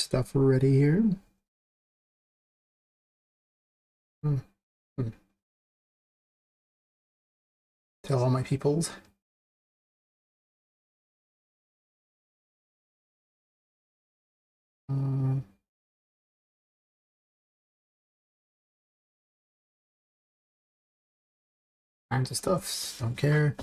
stuff ready here. Tell all my peoples. Kinds of stuff. Don't care.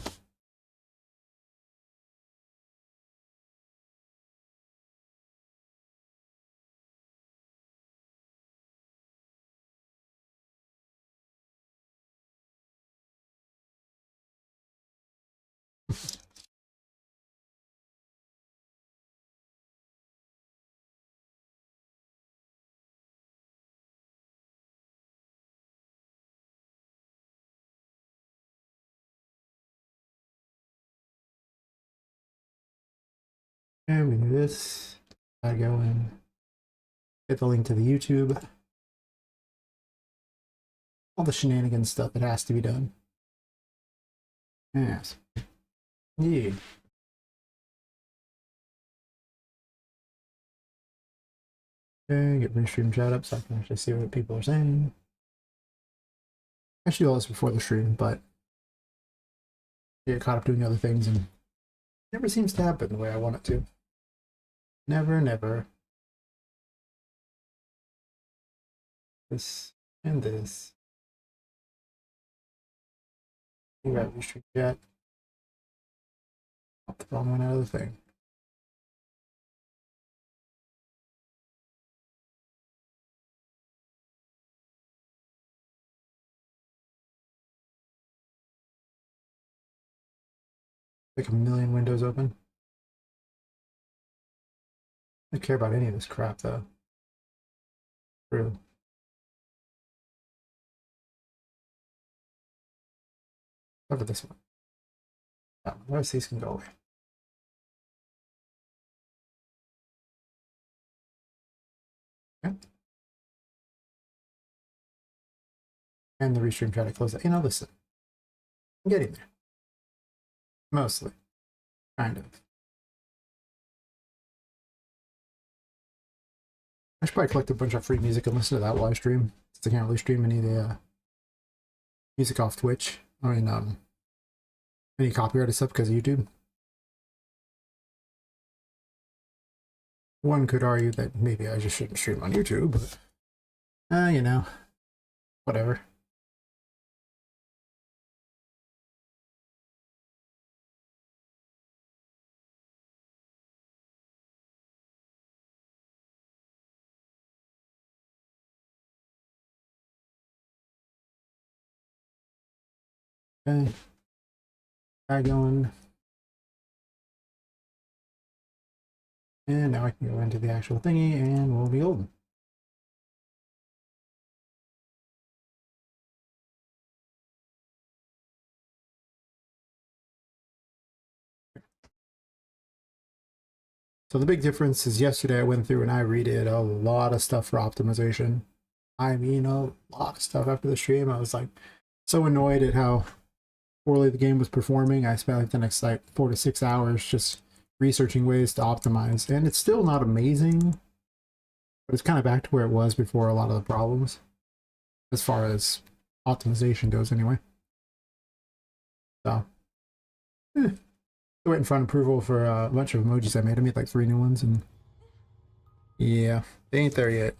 And we do this. I go and get the link to the YouTube. All the shenanigans stuff that has to be done. Yes. Yeah. Okay, get restream chat up so I can actually see what people are saying. I should do all this before the stream, but I get caught up doing other things and it never seems to happen the way I want it to. Never, never. This and this. You got restream chat. Pop the wrong one out of the thing. Like a million windows open. I don't care about any of this crap though. Really. Over this one. Oh, where's these can go away? Okay. And the restream try to close it. You know, listen. I'm getting there. Mostly. Kind of. I should probably collect a bunch of free music and listen to that live stream, since I can't really stream any of the music off Twitch. I mean, any copyrighted stuff because of YouTube. One could argue that maybe I just shouldn't stream on YouTube, but, you know, whatever. Okay. Try going. And now I can go into the actual thingy and we'll be golden. So the big difference is yesterday I went through and I redid a lot of stuff for optimization. I mean, a lot of stuff after the stream. I was like so annoyed at how poorly the game was performing. I spent like the next like 4 to 6 hours just researching ways to optimize, and it's still not amazing, but it's kind of back to where it was before a lot of the problems, as far as optimization goes anyway. So, waiting for approval for a bunch of emojis I made. I made like 3 new ones, and yeah, they ain't there yet.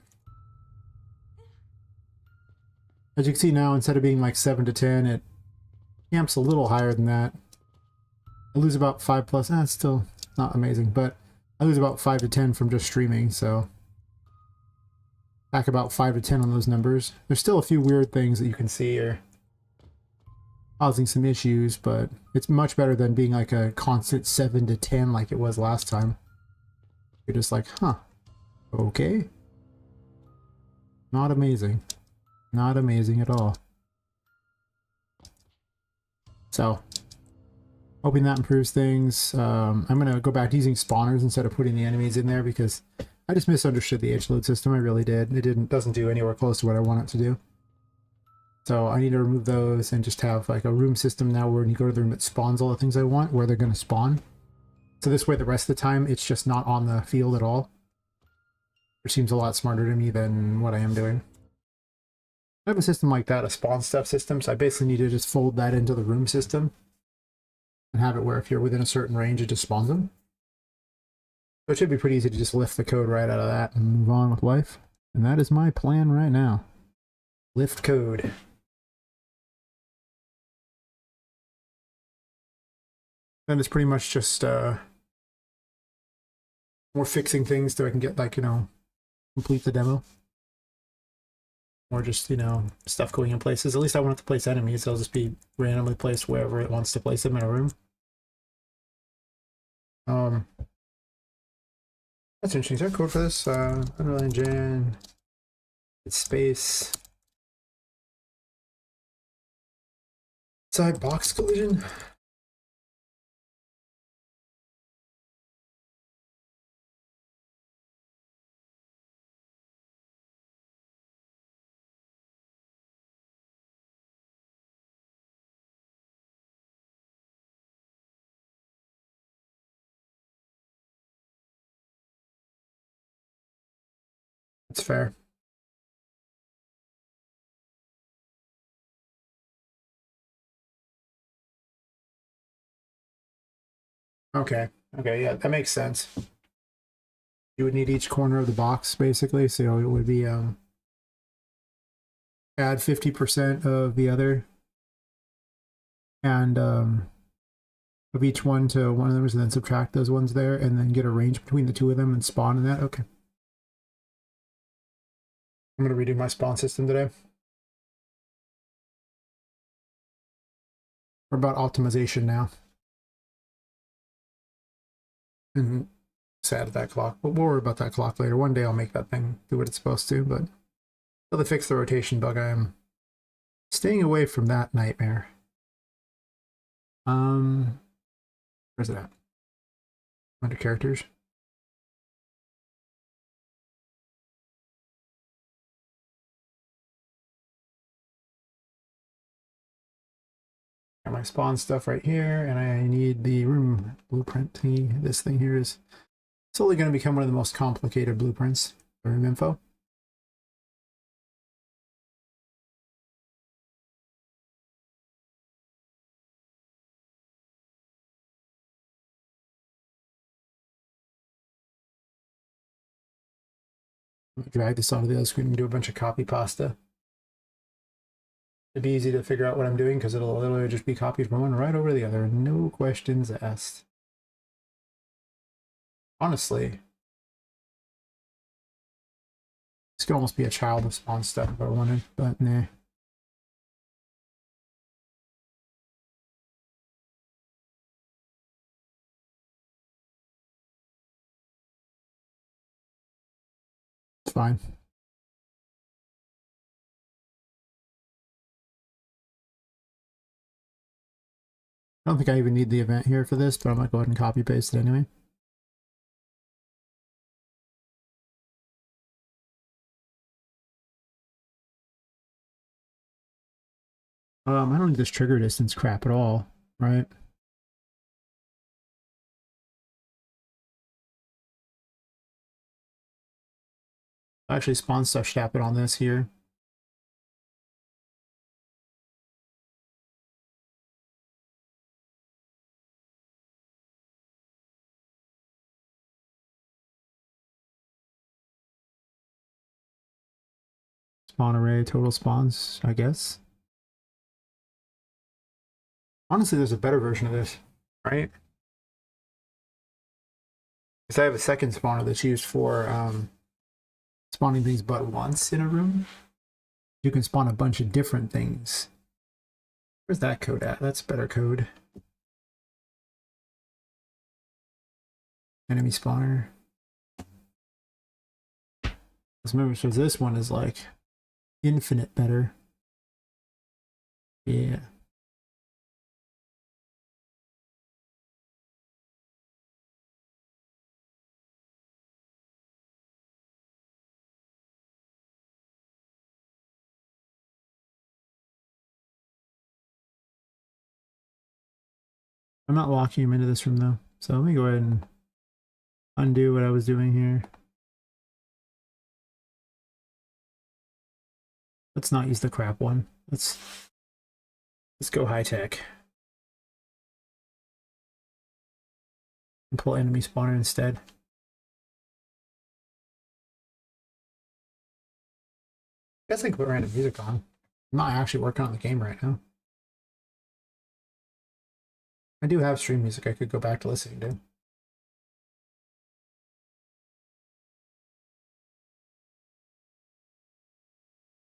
As you can see now, instead of being like 7 to 10, it camps a little higher than that. I lose about 5 plus. That's still not amazing, but I lose about 5 to 10 from just streaming, so back about 5 to 10 on those numbers. There's still a few weird things that you can see are causing some issues, but it's much better than being like a constant 7 to 10 like it was last time. You're just like, huh, okay. Not amazing. Not amazing at all. So, hoping that improves things. I'm going to go back to using spawners instead of putting the enemies in there because I just misunderstood the edge load system. I really did. It doesn't do anywhere close to what I want it to do. So I need to remove those and just have like a room system now where when you go to the room it spawns all the things I want where they're going to spawn. So this way the rest of the time it's just not on the field at all. which seems a lot smarter to me than what I am doing. I have a system like that, a spawn stuff system, so I basically need to just fold that into the room system and have it where if you're within a certain range, it just spawns them. So it should be pretty easy to just lift the code right out of that and move on with life. And that is my plan right now. Lift code. Then it's pretty much just more fixing things so I can get, like, you know, complete the demo. Or just, you know, stuff going in places. At least I want it to place enemies. They'll just be randomly placed wherever it wants to place them in a room. That's interesting. Is there code for this? Unreal Engine. It's space. Side box collision. That's fair. Okay. Okay, yeah, that makes sense. You would need each corner of the box, basically, so it would be add 50% of the other, and of each one to one of them, and then subtract those ones there, and then get a range between the two of them and spawn in that. Okay. I'm going to redo my spawn system today. We're about optimization now. And sad at that clock, but we'll worry about that clock later. One day I'll make that thing do what it's supposed to, but until they fix the rotation bug, I am staying away from that nightmare. Where's it at? Under characters. Got my spawn stuff right here, and I need the room blueprint thingy. This thing here is slowly going to become one of the most complicated blueprints for room info. Drag this onto the other screen and do a bunch of copy pasta. It'd be easy to figure out what I'm doing because it'll literally just be copied from one right over the other. No questions asked. Honestly, this could almost be a child of spawn stuff if I wanted, but nah. It's fine. I don't think I even need the event here for this, but I might go ahead and copy paste it anyway. I don't need this trigger distance crap at all, right? Actually, spawn stuff should happen on this here. Spawn array, total spawns, I guess. Honestly, there's a better version of this, right? Because I have a second spawner that's used for spawning things but once in a room. You can spawn a bunch of different things. Where's that code at? That's better code. Enemy spawner. Let's remember, so this one is like infinite better. Yeah. I'm not locking him into this room though. So let me go ahead and undo what I was doing here. Let's not use the crap one. Let's go high tech. And pull enemy spawner instead. I guess I can put random music on. I'm not actually working on the game right now. I do have stream music I could go back to listening to.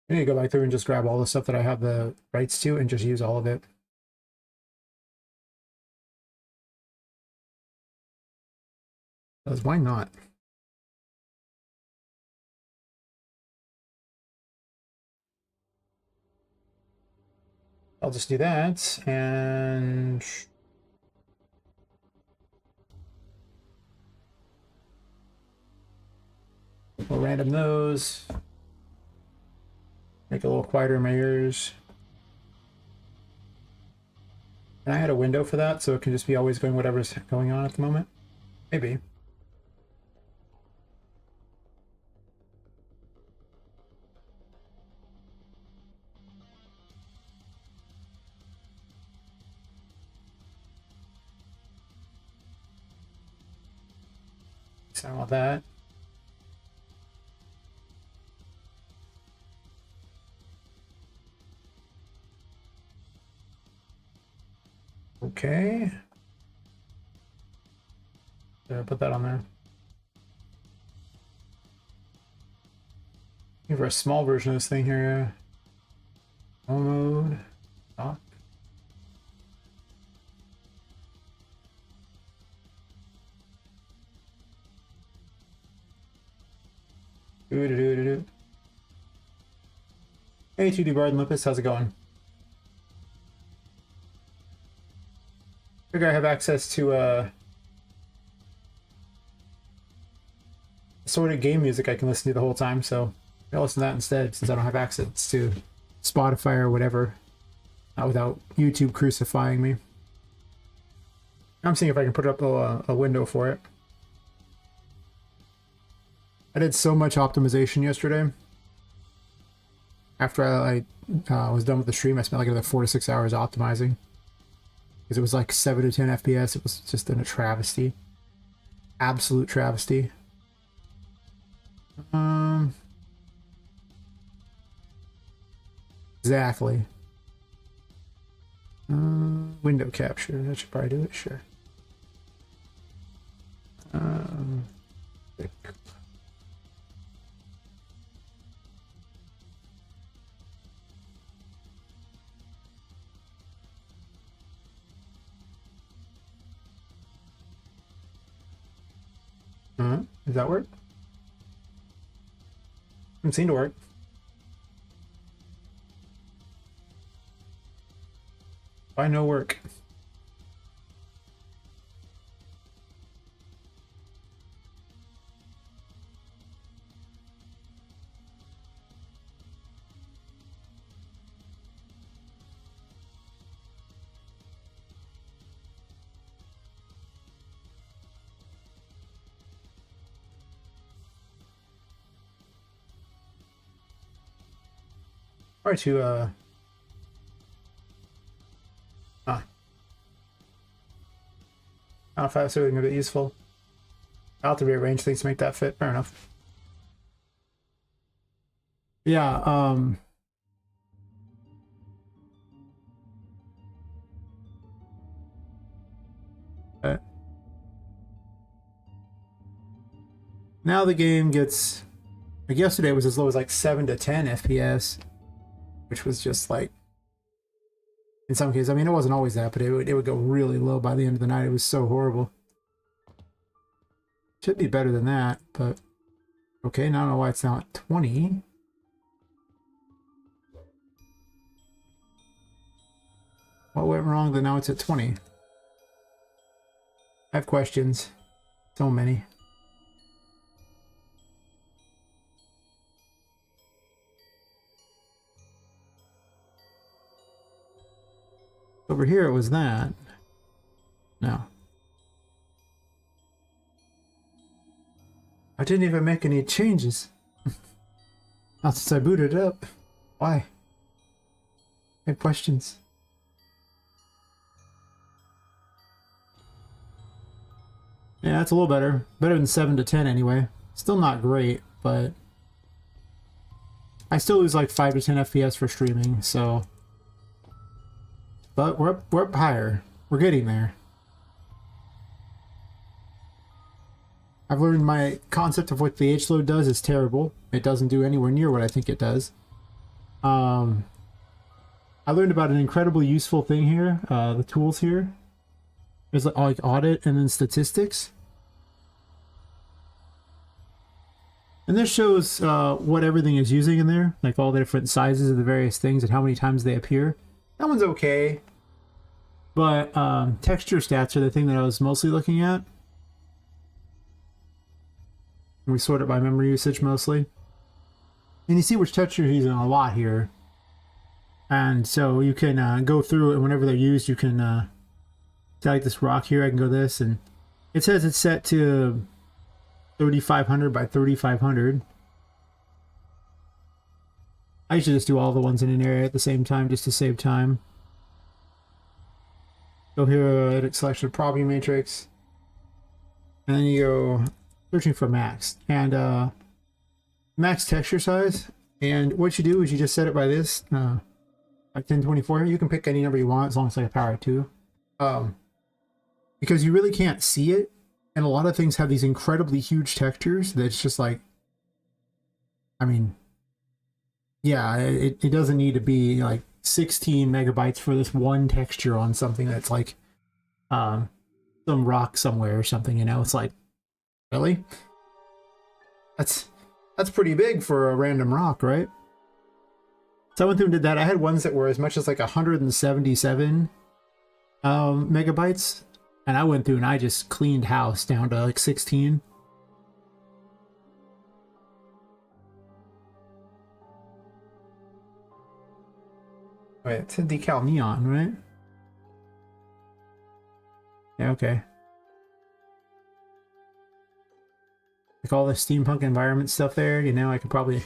I need to go back through and just grab all the stuff that I have the rights to and just use all of it. Because why not? I'll just do that, and we'll random those. Make it a little quieter in my ears. And I had a window for that, so it can just be always going whatever's going on at the moment. Maybe. Sound all that. Okay. Yeah, put that on there. Give her a small version of this thing here. No mode. Talk. Do. Hey, 2D Bard and Limpus, how's it going? I figure I have access to assorted game music I can listen to the whole time, so I'll listen to that instead since I don't have access to Spotify or whatever. Not without YouTube crucifying me. I'm seeing if I can put up a window for it. I did so much optimization yesterday. After I was done with the stream, I spent like another 4 to 6 hours optimizing. Because it was like 7 to 10 FPS. It was just a travesty. Absolute travesty. Exactly. Window capture. That should probably do it. Sure. Does that work? Doesn't seem to work. Why no work? Or to I don't know if that's something a bit useful. I'll have to rearrange things to make that fit. Fair enough. Yeah, now the game gets, like yesterday it was as low as like 7 to 10 FPS, which was just like, in some cases, I mean, it wasn't always that, but it would go really low by the end of the night. It was so horrible. Should be better than that, but okay, now I don't know why it's now at 20. What went wrong that now it's at 20? I have questions. So many. Over here it was that. No. I didn't even make any changes. Not since I booted it up. Why? I have questions. Yeah, that's a little better. Better than 7 to 10 anyway. Still not great, but I still lose like 5 to 10 FPS for streaming, so. But we're up higher. We're getting there. I've learned my concept of what the H-load does is terrible. It doesn't do anywhere near what I think it does. I learned about an incredibly useful thing here. The tools here. There's like audit and then statistics. And this shows what everything is using in there, like all the different sizes of the various things and how many times they appear. That one's okay. But texture stats are the thing that I was mostly looking at. And we sort it by memory usage mostly. And you see which texture you're using a lot here. And so you can go through it, and whenever they're used, you can see like this rock here, I can go this, and it says it's set to 3500 by 3500. I usually just do all the ones in an area at the same time just to save time. Go here, edit selection of property matrix, and then you go searching for max and max texture size. And what you do is you just set it by this, like 1024. You can pick any number you want as long as it's like a power of 2, because you really can't see it. And a lot of things have these incredibly huge textures that's just like, I mean, yeah, it doesn't need to be like 16 megabytes for this one texture on something that's like some rock somewhere or something, you know? It's like, really? That's pretty big for a random rock, right? So I went through and did that. I had ones that were as much as like 177 megabytes. And I went through and I just cleaned house down to like 16. Wait, it's a decal neon, right? Yeah, okay. Like all the steampunk environment stuff there, you know, I could probably...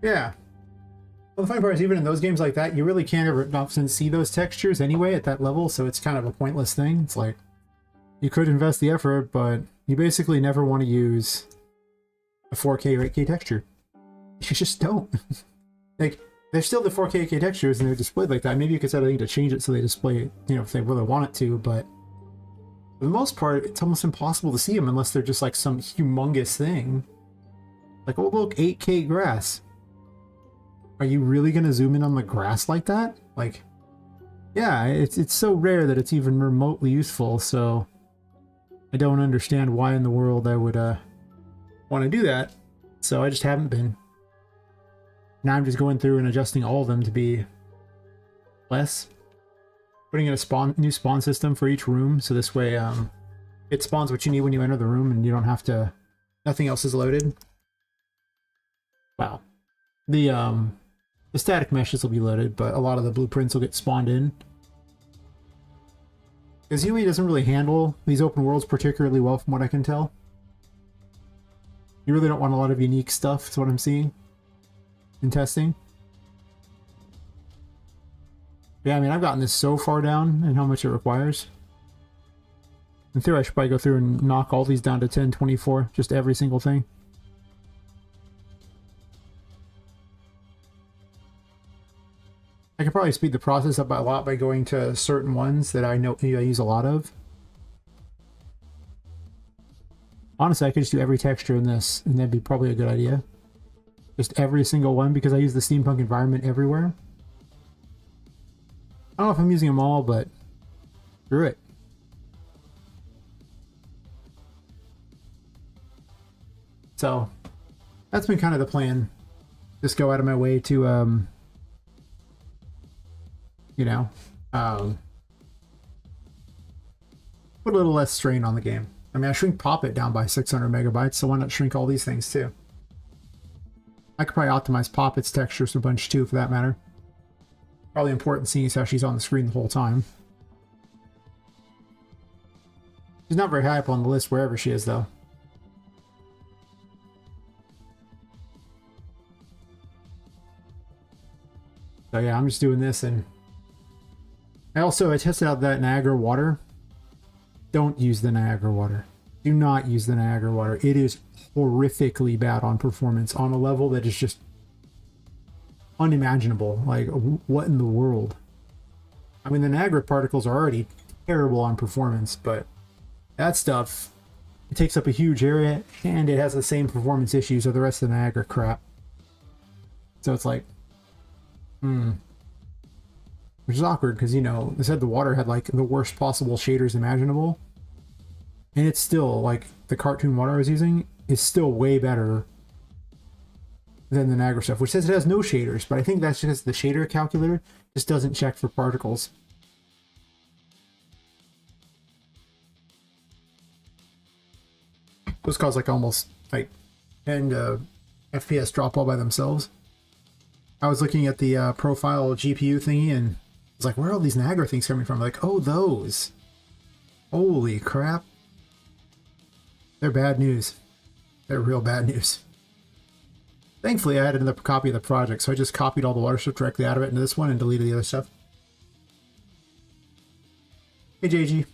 Yeah. Well, the funny part is, even in those games like that, you really can't ever often see those textures anyway at that level, so it's kind of a pointless thing. It's like, you could invest the effort, but you basically never want to use a 4K or 8K texture. You just don't. Like, they're still the 4K 8K textures and they're displayed like that. Maybe you could set a thing to change it so they display it, you know, if they really want it to, but for the most part, it's almost impossible to see them unless they're just like some humongous thing. Like, oh look, 8K grass. Are you really going to zoom in on the grass like that? Like, yeah, it's so rare that it's even remotely useful, so I don't understand why in the world I would want to do that. So I just haven't been. Now I'm just going through and adjusting all of them to be less. Putting in a new spawn system for each room, so this way it spawns what you need when you enter the room and you don't have to... Nothing else is loaded. Wow. The static meshes will be loaded, but a lot of the blueprints will get spawned in. Because UE doesn't really handle these open worlds particularly well from what I can tell. You really don't want a lot of unique stuff, is what I'm seeing in testing. Yeah, I mean, I've gotten this so far down and how much it requires. In theory, I should probably go through and knock all these down to 1024, just every single thing. I could probably speed the process up by a lot by going to certain ones that I know I use a lot of. Honestly, I could just do every texture in this, and that'd be probably a good idea. Just every single one, because I use the steampunk environment everywhere. I don't know if I'm using them all, but screw it. So, that's been kind of the plan. Just go out of my way to, you know, put a little less strain on the game. I mean, I shrink Poppet down by 600 megabytes, so why not shrink all these things too? I could probably optimize Poppet's textures a bunch too, for that matter. Probably important seeing as how she's on the screen the whole time. She's not very high up on the list wherever she is, though. So yeah, I'm just doing this, and I tested out that Niagara water. Don't use the Niagara water. Do not use the Niagara water. It is horrifically bad on performance on a level that is just unimaginable. Like, what in the world? I mean, the Niagara particles are already terrible on performance, but that stuff, it takes up a huge area, and it has the same performance issues as the rest of the Niagara crap. So it's like, which is awkward because, you know, they said the water had like the worst possible shaders imaginable, and it's still like the cartoon water I was using is still way better than the Niagara stuff, which says it has no shaders, but I think that's just the shader calculator just doesn't check for particles. Those cause like almost like 10 FPS drop all by themselves. I was looking at the profile GPU thingy, and I was like, where are all these Niagara things coming from? Like, oh, those. Holy crap. They're bad news. They're real bad news. Thankfully, I had another copy of the project, so I just copied all the water stuff directly out of it into this one and deleted the other stuff. Hey, JG.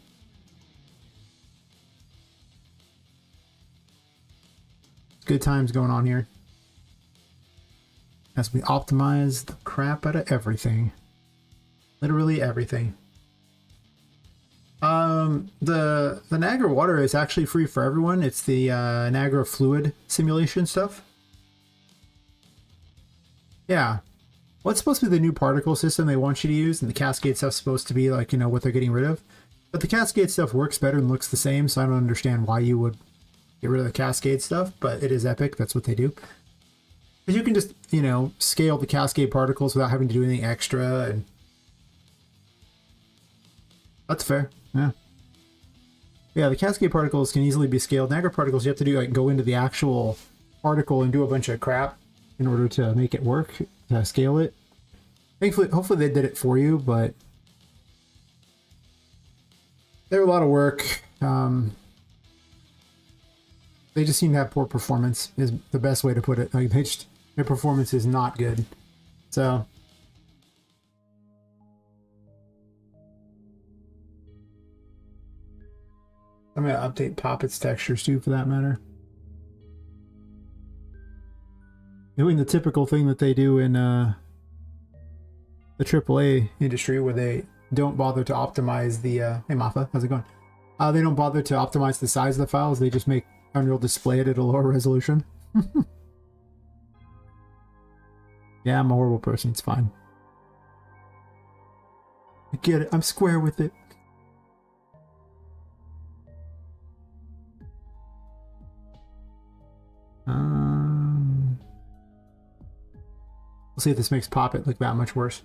Good times going on here. As we optimize the crap out of everything. Literally everything. The Niagara water is actually free for everyone. It's the Niagara fluid simulation stuff. Yeah. What's supposed to be the new particle system they want you to use, and the Cascade stuff's supposed to be like, you know, what they're getting rid of. But the Cascade stuff works better and looks the same, so I don't understand why you would get rid of the Cascade stuff, but it is Epic. That's what they do. But you can just, you know, scale the Cascade particles without having to do anything extra, and that's fair. Yeah. Yeah, the Cascade particles can easily be scaled. Niagara particles, you have to do like go into the actual particle and do a bunch of crap in order to make it work, to scale it. Thankfully, hopefully they did it for you, but they're a lot of work. They just seem to have poor performance, is the best way to put it. Like, their performance is not good. So I'm going to update Poppet's textures too, for that matter. Doing the typical thing that they do in the AAA industry, where they don't bother to optimize the... hey, Mafa, how's it going? They don't bother to optimize the size of the files. They just make Unreal display it at a lower resolution. Yeah, I'm a horrible person. It's fine. I get it. I'm square with it. We'll see if this makes Poppet look that much worse.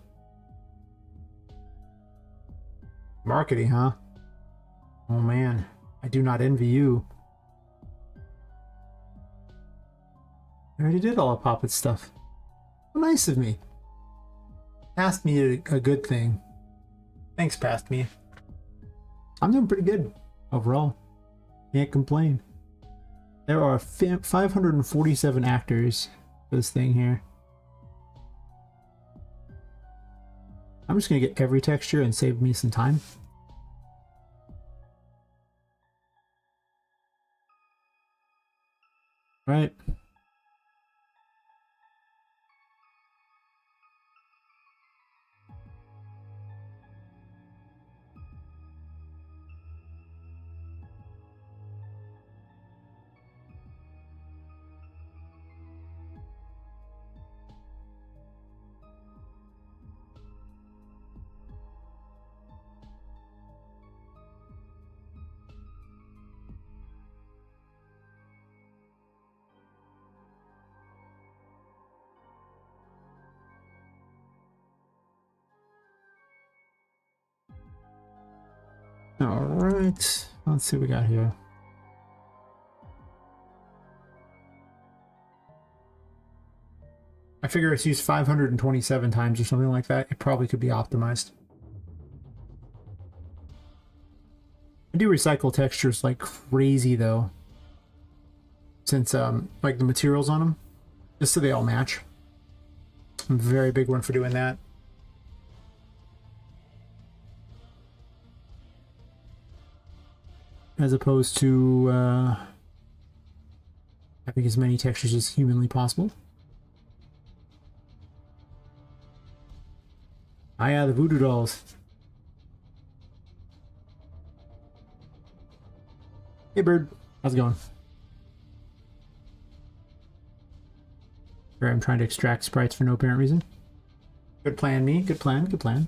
Marketing, huh? Oh man, I do not envy you. I already did all of Poppet's stuff. How nice of me. Past me a good thing. Thanks, past me. I'm doing pretty good overall. Can't complain. There are 547 actors for this thing here. I'm just going to get every texture and save me some time. Right. All right, let's see what we got here. I figure it's used 527 times or something like that. It probably could be optimized. I do recycle textures like crazy though, since like the materials on them, just so they all match. I'm a very big one for doing that. as opposed to having as many textures as humanly possible. Ah yeah, the voodoo dolls. Hey bird, how's it going? Here I'm trying to extract sprites for no apparent reason. Good plan, me. Good plan, good plan.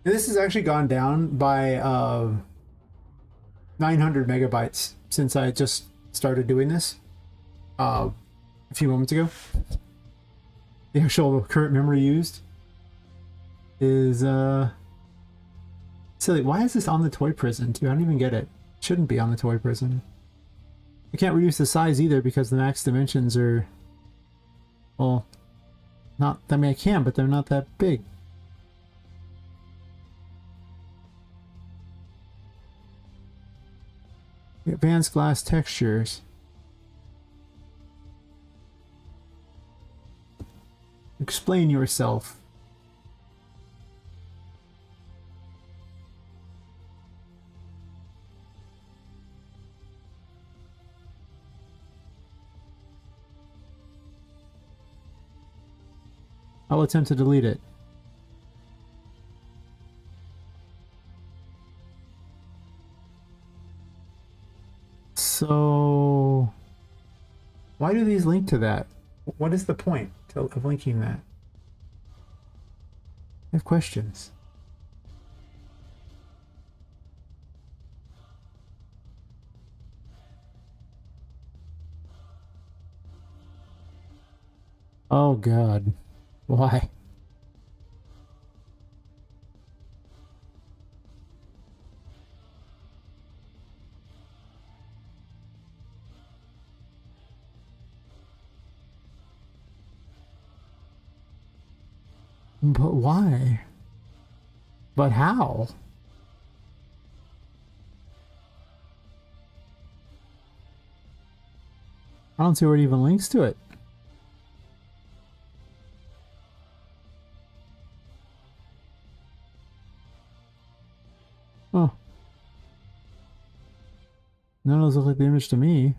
This has actually gone down by 900 megabytes since I just started doing this a few moments ago. The actual current memory used is silly. Why is this on the toy prison too? I don't even get it. It shouldn't be on the toy prison. I can't reduce the size either because the max dimensions are, well, not, I mean I can, but they're not that big. Advanced glass textures. Explain yourself. I'll attempt to delete it. So, why do these link to that? What is the point of linking that? I have questions. Oh God, why? But why? But how? I don't see where it even links to it. Oh. None of those look like the image to me.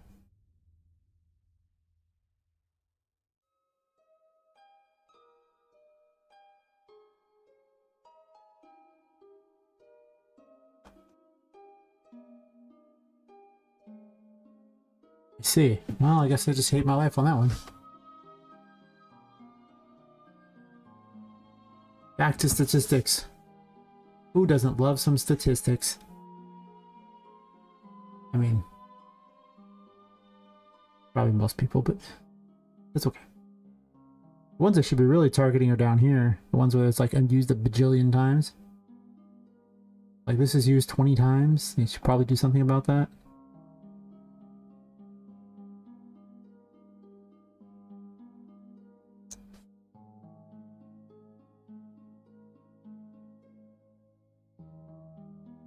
I see. Well, I guess I just hate my life on that one. Back to statistics. Who doesn't love some statistics? I mean, probably most people, but that's okay. The ones I should be really targeting are down here. The ones where it's like unused a bajillion times. Like this is used 20 times. You should probably do something about that.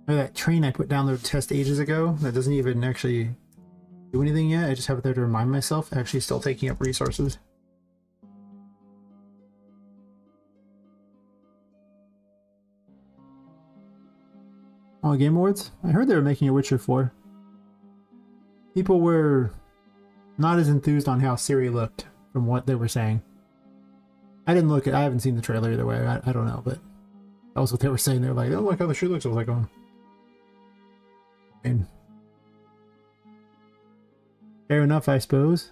Or that train I put down the test ages ago that doesn't even actually do anything yet. I just have it there to remind myself. Actually still taking up resources. Oh, Game Awards? I heard they were making a Witcher 4. People were not as enthused on how Siri looked from what they were saying. I didn't look at, I haven't seen the trailer either way. I don't know, but that was what they were saying. They were like, I don't like how the shit looks. I was like, oh. And fair enough, I suppose.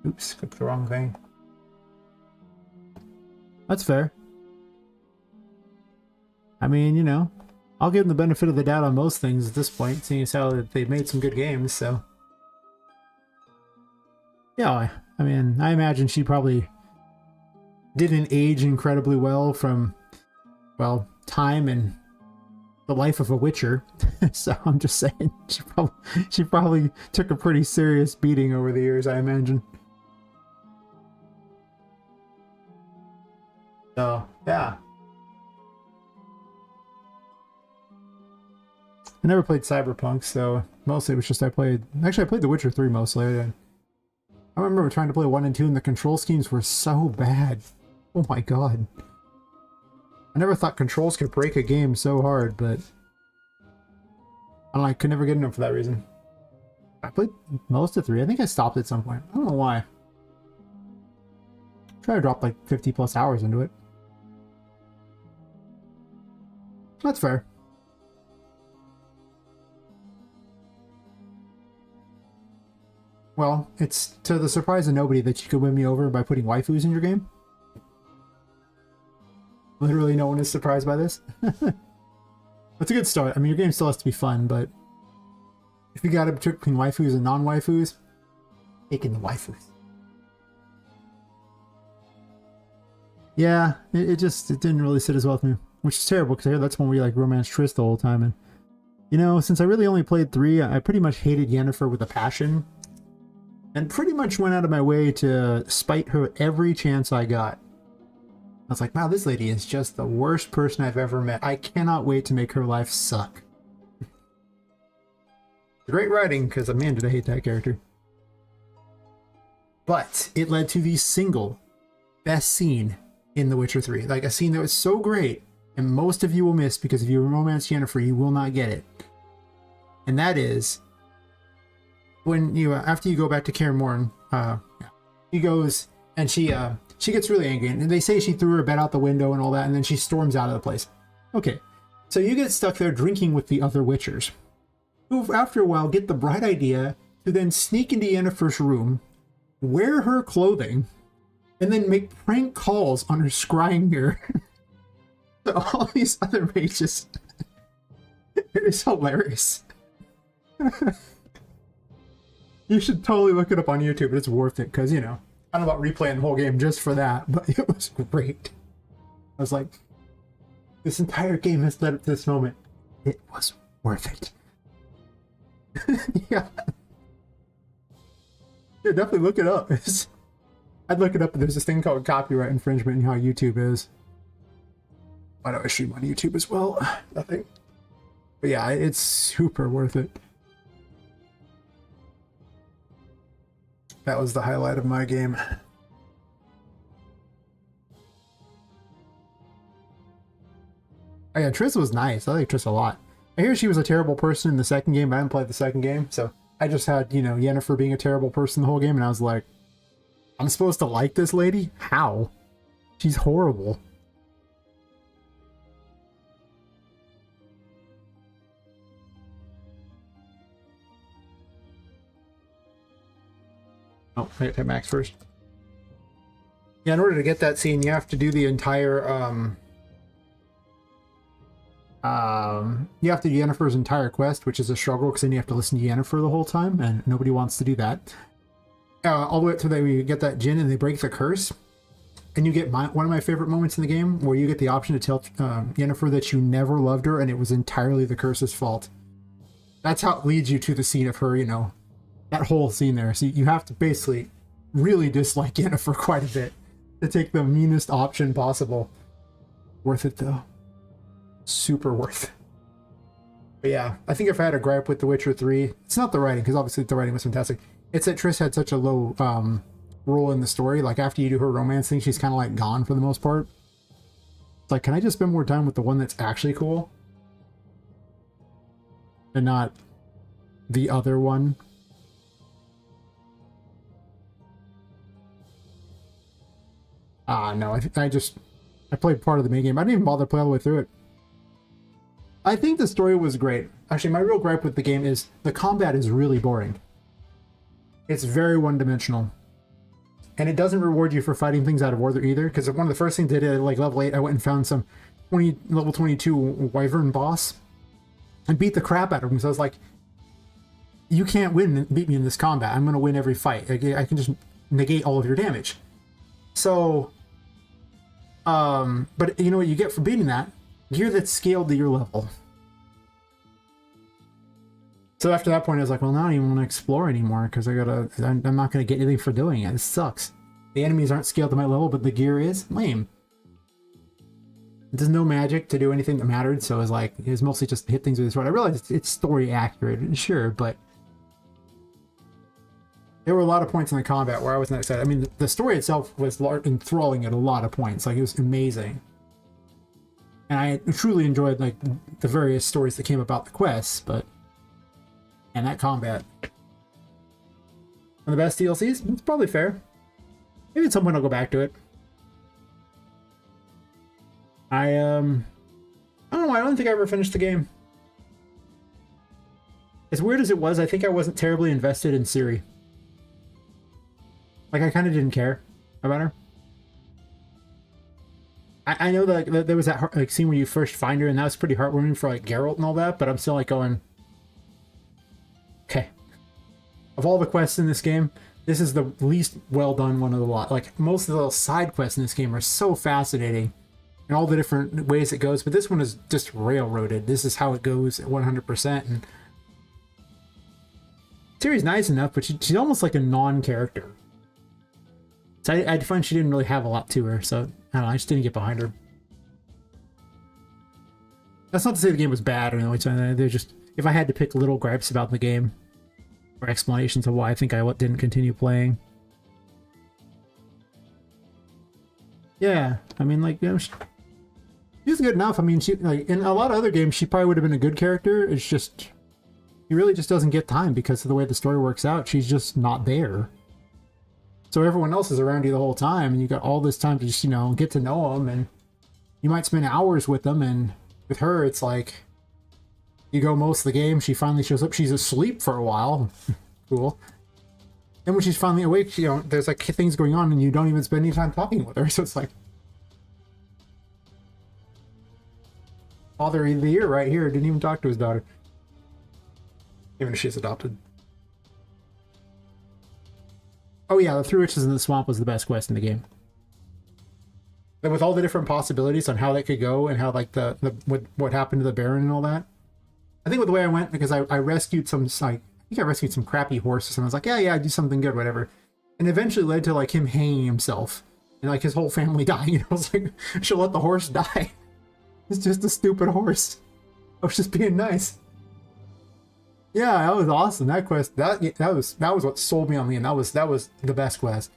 Oops, clicked the wrong thing. That's fair. I mean, you know, I'll give them the benefit of the doubt on most things at this point, seeing as how they've made some good games, so. Yeah, I mean, I imagine she probably didn't age incredibly well from, well, time and the life of a Witcher. So I'm just saying, she probably took a pretty serious beating over the years, I imagine. So, yeah. I never played Cyberpunk, so mostly it was just I played The Witcher 3 mostly. I remember trying to play 1 and 2 and the control schemes were so bad. Oh my god. I never thought controls could break a game so hard, but I don't know, I could never get enough for that reason. I played most of 3. I think I stopped at some point. I don't know why. I tried to drop like 50 plus hours into it. That's fair. Well, it's to the surprise of nobody that you could win me over by putting waifus in your game. Literally no one is surprised by this. That's a good start. I mean, your game still has to be fun, but if you got to pick between waifus and non-waifus, taking the waifus. Yeah, it didn't really sit as well with me, which is terrible because I hear that's when we like romance Triss the whole time. And you know, since I really only played 3, I pretty much hated Yennefer with a passion. And pretty much went out of my way to spite her every chance I got. I was like, wow, this lady is just the worst person I've ever met. I cannot wait to make her life suck. Great writing, because man, did I hate that character. But it led to the single best scene in The Witcher 3. Like a scene that was so great, and most of you will miss because if you romance Yennefer, you will not get it. And that is when you after you go back to Kaer Morhen, he goes and she gets really angry, and they say she threw her bed out the window and all that, and then she storms out of the place. Okay, so you get stuck there drinking with the other Witchers, who after a while get the bright idea to then sneak into Yennefer's room, wear her clothing, and then make prank calls on her scrying mirror to all these other mages. It is hilarious. You should totally look it up on YouTube. It's worth it because, you know, I don't know about replaying the whole game just for that, but it was great. I was like, this entire game has led up to this moment. It was worth it. Yeah. Yeah, definitely look it up. I'd look it up, but there's this thing called copyright infringement and how YouTube is. Why do I stream on YouTube as well? Nothing. But yeah, it's super worth it. That was the highlight of my game. Oh yeah, Triss was nice. I like Triss a lot. I hear she was a terrible person in the second game, but I haven't played the second game, so I just had, you know, Yennefer being a terrible person the whole game, and I was like, I'm supposed to like this lady? How? She's horrible. Oh, I hit Max first. Yeah, in order to get that scene, you have to do the entire, you have to do Yennefer's entire quest, which is a struggle, because then you have to listen to Yennefer the whole time, and nobody wants to do that. All the way up to that, we get that djinn, and they break the curse, and you get one of my favorite moments in the game, where you get the option to tell Yennefer that you never loved her, and it was entirely the curse's fault. That's how it leads you to the scene of her, you know, that whole scene there. So you have to basically really dislike Yennefer quite a bit to take the meanest option possible. Worth it though. Super worth it. But yeah, I think if I had a gripe with The Witcher 3, it's not the writing, because obviously the writing was fantastic. It's that Triss had such a low role in the story. Like after you do her romance thing, she's kind of like gone for the most part. It's like, can I just spend more time with the one that's actually cool? And not the other one? No, I played part of the main game. I didn't even bother to play all the way through it. I think the story was great. Actually, my real gripe with the game is the combat is really boring. It's very one-dimensional. And it doesn't reward you for fighting things out of order either, because one of the first things I did at like level 8, I went and found some level 22 wyvern boss and beat the crap out of him. So I was like, you can't beat me in this combat. I'm going to win every fight. I can just negate all of your damage. So, but you know what you get for beating that? Gear that's scaled to your level. So after that point, I was like, well, now I don't even want to explore anymore, because I'm not going to get anything for doing it. This sucks. The enemies aren't scaled to my level, but the gear is? Lame. There's no magic to do anything that mattered, so it was mostly just hit things with his sword. I realized it's story accurate, sure, but there were a lot of points in the combat where I wasn't excited. I mean, the story itself was enthralling at a lot of points. Like, it was amazing. And I truly enjoyed, like, the various stories that came about the quests, but... And that combat. One of the best DLCs? It's probably fair. Maybe at some point I'll go back to it. I don't know, I don't think I ever finished the game. As weird as it was, I think I wasn't terribly invested in Ciri. Like, I kind of didn't care about her. I know that, like, there was that like scene where you first find her, and that was pretty heartwarming for like Geralt and all that, but I'm still like going, okay. Of all the quests in this game, this is the least well done one of the lot. Like, most of the side quests in this game are so fascinating and all the different ways it goes, but this one is just railroaded. This is how it goes at 100%. And Ciri's nice enough, but she's almost like a non-character. So I find she didn't really have a lot to her, so I don't know, I just didn't get behind her. That's not to say the game was bad or anything. They're just, if I had to pick little gripes about the game, or explanations of why I think I didn't continue playing. Yeah, I mean, like, you know, she's good enough. I mean, she, like, in a lot of other games, she probably would have been a good character. It's just, he really just doesn't get time because of the way the story works out. She's just not there. So everyone else is around you the whole time, and you got all this time to just, you know, get to know them, and you might spend hours with them, and with her, it's like, you go most of the game, she finally shows up, she's asleep for a while. Cool. Then when she's finally awake, you know, there's like things going on, and you don't even spend any time talking with her, so it's like... Father of the Year right here, didn't even talk to his daughter. Even if she's adopted. Oh yeah, the Three Witches in the Swamp was the best quest in the game. And with all the different possibilities on how that could go and how, like, what happened to the Baron and all that. I think with the way I went, because I rescued some, like, I think I rescued some crappy horses, and I was like, yeah, do something good, whatever. And eventually led to, like, him hanging himself. And, like, his whole family dying. And I was like, I should let the horse die. It's just a stupid horse. I was just being nice. Yeah, that was awesome. That quest, that was what sold me on the end. That was the best quest.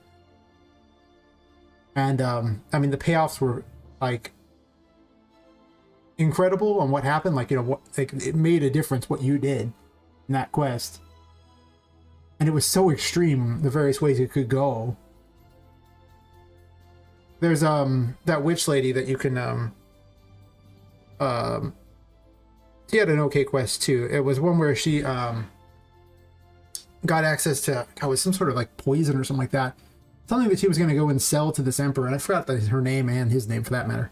And I mean, the payoffs were like incredible on what happened. Like, you know, what, like, it made a difference what you did in that quest, and it was so extreme the various ways it could go. There's that witch lady that you can she had an okay quest too. It was one where she got access to, it was some sort of like poison or something like that. Something that she was going to go and sell to this emperor, and I forgot her name and his name for that matter.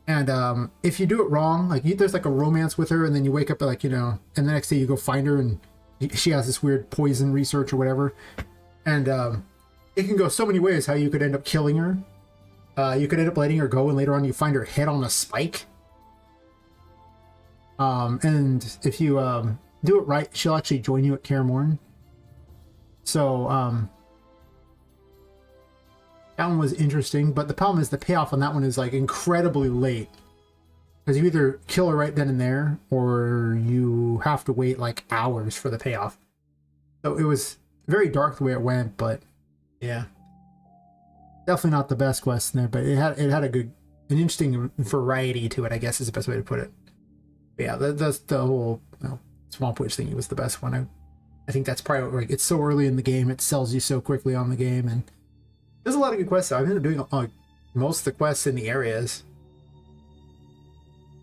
And if you do it wrong, like, there's like a romance with her, and then you wake up like, you know, and the next day you go find her, and she has this weird poison research or whatever. And it can go so many ways how you could end up killing her. You could end up letting her go, and later on you find her head on a spike. And if you do it right, she'll actually join you at Kaer Morhen. So that one was interesting, but the problem is the payoff on that one is like incredibly late, because you either kill her right then and there, or you have to wait like hours for the payoff. So it was very dark the way it went, but yeah, definitely not the best quest in there. But it had an interesting variety to it, I guess is the best way to put it. But yeah, that's the whole, you know, Swamp Witch thing was the best one. I think that's probably, like, it's so early in the game, it sells you so quickly on the game, and there's a lot of good quests. I've been doing most of the quests in the areas.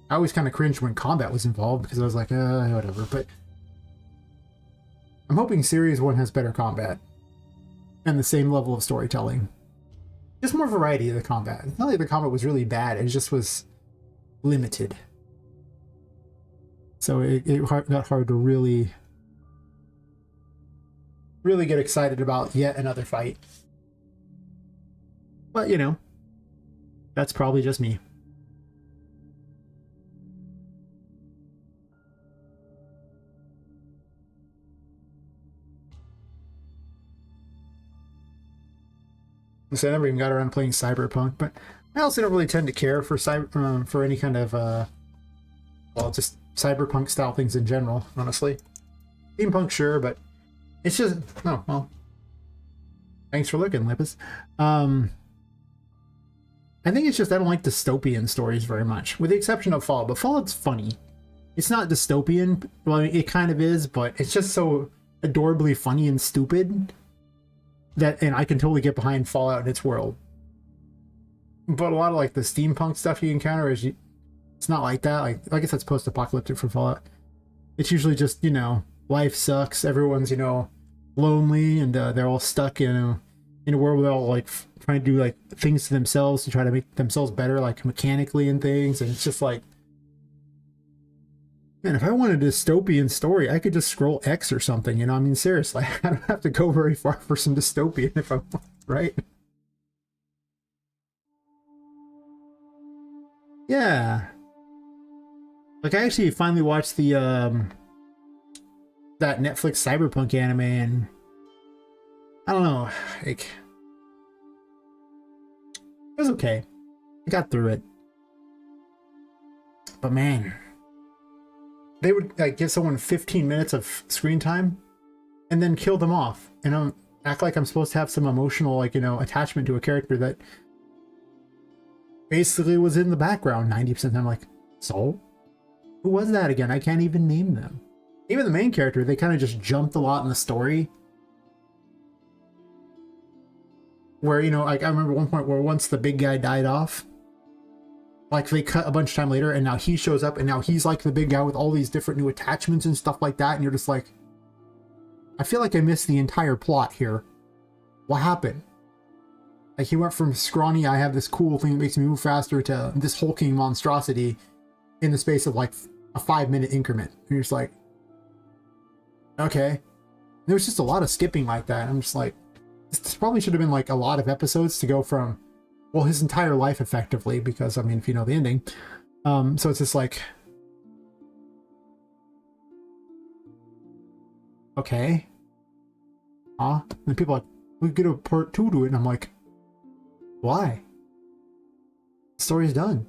I always kind of cringed when combat was involved, because I was like, whatever. But I'm hoping Series 1 has better combat and the same level of storytelling. Just more variety of the combat. It's not like the combat was really bad, it just was limited. So it got hard to really get excited about yet another fight. But, you know, that's probably just me. So I never even got around to playing Cyberpunk, but I also don't really tend to care for for any kind of well, just cyberpunk style things in general, honestly. Steampunk, sure, but it's just, oh, well, thanks for looking, Lippus. I think it's just I don't like dystopian stories very much, with the exception of Fallout. But Fallout's funny. It's not dystopian. Well, I mean, it kind of is, but it's just so adorably funny and stupid that, and I can totally get behind Fallout and its world. But a lot of like the steampunk stuff you encounter is, it's not like that. Like I guess that's post-apocalyptic for Fallout. It's usually just, you know, life sucks. Everyone's, you know, lonely, and they're all stuck in a world where they're all like trying to do like things to themselves to try to make themselves better, like mechanically and things. And it's just like, man, if I wanted a dystopian story, I could just scroll X or something, you know? I mean, seriously, I don't have to go very far for some dystopian if I want, right? Yeah. Like, I actually finally watched the, that Netflix cyberpunk anime, and I don't know, like, it was okay. I got through it. But man, they would like give someone 15 minutes of screen time and then kill them off, and act like I'm supposed to have some emotional, like, you know, attachment to a character that basically was in the background 90% of the time. I'm like, so who was that again? I can't even name them. Even the main character, they kind of just jumped a lot in the story. Where, you know, like I remember one point where once the big guy died off, like they cut a bunch of time later, and now he shows up, and now he's like the big guy with all these different new attachments and stuff like that, and you're just like, I feel like I missed the entire plot here. What happened? Like, he went from scrawny, I have this cool thing that makes me move faster, to this hulking monstrosity in the space of like a 5-minute increment. And you're just like, okay. There was just a lot of skipping like that. I'm just like, this probably should have been like a lot of episodes to go from, well, his entire life effectively, because I mean, if you know the ending. So it's just like, okay. And people are like, we get a part 2 to it, and I'm like, why? The story's done.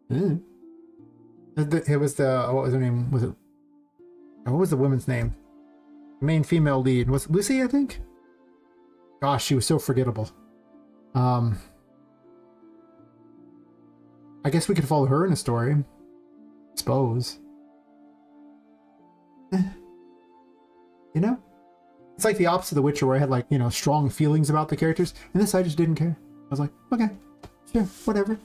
It was the, what was her name? Was it, what was the woman's name? The main female lead. Was it Lucy, I think? Gosh, she was so forgettable. I guess we could follow her in a story. I suppose. You know? It's like the opposite of The Witcher, where I had, like, you know, strong feelings about the characters. And this, I just didn't care. I was like, okay, sure, whatever.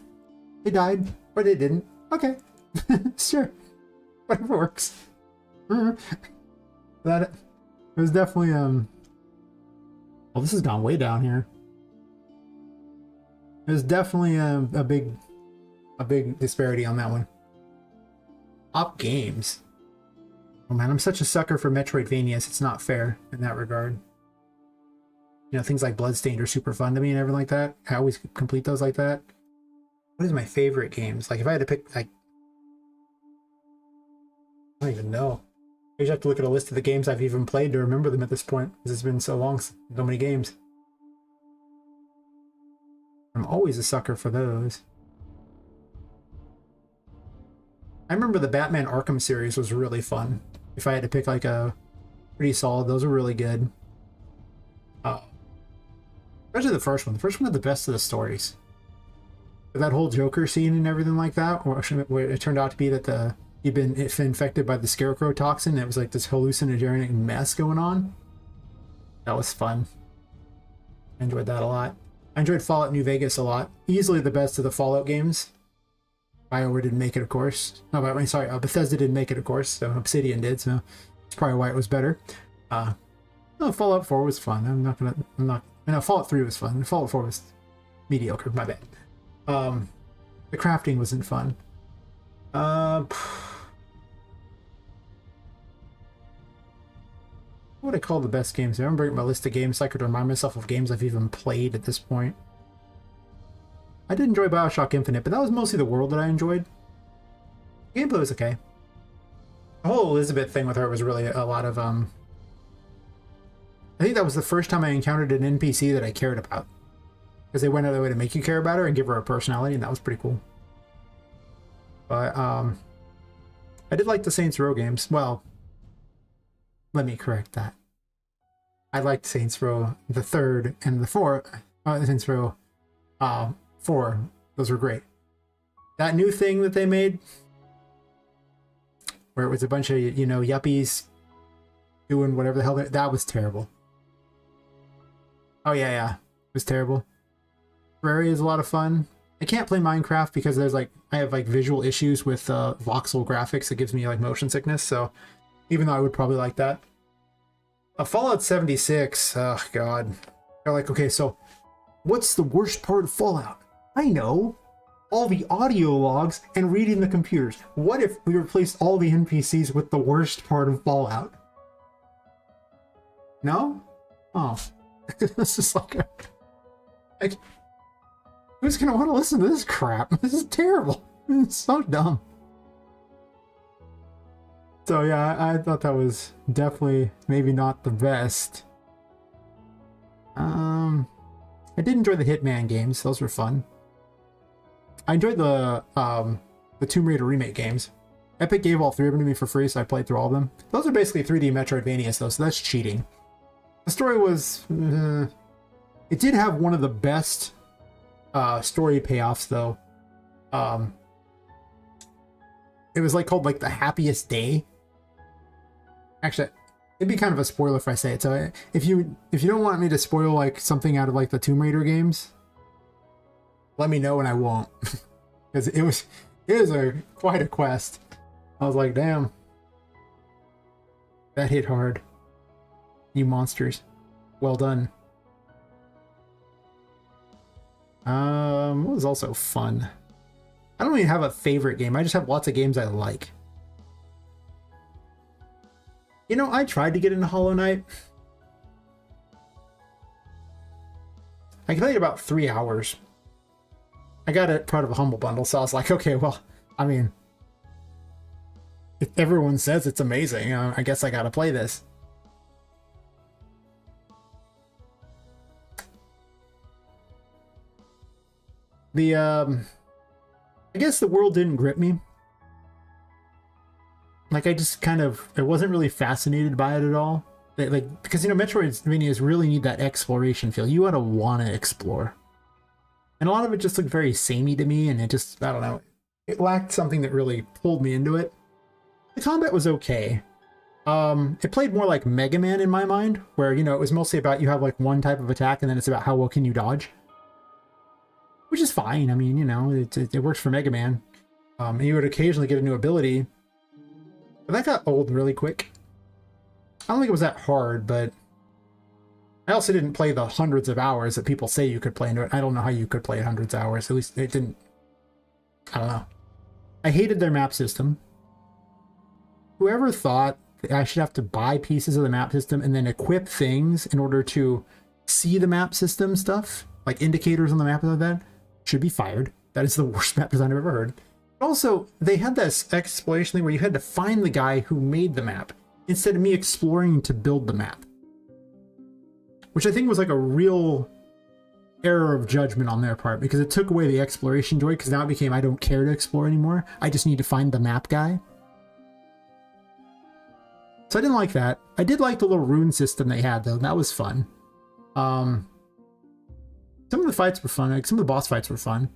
They died, or they didn't. Okay. Sure. Whatever works. That, it was definitely, well, this has gone way down here. There's definitely a big disparity on that one. Top games. Oh man, I'm such a sucker for Metroidvanias. It's not fair in that regard. You know, things like Bloodstained are super fun to me and everything like that. I always complete those like that. What is my favorite games? Like, if I had to pick, like, I don't even know. I usually have to look at a list of the games I've even played to remember them at this point, because it's been so long, so many games. I'm always a sucker for those. I remember the Batman Arkham series was really fun. If I had to pick like a pretty solid, those were really good. Especially the first one. The first one had the best of the stories. That whole Joker scene and everything like that, where it turned out to be that he'd been infected by the Scarecrow toxin. It was like this hallucinogenic mess going on. That was fun. I enjoyed that a lot. I enjoyed Fallout New Vegas a lot. Easily the best of the Fallout games. BioWare didn't make it, of course. No, I mean, sorry, Bethesda didn't make it, of course. So Obsidian did, so that's probably why it was better. No, Fallout 4 was fun. I know Fallout 3 was fun. Fallout 4 was mediocre, my bad. The crafting wasn't fun. What would I call the best games? I'm bringing my list of games so I could remind myself of games I've even played at this point. I did enjoy Bioshock Infinite, but that was mostly the world that I enjoyed. Gameplay was okay. The whole Elizabeth thing with her was really a lot of, I think that was the first time I encountered an NPC that I cared about. because they went out of their way to make you care about her and give her a personality, and that was pretty cool. But I did like the Saints Row games. Well, let me correct that. I liked Saints Row the 3rd and the 4th. Saints Row 4. Those were great. That new thing that they made, where it was a bunch of, you know, yuppies doing whatever the hell, that was terrible. Oh yeah, it was terrible. Terraria is a lot of fun. I can't play Minecraft because there's like, I have like visual issues with voxel graphics. It gives me like motion sickness, so even though I would probably like that. Fallout 76, oh god. They're like, okay, so what's the worst part of Fallout? I know. All the audio logs and reading the computers. What if we replaced all the NPCs with the worst part of Fallout? No? Oh. This is like who's gonna want to listen to this crap? This is terrible. It's so dumb. So yeah, I thought that was definitely maybe not the best. I did enjoy the Hitman games. Those were fun. I enjoyed the Tomb Raider remake games. Epic gave all 3 of them to me for free, so I played through all of them. Those are basically 3D Metroidvanias though, so that's cheating. The story was... it did have one of the best story payoffs though. It was like called like the happiest day. Actually, it'd be kind of a spoiler if I say it. So if you don't want me to spoil like something out of like the Tomb Raider games, let me know and I won't. Because it was quite a quest. I was like, damn, that hit hard. You monsters, well done. What was also fun? I don't even have a favorite game. I just have lots of games I like. You know, I tried to get into Hollow Knight. I played about 3 hours. I got it part of a Humble Bundle, so I was like, okay, well, I mean, if everyone says it's amazing, I guess I gotta play this. I guess the world didn't grip me. Like, I just kind of, I wasn't really fascinated by it at all. Like, because, you know, Metroidvanias really need that exploration feel. You gotta want to explore. And a lot of it just looked very samey to me, and it just, I don't know, it lacked something that really pulled me into it. The combat was okay. It played more like Mega Man in my mind, where, you know, it was mostly about you have like one type of attack, and then it's about how well can you dodge. Which is fine. I mean, you know, it works for Mega Man. And you would occasionally get a new ability. But that got old really quick. I don't think it was that hard, but I also didn't play the hundreds of hours that people say you could play into it. I don't know how you could play hundreds of hours. At least it didn't. I don't know. I hated their map system. Whoever thought that I should have to buy pieces of the map system and then equip things in order to see the map system stuff, like indicators on the map and that, should be fired. That is the worst map design I've ever heard. Also, they had this exploration thing where you had to find the guy who made the map instead of me exploring to build the map. Which I think was like a real error of judgment on their part, because it took away the exploration joy, because now it became I don't care to explore anymore. I just need to find the map guy. So I didn't like that. I did like the little rune system they had though. That was fun. Some of the fights were fun. Like, some of the boss fights were fun.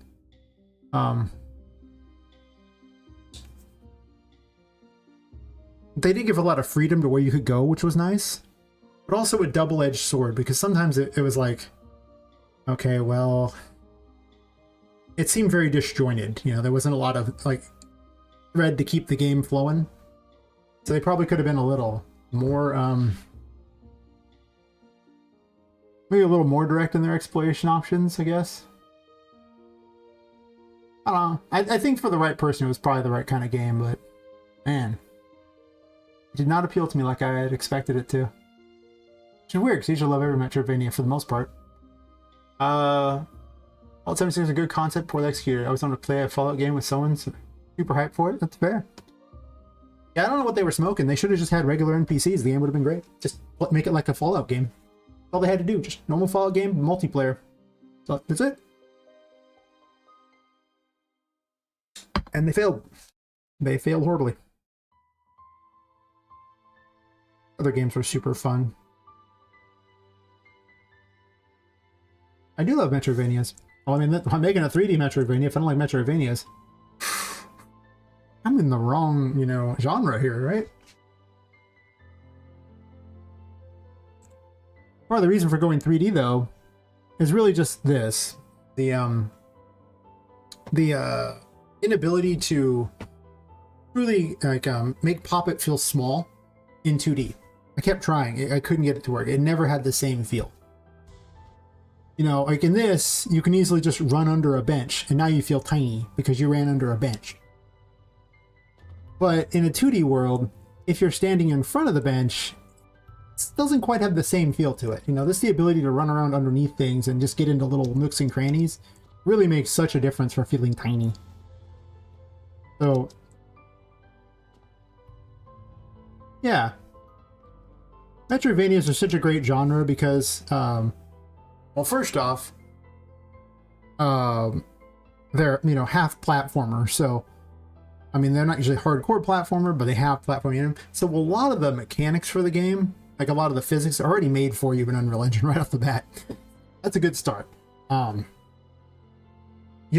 They did give a lot of freedom to where you could go, which was nice. But also a double-edged sword, because sometimes it was like, okay, well, it seemed very disjointed. You know, there wasn't a lot of like thread to keep the game flowing. So they probably could have been a little more, maybe a little more direct in their exploration options, I guess. I don't know. I think for the right person, it was probably the right kind of game, but man, it did not appeal to me like I had expected it to. Which is weird, because you usually love every Metroidvania for the most part. Fallout 76 is a good concept, poorly executed. I was on to play a Fallout game with someone super hyped for it. That's fair. Yeah, I don't know what they were smoking. They should have just had regular NPCs. The game would have been great. Just make it like a Fallout game. That's all they had to do. Just normal Fallout game, multiplayer. So that's it. And they failed. They failed horribly. Other games were super fun. I do love Metroidvanias. Well, I mean, I'm making a 3D Metroidvania. If I don't like Metroidvanias, I'm in the wrong, you know, genre here, right? Part of the reason for going 3D, though, is really just this. The inability to really, like, make Poppet feel small in 2D. I kept trying. I couldn't get it to work. It never had the same feel. You know, like in this, you can easily just run under a bench, and now you feel tiny because you ran under a bench. But in a 2D world, if you're standing in front of the bench, it doesn't quite have the same feel to it. You know, this the ability to run around underneath things and just get into little nooks and crannies really makes such a difference for feeling tiny. So, yeah. Metroidvanias are such a great genre because, well, first off, they're, you know, half platformer. So, I mean, they're not usually hardcore platformer, but they have platforming in them. So a lot of the mechanics for the game, like a lot of the physics, are already made for you in Unreal Engine right off the bat. That's a good start. You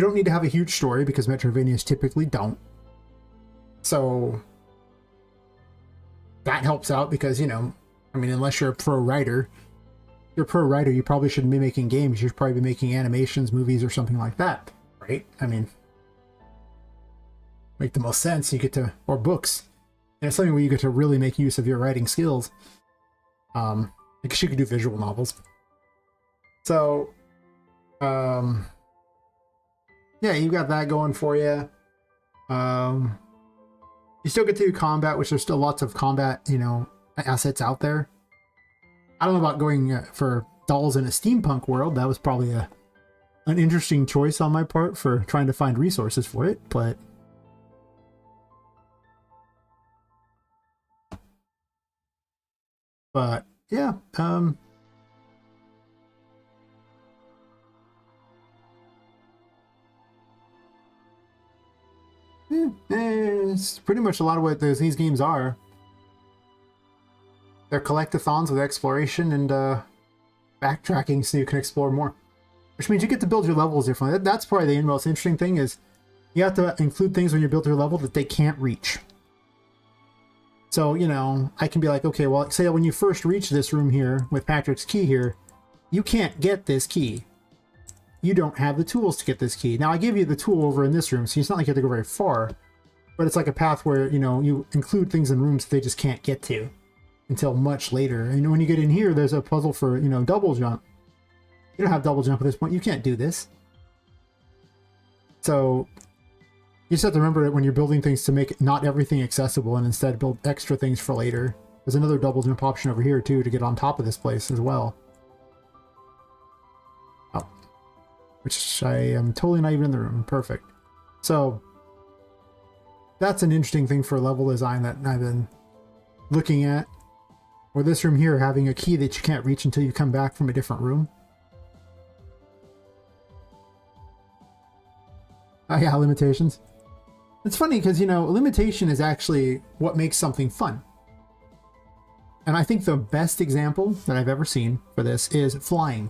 don't need to have a huge story because Metroidvanias typically don't. So that helps out because, you know, I mean, unless you're a pro writer, if you're a pro writer, you probably shouldn't be making games. You should probably be making animations, movies, or something like that, right? I mean, make the most sense. You get to, or books. And it's something where you get to really make use of your writing skills. Because you could do visual novels. So, yeah, you got that going for you. You still get to do combat, which there's still lots of combat, you know, assets out there. I don't know about going for dolls in a steampunk world. That was probably an interesting choice on my part for trying to find resources for it, but yeah, it's pretty much a lot of what these games are. They're collectathons with exploration and backtracking so you can explore more. Which means you get to build your levels differently. That's probably the most interesting thing is you have to include things when you build your level that they can't reach. So, you know, I can be like, okay, well, say when you first reach this room here with Patrick's key here, you can't get this key. You don't have the tools to get this key. Now, I give you the tool over in this room, so it's not like you have to go very far. But it's like a path where, you know, you include things in rooms that they just can't get to until much later. And when you get in here, there's a puzzle for, you know, double jump. You don't have double jump at this point. You can't do this. So you just have to remember that when you're building things to make not everything accessible and instead build extra things for later. There's another double jump option over here too to get on top of this place as well. Oh, which I am totally not even in the room. Perfect. So that's an interesting thing for level design that I've been looking at. Or this room here having a key that you can't reach until you come back from a different room. Oh yeah, limitations. It's funny because, you know, limitation is actually what makes something fun. And I think the best example that I've ever seen for this is flying.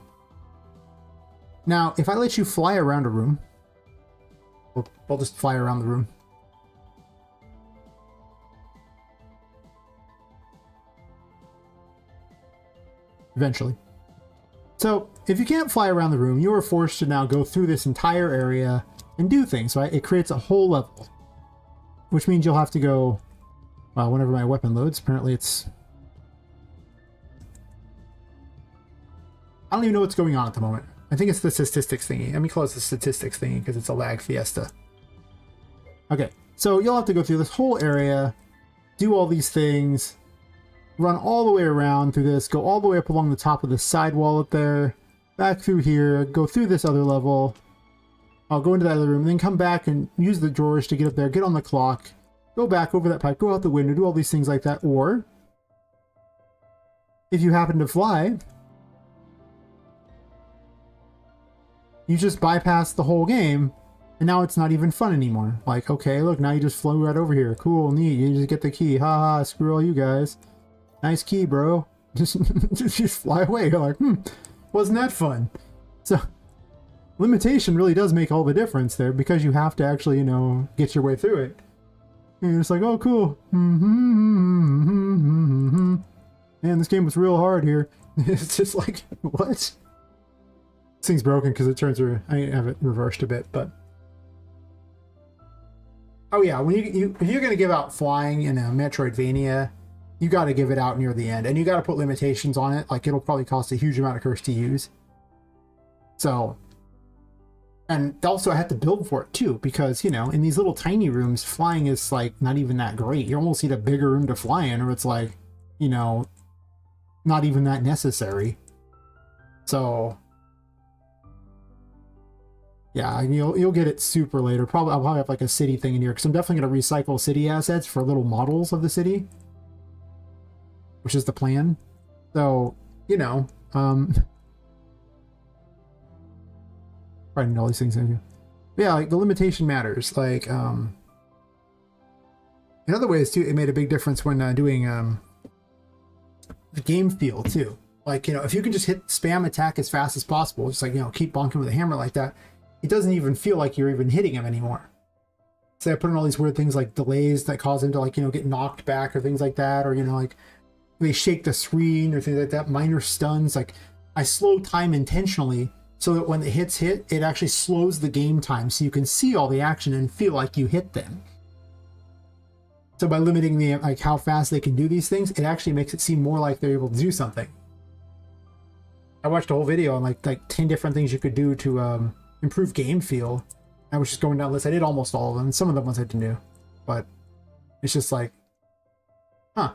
Now, if I let you fly around a room, we'll just fly around the room. Eventually. So, if you can't fly around the room, you are forced to now go through this entire area and do things, right? It creates a whole level. Which means you'll have to go, well, whenever my weapon loads, apparently it's... I don't even know what's going on at the moment. I think it's the statistics thingy. Let me close the statistics thingy because it's a lag fiesta. Okay, so you'll have to go through this whole area, do all these things, run all the way around through this, go all the way up along the top of the sidewall up there, back through here, go through this other level. I'll go into that other room, and then come back and use the drawers to get up there, get on the clock, go back over that pipe, go out the window, do all these things like that. Or, if you happen to fly, You just bypass the whole game, and now it's not even fun anymore. Like, okay, look, now you just flew right over here. Cool, neat. You just get the key. Ha ha, screw all you guys. Nice key, bro. Just fly away. You're like, wasn't that fun? So, limitation really does make all the difference there, because you have to actually, you know, get your way through it. And you're just like, oh, cool. Man, this game was real hard here. It's just like, what? This thing's broken because it turns her. I have it reversed a bit, but oh yeah, when if you're gonna give out flying in a Metroidvania, you got to give it out near the end, and you got to put limitations on it. Like, it'll probably cost a huge amount of curse to use. So, and also I had to build for it too, because, you know, in these little tiny rooms, flying is like not even that great. You almost need a bigger room to fly in, or it's like, you know, not even that necessary. So yeah, you'll get it super later. I'll probably have like a city thing in here, because I'm definitely going to recycle city assets for little models of the city, which is the plan. So, you know, probably need all these things in here. Yeah, like the limitation matters. Like, in other ways too, it made a big difference when doing the game feel too. Like, you know, if you can just hit spam attack as fast as possible, just like, you know, keep bonking with a hammer like that, it doesn't even feel like you're even hitting him anymore. So I put in all these weird things like delays that cause him to, like, you know, get knocked back or things like that, or, you know, like they shake the screen or things like that, minor stuns. Like, I slow time intentionally so that when the hits hit, it actually slows the game time so you can see all the action and feel like you hit them. So by limiting the, like, how fast they can do these things, it actually makes it seem more like they're able to do something. I watched a whole video on like 10 different things you could do to improve game feel. I was just going down the list. I did almost all of them. Some of the ones I didn't do, but it's just like, huh.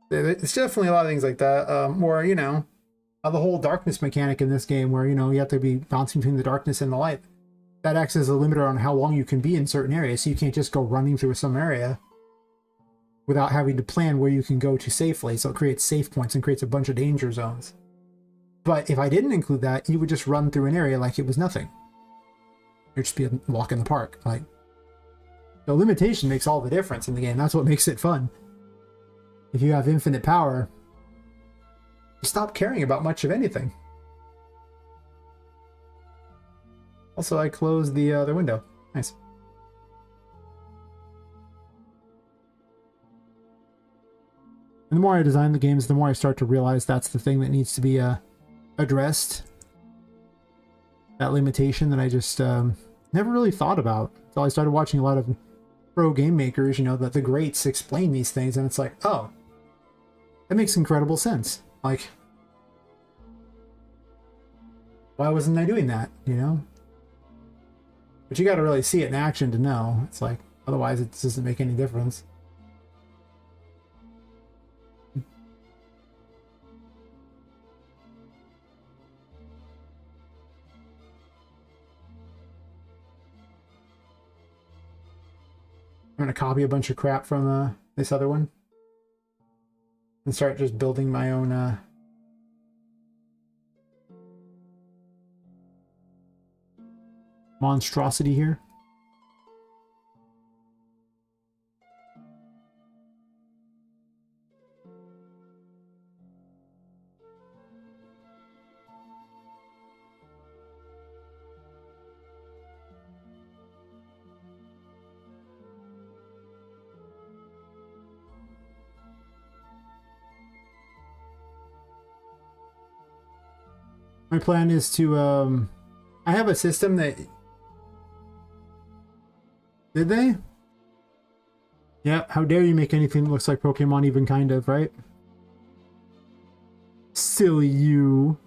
It's definitely a lot of things like that. Or, you know, the whole darkness mechanic in this game, where, you know, you have to be bouncing between the darkness and the light. That acts as a limiter on how long you can be in certain areas, so you can't just go running through some area without having to plan where you can go to safely. So it creates safe points and creates a bunch of danger zones. But if I didn't include that, you would just run through an area like it was nothing. It'd just be a walk in the park. Like, the limitation makes all the difference in the game. That's what makes it fun. If you have infinite power, you stop caring about much of anything. Also, I closed the other window. Nice. And the more I design the games, the more I start to realize that's the thing that needs to be addressed. That limitation that I just never really thought about until I started watching a lot of pro game makers, you know, the greats explain these things, and it's like, oh, that makes incredible sense. Like, why wasn't I doing that, you know? But you got to really see it in action to know. It's like, otherwise it doesn't make any difference. I'm going to copy a bunch of crap from this other one and start just building my own monstrosity here. My plan is to, I have a system that... Did they? Yeah, how dare you make anything that looks like Pokemon even, kind of, right? Silly you.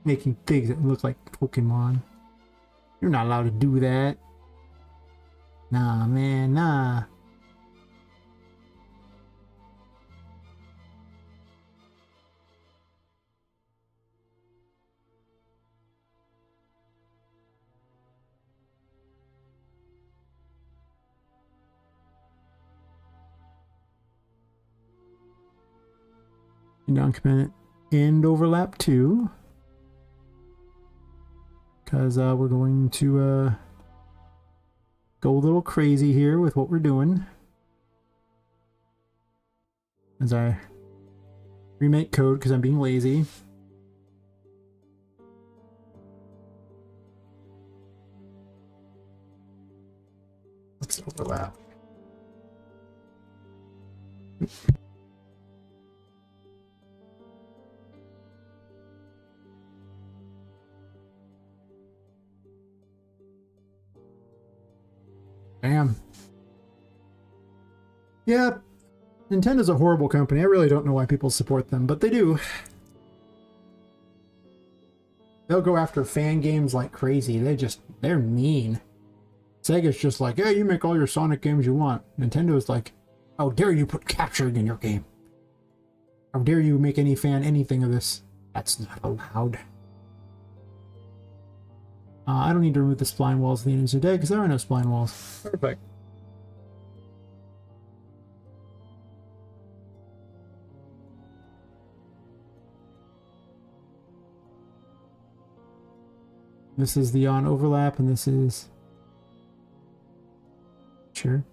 Making things that look like Pokemon. You're not allowed to do that. Nah, man, nah. Non-component and overlap 2. because we're going to go a little crazy here with what we're doing. As I remake code because I'm being lazy. Let's overlap. Bam. Yeah, Nintendo's a horrible company. I really don't know why people support them, but they do. They'll go after fan games like crazy. They're mean. Sega's just like, yeah, you make all your Sonic games you want. Nintendo's like, how dare you put capturing in your game? How dare you make any fan anything of this? That's not allowed. I don't need to remove the spline walls at the end of today because there are no spline walls. Perfect. This is the on overlap, and this is... Sure.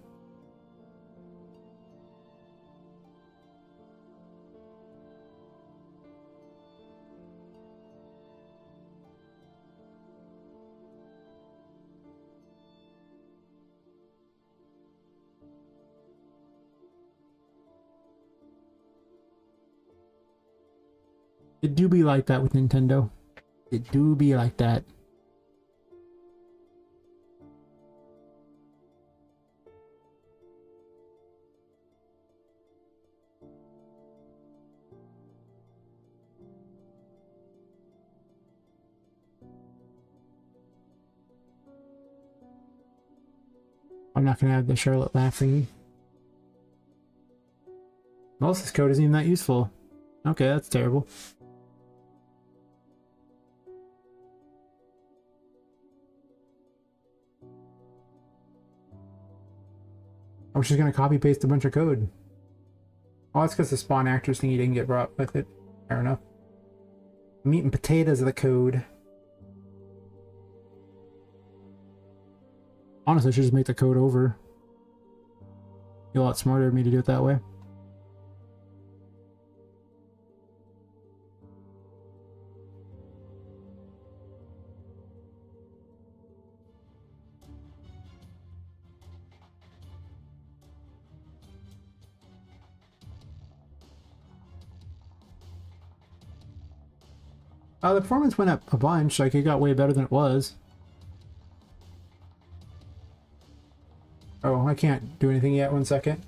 It do be like that with Nintendo. It do be like that. I'm not gonna have the Charlotte laughing. Most of this code isn't even that useful. Okay, that's terrible. I was just gonna copy paste a bunch of code. Oh, that's because the spawn actors thingy didn't get brought with it. Fair enough. Meat and potatoes of the code. Honestly, I should just make the code over. Be a lot smarter of me to do it that way. The performance went up a bunch, like it got way better than it was. Oh, I can't do anything yet, 1 second.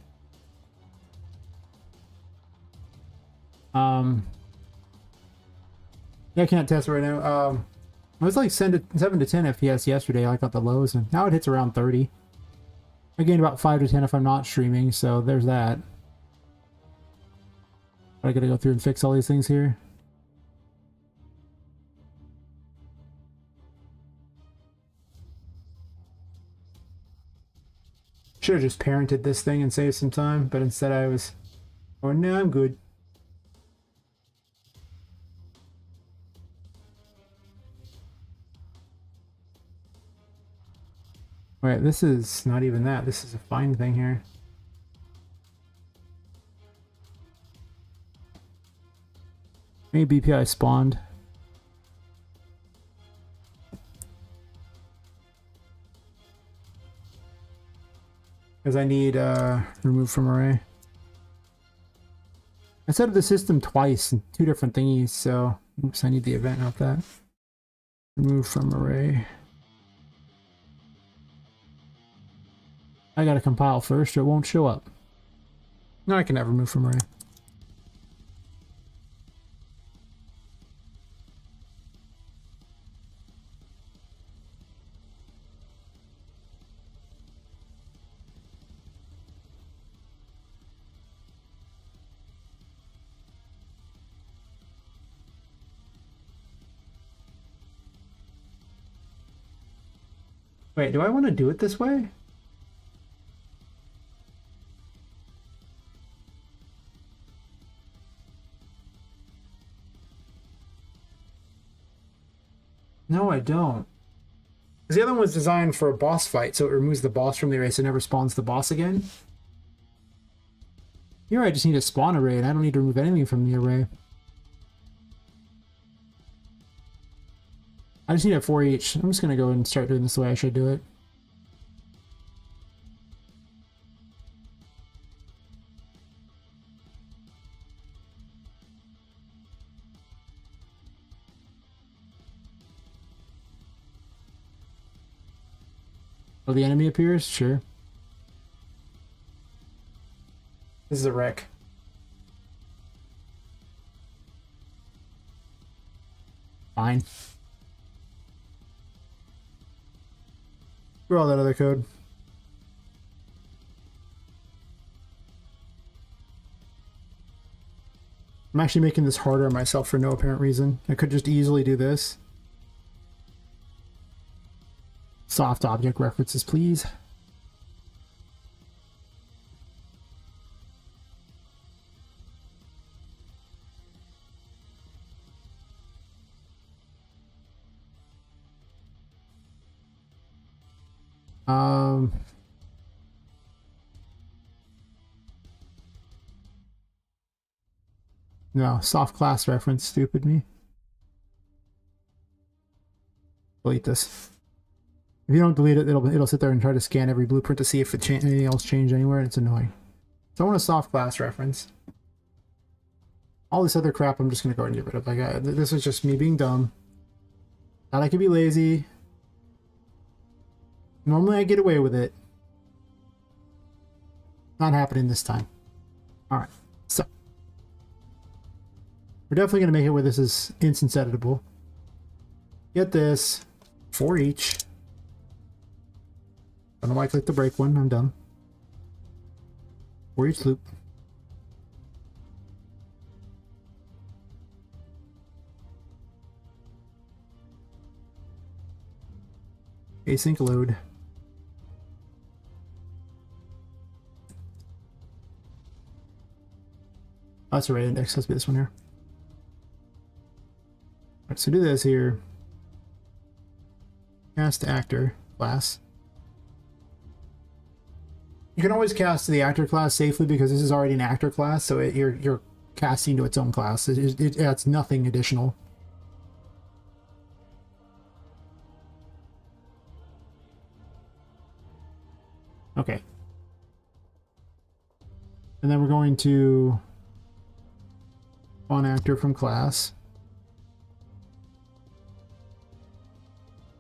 Yeah, I can't test it right now. It was like 7 to 10 FPS yesterday, I got the lows, and now it hits around 30. I gained about 5 to 10 if I'm not streaming, so there's that. But I gotta go through and fix all these things here. Should have just parented this thing and saved some time, but instead I was... Oh, no, I'm good. Wait, this is not even that. This is a fine thing here. Maybe BPI spawned. Because I need remove from array. I set up the system twice in 2 different thingies, so oops, I need the event, not that. Remove from array. I gotta compile first or it won't show up. No, I can never remove from array. Wait, do I want to do it this way? No, I don't. Because the other one was designed for a boss fight, so it removes the boss from the array, so it never spawns the boss again. Here I just need a spawn array, and I don't need to remove anything from the array. I just need a 4 each. I'm just going to go and start doing this the way I should do it. Oh, the enemy appears? Sure. This is a wreck. Fine. Screw all that other code. I'm actually making this harder on myself for no apparent reason. I could just easily do this. Soft object references, please. No, soft class reference, stupid me. Delete this. If you don't delete it, it'll sit there and try to scan every blueprint to see if anything else changed anywhere, and it's annoying. So I want a soft class reference. All this other crap I'm just gonna go ahead and get rid of. Like this is just me being dumb. Thought I could be lazy. Normally I get away with it. Not happening this time. Alright, so we're definitely gonna make it where this is instance editable. Get this. 4 each. I don't know why I clicked the break one. I'm done. 4 each loop. Async load. Oh, that's the right index. Let's be this one here. Alright, so do this here. Cast actor class. You can always cast the actor class safely because this is already an actor class, so you're casting to its own class. It adds nothing additional. Okay. And then we're going to spawn actor from class.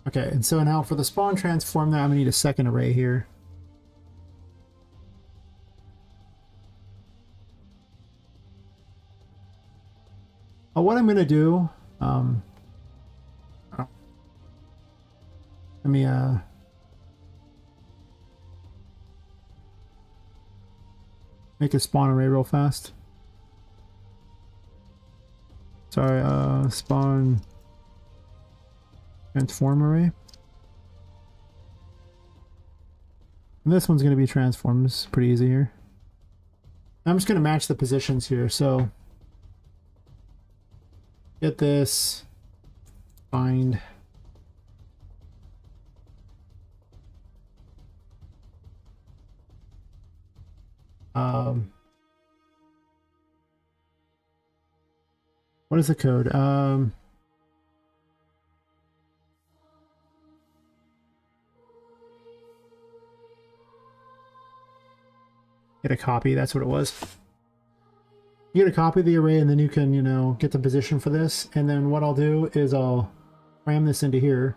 Okay, and so now for the spawn transform, now I'm gonna need a second array here. What I'm gonna do, let me make a spawn array real fast. Sorry, spawn transform array. And this one's going to be transforms. Pretty easy here. I'm just going to match the positions here. So get this, find what is the code? Get a copy, that's what it was. You get a copy of the array and then you can, you know, get the position for this. And then what I'll do is I'll cram this into here.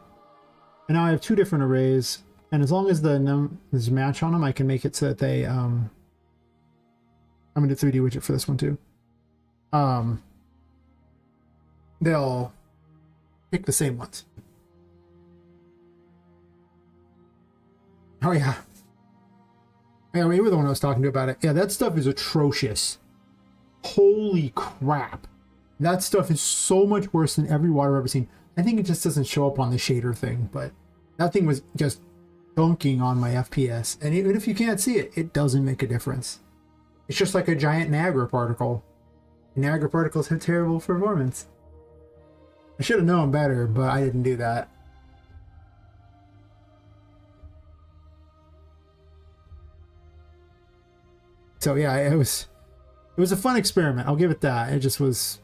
And now I have 2 different arrays. And as long as the numbers match on them, I can make it so that they, I'm going to 3D widget for this one too. They'll pick the same ones. Oh yeah. Yeah, you were the one I was talking to about it. Yeah, that stuff is atrocious. Holy crap. That stuff is so much worse than every water I've ever seen. I think it just doesn't show up on the shader thing, but that thing was just dunking on my FPS. And even if you can't see it, it doesn't make a difference. It's just like a giant Niagara particle. Niagara particles have terrible performance. I should have known better, but I didn't do that. So yeah, it was a fun experiment. I'll give it that. It just was.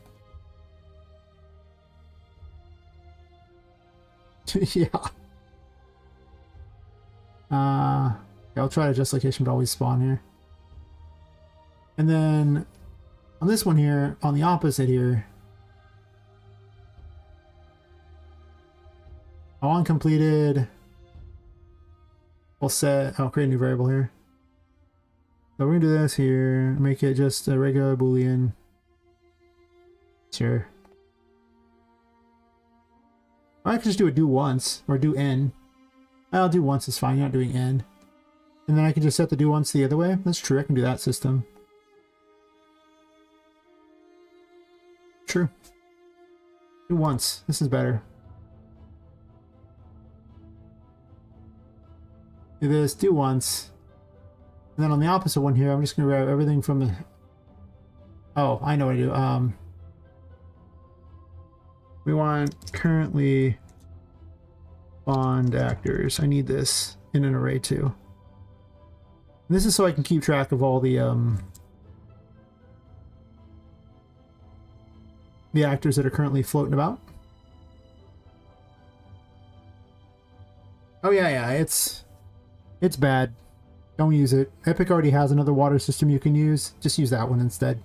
Yeah. Yeah, I'll try to adjust location, but always spawn here. And then on this one here, on the opposite here, on completed, we'll set, I'll create a new variable here. So we're gonna do this here, make it just a regular Boolean. Sure. I could just do a do once, or do n. I'll do once is fine, you're not doing n. And then I can just set the do once the other way. That's true, I can do that system. True. Do once. This is better. Do this, do once. And then on the opposite one here, I'm just going to grab everything from the... Oh, I know what I do. We want currently bond actors. I need this in an array too. And this is so I can keep track of all the actors that are currently floating about. Oh yeah, it's bad. Don't use it. Epic already has another water system you can use. Just use that one instead.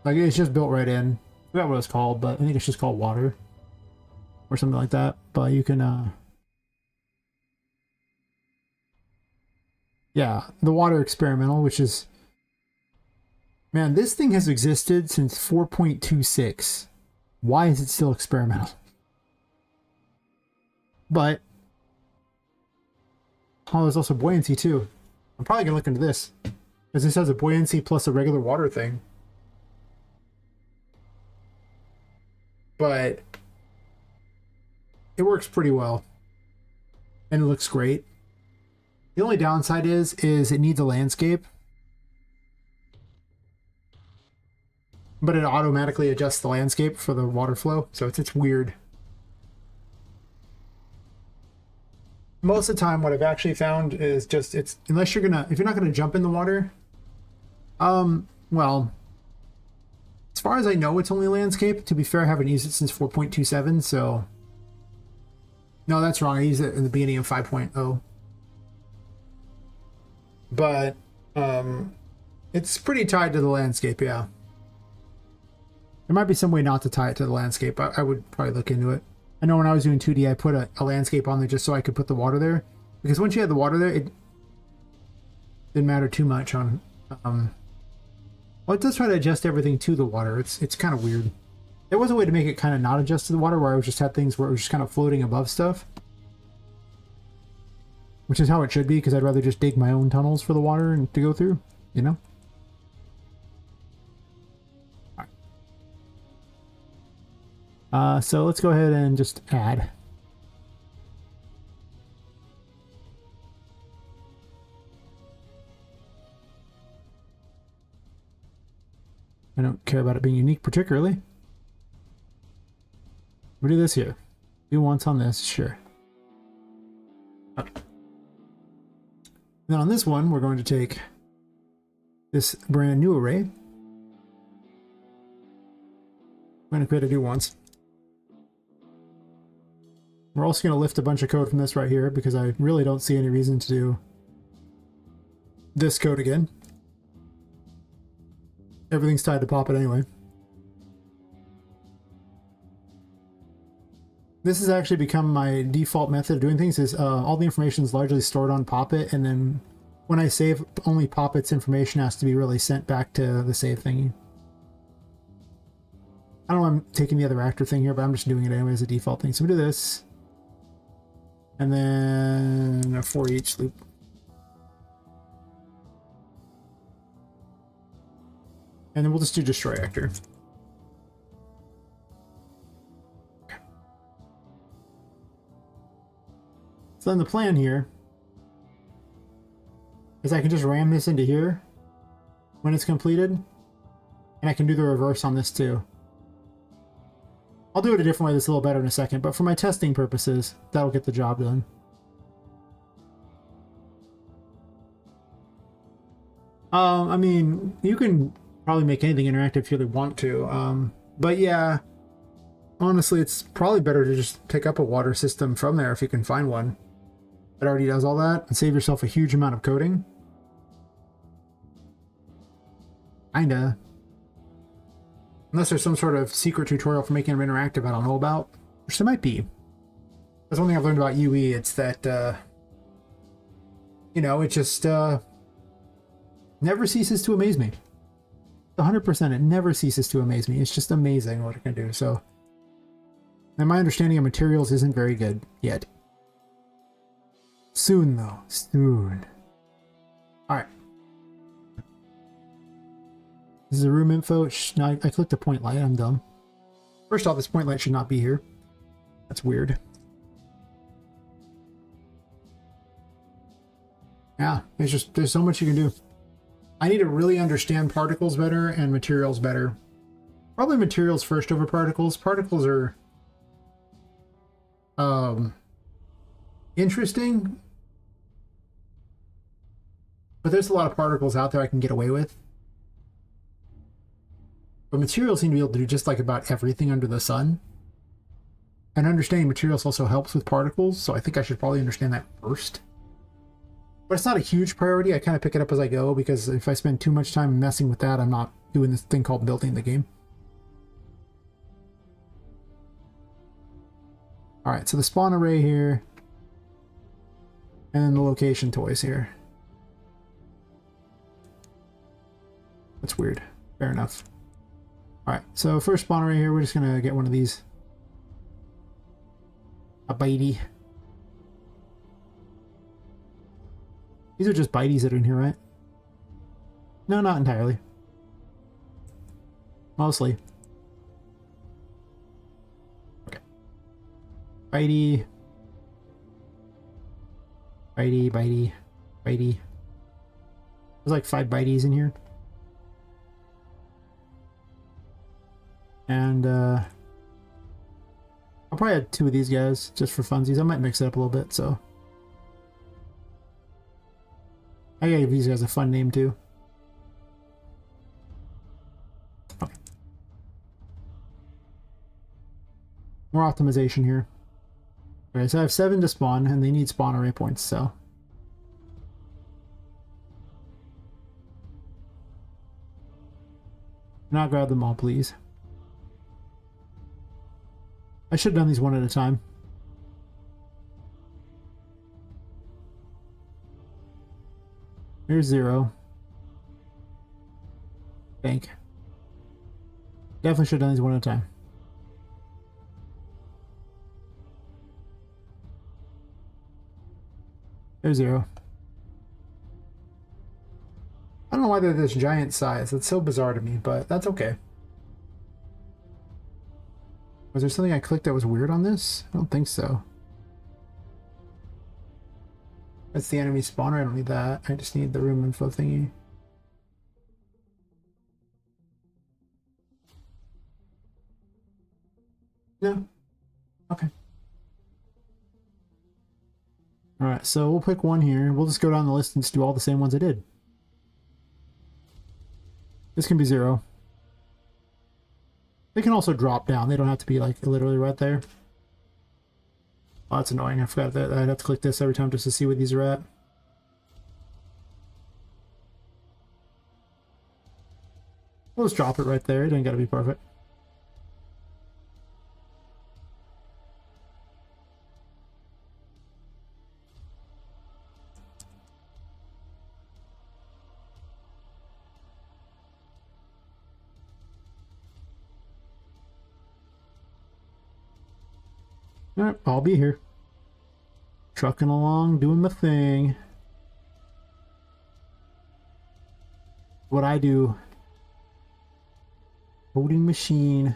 Like, it's just built right in. I forgot what it's called, but I think it's just called water. Or something like that. But you can, yeah, the water experimental, which is... Man, this thing has existed since 4.26. Why is it still experimental? But... Oh, there's also buoyancy too. I'm probably gonna look into this. Because this has a buoyancy plus a regular water thing. But it works pretty well. And it looks great. The only downside is it needs a landscape. But it automatically adjusts the landscape for the water flow, so it's weird. Most of the time, what I've actually found is just if you're not gonna jump in the water, well, as far as I know, it's only landscape. To be fair, I haven't used it since 4.27, so no, that's wrong. I used it in the beginning of 5.0, but it's pretty tied to the landscape, yeah. There might be some way not to tie it to the landscape. I would probably look into it. I know when I was doing 2D, I put a landscape on there just so I could put the water there. Because once you had the water there, it didn't matter too much on... well, it does try to adjust everything to the water. It's kind of weird. There was a way to make it kind of not adjust to the water, where I just had things where it was just kind of floating above stuff. Which is how it should be, because I'd rather just dig my own tunnels for the water and to go through, you know? So let's go ahead and just add. I don't care about it being unique particularly. We'll do this here. Do once on this, sure. Okay. Then on this one, we're going to take this brand new array. I'm going to create a do once. We're also going to lift a bunch of code from this right here, because I really don't see any reason to do this code again. Everything's tied to Poppet anyway. This has actually become my default method of doing things, is all the information is largely stored on Poppet, and then when I save, only Poppet's information has to be really sent back to the save thingy. I don't know why I'm taking the other actor thing here, but I'm just doing it anyway as a default thing. So we do this. And then a for each loop. And then we'll just do destroy actor. Okay. So then the plan here is I can just ram this into here when it's completed. And I can do the reverse on this too. I'll do it a different way that's a little better in a second, but for my testing purposes, that'll get the job done. I mean, you can probably make anything interactive if you really want to. But yeah, honestly, it's probably better to just pick up a water system from there if you can find one that already does all that and save yourself a huge amount of coding. Kinda. Unless there's some sort of secret tutorial for making them interactive I don't know about. Which there might be. That's one thing I've learned about UE. It's that, you know, it just never ceases to amaze me. 100%, it never ceases to amaze me. It's just amazing what it can do. So, and my understanding of materials isn't very good yet. Soon, though. Soon. Alright. This is a room info. No, I clicked a point light. I'm dumb. First off, this point light should not be here. That's weird. Yeah, there's so much you can do. I need to really understand particles better and materials better. Probably materials first over particles. Particles are interesting, but there's a lot of particles out there I can get away with. But materials seem to be able to do just like about everything under the sun. And understanding materials also helps with particles, so I think I should probably understand that first. But it's not a huge priority. I kind of pick it up as I go, because if I spend too much time messing with that, I'm not doing this thing called building the game. Alright, so the spawn array here. And then the location toys here. That's weird. Fair enough. Alright, so first spawn array here, we're just going to get one of these. A bitey. These are just biteys that are in here, right? No, not entirely. Mostly. Okay. Bitey. Bitey, bitey, bitey. There's like 5 biteys in here. And, I'll probably add 2 of these guys just for funsies. I might mix it up a little bit, so. I gotta give these guys a fun name too. Okay. More optimization here. Okay, so I have 7 to spawn, and they need spawn array points, so. Not grab them all, please. I should have done these one at a time. Here's 0. Bank. Definitely should have done these one at a time. There's 0. I don't know why they're this giant size. That's so bizarre to me, but that's okay. Was there something I clicked that was weird on this? I don't think so. That's the enemy spawner. I don't need that. I just need the room info thingy. No. Okay. Alright, so we'll pick one here. We'll just go down the list and just do all the same ones I did. This can be 0. They can also drop down. They don't have to be like literally right there. Oh, that's annoying. I forgot that I'd have to click this every time just to see where these are at. We'll just drop it right there. It ain't gotta be perfect. Alright, I'll be here. Trucking along, doing my thing. What I do. Voting machine.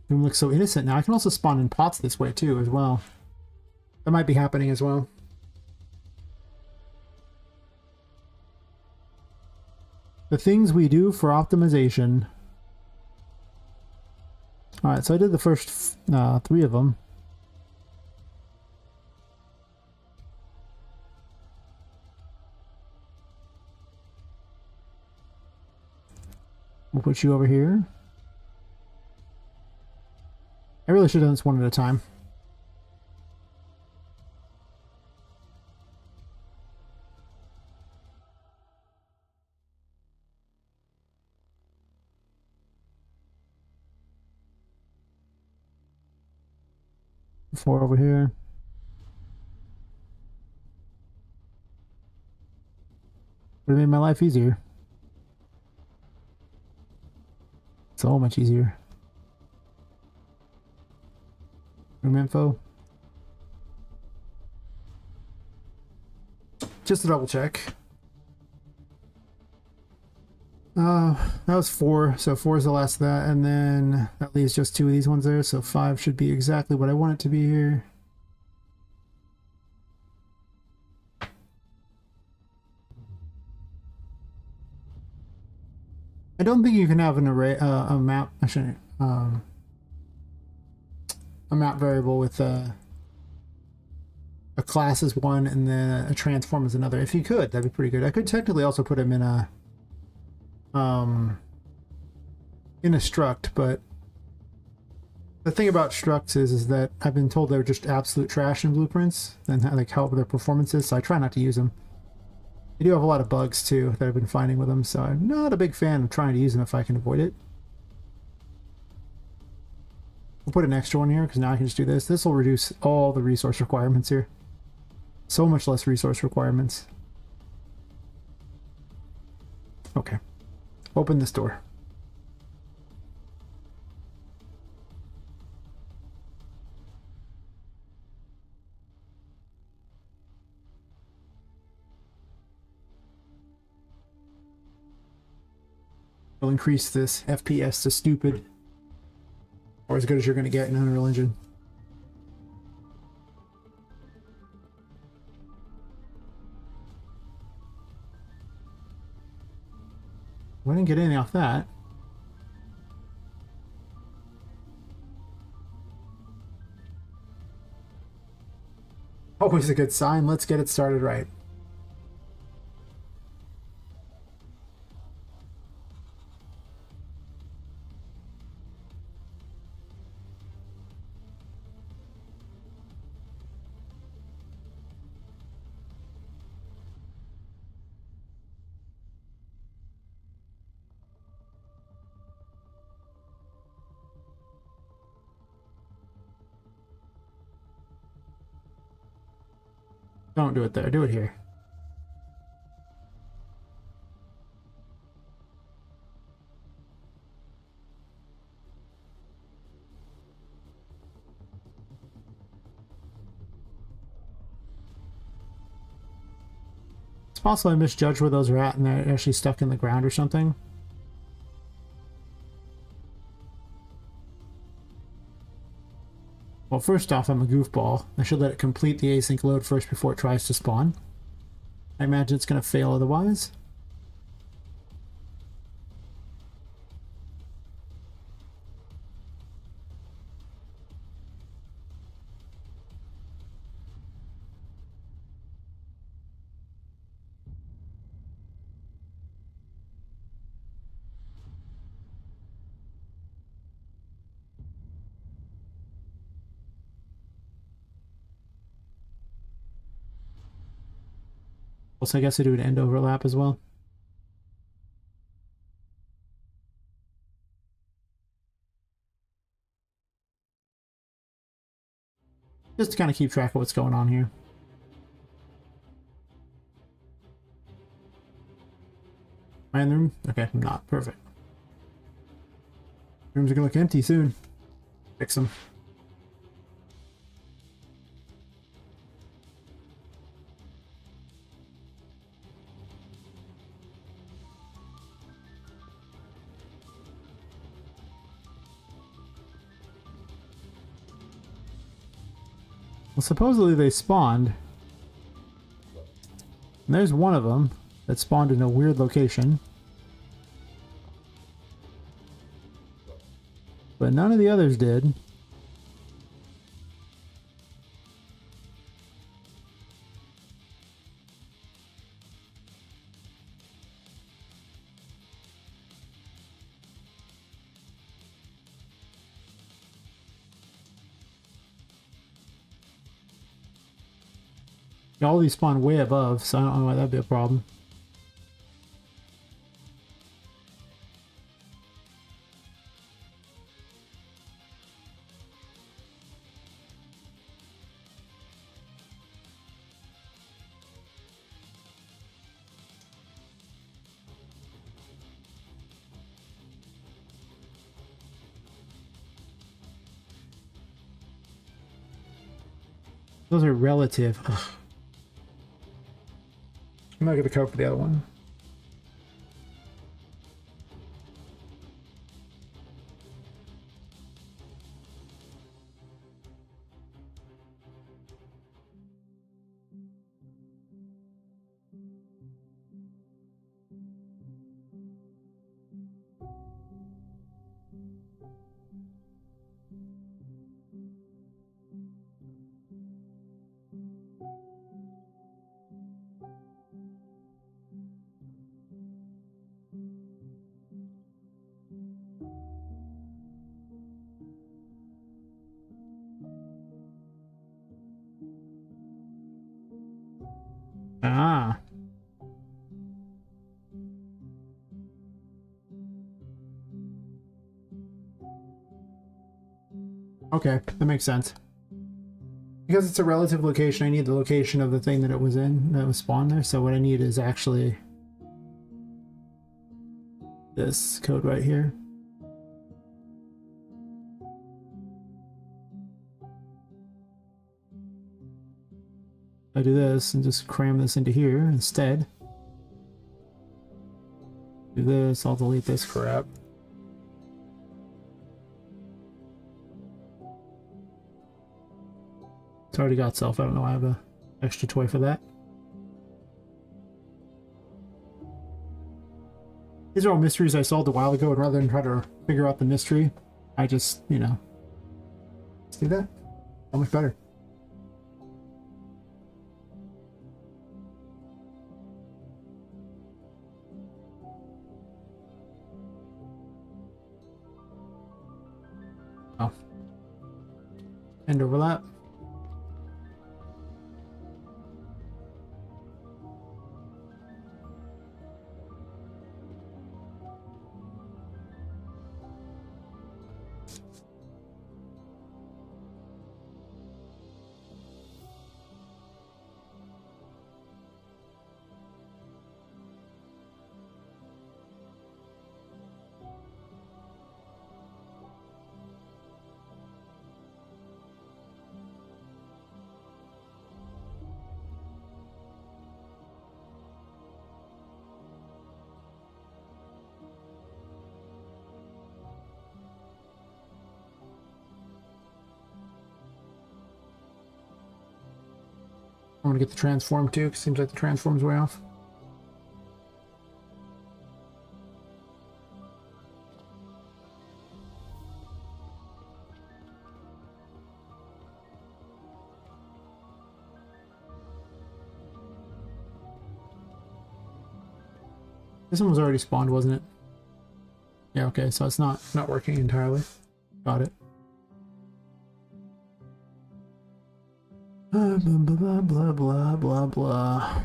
Room looks so innocent now. I can also spawn in pots this way too, as well. That might be happening as well. The things we do for optimization. Alright, so I did the first 3 of them. We'll put you over here. I really should have done this one at a time. Four over here. Would have made my life easier. So much easier. Room info. Just to double check. That was 4, so 4 is the last of that, and then that leaves just 2 of these ones there, so 5 should be exactly what I want it to be here. I don't think you can have an array, a map, actually, a map variable with a class as one and then a transform as another. If you could, that'd be pretty good. I could technically also put them in a struct, but the thing about structs is that I've been told they're just absolute trash in blueprints and like how their performance is, so I try not to use them. They do have a lot of bugs too that I've been finding with them, so I'm not a big fan of trying to use them if I can avoid it. We'll put an extra one here because now I can just do this. This will reduce all the resource requirements here. So much less resource requirements. Okay. Open this door. We'll increase this FPS to stupid. Or as good as you're going to get in Unreal Engine. I didn't get anything off that. Always a good sign. Let's get it started right. Don't do it there. Do it here. It's possible I misjudged where those are at and they're actually stuck in the ground or something. Well, first off, I'm a goofball. I should let it complete the async load first before it tries to spawn. I imagine it's going to fail otherwise. So I guess I do an end overlap as well. Just to kind of keep track of what's going on here. Am I in the room? Okay, I'm not. Perfect. Rooms are gonna look empty soon. Fix them. Well, supposedly they spawned. And there's one of them that spawned in a weird location. but none of the others did. All these spawn way above, so I don't know why that'd be a problem. Those are relative. Ugh. I'm not gonna cope for the other one. Ah. Okay, that makes sense. Because it's a relative location, I need the location of the thing that it was in, that was spawned there. So what I need is actually this code right here. I do this and just cram this into here instead. Do this, I'll delete this crap. It's already got self, I don't know why I have an extra toy for that. These are all mysteries I solved a while ago, and rather than try to figure out the mystery, I just, you know, see that? So much better. Oh. End overlap. I want to get the transform too, because it seems like the transform's way off. This one was already spawned, wasn't it? Yeah, okay, so it's not working entirely. Got it. Blah, blah, blah, blah, blah, blah.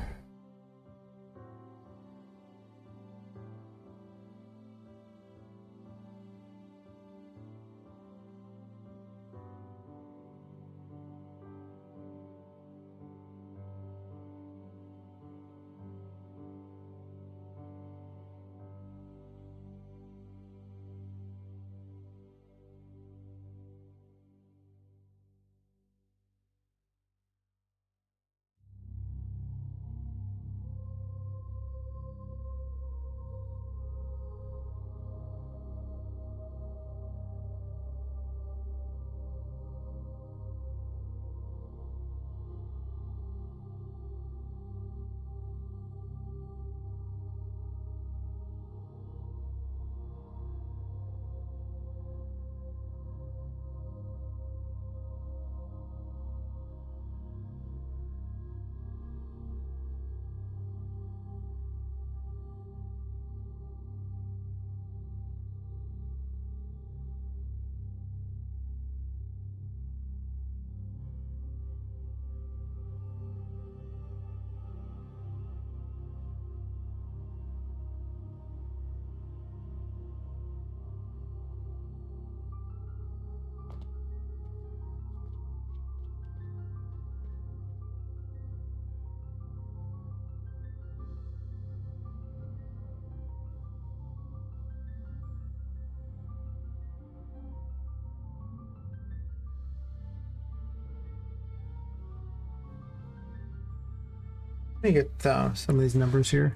Let me get some of these numbers here.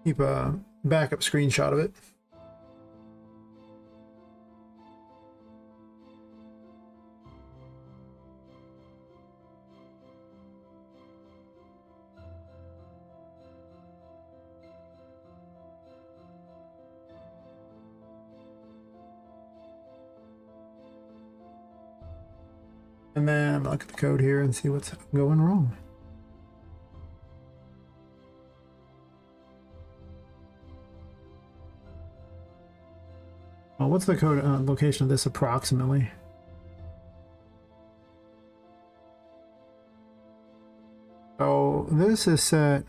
Keep a backup screenshot of it. And then I'm gonna look at the code here and see what's going wrong. Well, what's the code location of this approximately? So this is set.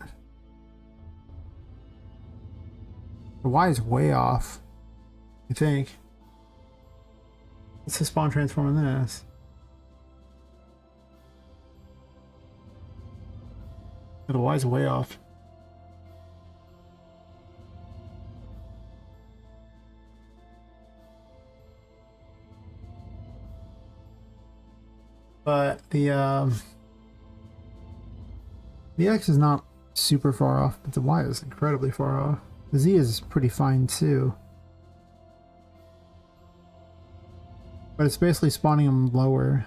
The Y is way off, I think. What's the spawn transform in this? The Y is way off. But the X is not super far off, but the Y is incredibly far off. The Z is pretty fine too. But it's basically spawning them lower.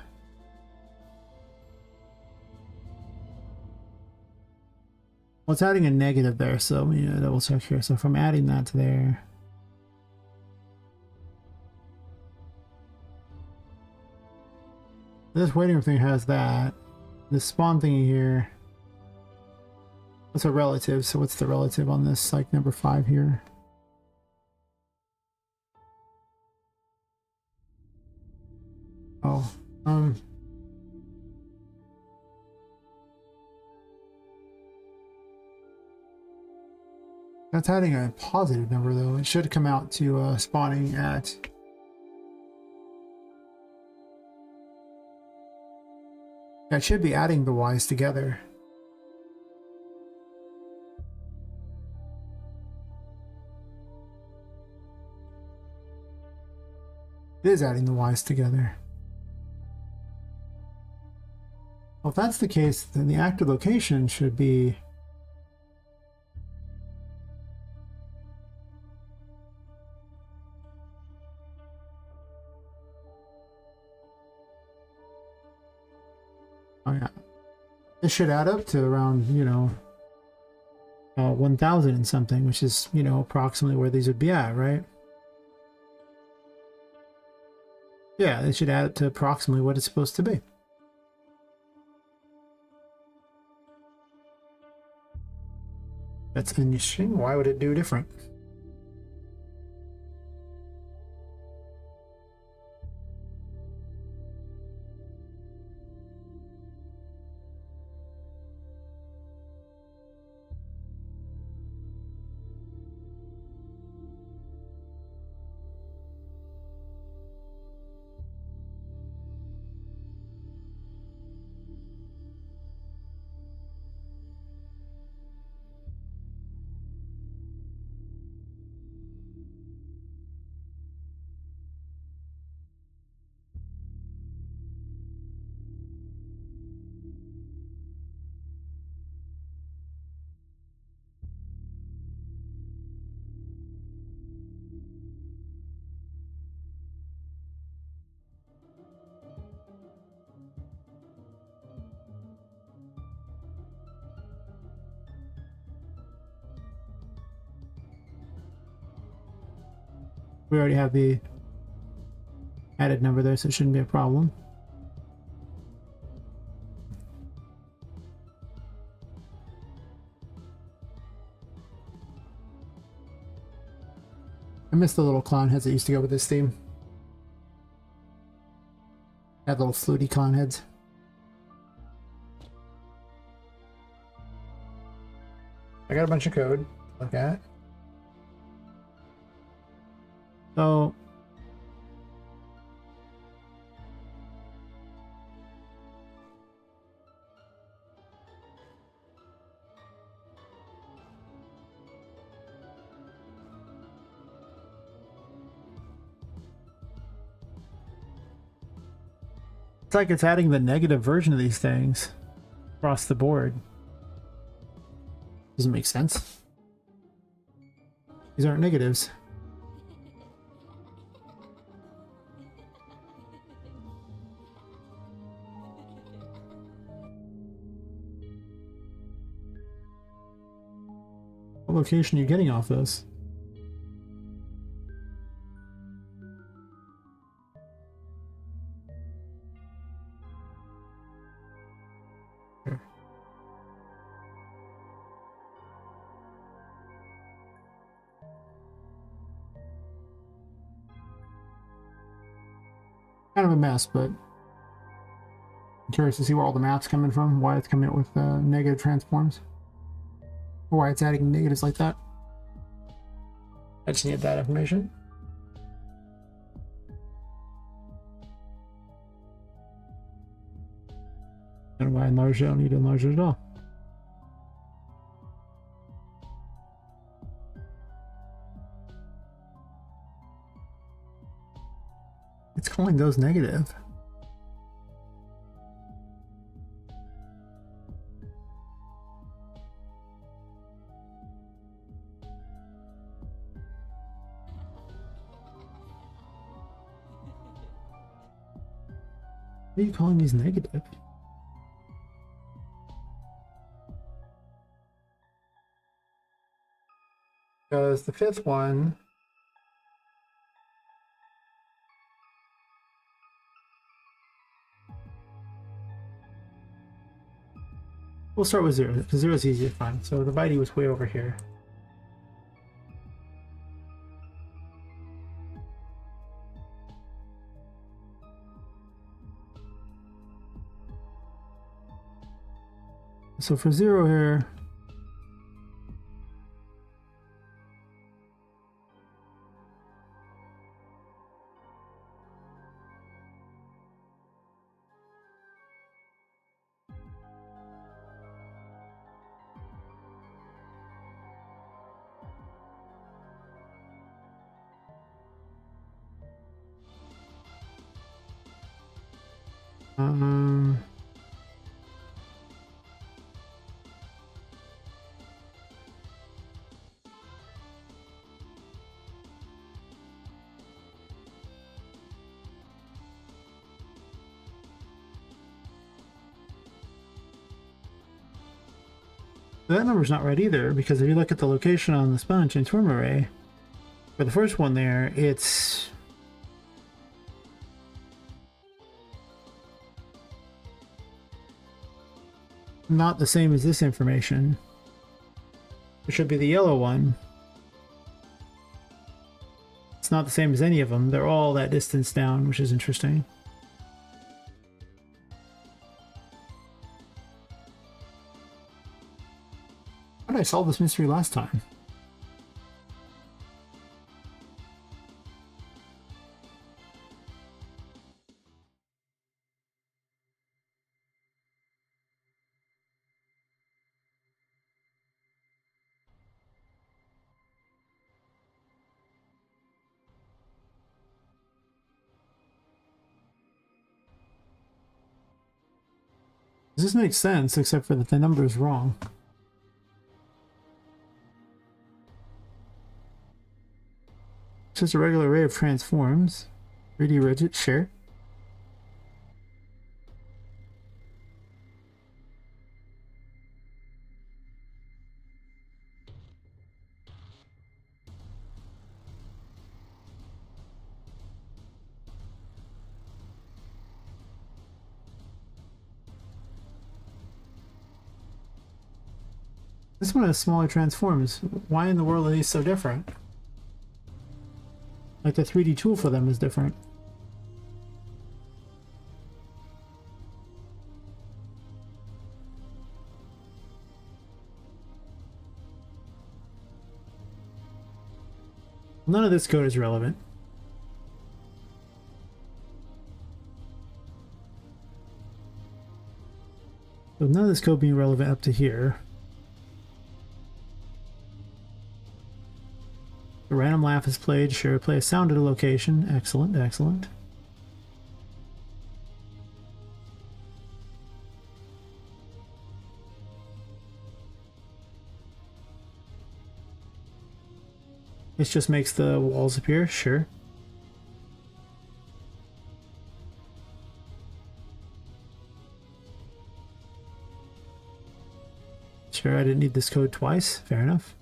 Well, it's adding a negative there, so let me double check here. So if I'm adding that to there, this waiting room thing has that. This spawn thingy here. What's a relative? So what's the relative on this, like number 5 here? Oh, that's adding a positive number though. It should come out to spawning at. I should be adding the Y's together. It is adding the Y's together. Well, if that's the case, then the active location should be. Oh yeah, this should add up to around, 1,000 and something, which is, approximately where these would be at, right? Yeah, it should add up to approximately what it's supposed to be. That's interesting. Why would it do different? We already have the added number there, so it shouldn't be a problem. I miss the little clown heads that used to go with this theme. Had little fluty clown heads. I got a bunch of code to look at. So It's like it's adding the negative version of these things across the board. Doesn't make sense. These aren't negatives. What location are you getting off this? Kind of a mess, but I'm curious to see where all the math's coming from, why it's coming out with negative transforms, or why it's adding negatives like that. I just need that information. I don't know why I enlarged it. I don't need to enlarge it at all. It's calling those negative. Why are you calling these negative? Because the fifth one we'll start with 0, because 0 is easy to find. So the Bitey was way over here. So for 0 here, that number's not right either, because if you look at the location on the spawn transform array, for the first one there, it's not the same as this information. It should be the yellow one. It's not the same as any of them. They're all that distance down, which is interesting. How did I solve this mystery last time? This makes sense, except for that the number is wrong. It's just a regular array of transforms. 3D rigid, sure. This one has smaller transforms. Why in the world are these so different? Like the 3D tool for them is different. None of this code is relevant. So none of this code being relevant up to here. A random laugh is played. Sure, play a sound at a location. Excellent, excellent. This just makes the walls appear, sure. Sure, I didn't need this code twice. Fair enough.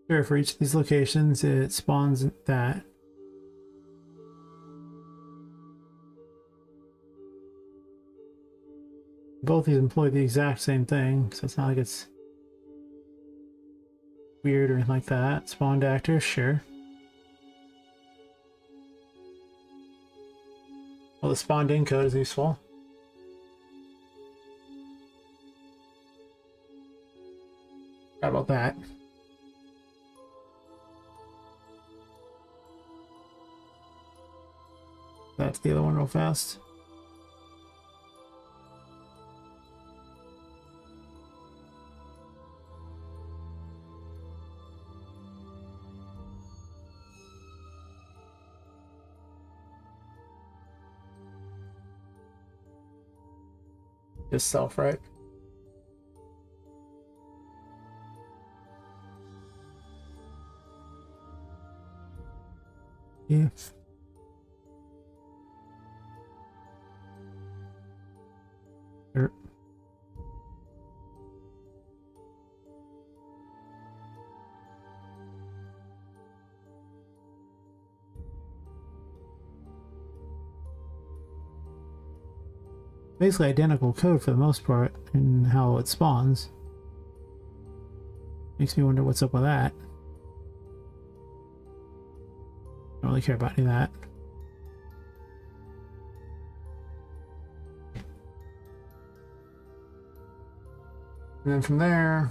Sure, for each of these locations, it spawns that. Both these employ the exact same thing, so it's not like it's weird or anything like that. Spawned actor, sure. Well, the spawned in code is useful. How about that? That's the other one real fast. Just self, right? Yeah. Sure. Basically identical code for the most part in how it spawns. Makes me wonder what's up with that. Don't really care about any of that. And then from there,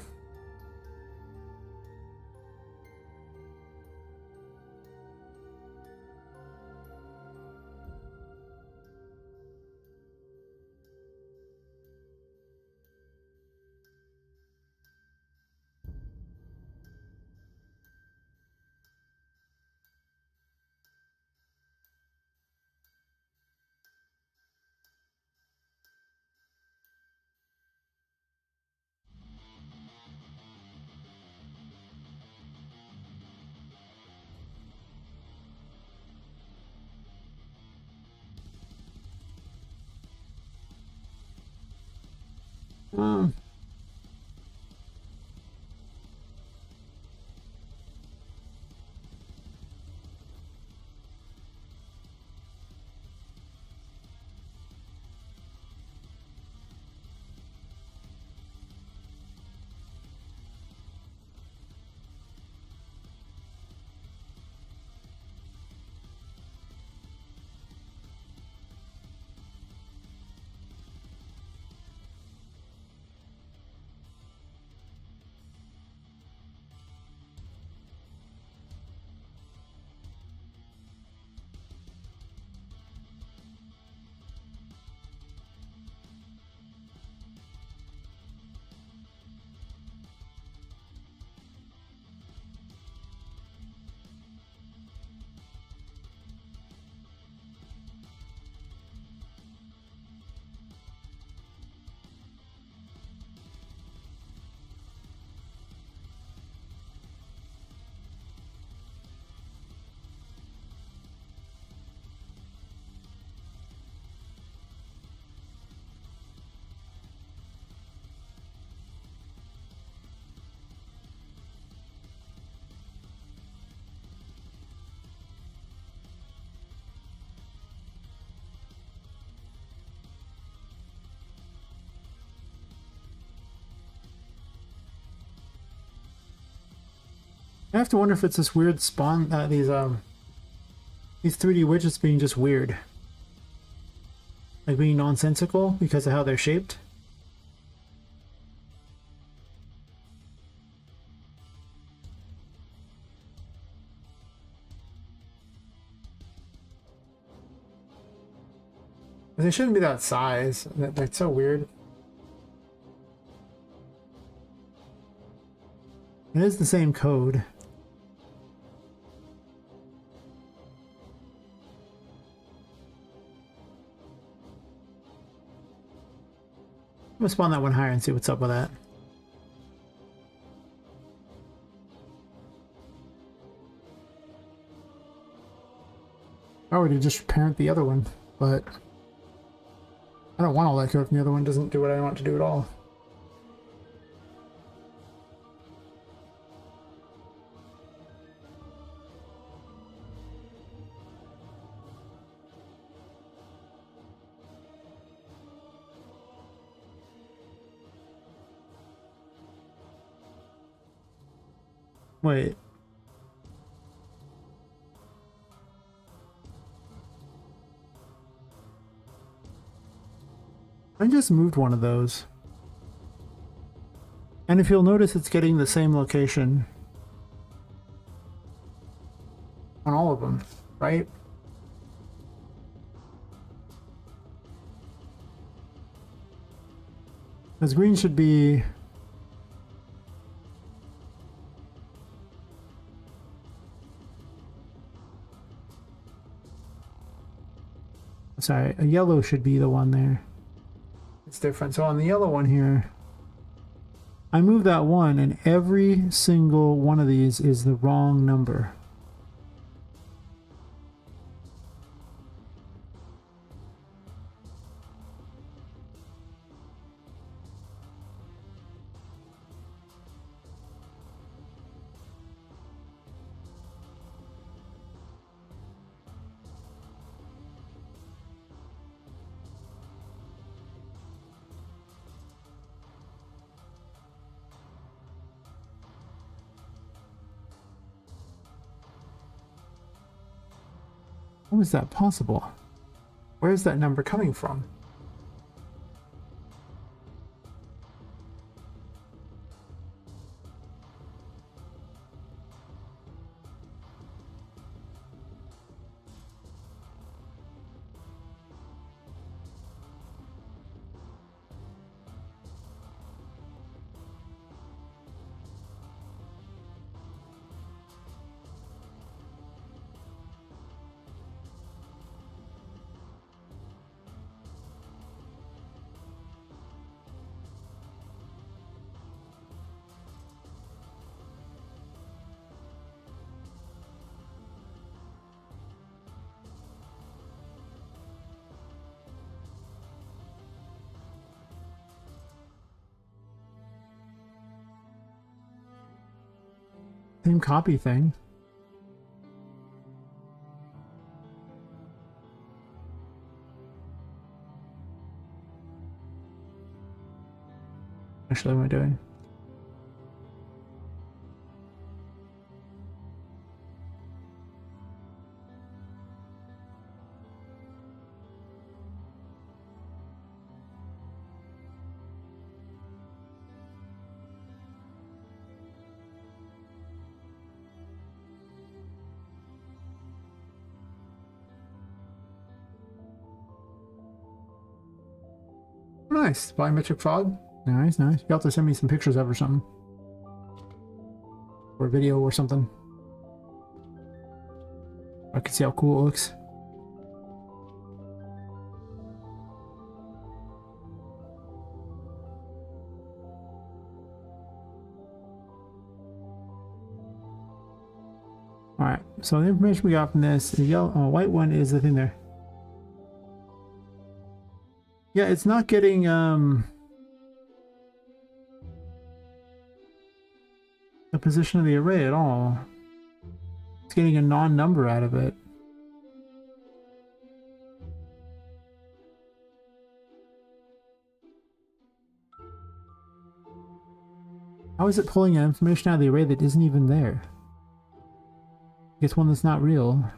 um, I have to wonder if it's this weird spawn, these 3D widgets being just weird. Like being nonsensical because of how they're shaped. They shouldn't be that size. They're so weird. It is the same code. I'm gonna spawn that one higher and see what's up with that. I would just parent the other one, but I don't want all that code from the other one. Doesn't do what I want to do at all. Wait. I just moved one of those. And if you'll notice, it's getting the same location on all of them, right? Because green should be... Sorry, a yellow should be the one there. It's different. So on the yellow one here, I move that one and every single one of these is the wrong number. How is that possible? Where's that number coming from? Same copy thing. Actually, what am I doing? Nice. Biometric fog. Nice, nice. You'll have to send me some pictures of or something. Or a video or something. I can see how cool it looks. Alright, so the information we got from this, the yellow, white one is the thing there. Yeah, it's not getting, the position of the array at all. It's getting a non-number out of it. How is it pulling information out of the array that isn't even there? It's one that's not real.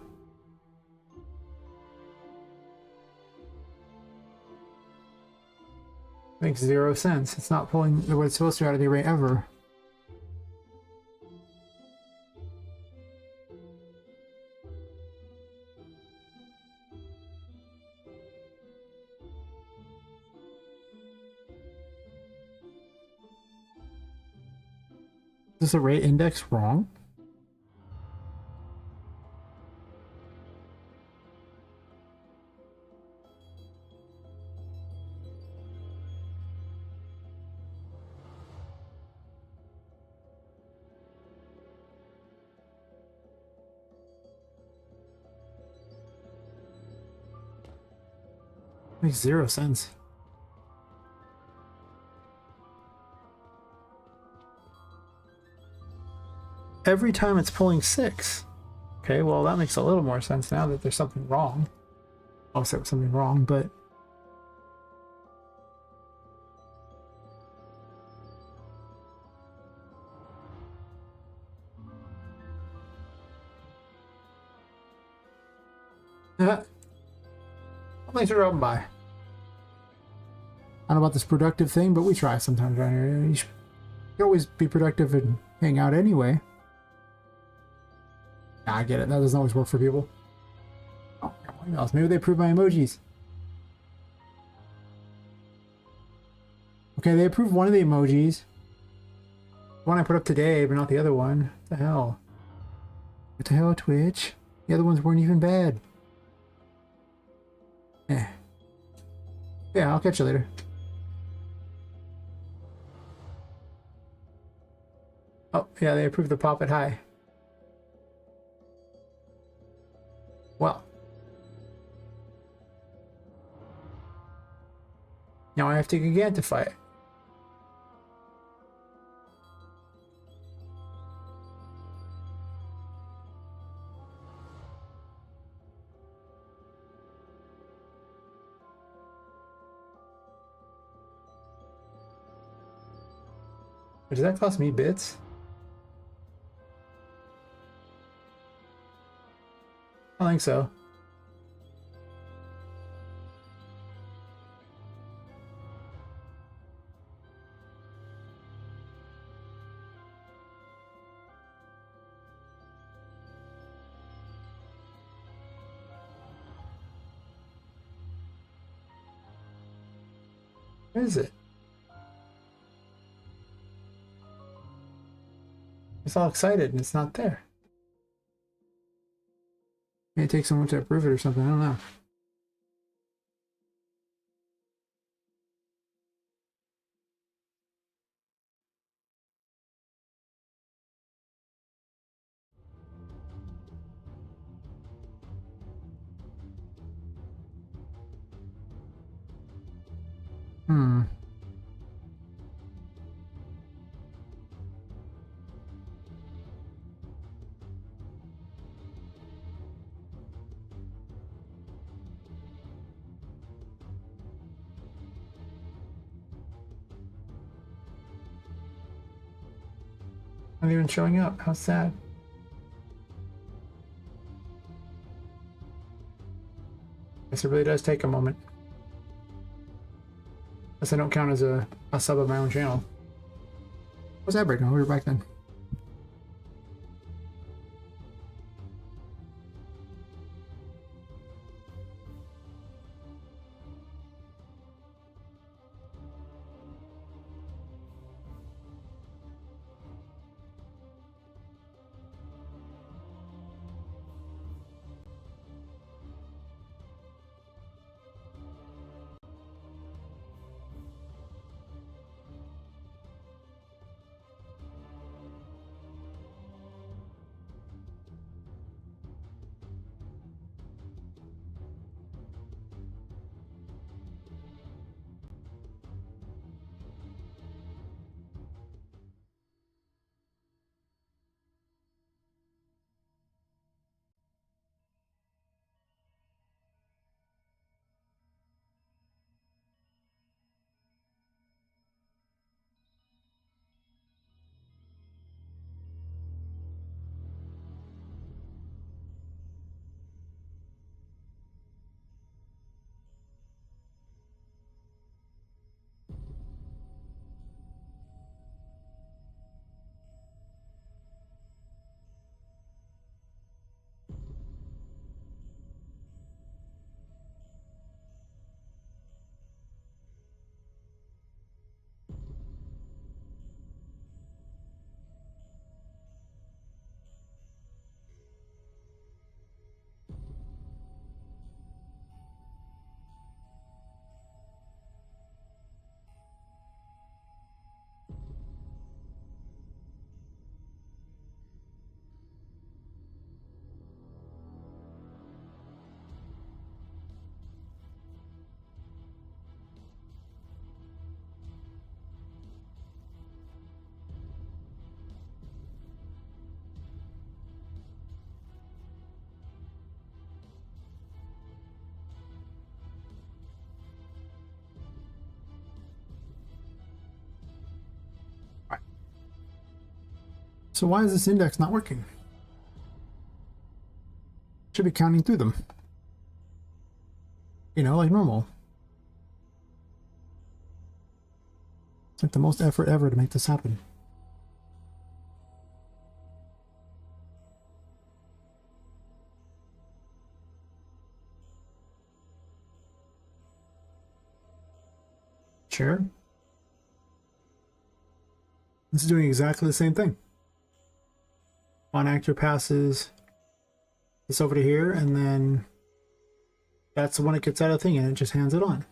Makes zero sense. It's not pulling what it's supposed to out of the array ever. Is the rate index wrong? Makes 0 sense. Every time it's pulling 6. Okay, well that makes a little more sense now that there's something wrong. Obviously there was something wrong, but... Thanks for dropping by. I don't know about this productive thing, but we try sometimes around here. You should always be productive and hang out anyway. Nah, I get it. That doesn't always work for people. Oh, emails. Maybe they approve my emojis. Okay, they approved one of the emojis. The one I put up today, but not the other one. What the hell? What the hell, Twitch? The other ones weren't even bad. Eh. Yeah, I'll catch you later. Oh, yeah, they approved the Poppet High. Well. Now I have to gigantify it. Does that cost me bits? I don't think so. Where is it? It's all excited and it's not there. Maybe it takes someone to approve it or something. I don't know. Hmm. Not even showing up. How sad. Guess it really does take a moment. Guess I don't count as a sub of my own channel. What's that break? No, we were back then. So why is this index not working? Should be counting through them. You know, like normal. It's like the most effort ever to make this happen. Sure. This is doing exactly the same thing. One actor passes this over to here, and then that's the one it gets out of the thing, and it just hands it on.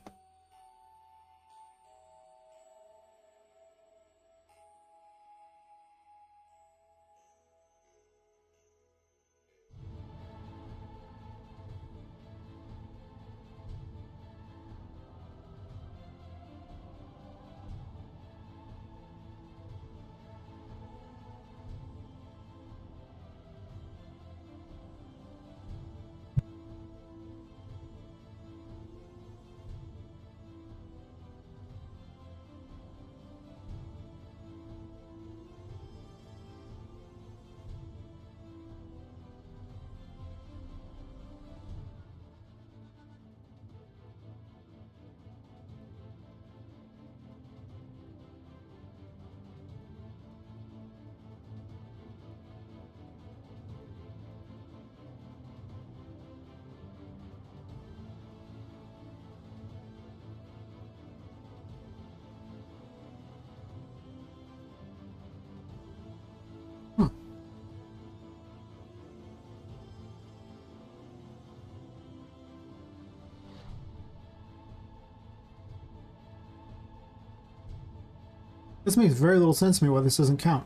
This makes very little sense to me why this doesn't count.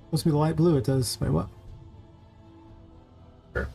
Supposed to be the light blue, it does. Wait, what? Sure.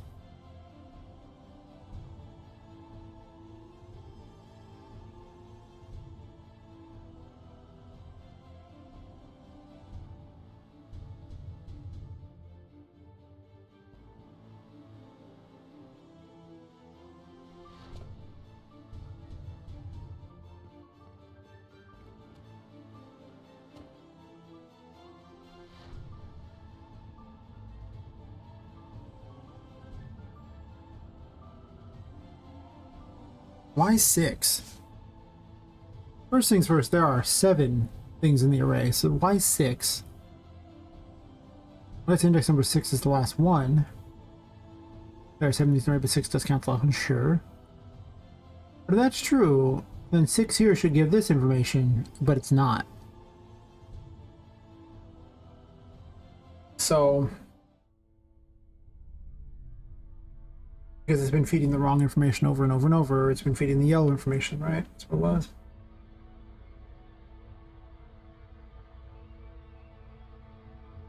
Why 6? First things first, there are 7 things in the array, so why 6? Let's index number 6 is the last one. There's 73, but 6 does count the last one, sure. But if that's true, then 6 here should give this information, but it's not. So, because it's been feeding the wrong information over and over and over, it's been feeding the yellow information, right? That's what it was.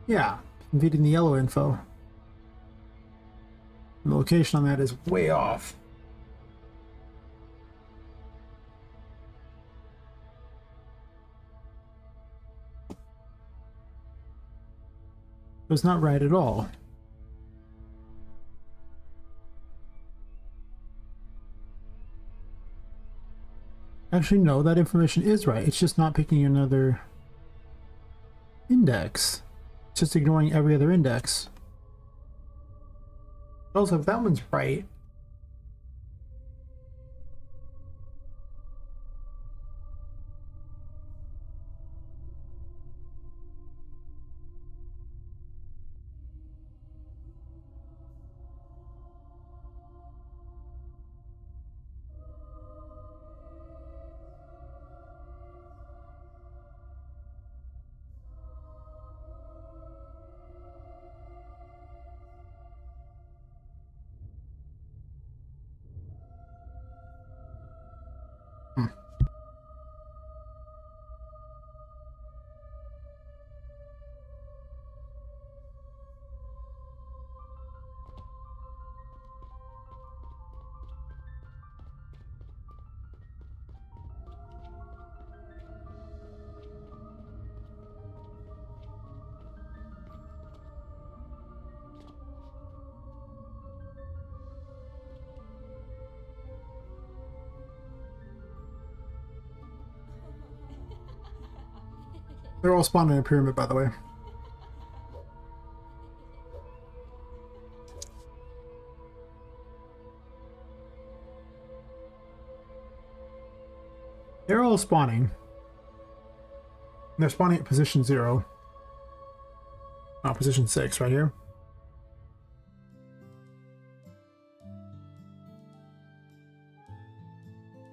Yeah, feeding the yellow info. The location on that is way off. It's not right at all. Actually, no, that information is right. It's just not picking another index. It's just ignoring every other index. But also, if that one's right, They're all spawned in a pyramid, by the way. They're all spawning. They're spawning at position 0. Oh, position 6 right here.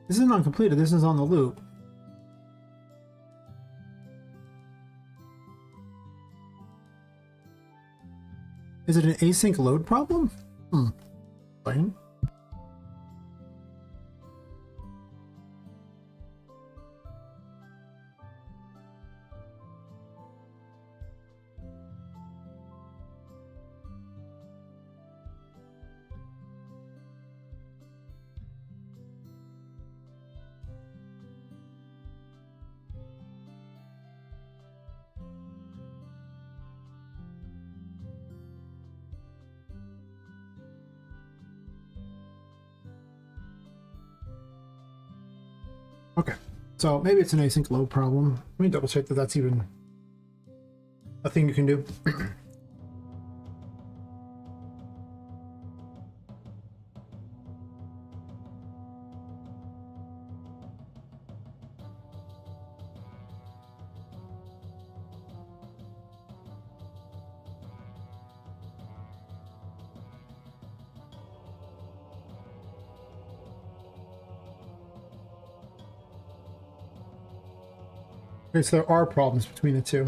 This isn't uncompleted, this is on the loop. Is it an async load problem? Fine. Okay, so maybe it's an async load problem. Let me double check that that's even a thing you can do. Okay, so there are problems between the two.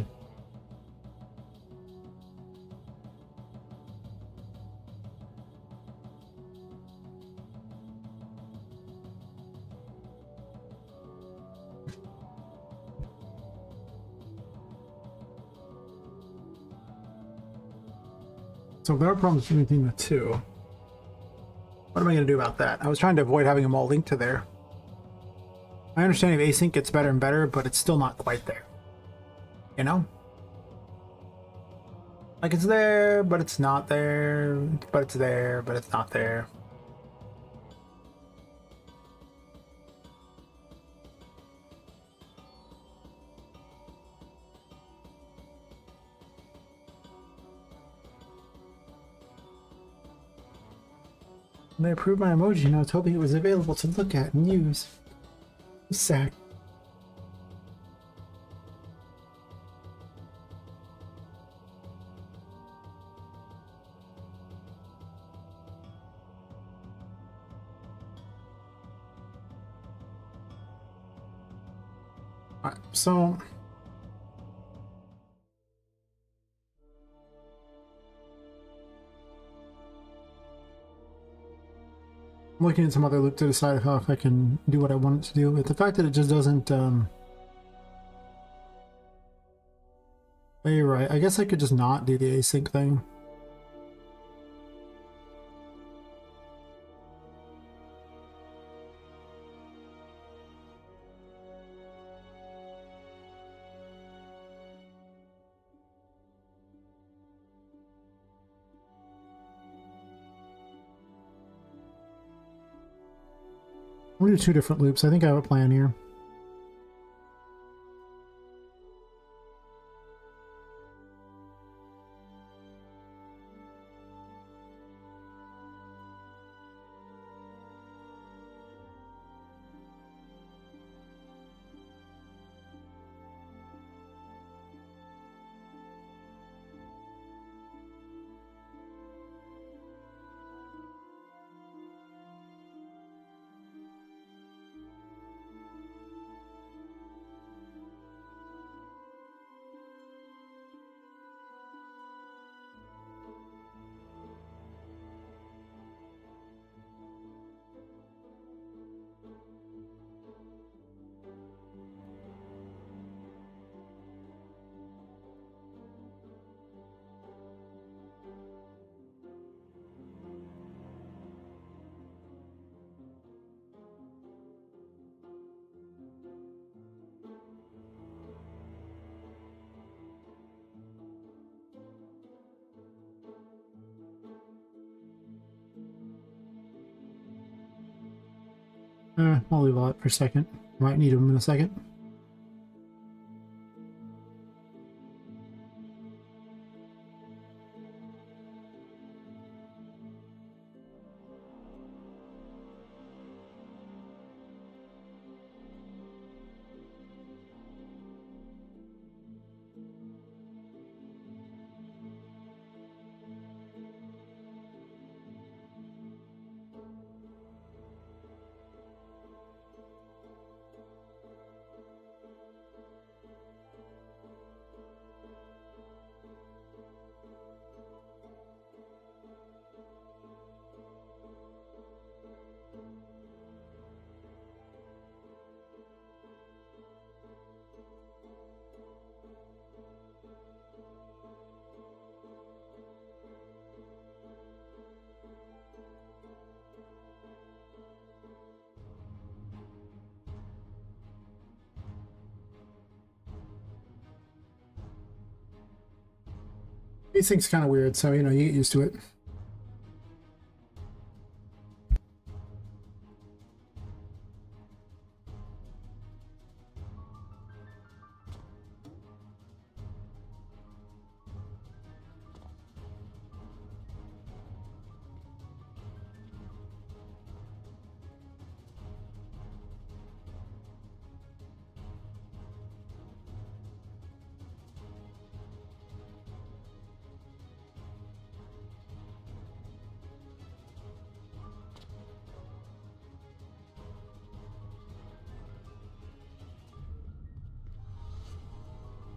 So there are problems between the two. What am I going to do about that? I was trying to avoid having them all linked to there. My understanding of async gets better and better, but it's still not quite there. You know? Like it's there, but it's not there, but it's there, but it's not there. When they approved my emoji, and I was hoping it was available to look at and use. Sack. Alright, so I'm looking at some other loop to decide if I can do what I want it to do. But the fact that it just doesn't, oh, you're right. I guess I could just not do the async thing. I'm gonna do 2 different loops. I think I have a plan here. I'll leave all that for a second. Might need them in a second. These things kind of weird, so you know, you get used to it.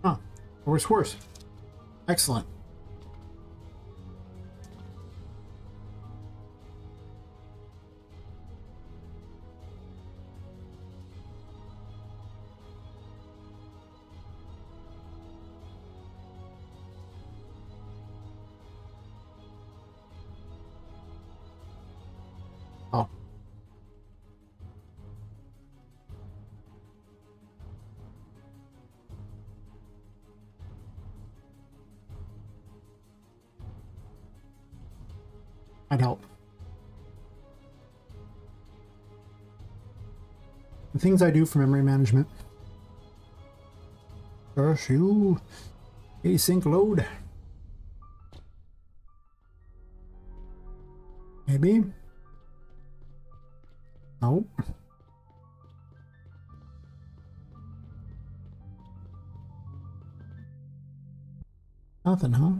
Huh. Worse. Excellent. Oh. I'd help. The things I do for memory management. Gosh, you async load. Maybe. Nope. Nothing, huh?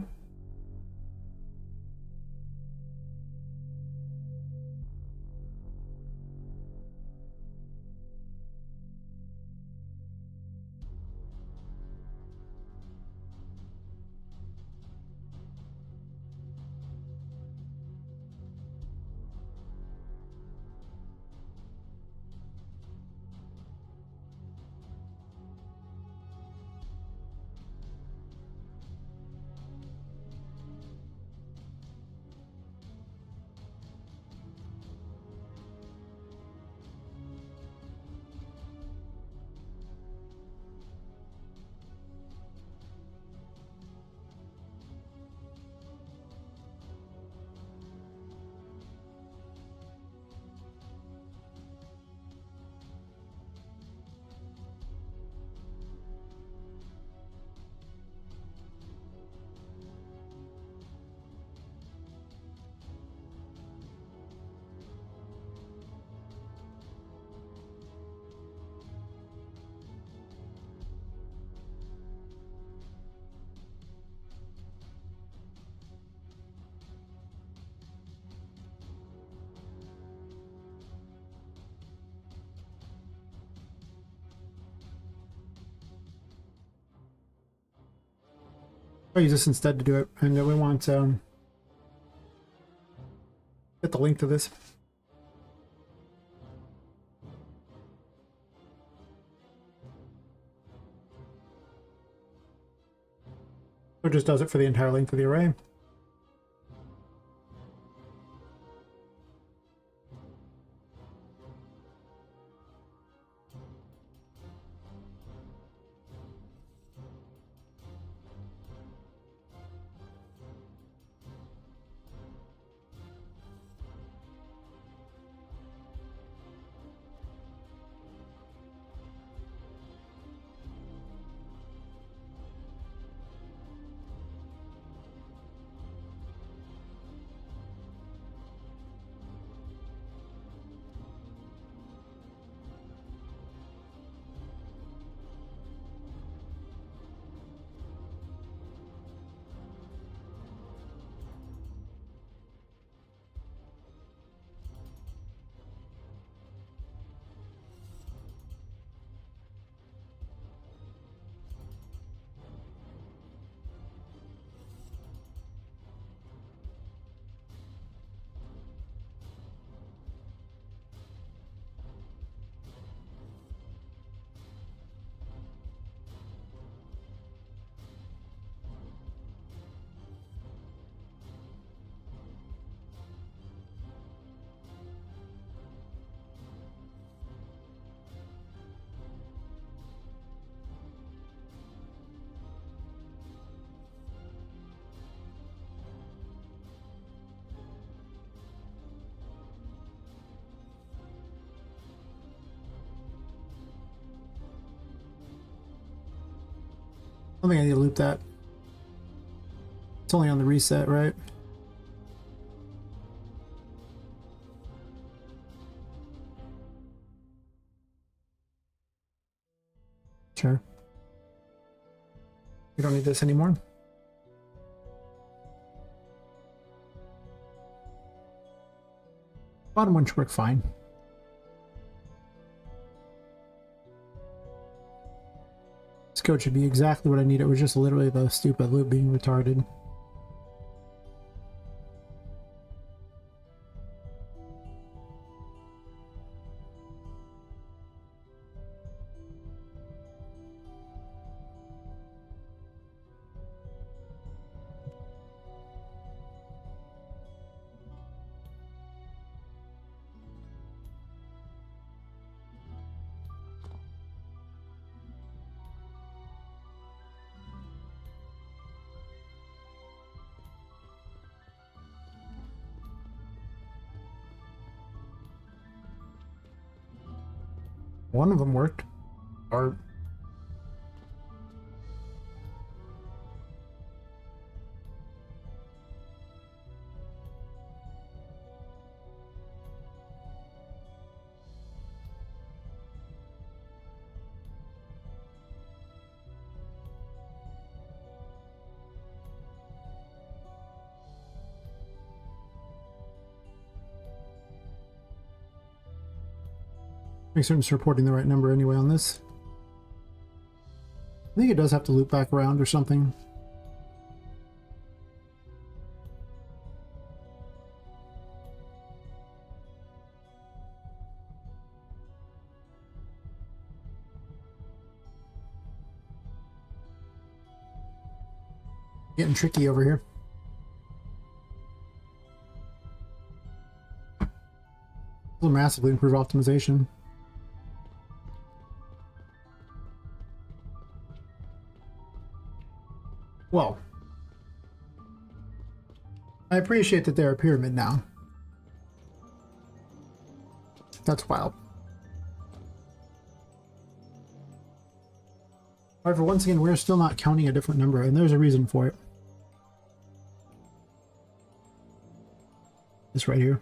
I'll use this instead to do it, and then we want get the link to this. Or just does it for the entire length of the array. don't think I need to loop that. It's only on the reset, right? Sure. We don't need this anymore. Bottom one should work fine. This code should be exactly what I need. It was just literally the stupid loop being retarded. One of them worked. Or make sure I'm just reporting the right number anyway on this. I think it does have to loop back around or something. Getting tricky over here. Will massively improve optimization. Well, I appreciate that they're a pyramid now. That's wild. However, once again, we're still not counting a different number, and there's a reason for it. This right here.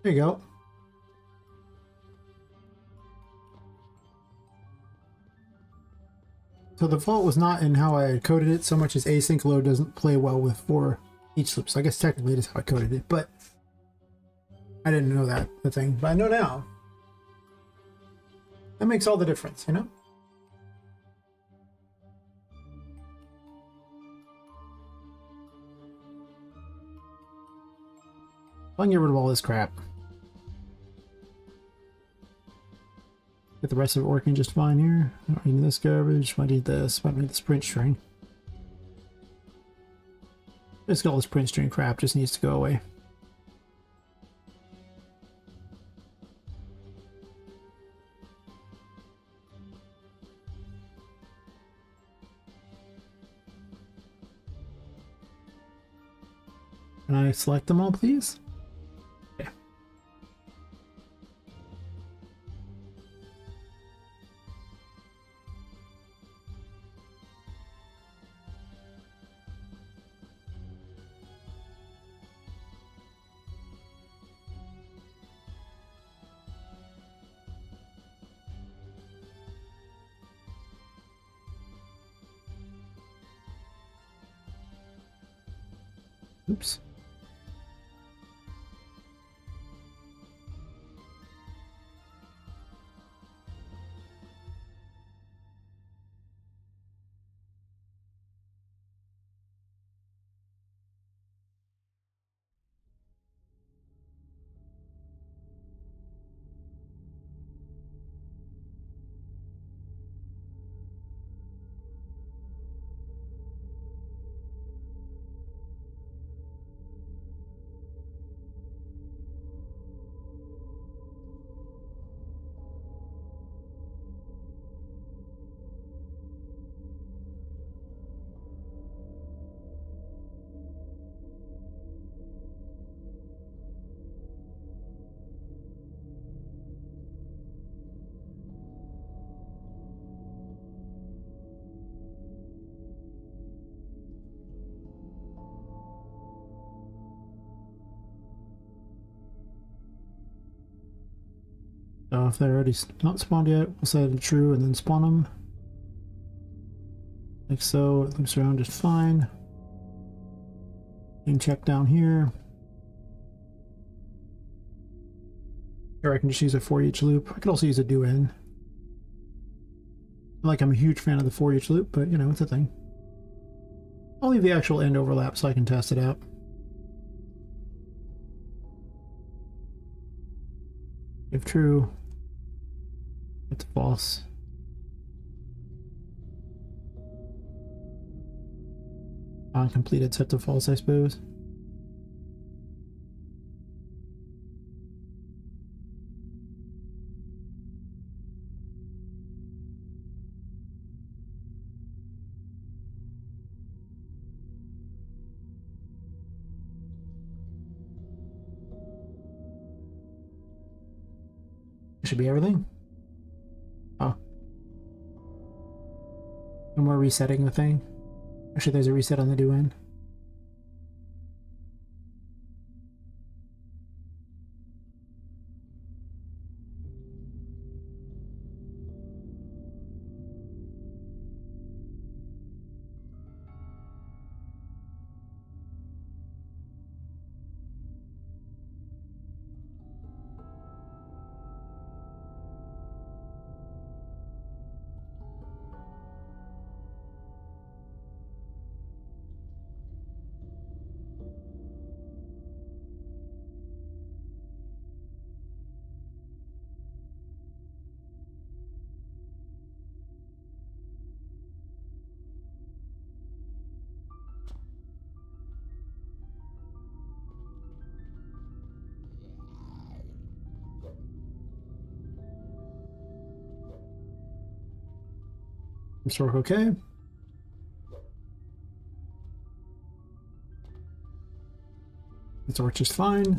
There you go. So the fault was not in how I had coded it so much as async load doesn't play well with for each loop. So I guess technically it is how I coded it, but I didn't know that, the thing. But I know now. That makes all the difference, you know? I can get rid of all this crap. Get the rest of it working just fine here. I don't need this garbage. I need this. I need this print string. Basically all this print string crap just needs to go away. Can I select them all, please? Yeah. Oops. So if they're already not spawned yet, we'll set it true and then spawn them. Like so, it loops around just fine. You can check down here. Or I can just use a for each loop. I could also use a do in. Like, I'm a huge fan of the for each loop, but you know, it's a thing. I'll leave the actual end overlap so I can test it out. If true, it's false. Uncompleted set to false, I suppose. Should be everything. Oh. No more resetting the thing. Actually, there's a reset on the do in. Restore okay. This works just fine.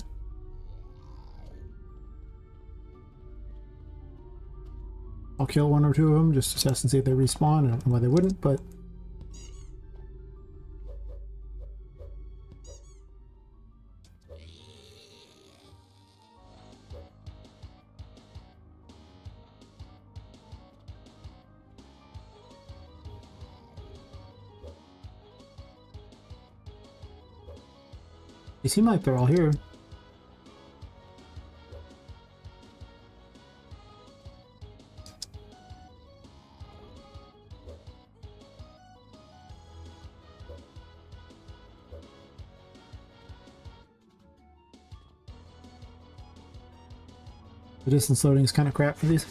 I'll kill one or two of them just to test and see if they respawn. I don't know why they wouldn't, but they seem like they're all here. The distance loading is kind of crap for these.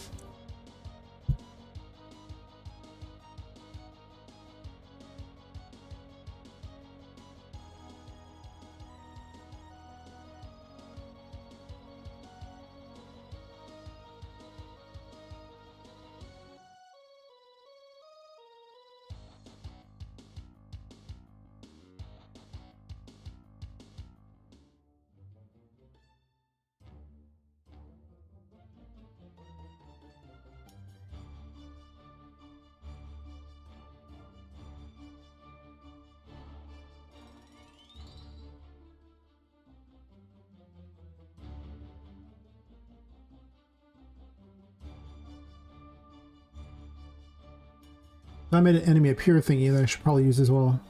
I made an enemy appear thingy that I should probably use as well.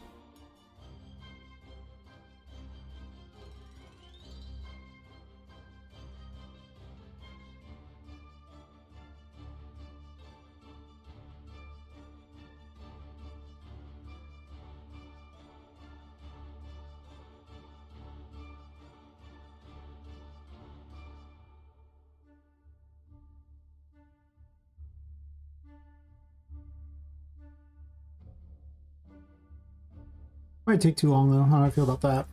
Might take too long though. How do I feel about that?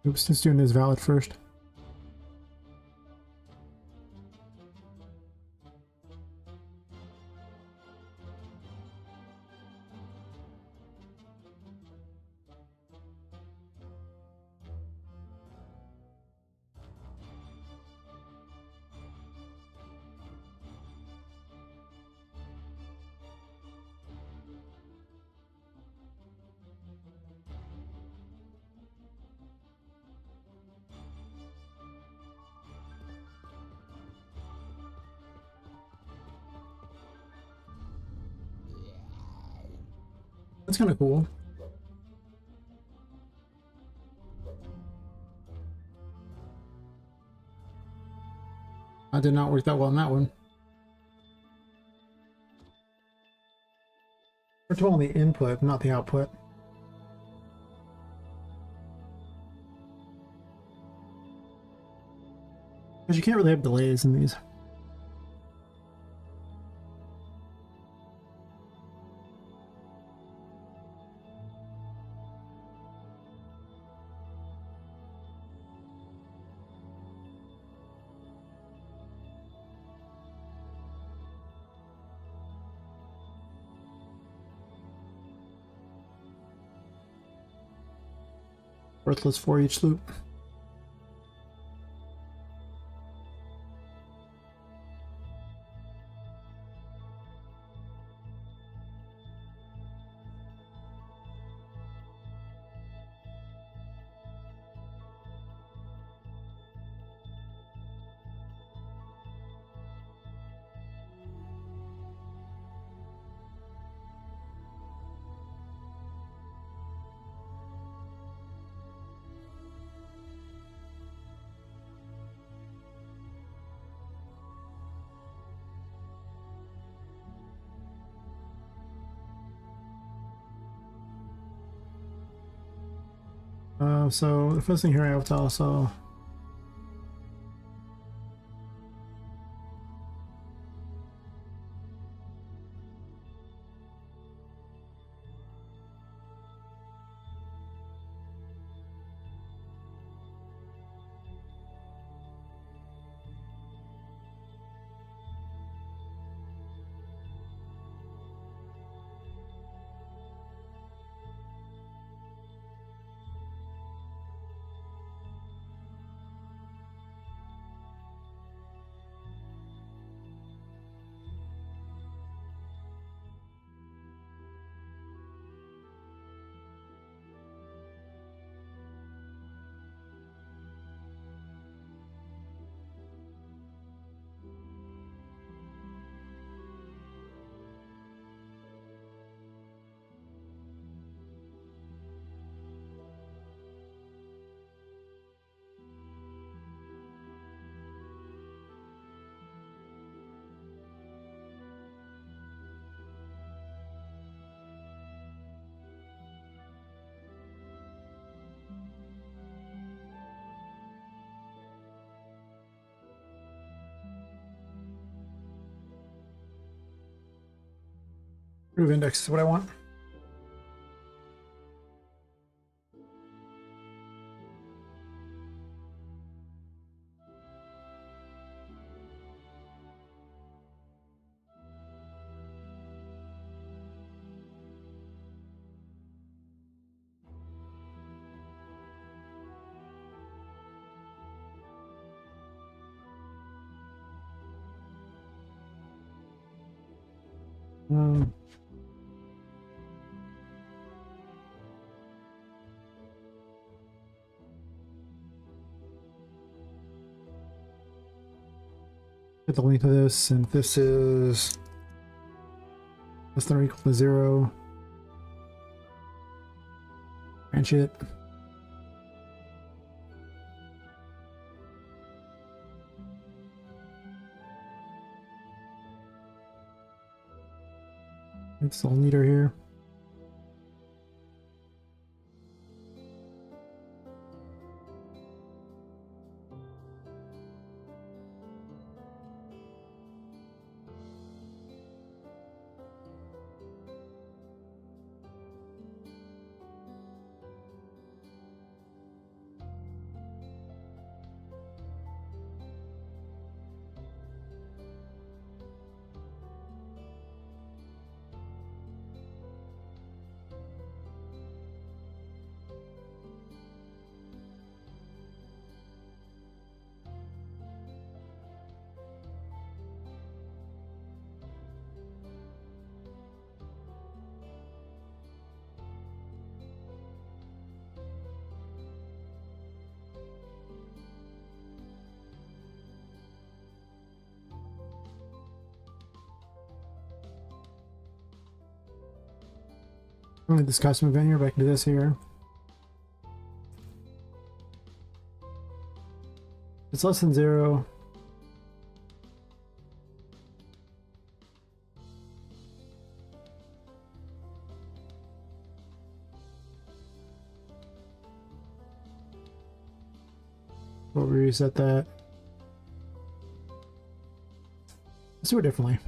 Oops, this student is valid first. That's kind of cool. I did not work that well on that one. Worked well on the input, not the output. Because you can't really have delays in these. Worthless for each loop. So the first thing here I have to also groove index is what I want. Um, Get the length of this, and this is less than or equal to 0. Branch it. It's all neater here. Only this custom event here, but I can do this here. It's less than 0. We'll reset that. Let's do it differently.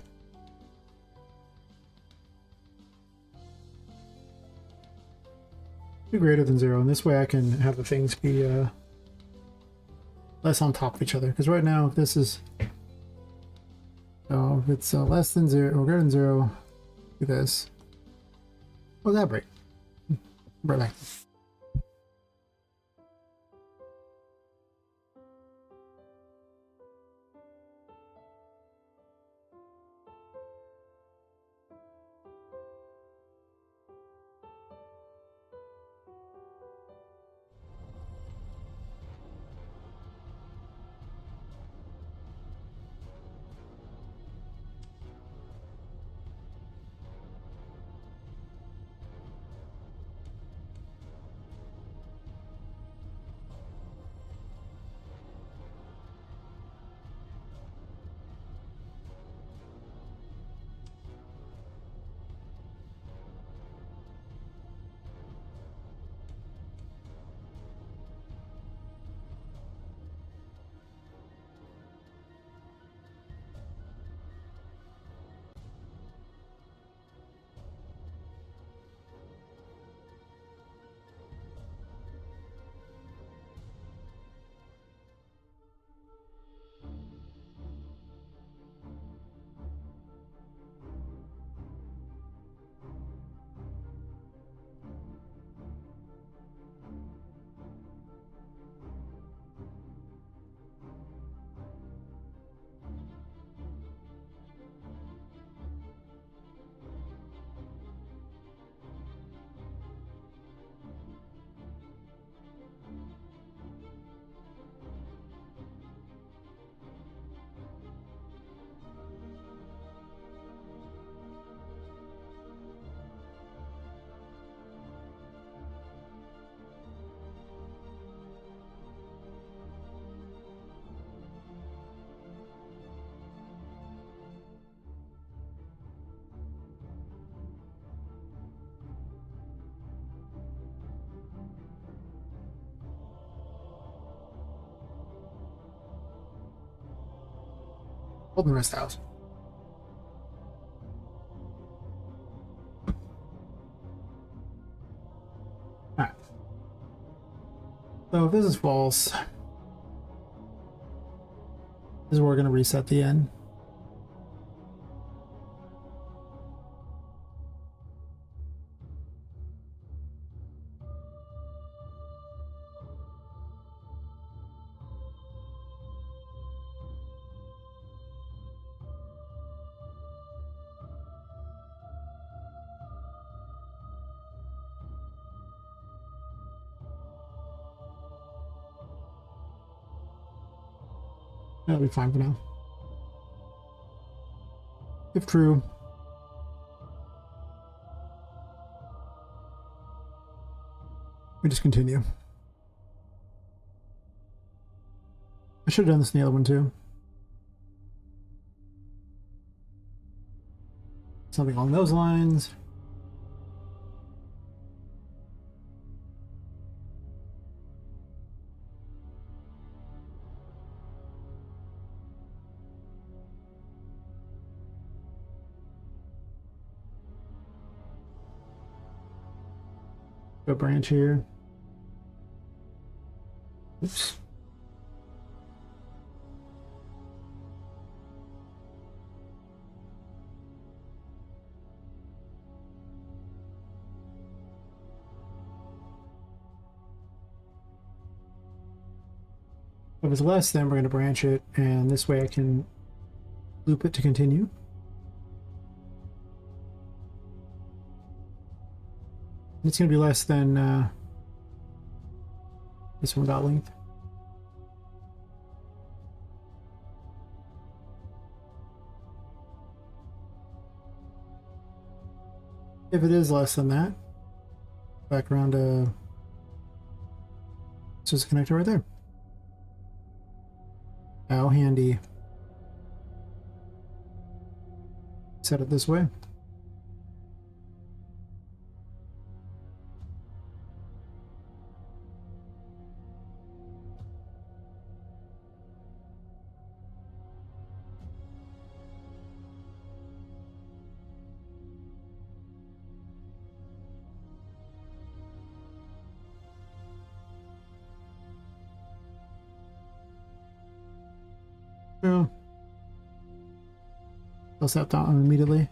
Do greater than 0, and this way I can have the things be less on top of each other. Because right now, if this is, so if it's less than 0 or greater than 0, do this. Oh, that break. Right back. Hold the rest out. Alright. So if this is false, this is where we're going to reset the end. That'll be fine for now. If true, we just continue. I should have done this in the other one too. Something along those lines. Go branch here. Oops. If it's less, then we're going to branch it, and this way I can loop it to continue. It's going to be less than this one dot length. If it is less than that, Back around to... So it's a connector right there. How handy. Set it this way. Yeah. I'll set that on immediately.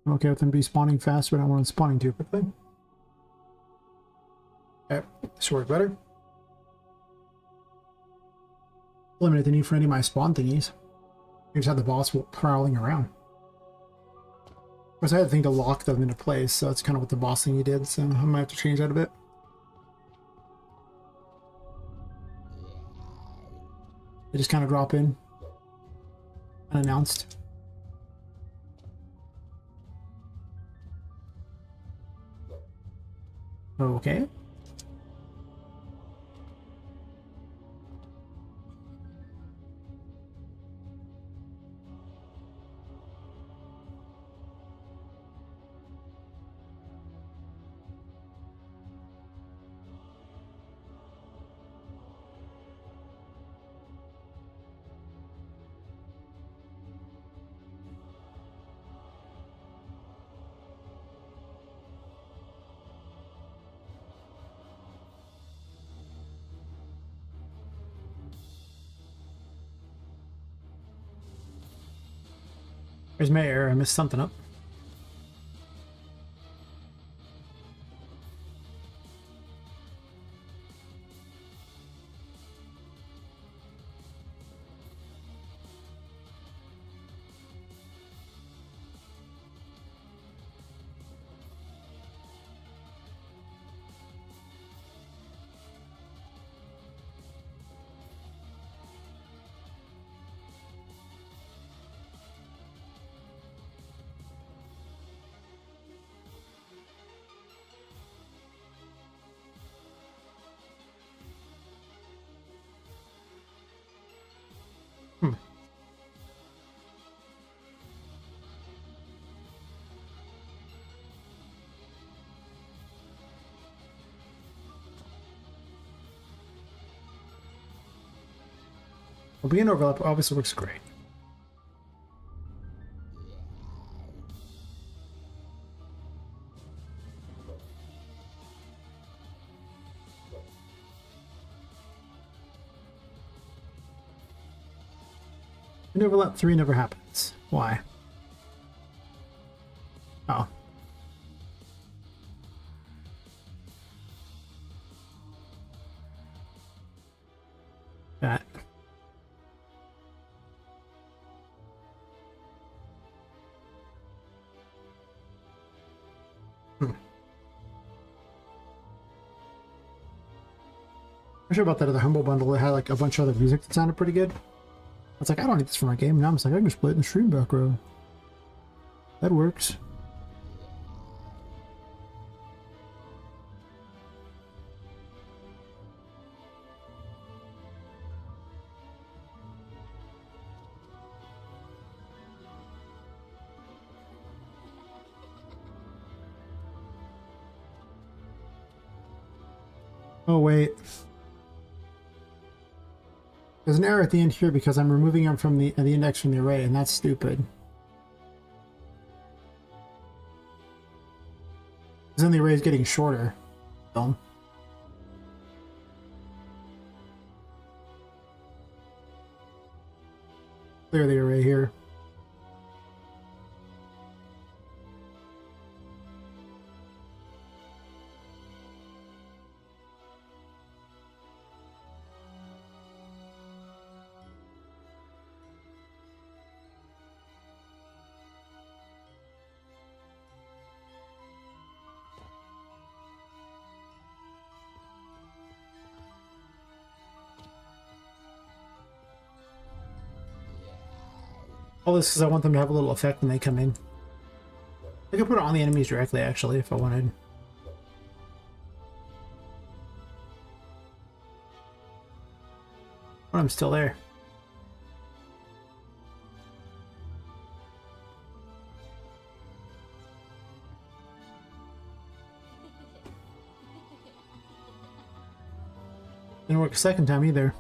I'm okay with them respawning fast, but I don't want them spawning too quickly. Okay, this works better. Eliminate the need for any of my spawn thingies. You just have the boss prowling around. Of course, I had to think to lock them into place, so that's kind of what the boss thingy did, so I might have to change that a bit. They just kind of drop in unannounced. Okay. There's my error. I messed something up. Well, being overlap obviously works great. And overlap 3 never happens. Why? Oh. That. I'm sure about that other Humble Bundle. It had like a bunch of other music that sounded pretty good. I was like, I don't need this for my game. Now I'm just like, I can just play it in the stream back row. That works. Oh, wait. There's an error at the end here because I'm removing them from the index from the array, and that's stupid. Because then the array is getting shorter. So. Clear the array here. All this because I want them to have a little effect when they come in. I could put it on the enemies directly, actually, if I wanted. But I'm still there. Didn't work a second time either.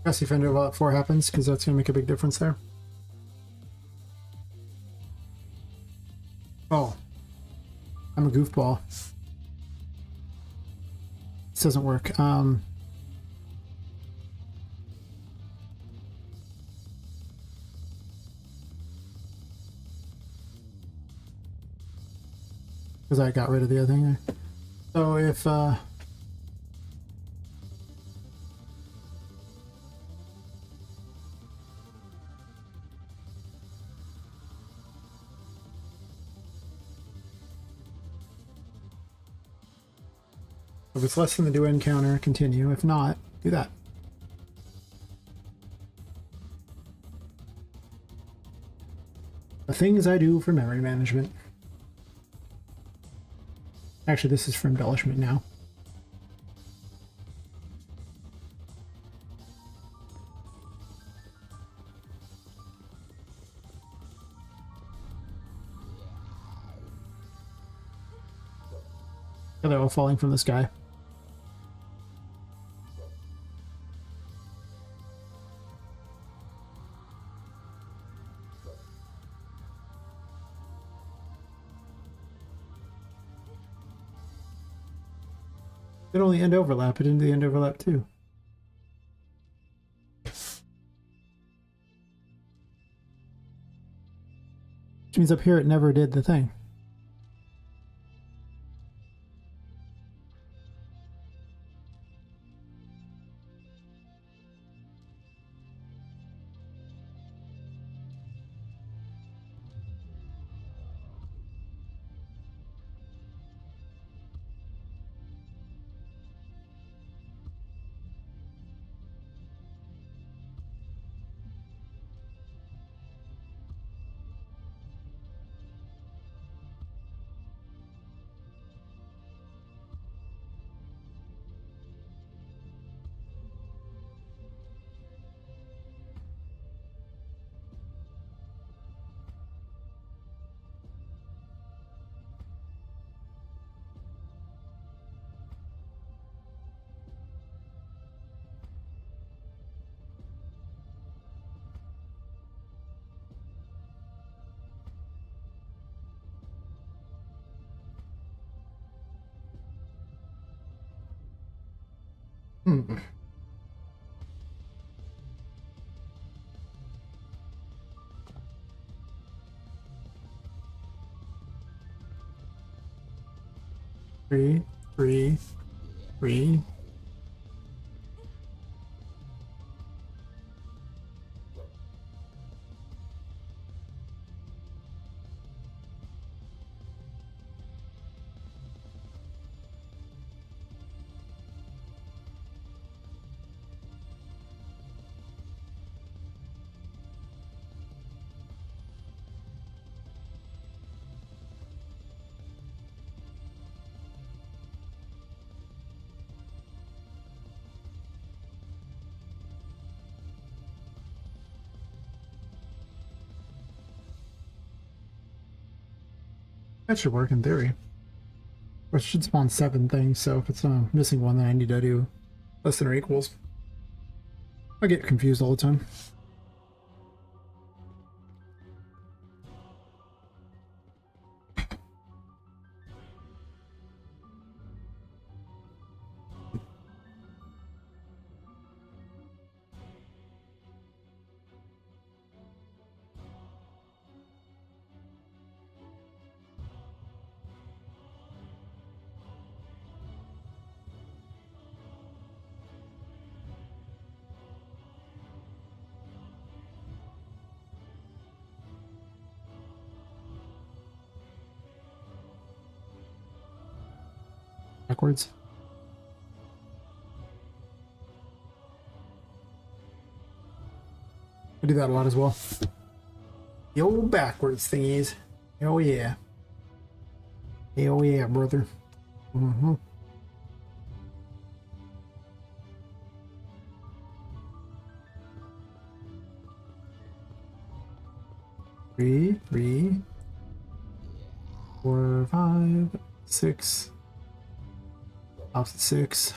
Press Defender while 4 happens, because that's going to make a big difference there. Oh. I'm a goofball. This doesn't work. Because I got rid of the other thing. So if if it's less than the do end counter, continue. If not, do that. The things I do for memory management. Actually, this is for embellishment now. They're all falling from the sky. It only end overlap, it into the end overlap too. Which means up here it never did the thing. Hmm. Three, three, three. That should work in theory. Or it should spawn 7 things, so if it's missing one, then I need to do less than or equals. I get confused all the time. backwards. I do that a lot as well. The old backwards thingies. Oh yeah. Oh yeah, brother. Mm-hmm. Three, 4, 5, 6. Opposite 6.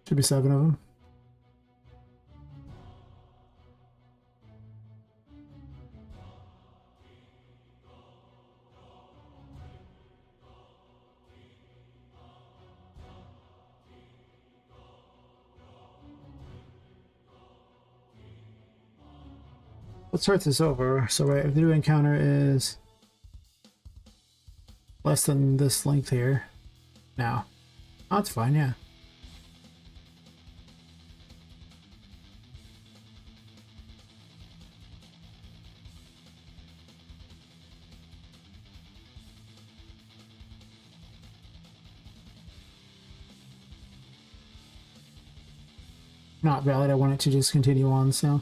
Should be 7 of them. Let's start this over. So right, if the new encounter is less than this length here. Now. Oh, that's fine, yeah. Not valid, I want it to just continue on, so.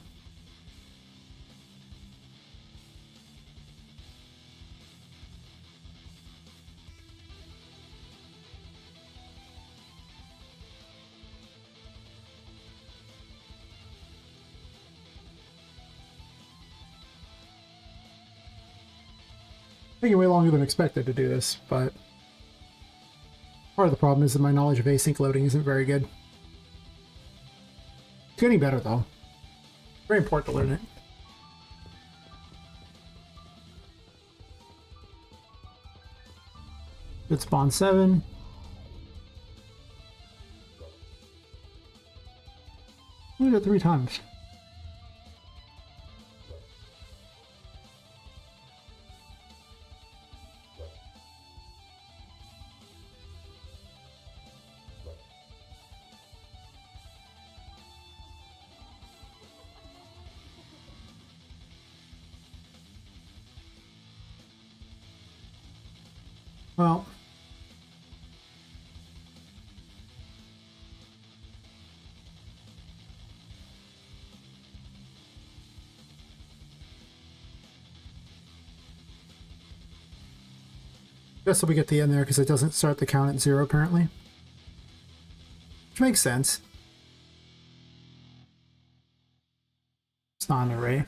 Taking way longer than expected to do this, but part of the problem is that my knowledge of async loading isn't very good. It's getting better though. Very important to learn it. Good spawn 7. I did it 3 times. Well, guess we get the end there because it doesn't start the count at 0 apparently. Which makes sense. It's not an array.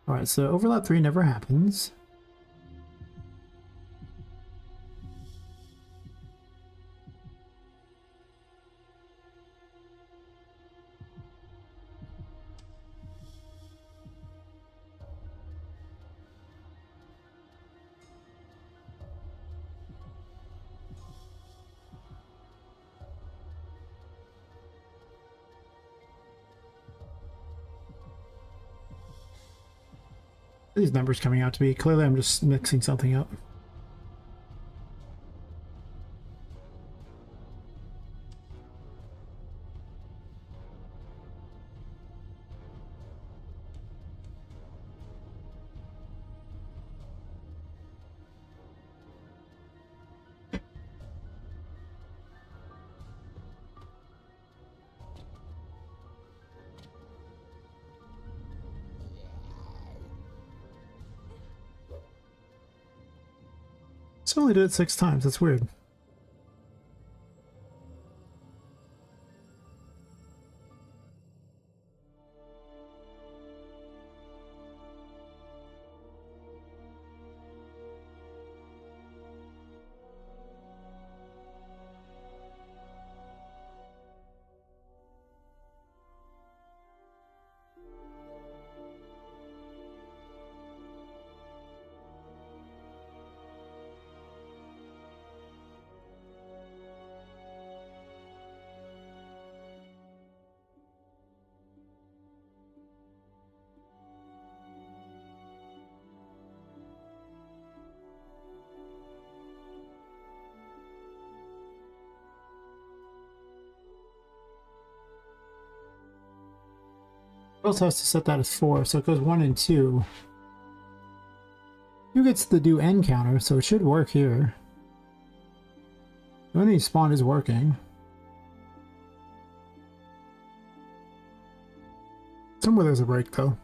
Alright, so overlap 3 never happens. These numbers coming out to be. Clearly I'm just mixing something up. So I only did it 6 times, that's weird. Also has to set that as 4, so it goes 1 and 2. 2 gets the do end counter, so it should work here. When he spawn is working. Somewhere there's a break though.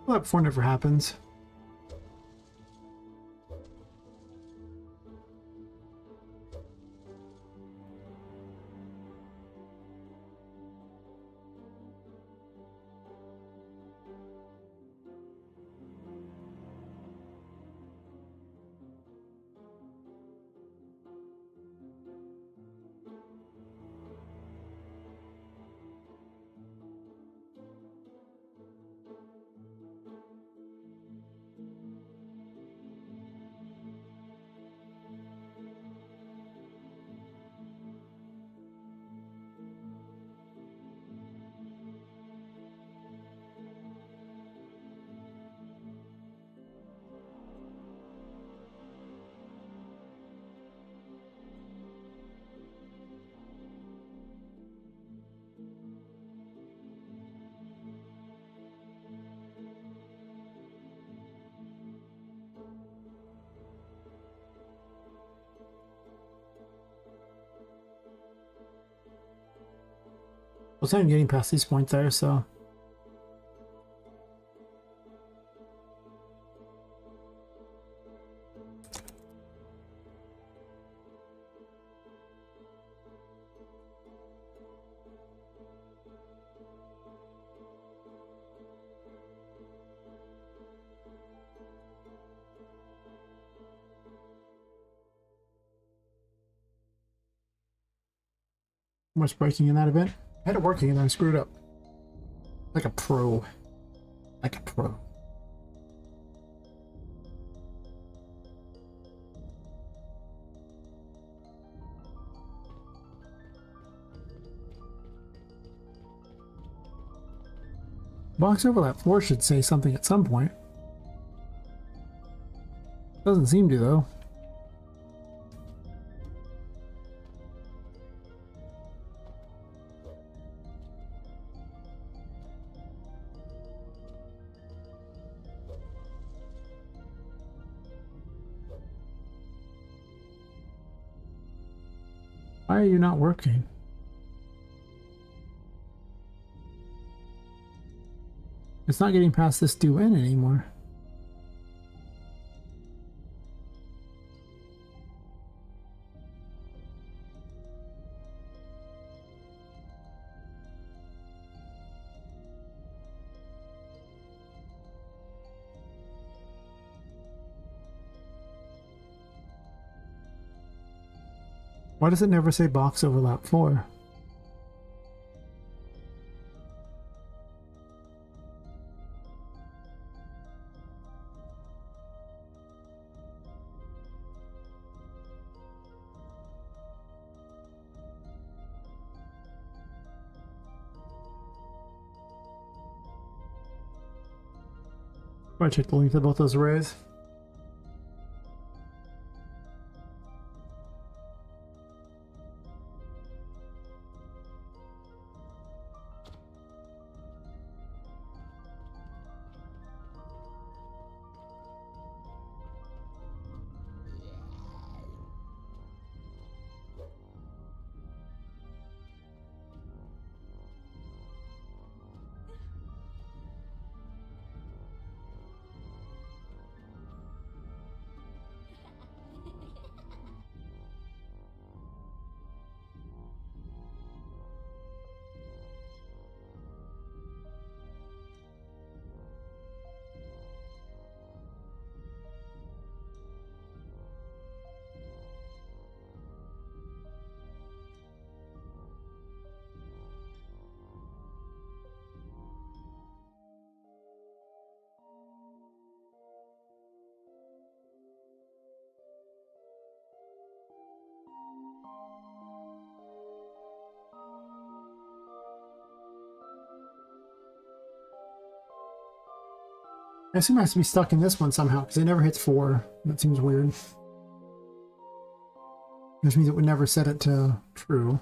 Well, that before never happens. Well, I'm getting past these points there, so. Much breaking in that event. I had it working and then I screwed up. Like a pro. Like a pro. Box overlap 4 should say something at some point. Doesn't seem to though. Why are you not working? It's not getting past this do in anymore. Why does it never say box overlap 4? I check the length of both those arrays. I assume it has to be stuck in this one somehow, because it never hits 4. That seems weird. Which means it would never set it to true.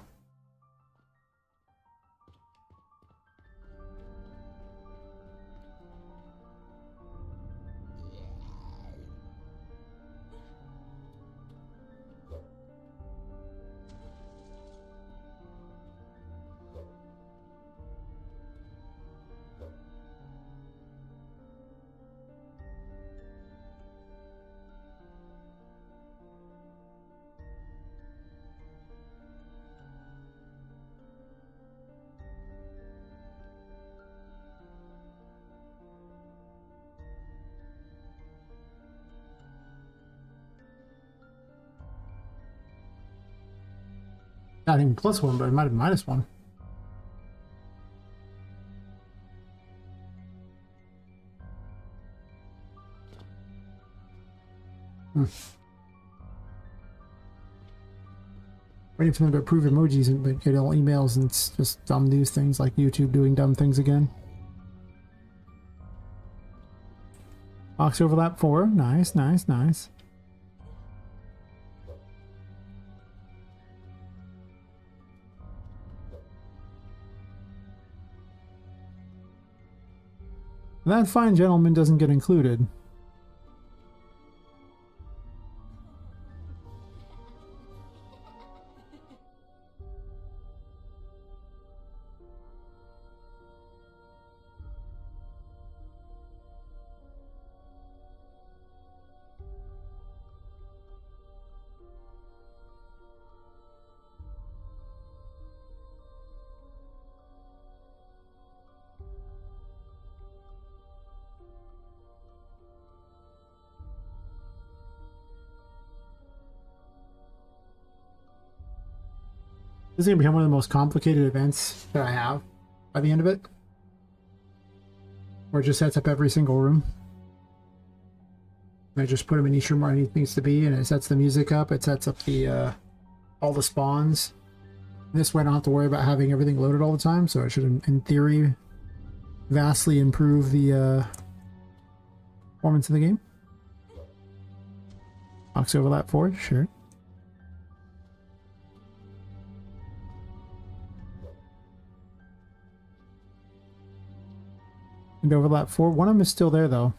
Not even +1, but it might have -1. Waiting for them to approve emojis and get all emails, and it's just dumb news things like YouTube doing dumb things again. Box overlap 4. Nice, nice, nice. That fine gentleman doesn't get included. This is going to become one of the most complicated events that I have by the end of it. Where it just sets up every single room. I just put them in each room where it needs to be, and it sets the music up, it sets up the all the spawns. This way I don't have to worry about having everything loaded all the time, so it should, in theory, vastly improve the performance of the game. Box overlap 4, sure. And overlap 4. One of them is still there, though.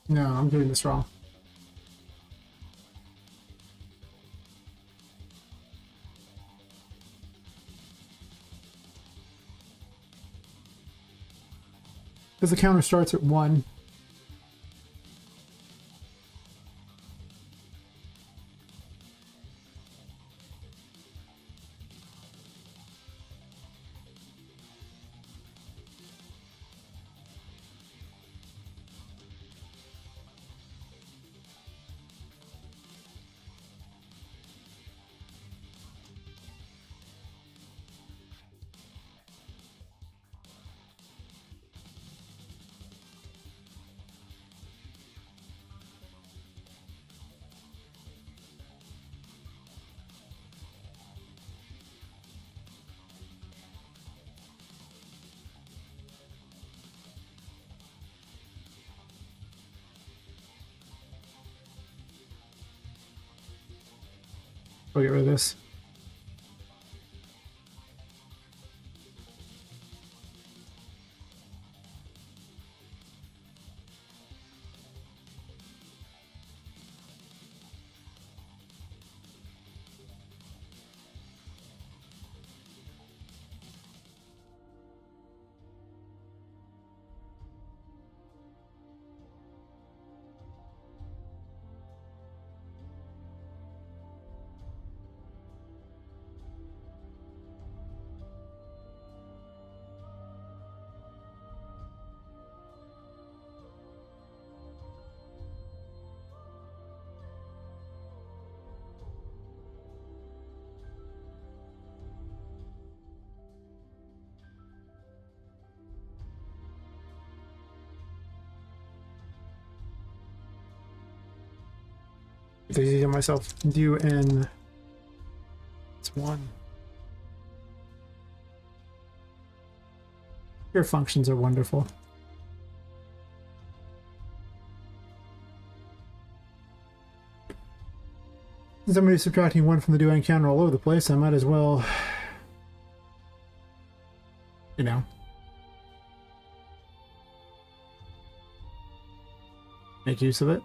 No, I'm doing this wrong. Because the counter starts at 1. I'll get rid of this. It's easy on myself. Do in it's one. Your functions are wonderful. Since I'm going to be subtracting one from the do encounter all over the place, I might as well, you know, make use of it.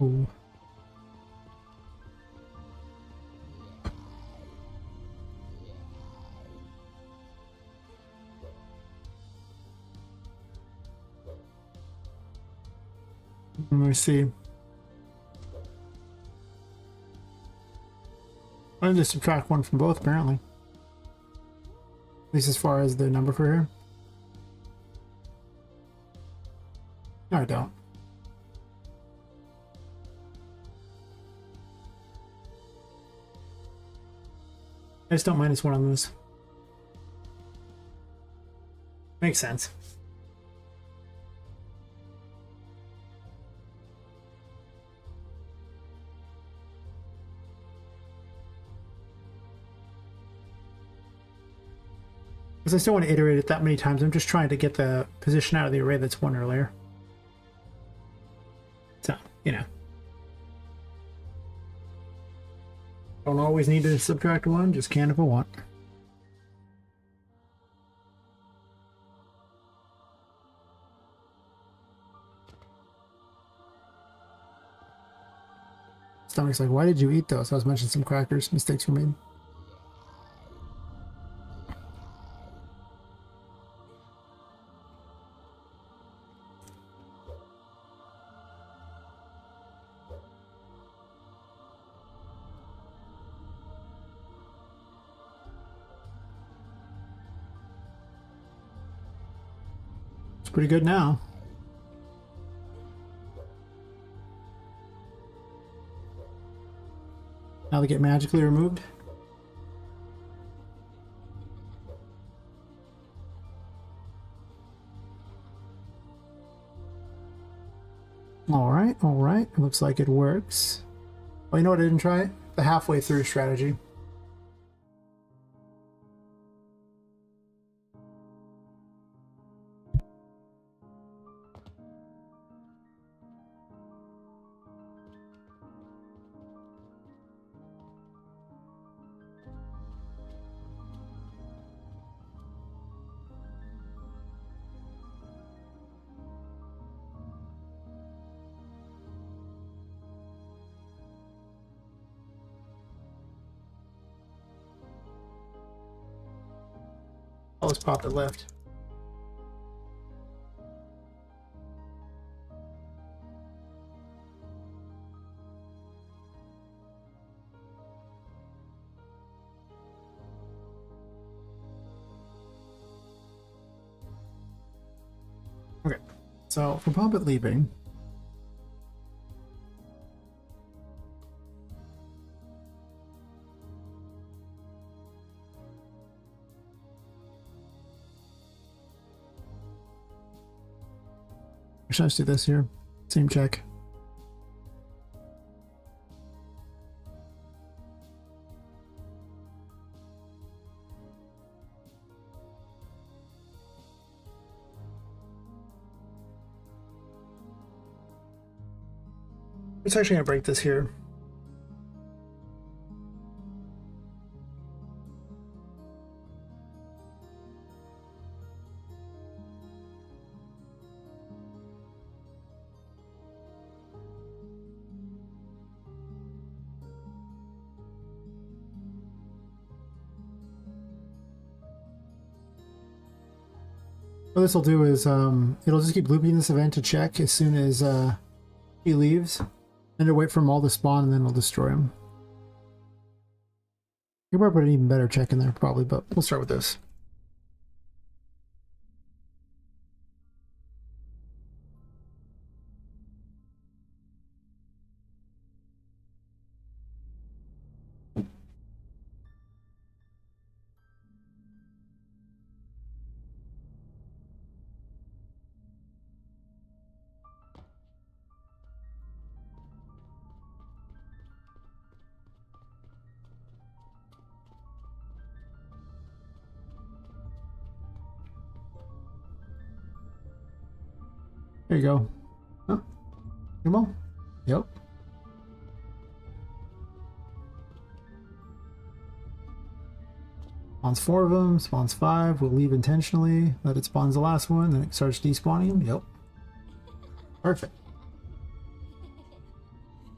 Ooh. Let me see. I need to subtract one from both, apparently. At least as far as the number for here. No, I don't. I just don't minus one on this. Makes sense. Because I still want to iterate it that many times. I'm just trying to get the position out of the array that's one earlier. So, you know. Don't always need to subtract one, just can if I want. Stomach's like, why did you eat those? I was mentioning some crackers. Mistakes were made. Pretty good now. Now they get magically removed. All right. Looks like it works. Oh, you know what I didn't try? The halfway through strategy. Oh, it's Poppet left. Okay, so for Poppet leaving, should I just do this here? Same check. It's actually gonna break this here. What this will do is it'll just keep looping this event to check as soon as he leaves, and it'll wait for them all to spawn, and then it'll destroy him. You might put an even better check in there probably, but we'll start with this. There you go. Huh? Come on. Yep. Spawns 4 of them, spawns 5, we'll leave intentionally, let it spawns the last one, then it starts despawning them. Yep. Perfect.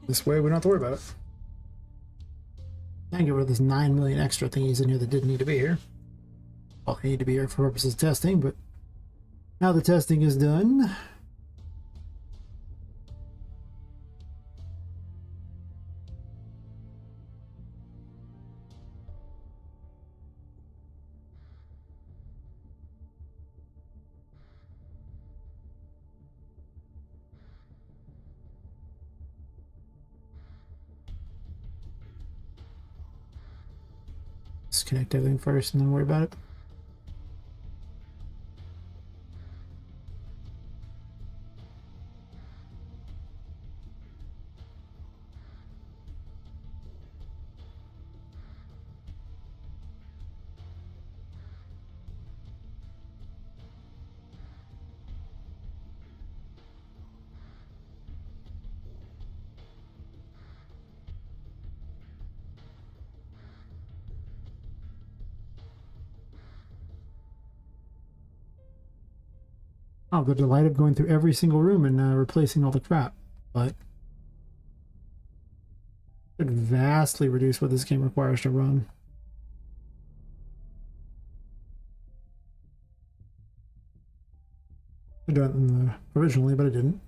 This way we don't have to worry about it. Can't get rid of this 9 million extra thingies in here that didn't need to be here. Well, they need to be here for purposes of testing, but now the testing is done. Disconnect everything first and then worry about it. Oh, the delight of going through every single room and replacing all the crap. But it would vastly reduce what this game requires to run. I did it originally, but I didn't.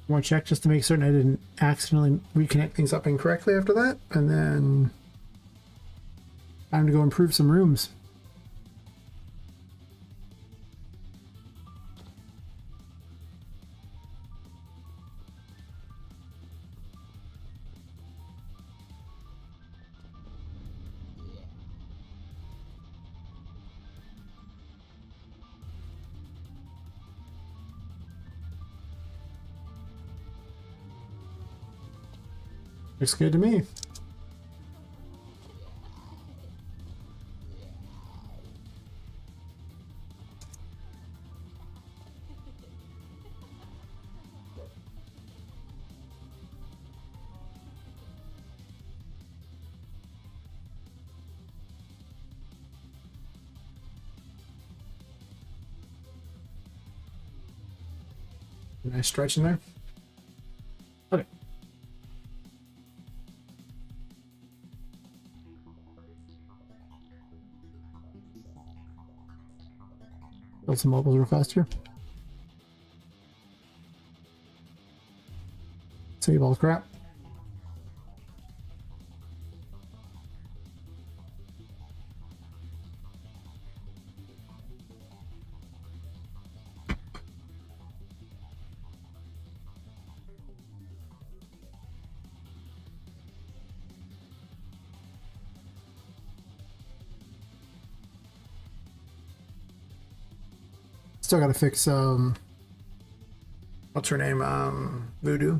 More check just to make certain I didn't accidentally reconnect things up incorrectly after that, and then time to go improve some rooms. Looks good to me. Nice stretch in there. Okay. Build some mobiles real fast here. Save all the crap. Still gotta fix, what's her name? Voodoo.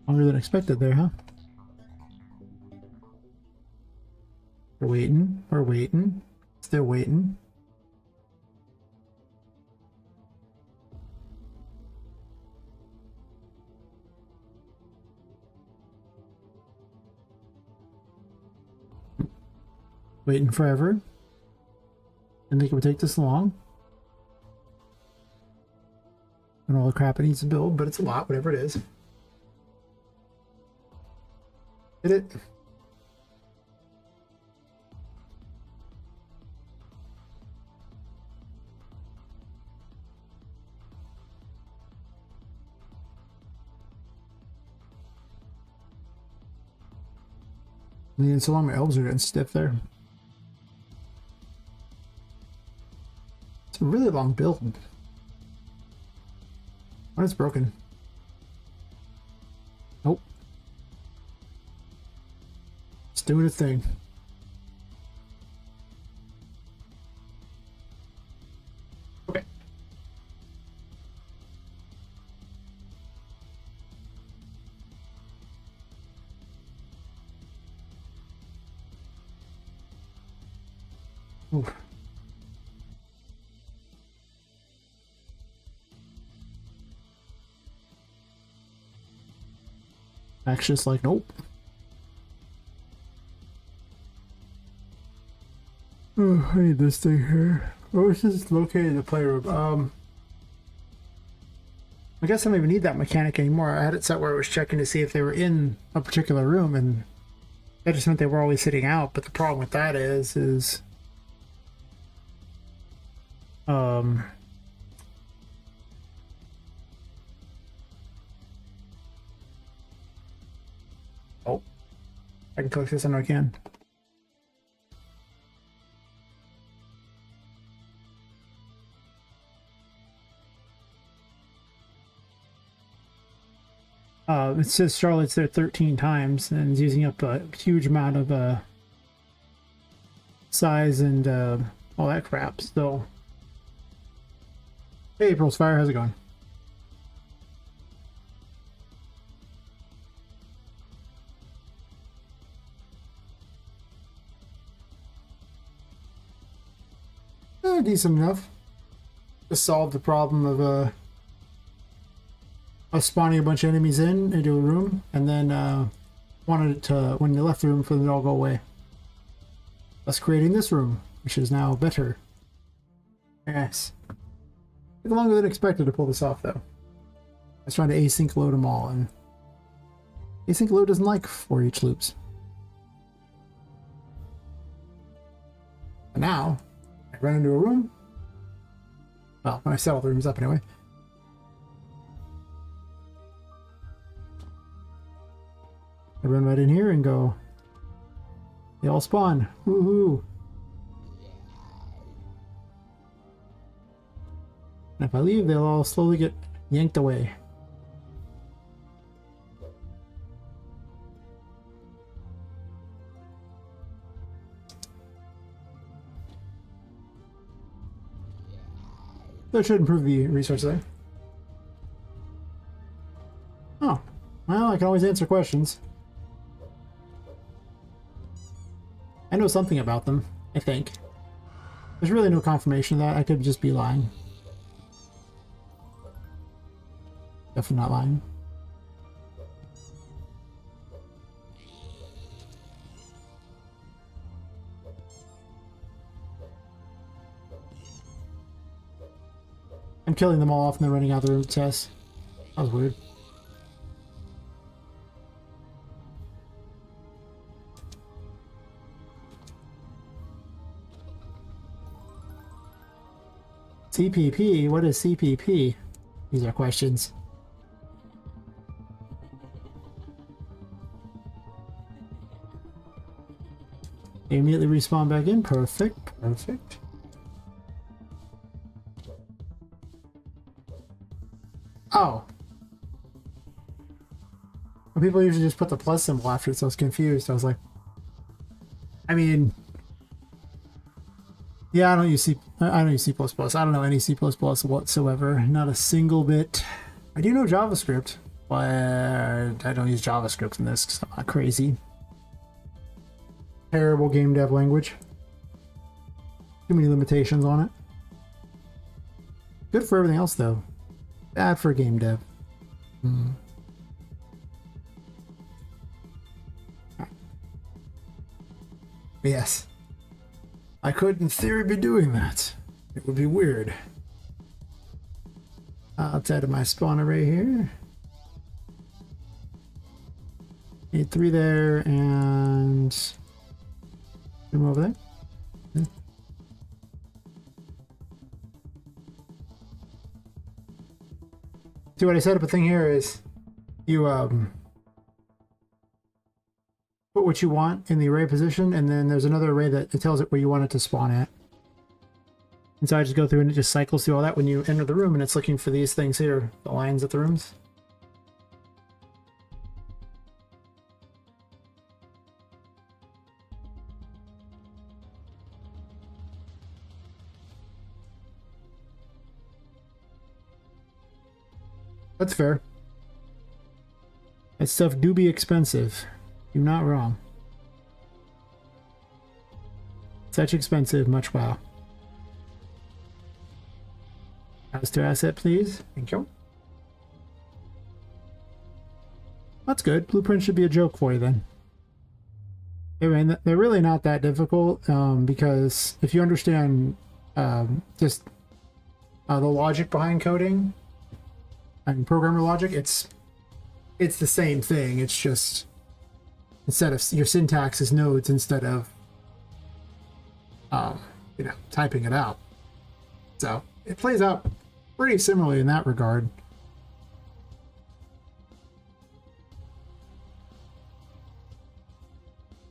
Longer than expected there, huh? We're waiting. We're waiting. Still waiting. Waiting forever. Didn't think it would take this long. And all the crap it needs to build, but it's a lot, whatever it is. Did it? And so long my elves are getting stiff there. It's a really long build. What is broken? Nope. It's doing its thing. Okay. Oof. Max just like, nope. Oh, I need this thing here. Where is this located in the playroom? I guess I don't even need that mechanic anymore. I had it set where it was checking to see if they were in a particular room, and that just meant they were always sitting out. But the problem with that is oh, I can click this. I know I can. It says Charlotte's there 13 times and is using up a huge amount of size and all that crap. So, hey, April's Fire, how's it going? Decent enough to solve the problem of spawning a bunch of enemies into a room, and then wanted it to, when you left the room, for them to all go away. Thus creating this room, which is now better. Yes. Took longer than expected to pull this off, though. I was trying to async load them all, and async load doesn't like for each loops. But now, I run into a room. Well, when I set all the rooms up anyway. I run right in here and go. They all spawn. Woohoo! And if I leave, they'll all slowly get yanked away. That should improve the resource there. Oh, well, I can always answer questions. I know something about them, I think. There's really no confirmation of that. I could just be lying. Definitely not lying. I'm killing them all off and then running out the room test. That was weird. CPP? What is CPP? These are questions. They immediately respawn back in. Perfect. Perfect. Oh. Well, people usually just put the plus symbol after it, so I was confused. I was like, I mean, yeah, I don't use C++. I don't know any C++ whatsoever. Not a single bit. I do know JavaScript, but I don't use JavaScript in this because I'm not crazy. Terrible game dev language. Too many limitations on it. Good for everything else, though. Bad for game dev. Yes. I could, in theory, be doing that. It would be weird. Outside of my spawn array here. Need 3 there, and... Them over there. Yeah. See what I set up a thing here is you put what you want in the array position, and then there's another array that it tells it where you want it to spawn at. And so I just go through and it just cycles through all that when you enter the room, and it's looking for these things here, the lines at the rooms. That's fair. That stuff do be expensive. You're not wrong. Such expensive, much wow. House to asset, please. Thank you. That's good. Blueprint should be a joke for you then. I mean, they're really not that difficult because if you understand just the logic behind coding and programmer logic, it's the same thing. It's just instead of your syntax is nodes instead of you know, typing it out. So it plays out pretty similarly in that regard.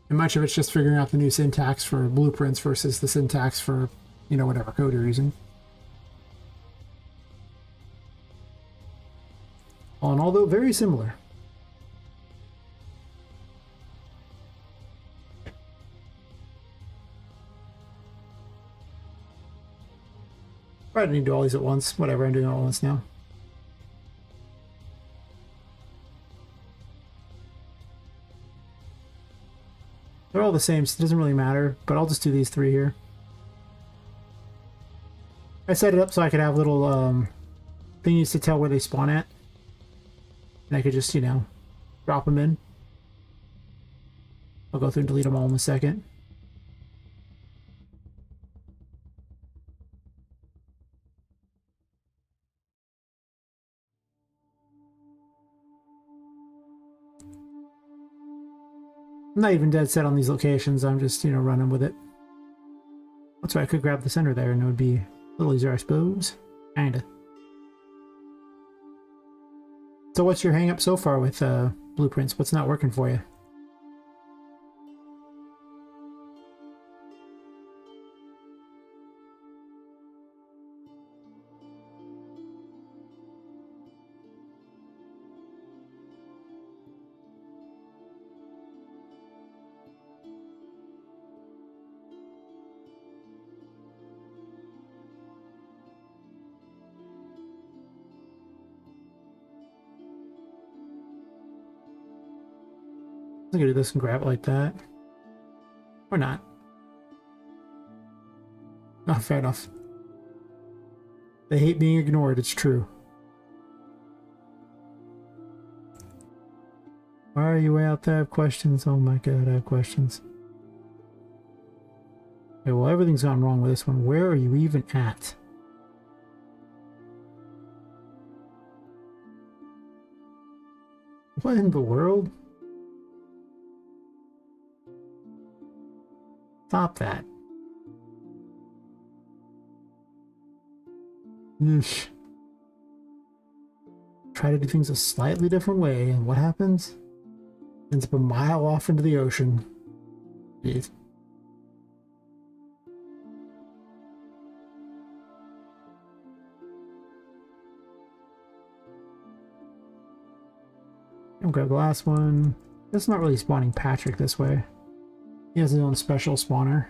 And much of it's just figuring out the new syntax for blueprints versus the syntax for, you know, whatever code you're using. And although very similar. I didn't need to do all these at once. Whatever, I'm doing it all at once now. They're all the same, so it doesn't really matter, but I'll just do these 3 here. I set it up so I could have little thingies to tell where they spawn at. And I could just, you know, drop them in. I'll go through and delete them all in a second. I'm not even dead set on these locations. I'm just, you know, running with it. That's why I could grab the center there and it would be a little easier, I suppose. Kinda. So what's your hang up so far with blueprints? What's not working for you? I'm gonna do this and grab it like that. Or not. Oh, fair enough. They hate being ignored, it's true. Why are you way out there? I have questions. Oh my god, I have questions. Okay, well, everything's gone wrong with this one. Where are you even at? What in the world? Stop that. Oosh. Try to do things a slightly different way, and what happens? Ends up a mile off into the ocean. Jeez. I'll grab the last one. It's not really spawning Patrick this way. He has his own special spawner.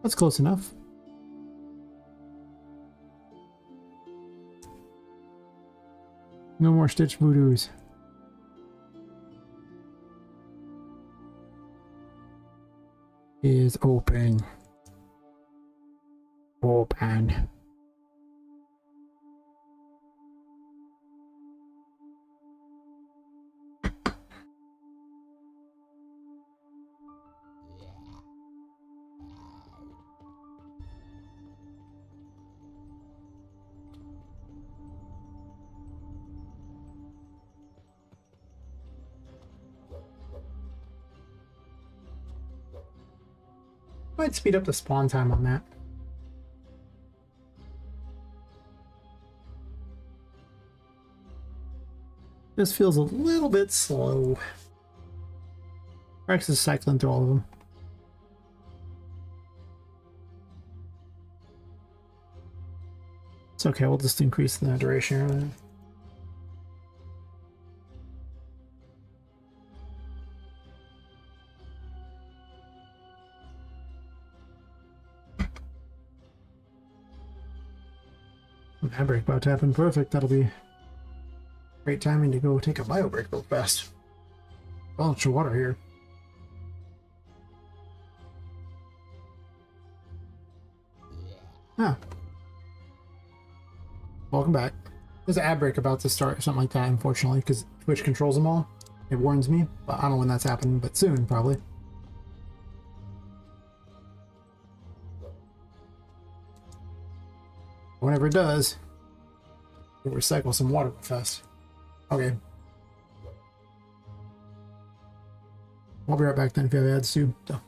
That's close enough. No more Stitch Voodoos. Is open. Open. Might speed up the spawn time on that. This feels a little bit slow. Rex is cycling through all of them. It's okay, we'll just increase the duration. Ad break about to happen. Perfect. That'll be great timing to go take a bio break real fast. Bunch of water here. Ah. Welcome back. There's an ad break about to start or something like that, unfortunately, because Twitch controls them all. It warns me, but I don't know when that's happening, but soon, probably. Whenever it does, we'll recycle some water fast. Okay. I'll be right back then if you have ads too. So.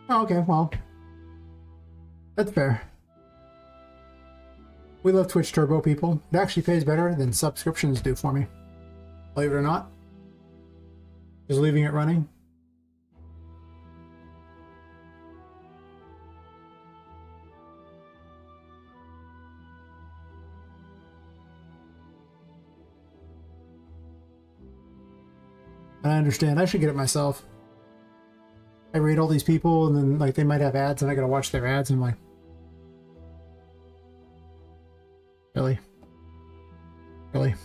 Oh, okay, well, that's fair. We love Twitch Turbo, people. It actually pays better than subscriptions do for me. Believe it or not. Just leaving it running. And I understand. I should get it myself. I rate all these people, and then like they might have ads, and I gotta watch their ads, and I'm like, really? Really?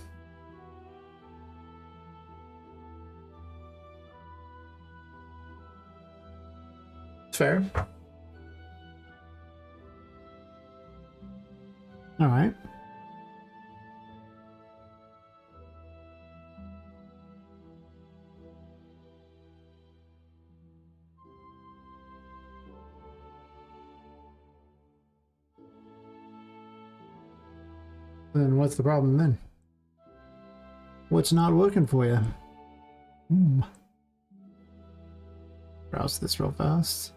It's fair. All right. Then what's the problem then? What's not working for you? Browse this real fast.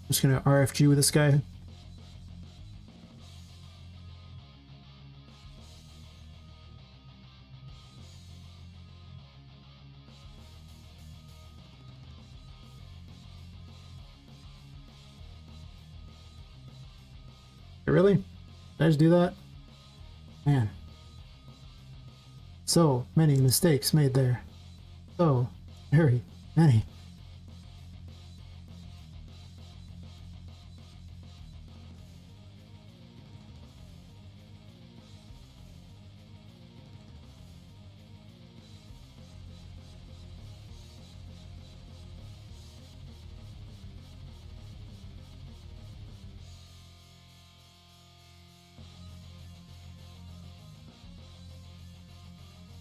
I'm just gonna RFG with this guy. Really? Did I just do that? Man. So many mistakes made there. So very many.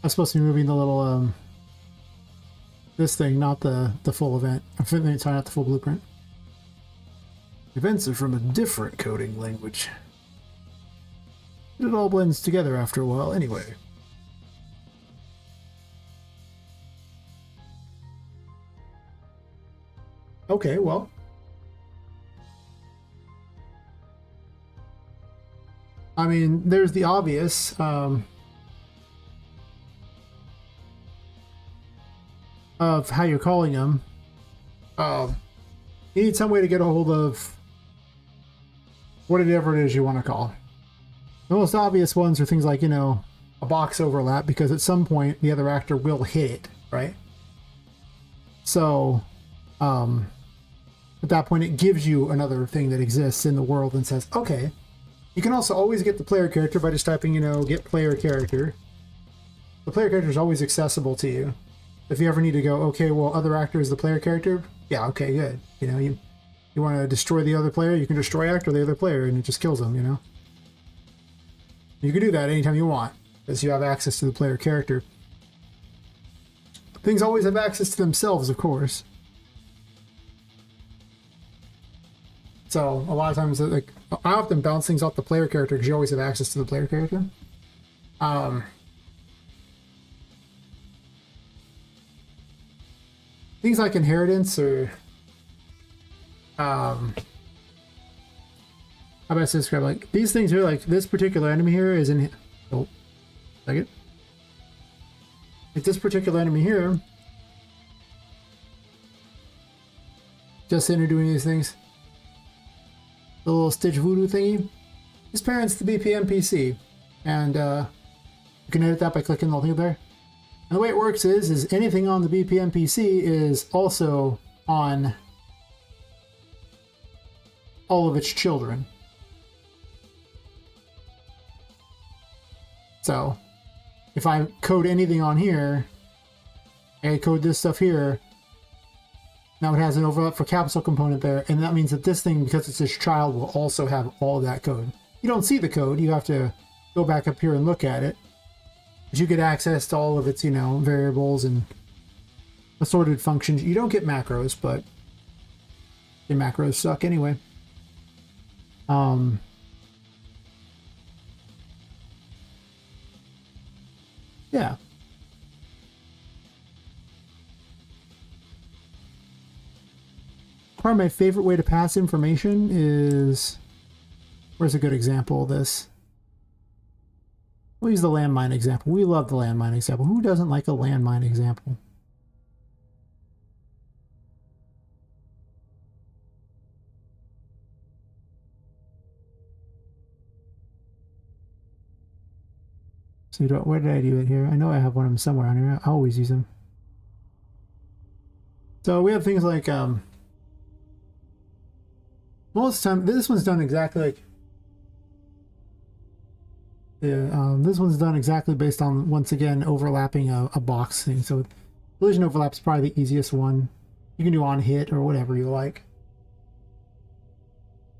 I'm supposed to be moving the little, this thing, not the full event. I'm finally trying out the full blueprint. Events are from a different coding language. It all blends together after a while, anyway. Okay, well. I mean, there's the obvious, of how you're calling them. You need some way to get a hold of whatever it is you want to call. The most obvious ones are things like, you know, a box overlap, because at some point the other actor will hit it, right? So, at that point it gives you another thing that exists in the world and says, okay, you can also always get the player character by just typing, you know, get player character. The player character is always accessible to you. If you ever need to go, okay, well, other actor is the player character. Yeah, okay, good. You know, you want to destroy the other player, you can destroy actor the other player, and it just kills them, you know? You can do that anytime you want, because you have access to the player character. Things always have access to themselves, of course. So, a lot of times, like, I often bounce things off the player character, because you always have access to the player character. Things like inheritance or how about I describe, like, these things here, like this particular enemy here is in, oh, second. Like this particular enemy here, just sitting here doing these things. The little Stitch Voodoo thingy. His parents the BP NPC, and you can edit that by clicking the little thing there. And the way it works is anything on the BP NPC is also on all of its children. So, if I code anything on here, I code this stuff here, now it has an overlap for capsule component there, and that means that this thing, because it's this child, will also have all of that code. You don't see the code, you have to go back up here and look at it. But you get access to all of its, you know, variables and assorted functions. You don't get macros, but The macros suck anyway. Yeah. Probably my favorite way to pass information is... Where's a good example of this? We'll use the landmine example. We love the landmine example. Who doesn't like a landmine example? So where did I do it here? I know I have one of them somewhere on here. I always use them. So we have things like most of the time this one's done exactly like this one's done exactly based on, once again, overlapping a box thing. So collision overlap is probably the easiest one. You can do on hit or whatever you like.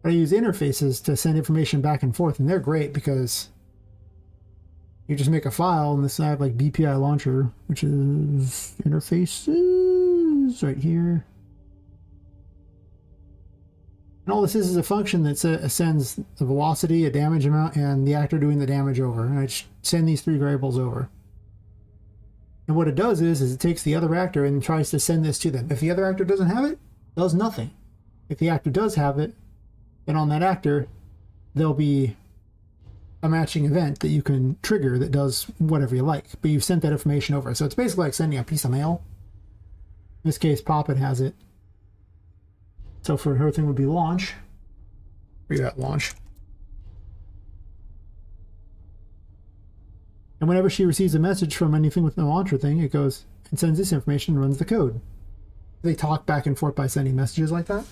I use interfaces to send information back and forth, and they're great because you just make a file, and this I have like BPI launcher, which is interfaces right here. And all this is a function that sends the velocity, a damage amount, and the actor doing the damage over. And I just send these three variables over. And what it does is it takes the other actor and tries to send this to them. If the other actor doesn't have it, it does nothing. If the actor does have it, then on that actor, there'll be a matching event that you can trigger that does whatever you like. But you've sent that information over. So it's basically like sending a piece of mail. In this case, Poppet has it. So for her thing would be launch. Where you at, launch? And whenever she receives a message from anything with the launcher thing, it goes and sends this information and runs the code. They talk back and forth by sending messages like that.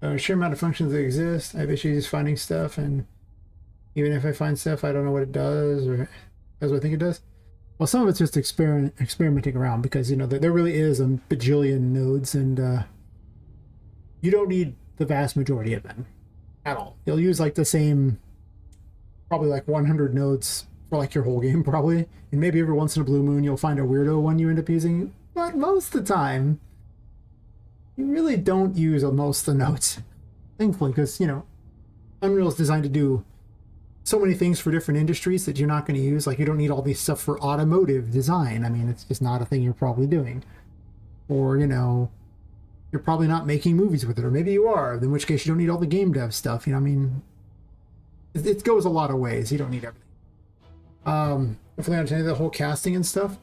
A sheer amount of functions that exist. I bet she's finding stuff, and even if I find stuff, I don't know what it does or does what I think it does. Well, some of it's just experimenting around because, you know, there really is a bajillion nodes, and you don't need the vast majority of them at all. You'll use like the same, probably like 100 nodes for like your whole game probably, and maybe every once in a blue moon you'll find a weirdo one you end up using, but most of the time you really don't use most of the nodes, thankfully, because, you know, Unreal is designed to do so many things for different industries that you're not going to use. Like, you don't need all these stuff for automotive design. I mean, it's just not a thing you're probably doing. Or, you know, you're probably not making movies with it, or maybe you are, in which case you don't need all the game dev stuff. You know, I mean, it goes a lot of ways. You don't need everything. Hopefully I understand the whole casting and stuff.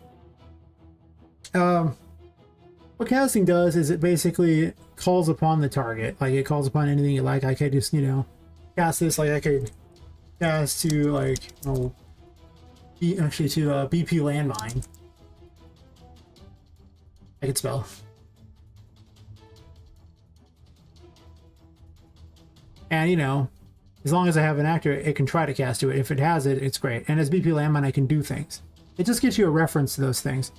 What casting does is it basically calls upon the target. Like, it calls upon anything you like. I could just, you know, cast this. Like, I could cast to, like, oh, actually to BP landmine. I could spell. And, you know, as long as I have an actor, it can try to cast to it. If it has it, it's great. And as BP landmine, I can do things. It just gives you a reference to those things.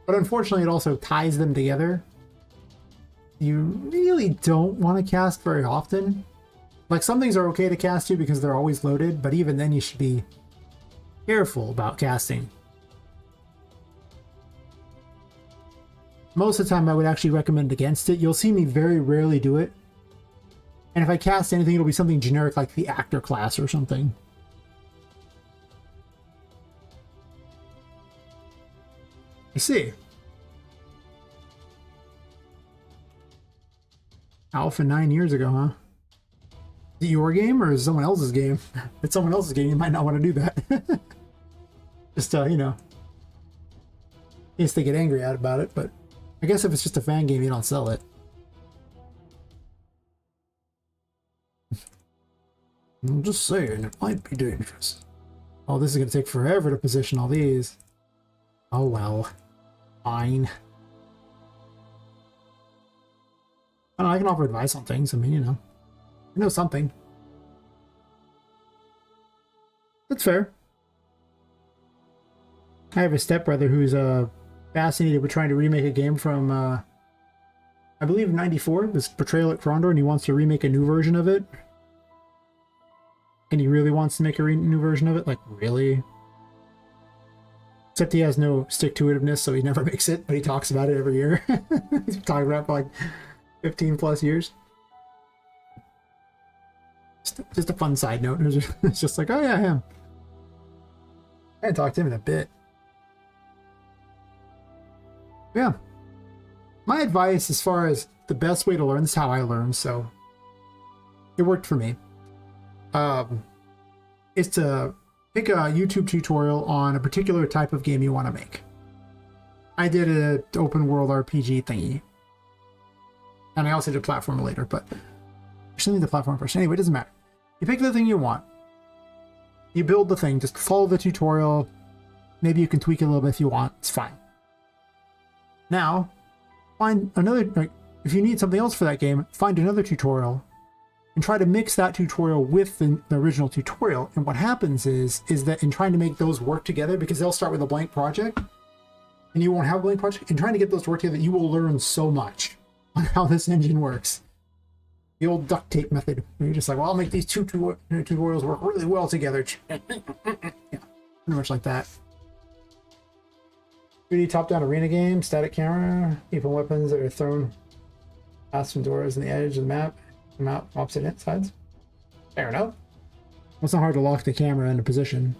But unfortunately, it also ties them together. You really don't want to cast very often. Like, some things are okay to cast to because they're always loaded, but even then you should be careful about casting. Most of the time I would actually recommend against it. You'll see me very rarely do it. And if I cast anything, it'll be something generic like the actor class or something. I see. Alpha 9 years ago, huh? Is it your game or is it someone else's game? If it's someone else's game, you might not want to do that. Just, you know, in case they get angry about it, but I guess if it's just a fan game, you don't sell it. I'm just saying, it might be dangerous. Oh, this is going to take forever to position all these. Oh, well. Fine. I don't know, I can offer advice on things. I mean, you know something. That's fair. I have a stepbrother who's fascinated with trying to remake a game from, I believe, 94. This Betrayal at Frondor, and he wants to remake a new version of it. and he really wants to make a new version of it. Like, really? Except he has no stick-to-itiveness, so he never makes it, but he talks about it every year. He's been talking about it for like 15 plus years. Just a fun side note. It's just like, oh yeah, him. I hadn't talked to him in a bit. Yeah. My advice as far as the best way to learn, this is how I learned, so it worked for me. Is to pick a YouTube tutorial on a particular type of game you want to make. I did an open world RPG thingy. And I also did a platformer later, but I should need the platform first. Anyway, it doesn't matter. You pick the thing you want. You build the thing. Just follow the tutorial. Maybe you can tweak it a little bit if you want. It's fine. Now, find another... Like, if you need something else for that game, find another tutorial and try to mix that tutorial with the original tutorial. And what happens is that in trying to make those work together, because they'll start with a blank project, and you won't have a blank project, in trying to get those to work together, you will learn so much on how this engine works. The old duct tape method, where you're just like, well, I'll make these two tutorials work really well together. Yeah, pretty much like that. 3D top-down arena game, static camera, even weapons that are thrown past some doors on the edge of the map, opposite sides. Fair enough. It's not hard to lock the camera into position.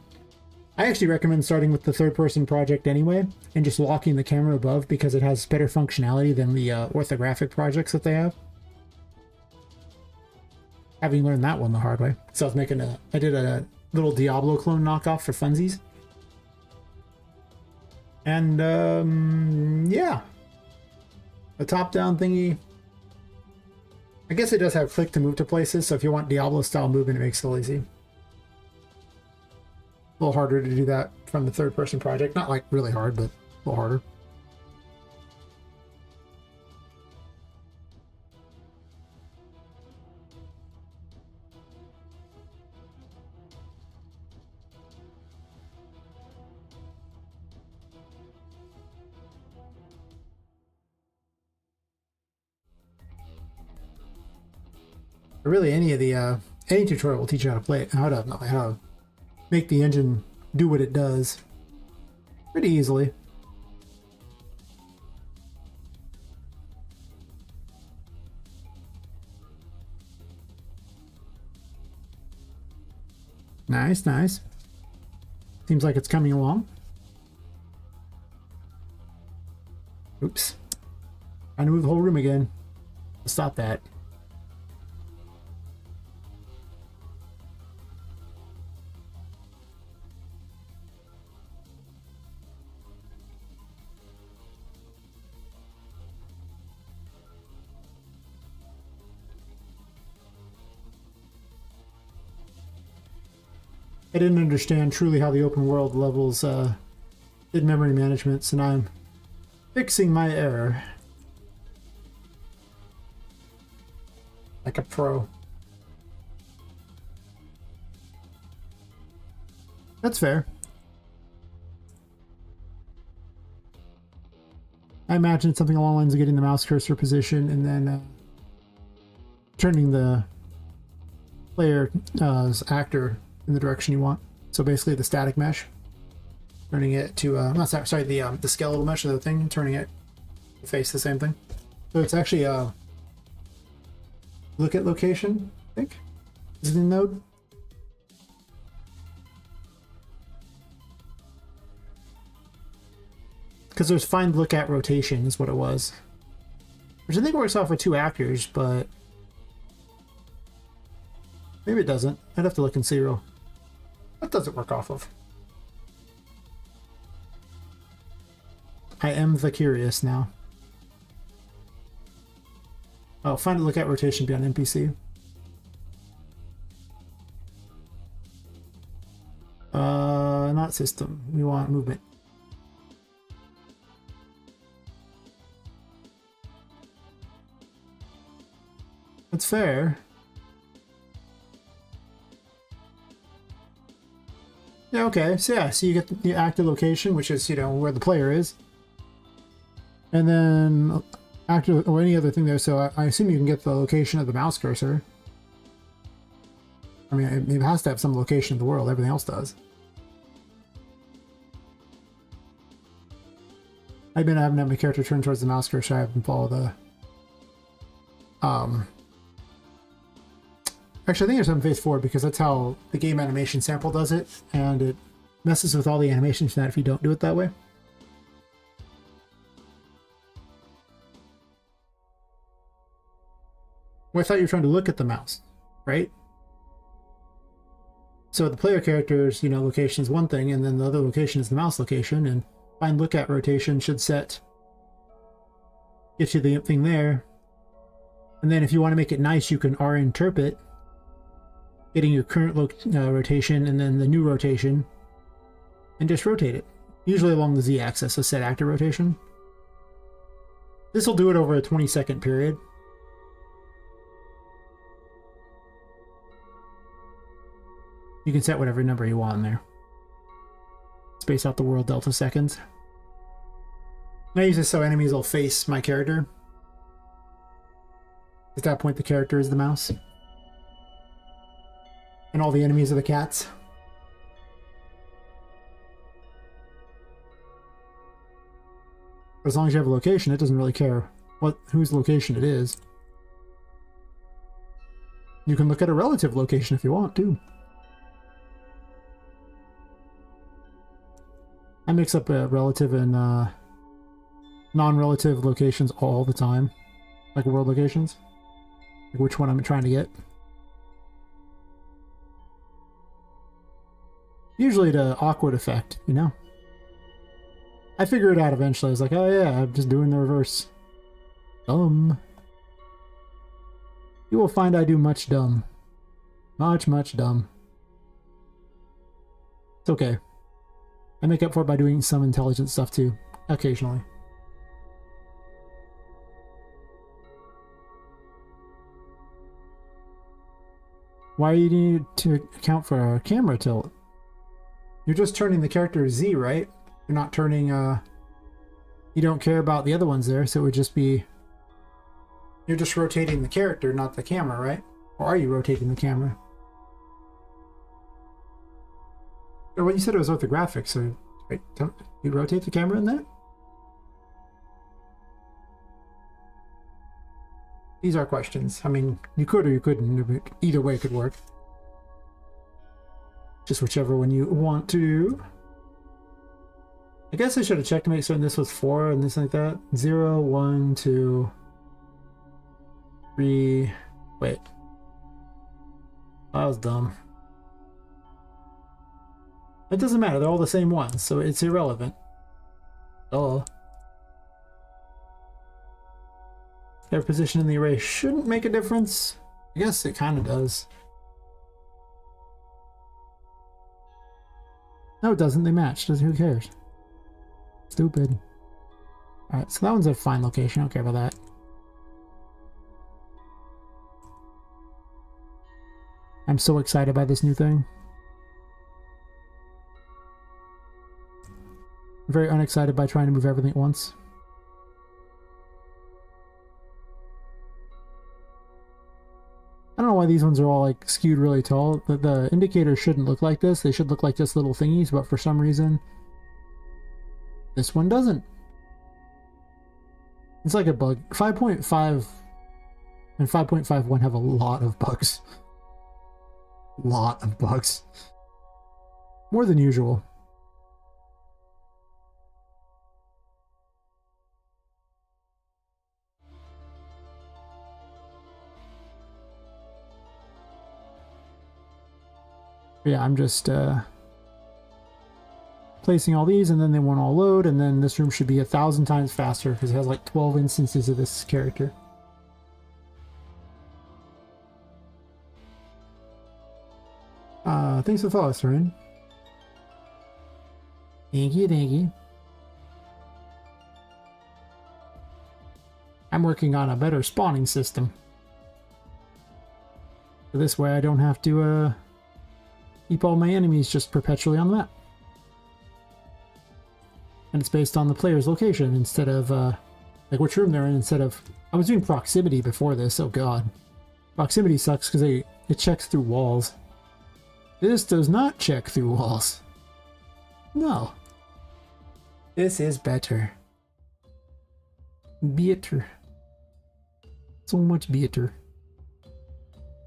I actually recommend starting with the third-person project anyway, and just locking the camera above because it has better functionality than the orthographic projects that they have. Having learned that one the hard way. So I did a little Diablo clone knockoff for funsies. And, yeah. The top-down thingy. I guess it does have click to move to places, so if you want Diablo-style movement, it makes it easy. A little harder to do that from the third-person project. Not, like, really hard, but a little harder. Really, any of the any tutorial will teach you how to play it, how to make the engine do what it does pretty easily. Nice, nice. Seems like it's coming along. Oops. Trying to move the whole room again. Stop that. I didn't understand truly how the open world levels did memory management, so now I'm fixing my error. Like a pro. That's fair. I imagine something along the lines of getting the mouse cursor position and then turning the player's actor in the direction you want. So basically the static mesh, turning it to the skeletal mesh of the thing, and turning it to face the same thing. So it's actually a look at location, I think, is the node. Because there's find look at rotation is what it was, which I think works off with two actors, but maybe it doesn't. I'd have to look and see real. What does it work off of? I am the curious now. Oh, find a look at rotation beyond NPC. Not system. We want movement. That's fair. Yeah, okay. So yeah, so you get the active location, which is, you know, where the player is. And then active or any other thing there. So I assume you can get the location of the mouse cursor. I mean, it has to have some location in the world. Everything else does. I've been having my character turn towards the mouse cursor. I haven't followed the... Actually, I think there's some phase 4 because that's how the game animation sample does it, and it messes with all the animations from that if you don't do it that way. Well, I thought you were trying to look at the mouse, right? So the player character's, you know, location is one thing, and then the other location is the mouse location, and find look at rotation should get you the thing there. And then if you want to make it nice, you can R-interpret, getting your current rotation and then the new rotation, and just rotate it. Usually along the Z-axis, so set actor rotation. This will do it over a 20-second period. You can set whatever number you want in there. Space out the world delta seconds. And I use this so enemies will face my character. At that point, the character is the mouse. And all the enemies are the cats. As long as you have a location, it doesn't really care whose location it is. You can look at a relative location if you want, too. I mix up relative and non-relative locations all the time. Like world locations. Like which one I'm trying to get. Usually the awkward effect, you know? I figured it out eventually. I was like, oh yeah, I'm just doing the reverse. Dumb. You will find I do much dumb. Much dumb. It's okay. I make up for it by doing some intelligent stuff too, occasionally. Why do you need to account for a camera tilt? You're just turning the character Z, right? You're not turning, you don't care about the other ones there, so it would just be... You're just rotating the character, not the camera, right? Or are you rotating the camera? Well, you said it was orthographic, so wait, don't you rotate the camera in that? These are questions. I mean, you could or you couldn't. Either way could work. Just whichever one you want to. I guess I should have checked to make certain this was 4 and this like that. 0, 1, 2, 3. Wait. That was dumb. It doesn't matter, they're all the same ones, so it's irrelevant. Duh. Their position in the array shouldn't make a difference. I guess it kind of does. No, it doesn't. They match. Who cares? Stupid. Alright, so that one's a fine location. I don't care about that. I'm so excited by this new thing. I'm very unexcited by trying to move everything at once. I don't know why these ones are all like skewed really tall. The indicators shouldn't look like this. They should look like just little thingies, but for some reason this one doesn't. It's like a bug. 5.5 and 5.51 have a lot of bugs. Lot of bugs. More than usual. Yeah, I'm just placing all these, and then they won't all load, and then this room should be 1,000 times faster because it has like 12 instances of this character. Thanks for the follow, Seren. Thank you, thank you. I'm working on a better spawning system. So this way I don't have to keep all my enemies just perpetually on the map. And it's based on the player's location instead of, like which room they're in instead of... I was doing proximity before this, oh god. Proximity sucks because it checks through walls. This does not check through walls. No. This is better. Better. So much better.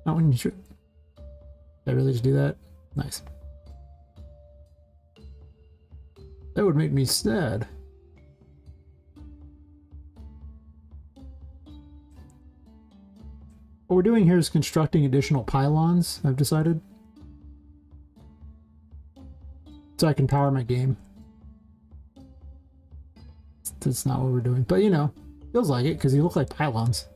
Not when you should. Did I really just do that? Nice. That would make me sad. What we're doing here is constructing additional pylons, I've decided. So I can power my game. That's not what we're doing. But you know, feels like it because they look like pylons.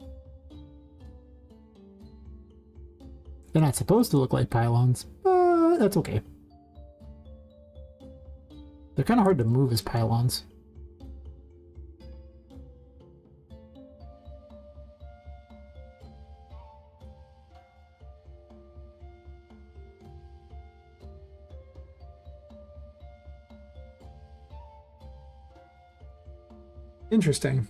They're not supposed to look like pylons, but that's okay. They're kind of hard to move as pylons. Interesting.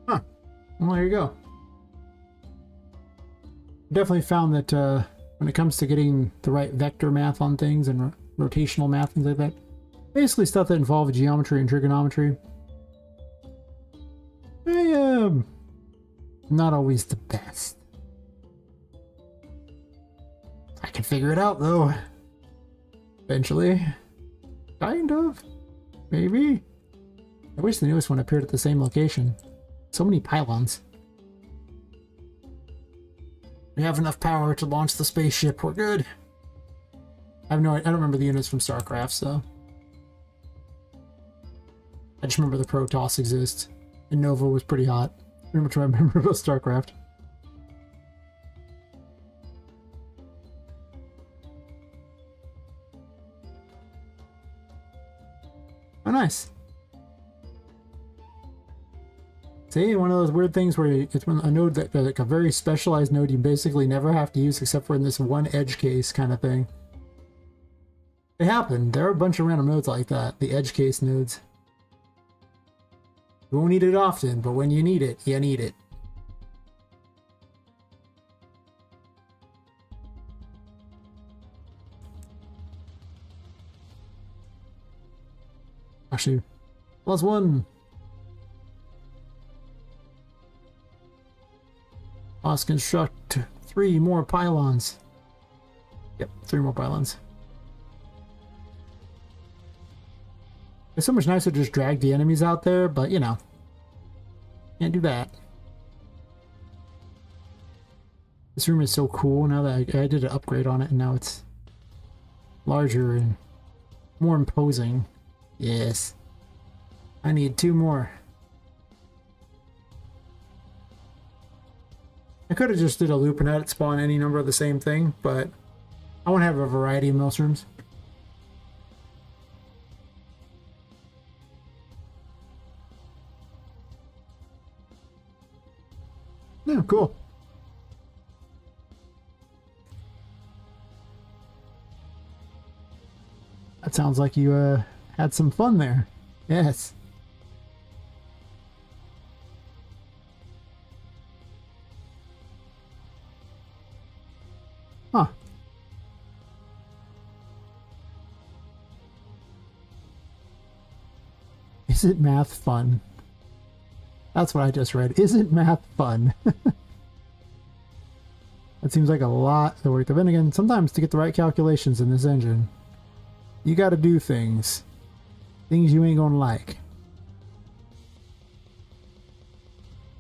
Huh. Well, there you go. Definitely found that when it comes to getting the right vector math on things and rotational math, things like that, basically stuff that involves geometry and trigonometry, I am not always the best. I can figure it out though. Eventually. Kind of. Maybe. I wish the newest one appeared at the same location. So many pylons. We have enough power to launch the spaceship. We're good. I don't remember the units from StarCraft, so. I just remember the Protoss exists. And Nova was pretty hot. Pretty much what I remember about StarCraft. Oh, nice. See, one of those weird things where it's a node that, like a very specialized node you basically never have to use except for in this one edge case kind of thing. They happen. There are a bunch of random nodes like that. The edge case nodes. You won't need it often, but when you need it, you need it. Actually, +1. Must construct 3 more pylons. Yep, 3 more pylons. It's so much nicer to just drag the enemies out there, but you know, can't do that. This room is so cool now that I did an upgrade on it and now it's larger and more imposing. Yes. I need 2 more. I could have just did a loop and had it spawn any number of the same thing, but I want to have a variety of mouse rooms. Yeah, cool. That sounds like you had some fun there. Yes. Huh. Isn't math fun? That's what I just read. Isn't math fun? That seems like a lot of work. But then again, sometimes to get the right calculations in this engine, you gotta do things. Things you ain't gonna like.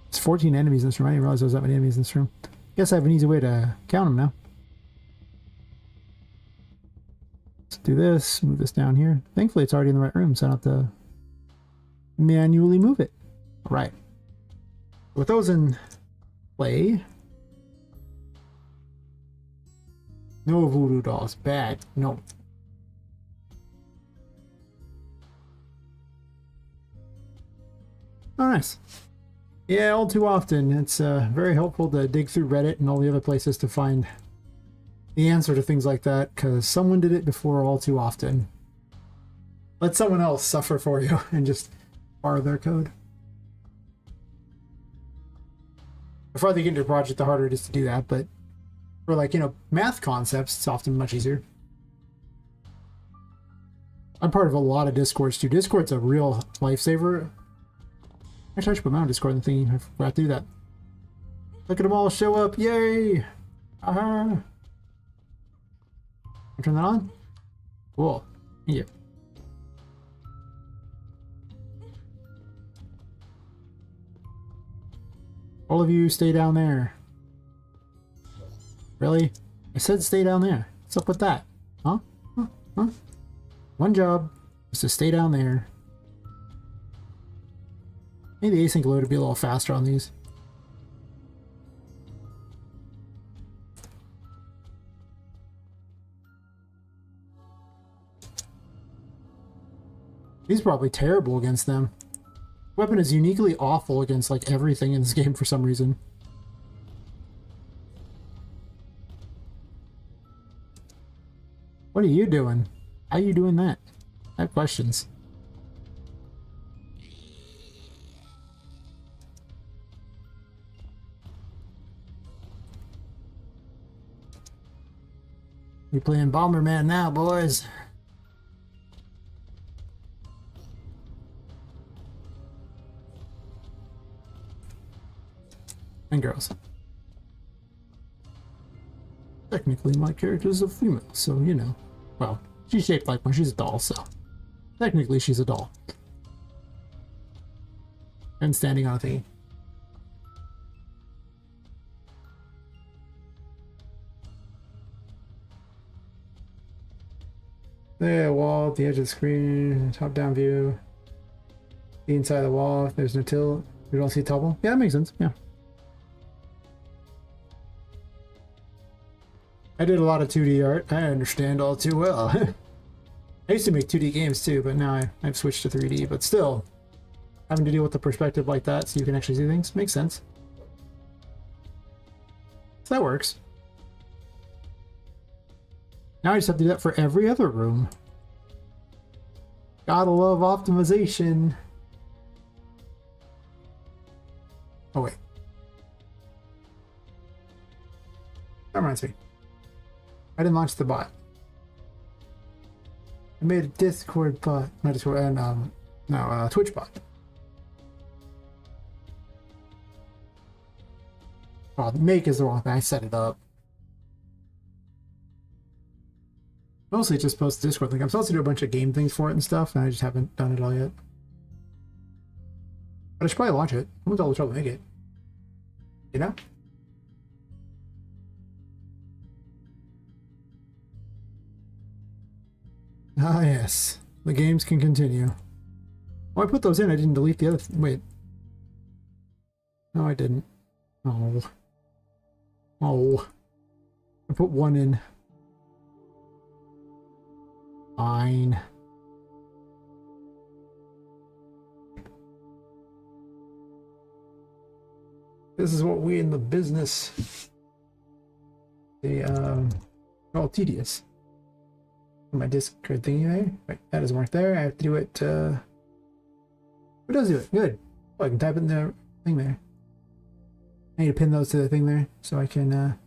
It's 14 enemies in this room. I didn't realize there was that many enemies in this room. Guess I have an easy way to count them now. Let's do this. Move this down here. Thankfully, it's already in the right room, so I don't have to manually move it. All right. With those in play. No voodoo dolls. Bad. No. Oh, nice. Yeah, all too often. It's very helpful to dig through Reddit and all the other places to find the answer to things like that, because someone did it before all too often. Let someone else suffer for you and just borrow their code. The farther you get into a project, the harder it is to do that, but for, like, you know, math concepts, it's often much easier. I'm part of a lot of Discords too. Discord's a real lifesaver. Actually, I should put my own Discord in the thing. I forgot to do that. Look at them all show up. Yay! Aha! Turn that on? Cool. Thank you. All of you stay down there. Really? I said stay down there. What's up with that? Huh? Huh? One job is to stay down there. Maybe the async load would be a little faster on these. He's probably terrible against them. Weapon is uniquely awful against, like, everything in this game for some reason. What are you doing? How are you doing that? I have questions. We're playing Bomberman now, boys. And girls. Technically, my character is a female, so, you know. Well, she's shaped like one. She's a doll, so technically she's a doll. And standing on a thing. There, wall, the edge of the screen, top-down view. The inside of the wall, if there's no tilt. We don't see topple. Yeah, that makes sense, yeah. I did a lot of 2D art. I understand all too well. I used to make 2D games too, but now I've switched to 3D. But still, having to deal with the perspective like that so you can actually see things makes sense. So that works. Now I just have to do that for every other room. Gotta love optimization. Oh wait. That reminds me. I didn't launch the bot. I made a Discord bot, not Discord, and Twitch bot. Oh, make is the wrong thing. I set it up. Mostly it's just post Discord link. I'm supposed to do a bunch of game things for it and stuff, and I just haven't done it all yet. But I should probably launch it. I went to all the trouble to make it. You know? Ah, yes. The games can continue. Oh, I put those in. I didn't delete the other... Wait. No, I didn't. Oh. Oh. I put one in. Fine. This is what we in the business... all tedious. My Discord thingy there. Wait, that doesn't work there. I have to do it, Who does do it? Good. Oh, I can type in the thing there. I need to pin those to the thing there so I can,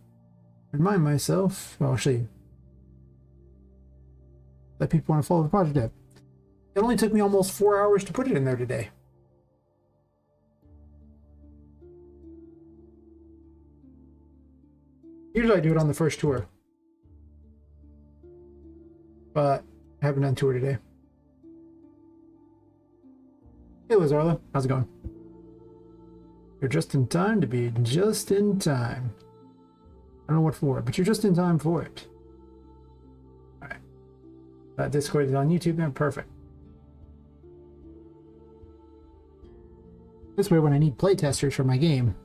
remind myself. Well, I'll show you. That people want to follow the project up. It only took me almost 4 hours to put it in there today. Usually I do it on the first tour. But I haven't done tour today. Hey Liz Arla, how's it going? You're just in time to be just in time. I don't know what for, but you're just in time for it. Alright. Discord is on YouTube now, perfect. This way when I need playtesters for my game,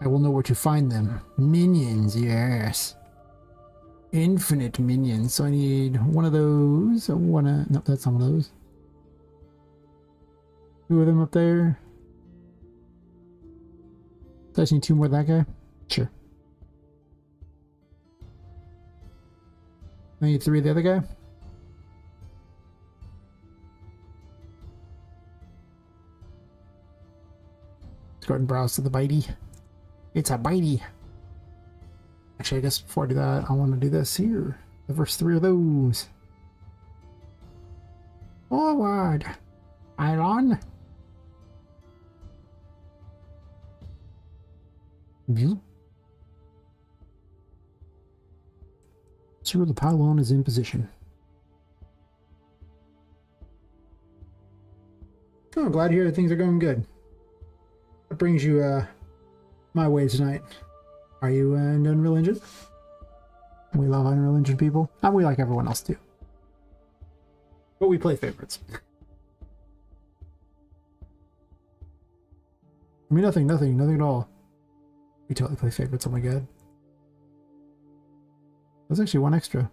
I will know where to find them. Minions, yes. Infinite minions. So I need one of those. No, that's not one of those. Two of them up there. So I just need two more of that guy. Sure. I need 3 of the other guy. Let's go ahead and browse to the bitey. It's a bitey. Actually, I guess before I do that, I want to do this here. The first 3 of those. Forward. Iron. View. Sir, the pylon is in position. Oh, I'm glad to hear that things are going good. What brings you my way tonight? Are you in Unreal Engine? We love Unreal Engine people. And we like everyone else too. But we play favorites. I mean, nothing at all. We totally play favorites, oh my god. There's actually 1 extra.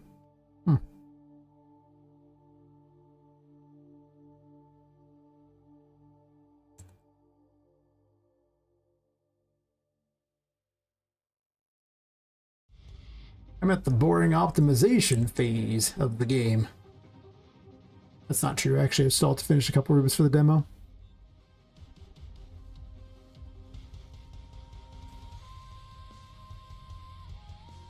I'm at the boring optimization phase of the game. That's not true, actually. I still have to finish a couple rooms for the demo.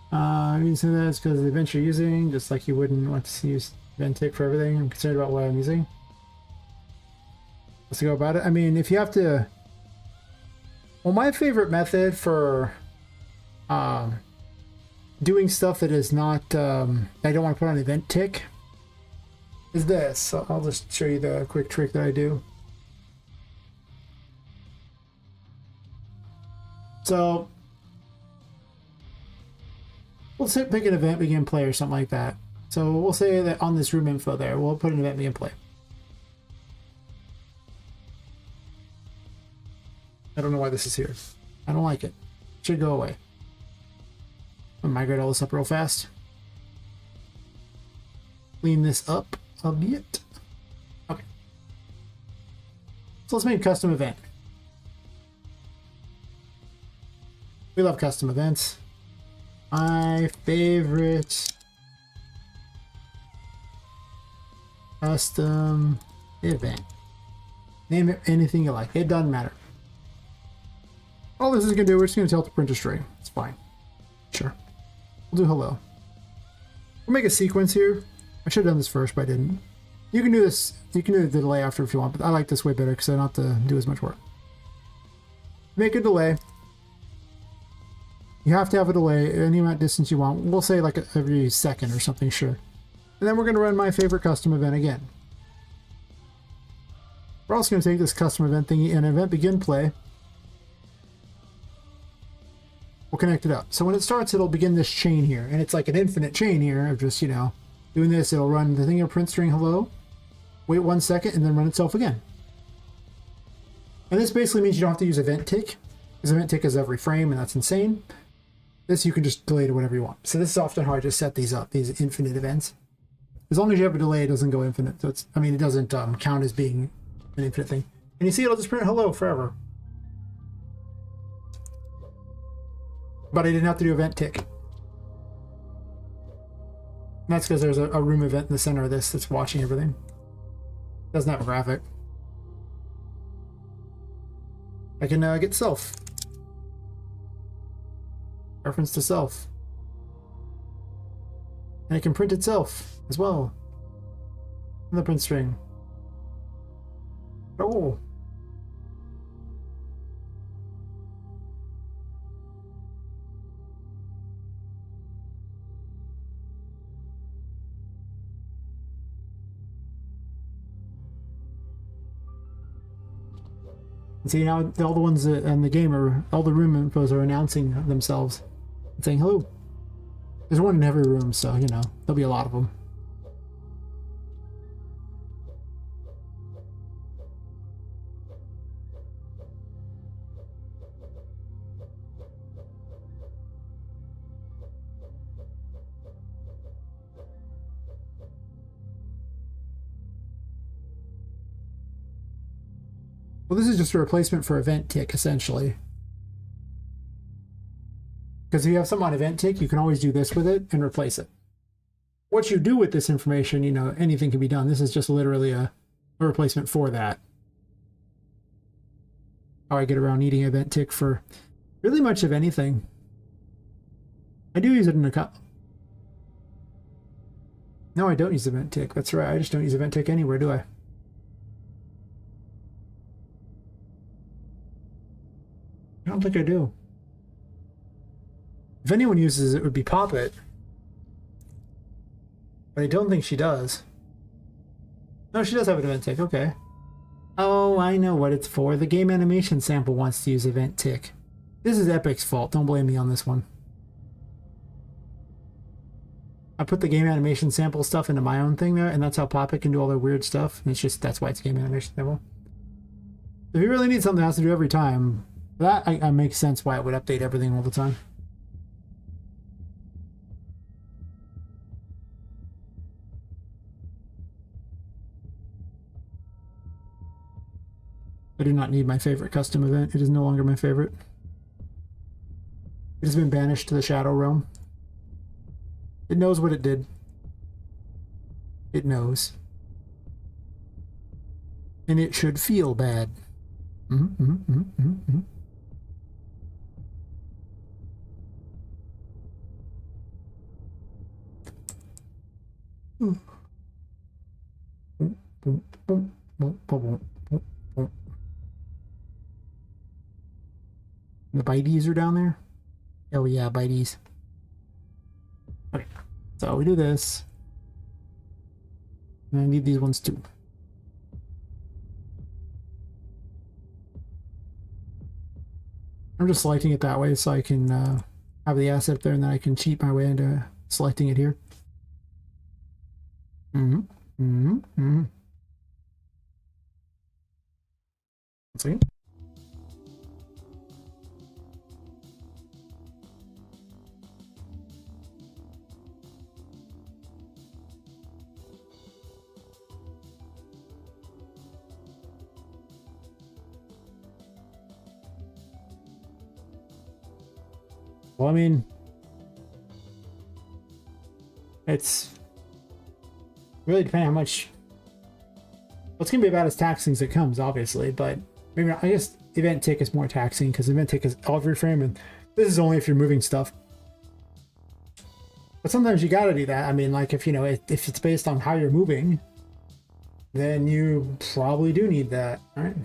I'm using this because of the event you're using, just like you wouldn't want to use Ventic for everything. I'm concerned about what I'm using. Let's go about it. I mean, if you have to... Well, my favorite method for doing stuff that is not... I don't want to put on event tick is this. So I'll just show you the quick trick that I do. So... We'll pick an event begin play or something like that. So we'll say that on this room info there, we'll put an event begin play. I don't know why this is here. I don't like it. It should go away. I'll migrate all this up real fast. Clean this up a bit. Okay. So let's make a custom event. We love custom events. My favorite custom event. Name it anything you like. It doesn't matter. All this is going to do, we're just going to tell it to print a string. It's fine. Sure. We'll do hello. We'll make a sequence here. I should have done this first, but I didn't. You can do this. You can do the delay after if you want, but I like this way better because I don't have to do as much work. Make a delay. You have to have a delay any amount of distance you want. We'll say like every second or something, sure. And then we're going to run my favorite custom event again. We're also going to take this custom event thingy and event begin play. We'll connect it up. So when it starts, it'll begin this chain here. And it's like an infinite chain here of just, you know, doing this. It'll run the thing of print string hello, wait 1 second, and then run itself again. And this basically means you don't have to use event tick, because event tick is every frame, and that's insane. This you can just delay to whatever you want. So this is often how I just set these up, these infinite events. As long as you have a delay, it doesn't go infinite. So it's, I mean, it doesn't count as being an infinite thing. And you see, it'll just print hello forever. But I didn't have to do event tick. And that's because there's a room event in the center of this that's watching everything. It doesn't have a graphic. I can get self. Reference to self. And it can print itself as well. In the print string. Oh. See, now all the ones in the game are, all the room infos are announcing themselves and saying hello. There's one in every room, so, you know, there'll be a lot of them. Well, this is just a replacement for event tick, essentially. Because if you have something on event tick, you can always do this with it and replace it. what you do with this information, you know, anything can be done. This is just literally a replacement for that. How I get around needing event tick for really much of anything. I do use it in a cup. No, I don't use event tick. That's right. I just don't use event tick anywhere, do I? I don't think I do. If anyone uses it, it would be Poppet. But I don't think she does. No, she does have an event tick. Okay. Oh, I know what it's for. The game animation sample wants to use event tick. This is Epic's fault. Don't blame me on this one. I put the game animation sample stuff into my own thing there, and that's how Poppet can do all their weird stuff. And it's just, that's why it's game animation sample. If you really need something that has to do every time, that I makes sense why it would update everything all the time. I do not need my favorite custom event. It is no longer my favorite. It has been banished to the Shadow Realm. It knows what it did. It knows. And it should feel bad. The biteys are down there? Oh yeah, biteys. Okay, so we do this. And I need these ones too. I'm just selecting it that way so I can have the asset there and then I can cheat my way into selecting it here. One second. Well, I mean, it's really depending how much. What's going to be about as taxing as it comes, obviously, but maybe not. I guess event tick is more taxing because event tick is every frame, and this is only if you're moving stuff. But sometimes you got to do that. I mean, like if you know if it's based on how you're moving, then you probably do need that, right?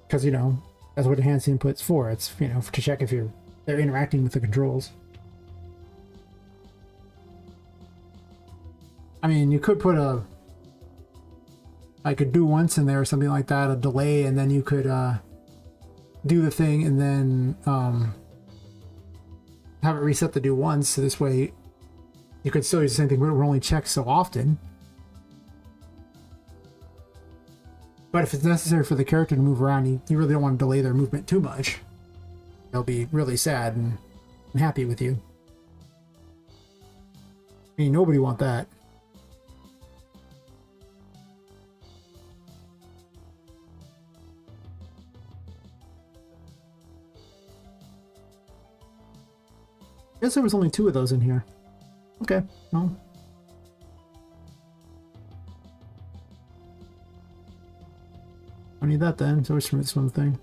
Because you know that's what enhanced input's for. It's you know to check if they're interacting with the controls. I mean, you could put like a do once in there or something like that, a delay, and then you could do the thing and then have it reset the do once. So this way, you could still use the same thing. We're only checked so often. But if it's necessary for the character to move around, you really don't want to delay their movement too much. They'll be really sad and unhappy with you. I mean, nobody want that. I guess there was only 2 of those in here. Okay, well. I need that then, so it's from this one thing.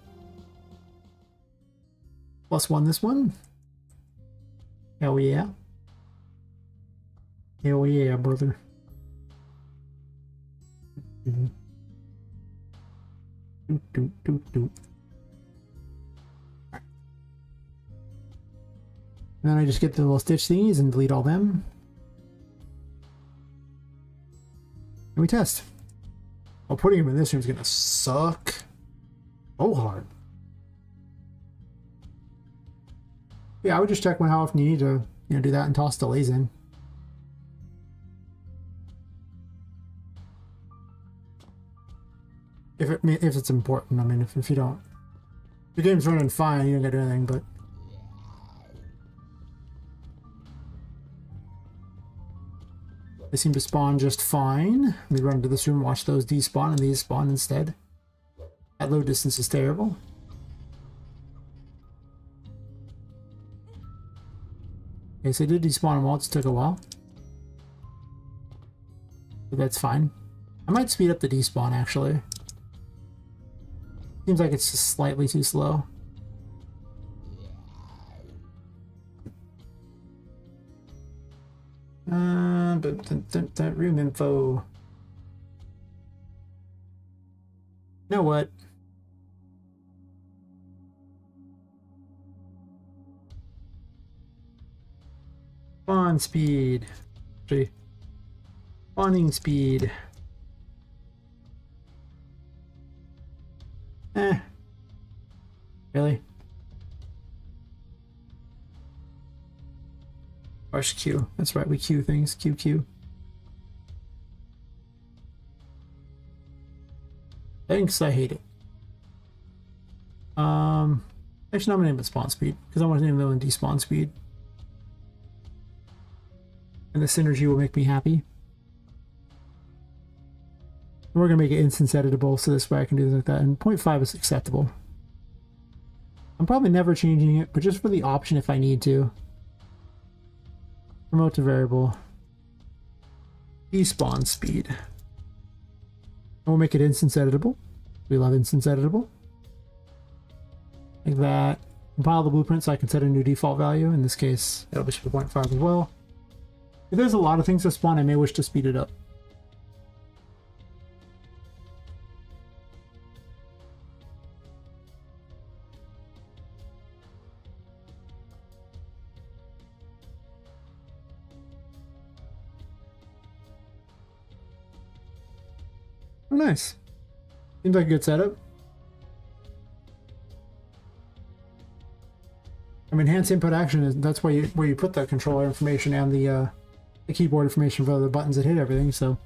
+1 this one. Hell yeah. Hell yeah, brother. And then I just get the little stitch thingies and delete all them. And we test. Well, putting them in this room is gonna suck. Oh, hard. Yeah, I would just check how often you need to, do that and toss delays in. If it's important. I mean, if you don't, if your game's running fine, you don't gotta do anything. But they seem to spawn just fine. We run into this room, watch those despawn, and these spawn instead. That load distance is terrible. Okay, so it did despawn them all, it just took a while. But that's fine. I might speed up the despawn, actually. Seems like it's just slightly too slow. But that room info. You know what? Spawn speed. Actually, spawning speed. Really? Rush Q. That's right, we queue things. QQ. Thanks, I hate it. Actually, I'm gonna name it spawn speed because I want to name them despawn speed. And the synergy will make me happy. We're gonna make it instance editable, so this way I can do things like that. And 0.5 is acceptable. I'm probably never changing it, but just for the option if I need to. Promote to variable. Despawn speed. And we'll make it instance editable. We love instance editable. Like that. Compile the blueprint so I can set a new default value. In this case, it'll be 0.5 as well. If there's a lot of things to spawn, I may wish to speed it up. Oh, nice. Seems like a good setup. I mean, enhanced input action is that's where you put the controller information and the keyboard information for the buttons that hit everything. So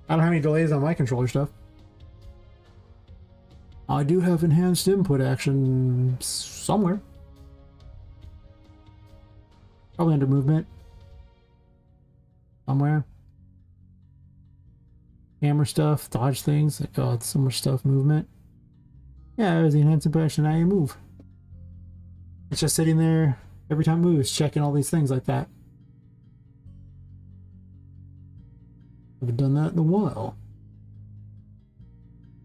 I don't have any delays on my controller stuff. I do have enhanced input action somewhere, probably under movement somewhere. Camera stuff, dodge things. Like, oh, so much stuff. Movement. Yeah, there's the enhanced input action. Now you move. It's just sitting there every time it moves, checking all these things like that. Haven't done that in a while.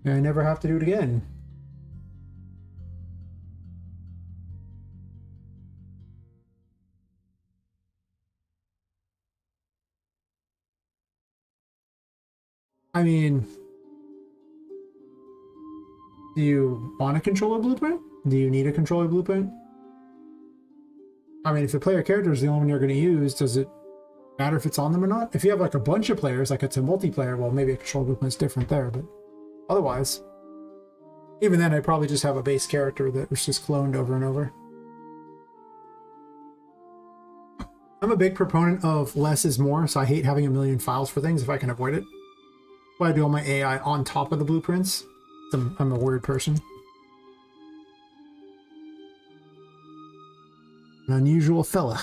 And I never have to do it again. I mean, do you want a controller blueprint? Do you need a controller blueprint? I mean, if the player character is the only one you're going to use, does it matter if it's on them or not? If you have like a bunch of players, like it's a multiplayer, well, maybe a controller blueprint's different there, but otherwise, even then, I'd probably just have a base character that was just cloned over and over. I'm a big proponent of less is more, so I hate having a million files for things if I can avoid it. Why I do all my AI on top of the blueprints. I'm a weird person. An unusual fella,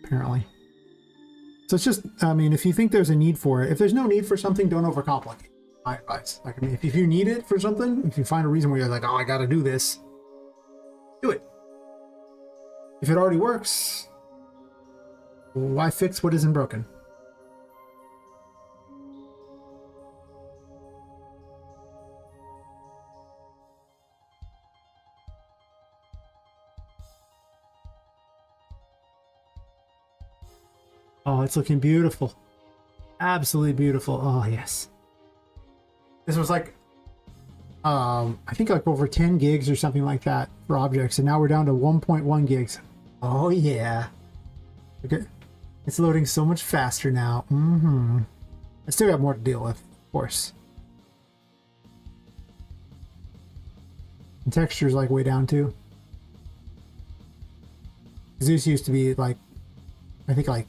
apparently. So it's just, I mean, if you think there's a need for it, if there's no need for something, don't overcomplicate. My advice. Like, I mean, if you need it for something, if you find a reason where you're like, oh, I gotta do this, do it. If it already works, why fix what isn't broken? Oh, it's looking beautiful. Absolutely beautiful. Oh, yes. This was like, I think like over 10 gigs or something like that for objects. And now we're down to 1.1 gigs. Oh, yeah. Okay. It's loading so much faster now. I still got more to deal with, of course. And texture's like way down too. This used to be like, I think like,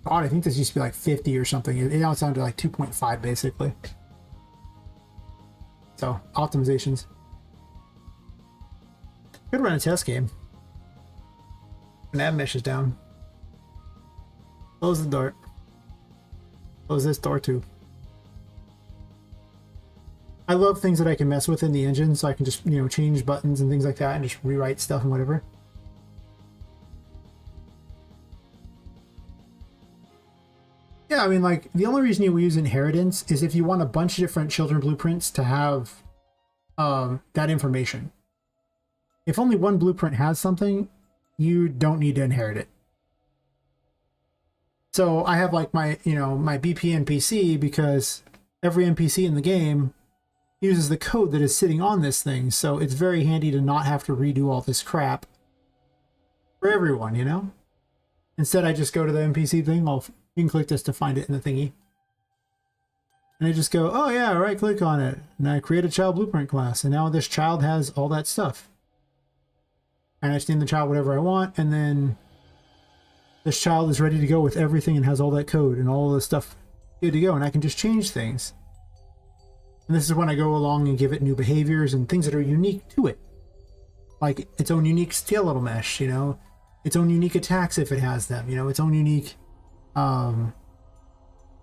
God, I think this used to be like 50 or something. It now it's down to like 2.5 basically. So, optimizations. Could run a test game. Nav mesh is down. Close the door. Close this door too. I love things that I can mess with in the engine, so I can just, you know, change buttons and things like that and just rewrite stuff and whatever. Yeah, I mean, like, the only reason you use inheritance is if you want a bunch of different children blueprints to have that information. If only one blueprint has something, you don't need to inherit it. So I have like my, you know, my BP NPC because every NPC in the game uses the code that is sitting on this thing. So it's very handy to not have to redo all this crap for everyone, you know? Instead, I just go to the NPC thing. You can click this to find it in the thingy. And I just go, oh yeah, right click on it. And I create a child blueprint class. And now this child has all that stuff. And I just name the child whatever I want. And then this child is ready to go with everything and has all that code and all the stuff good to go. And I can just change things. And this is when I go along and give it new behaviors and things that are unique to it. Like its own unique skeletal mesh, you know, its own unique attacks if it has them, you know, its own unique AI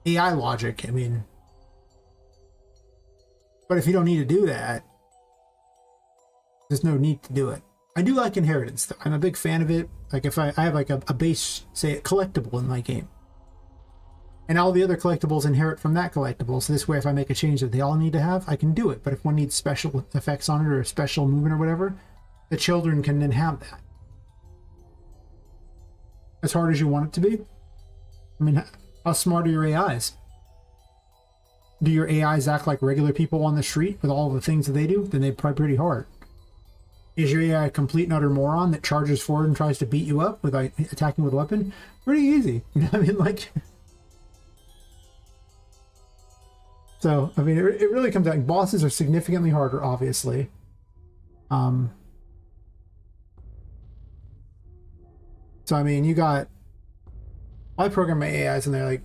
logic. I mean, but if you don't need to do that, there's no need to do it. I do like inheritance though. I'm a big fan of it. Like if I have like a base, say, a collectible in my game, and all the other collectibles inherit from that collectible. So this way, if I make a change that they all need to have, I can do it. But if one needs special effects on it or a special movement or whatever, the children can then have that. As hard as you want it to be. I mean, how smart are your AIs? Do your AIs act like regular people on the street with all the things that they do? Then they're probably pretty hard. Is your AI a complete and utter moron that charges forward and tries to beat you up with attacking with a weapon? Pretty easy. You know what I mean? Like, so, I mean, it really comes down. Bosses are significantly harder, obviously. So, I mean, you got... I program my AIs and they're like...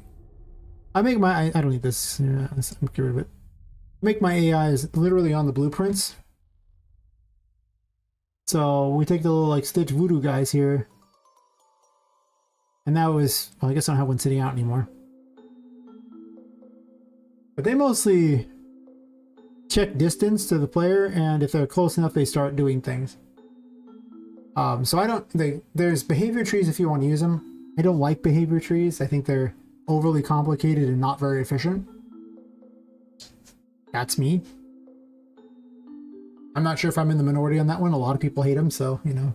I don't need this. Yeah, I'm get rid of it. Make my AIs literally on the blueprints. So we take the little like Stitch Voodoo guys here. And that was, well, I guess I don't have one sitting out anymore. But they mostly check distance to the player, and if they're close enough, they start doing things. So there's behavior trees if you want to use them. I don't like behavior trees. I think they're overly complicated and not very efficient. That's me. I'm not sure if I'm in the minority on that one. A lot of people hate them, so, you know.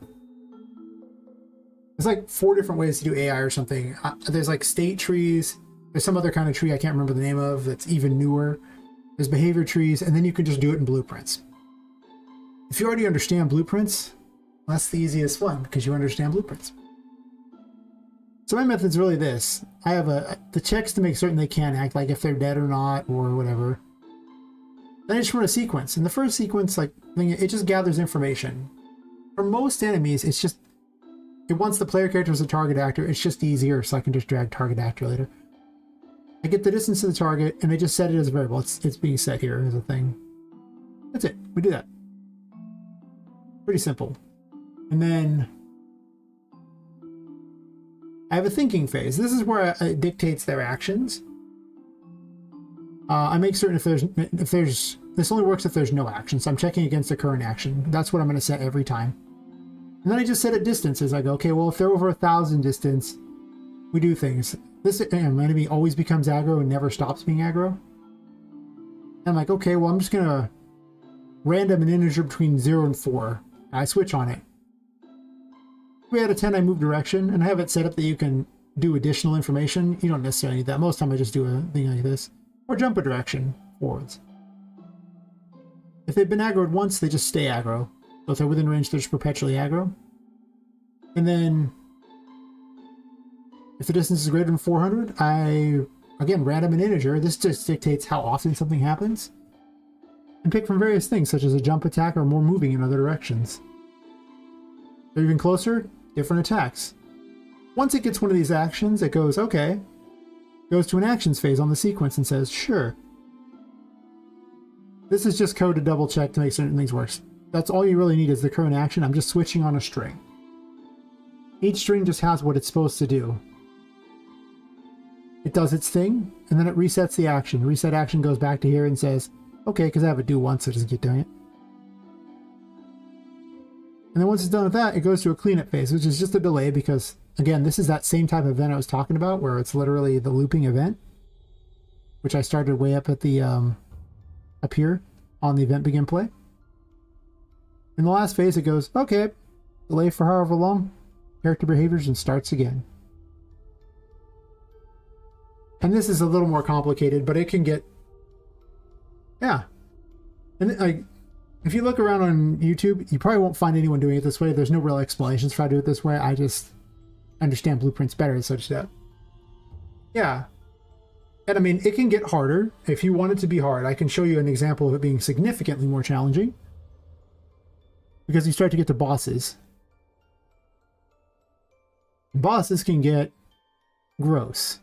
There's like 4 different ways to do AI or something. There's like state trees. There's some other kind of tree I can't remember the name of that's even newer. There's behavior trees, and then you can just do it in blueprints. If you already understand blueprints, that's the easiest one because you understand blueprints. So my method's really this. I have the checks to make certain they can act, like if they're dead or not or whatever. Then I just run a sequence. In the first sequence, like, it just gathers information. For most enemies, it's just, it wants the player character as a target actor. It's just easier, so I can just drag target actor later. I get the distance to the target, and I just set it as a variable. It's being set here as a thing. That's it. We do that. Pretty simple. And then I have a thinking phase. This is where it dictates their actions. I make certain if there's this only works if there's no action, so I'm checking against the current action. That's what I'm going to set every time. And then I just set it distances. I go, okay, well, if they're over 1,000 distance, we do things. This enemy always becomes aggro and never stops being aggro. And I'm like, okay, well, I'm just going to random an integer between 0 and 4. I switch on it. 3 out of 10, I move direction, and I have it set up that you can do additional information. You don't necessarily need that. Most of the time I just do a thing like this. Or jump a direction forwards. If they've been aggroed once, they just stay aggro. So if they're within range, they're just perpetually aggro. And then, if the distance is greater than 400, I, again, random an integer. This just dictates how often something happens. And pick from various things, such as a jump attack or more moving in other directions. If they're even closer, different attacks. Once it gets one of these actions, it goes, okay. Goes to an actions phase on the sequence and says, sure. This is just code to double check to make certain things work. That's all you really need is the current action. I'm just switching on a string. Each string just has what it's supposed to do. It does its thing, and then it resets the action. The reset action goes back to here and says, Okay, because I have it do once, so it doesn't keep doing it. And then once it's done with that, it goes to a cleanup phase, which is just a delay because, again, this is that same type of event I was talking about where it's literally the looping event, which I started way up at the, up here on the event begin play. In the last phase, it goes, okay, delay for however long, character behaviors, and starts again. And this is a little more complicated, but it can get, yeah. And if you look around on YouTube, you probably won't find anyone doing it this way. There's no real explanations for how to do it this way. I just understand blueprints better, such that, yeah. And I mean, it can get harder. If you want it to be hard, I can show you an example of it being significantly more challenging. Because you start to get to bosses. Bosses can get gross.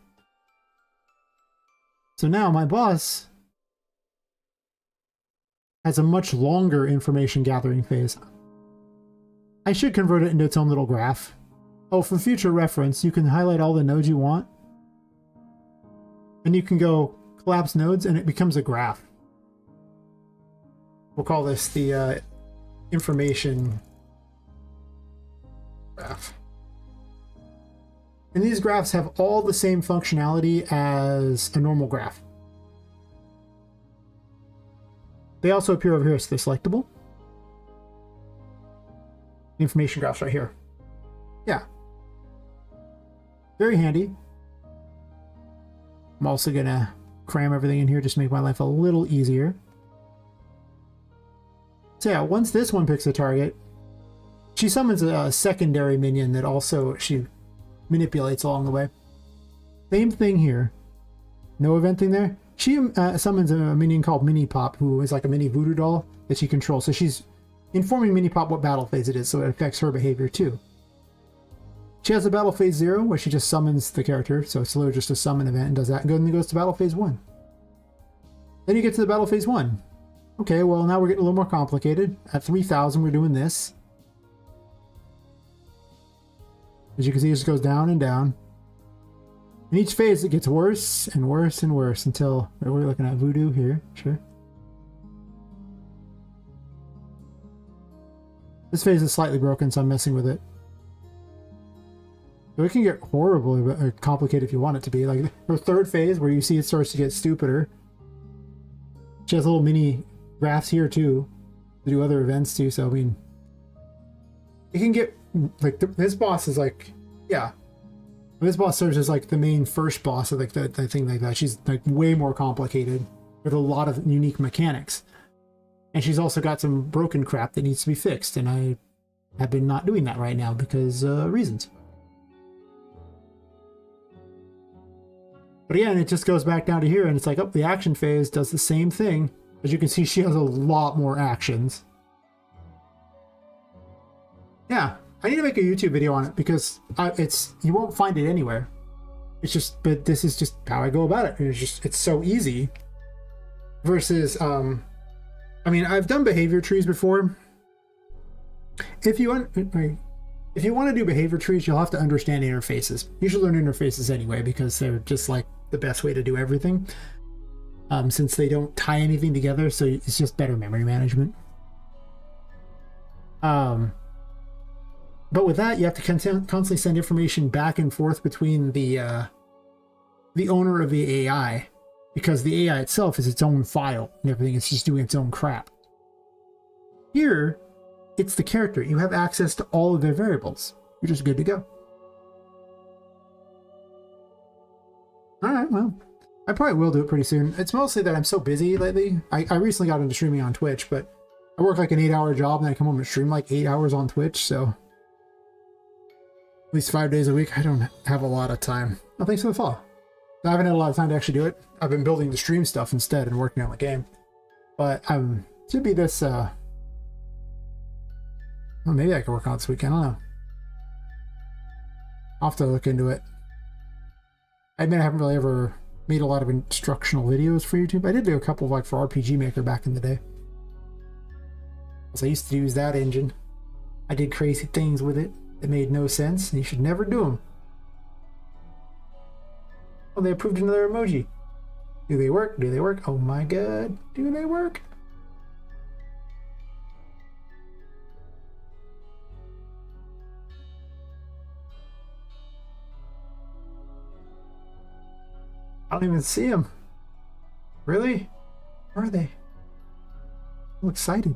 So now my boss has a much longer information gathering phase. I should convert it into its own little graph. Oh, for future reference, you can highlight all the nodes you want. And you can go collapse nodes and it becomes a graph. We'll call this the information graph. And these graphs have all the same functionality as a normal graph. They also appear over here as they're selectable. Information graphs right here. Yeah. Very handy. I'm also gonna cram everything in here just to make my life a little easier. So yeah, once this one picks a target, she summons a secondary minion that also she manipulates along the way. Same thing here. No eventing there. She summons a minion called Mini Pop, who is like a mini voodoo doll that she controls. So she's informing Mini Pop what battle phase it is, so it affects her behavior too. She has a battle phase 0, where she just summons the character, so it's literally just a summon event and does that, and then goes to battle phase 1. Then you get to the battle phase 1. Okay, well now we're getting a little more complicated. At 3000 we're doing this. As you can see, it just goes down and down. In each phase, it gets worse and worse and worse until we're looking at voodoo here. Sure. This phase is slightly broken, so I'm messing with it. So it can get horribly complicated if you want it to be. Like her third phase, where you see it starts to get stupider. She has little mini graphs here too to do other events too. So I mean, it can get like this boss is like, yeah. This boss serves as like the main first boss of like the thing like that. She's like way more complicated with a lot of unique mechanics. And she's also got some broken crap that needs to be fixed. And I have been not doing that right now because reasons. But again, it just goes back down to here and it's like, oh, the action phase does the same thing. As you can see, she has a lot more actions. Yeah. I need to make a YouTube video on it because you won't find it anywhere. It's just, but this is just how I go about it. It's so easy. Versus, I mean, I've done behavior trees before. If you want to do behavior trees, you'll have to understand interfaces. You should learn interfaces anyway because they're just like the best way to do everything. Since they don't tie anything together, so it's just better memory management. But with that, you have to constantly send information back and forth between the owner of the AI, because the AI itself is its own file and everything. It's just doing its own crap. Here, it's the character. You have access to all of their variables. You're just good to go. All right, well, I probably will do it pretty soon. It's mostly that I'm so busy lately. I recently got into streaming on Twitch, but I work like an 8-hour job and I come home and stream like 8 hours on Twitch, so at least 5 days a week, I don't have a lot of time. Oh, thanks for the follow. I haven't had a lot of time to actually do it. I've been building the stream stuff instead and working on the game. But should be this, well, maybe I can work on it this weekend, I don't know. I'll have to look into it. I admit I haven't really ever made a lot of instructional videos for YouTube. I did do a couple like for RPG Maker back in the day. So I used to use that engine. I did crazy things with it. It made no sense, and you should never do them. Oh, they approved another emoji. Do they work? Do they work? Oh my god. Do they work? I don't even see them. Really? Where are they? I'm excited.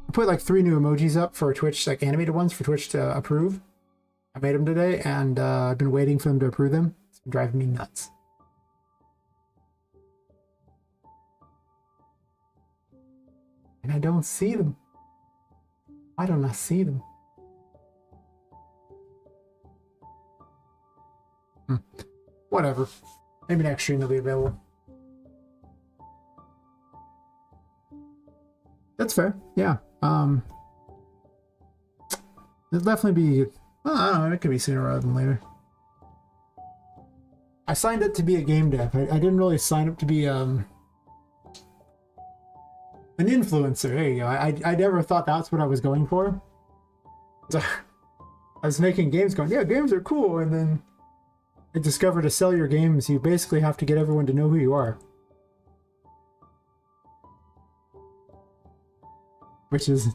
I put like 3 new emojis up for Twitch, like animated ones for Twitch to approve. I made them today, and I've been waiting for them to approve them. It's driving me nuts. And I don't see them. Why don't I see them? Whatever. Maybe next stream they'll be available. That's fair. Yeah. It'll definitely be. Well, I don't know. It could be sooner rather than later. I signed up to be a game dev. I didn't really sign up to be an influencer. There you go. I never thought that's what I was going for. So, I was making games, going, yeah, games are cool, and then I discovered to sell your games, you basically have to get everyone to know who you are. Which is,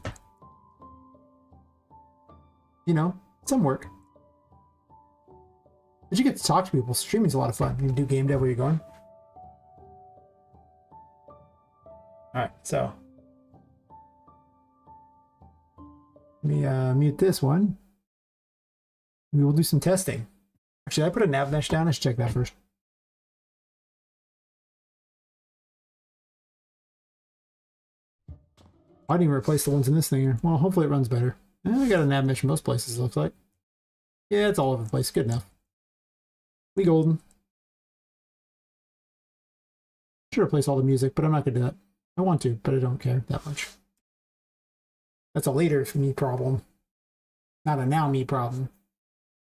you know, some work. But you get to talk to people. Streaming's a lot of fun. You can do game dev where you're going. Alright, so. Let me mute this one. We will do some testing. Actually, I put a nav mesh down. I should check that first. I didn't even replace the ones in this thing here. Well, hopefully it runs better. I got a nav mesh in most places, it looks like. Yeah, it's all over the place. Good enough. We golden. Should replace all the music, but I'm not going to do that. I want to, but I don't care that much. That's a later for me problem. Not a now me problem.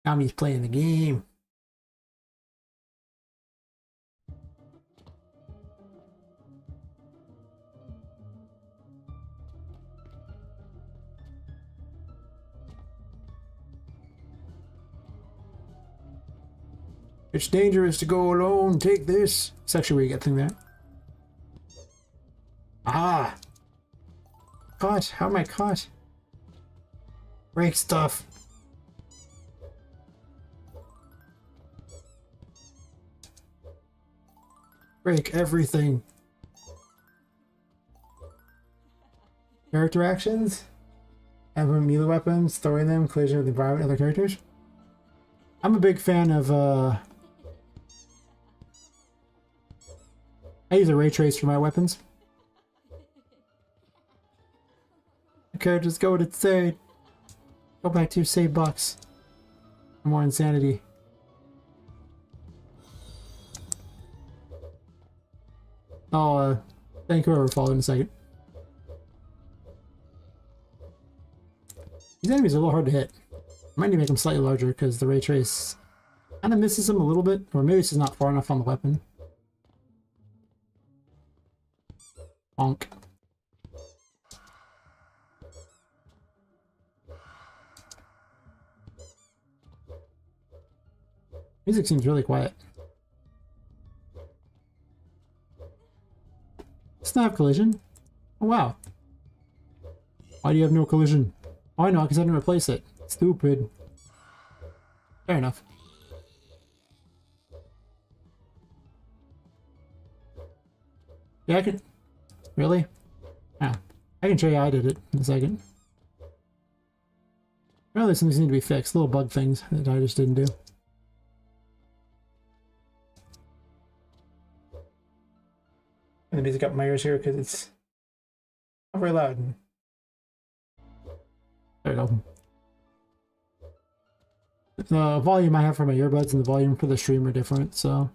Now me's playing the game. It's dangerous to go alone. Take this. It's actually where you get thing there. Ah. Caught. How am I caught? Break stuff. Break everything. Character actions. Have melee weapons. Throwing them. Collision with the environment. Other characters. I'm a big fan of I use a ray trace for my weapons. The characters go to save. Go back to your save box. More insanity. I'll thank whoever followed in a second. These enemies are a little hard to hit. I might need to make them slightly larger because the ray trace kind of misses them a little bit, or maybe it's just not far enough on the weapon. Bonk. Music seems really quiet. It's not collision. Oh wow. Why do you have no collision? Oh I know, because I didn't replace it. Stupid. Fair enough. Yeah, I can... Really? Yeah. I can show you how I did it in a second. Apparently some things need to be fixed. Little bug things that I just didn't do. And the music up in my ears here because it's not very loud. There we go. The volume I have for my earbuds and the volume for the stream are different, so...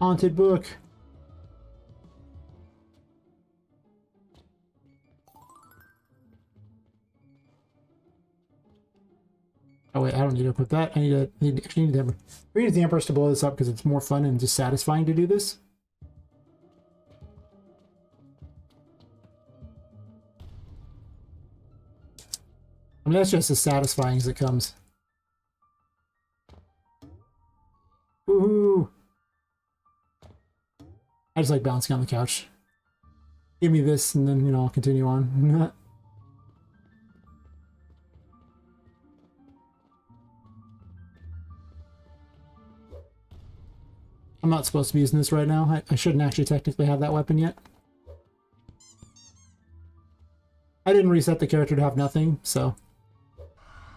Haunted book. Oh wait, I don't need to put that. I actually need to use the Empress to blow this up because it's more fun and just satisfying to do this. I mean, that's just as satisfying as it comes. Woohoo! I just like bouncing on the couch. Give me this and then, you know, I'll continue on. I'm not supposed to be using this right now. I shouldn't actually technically have that weapon yet. I didn't reset the character to have nothing, so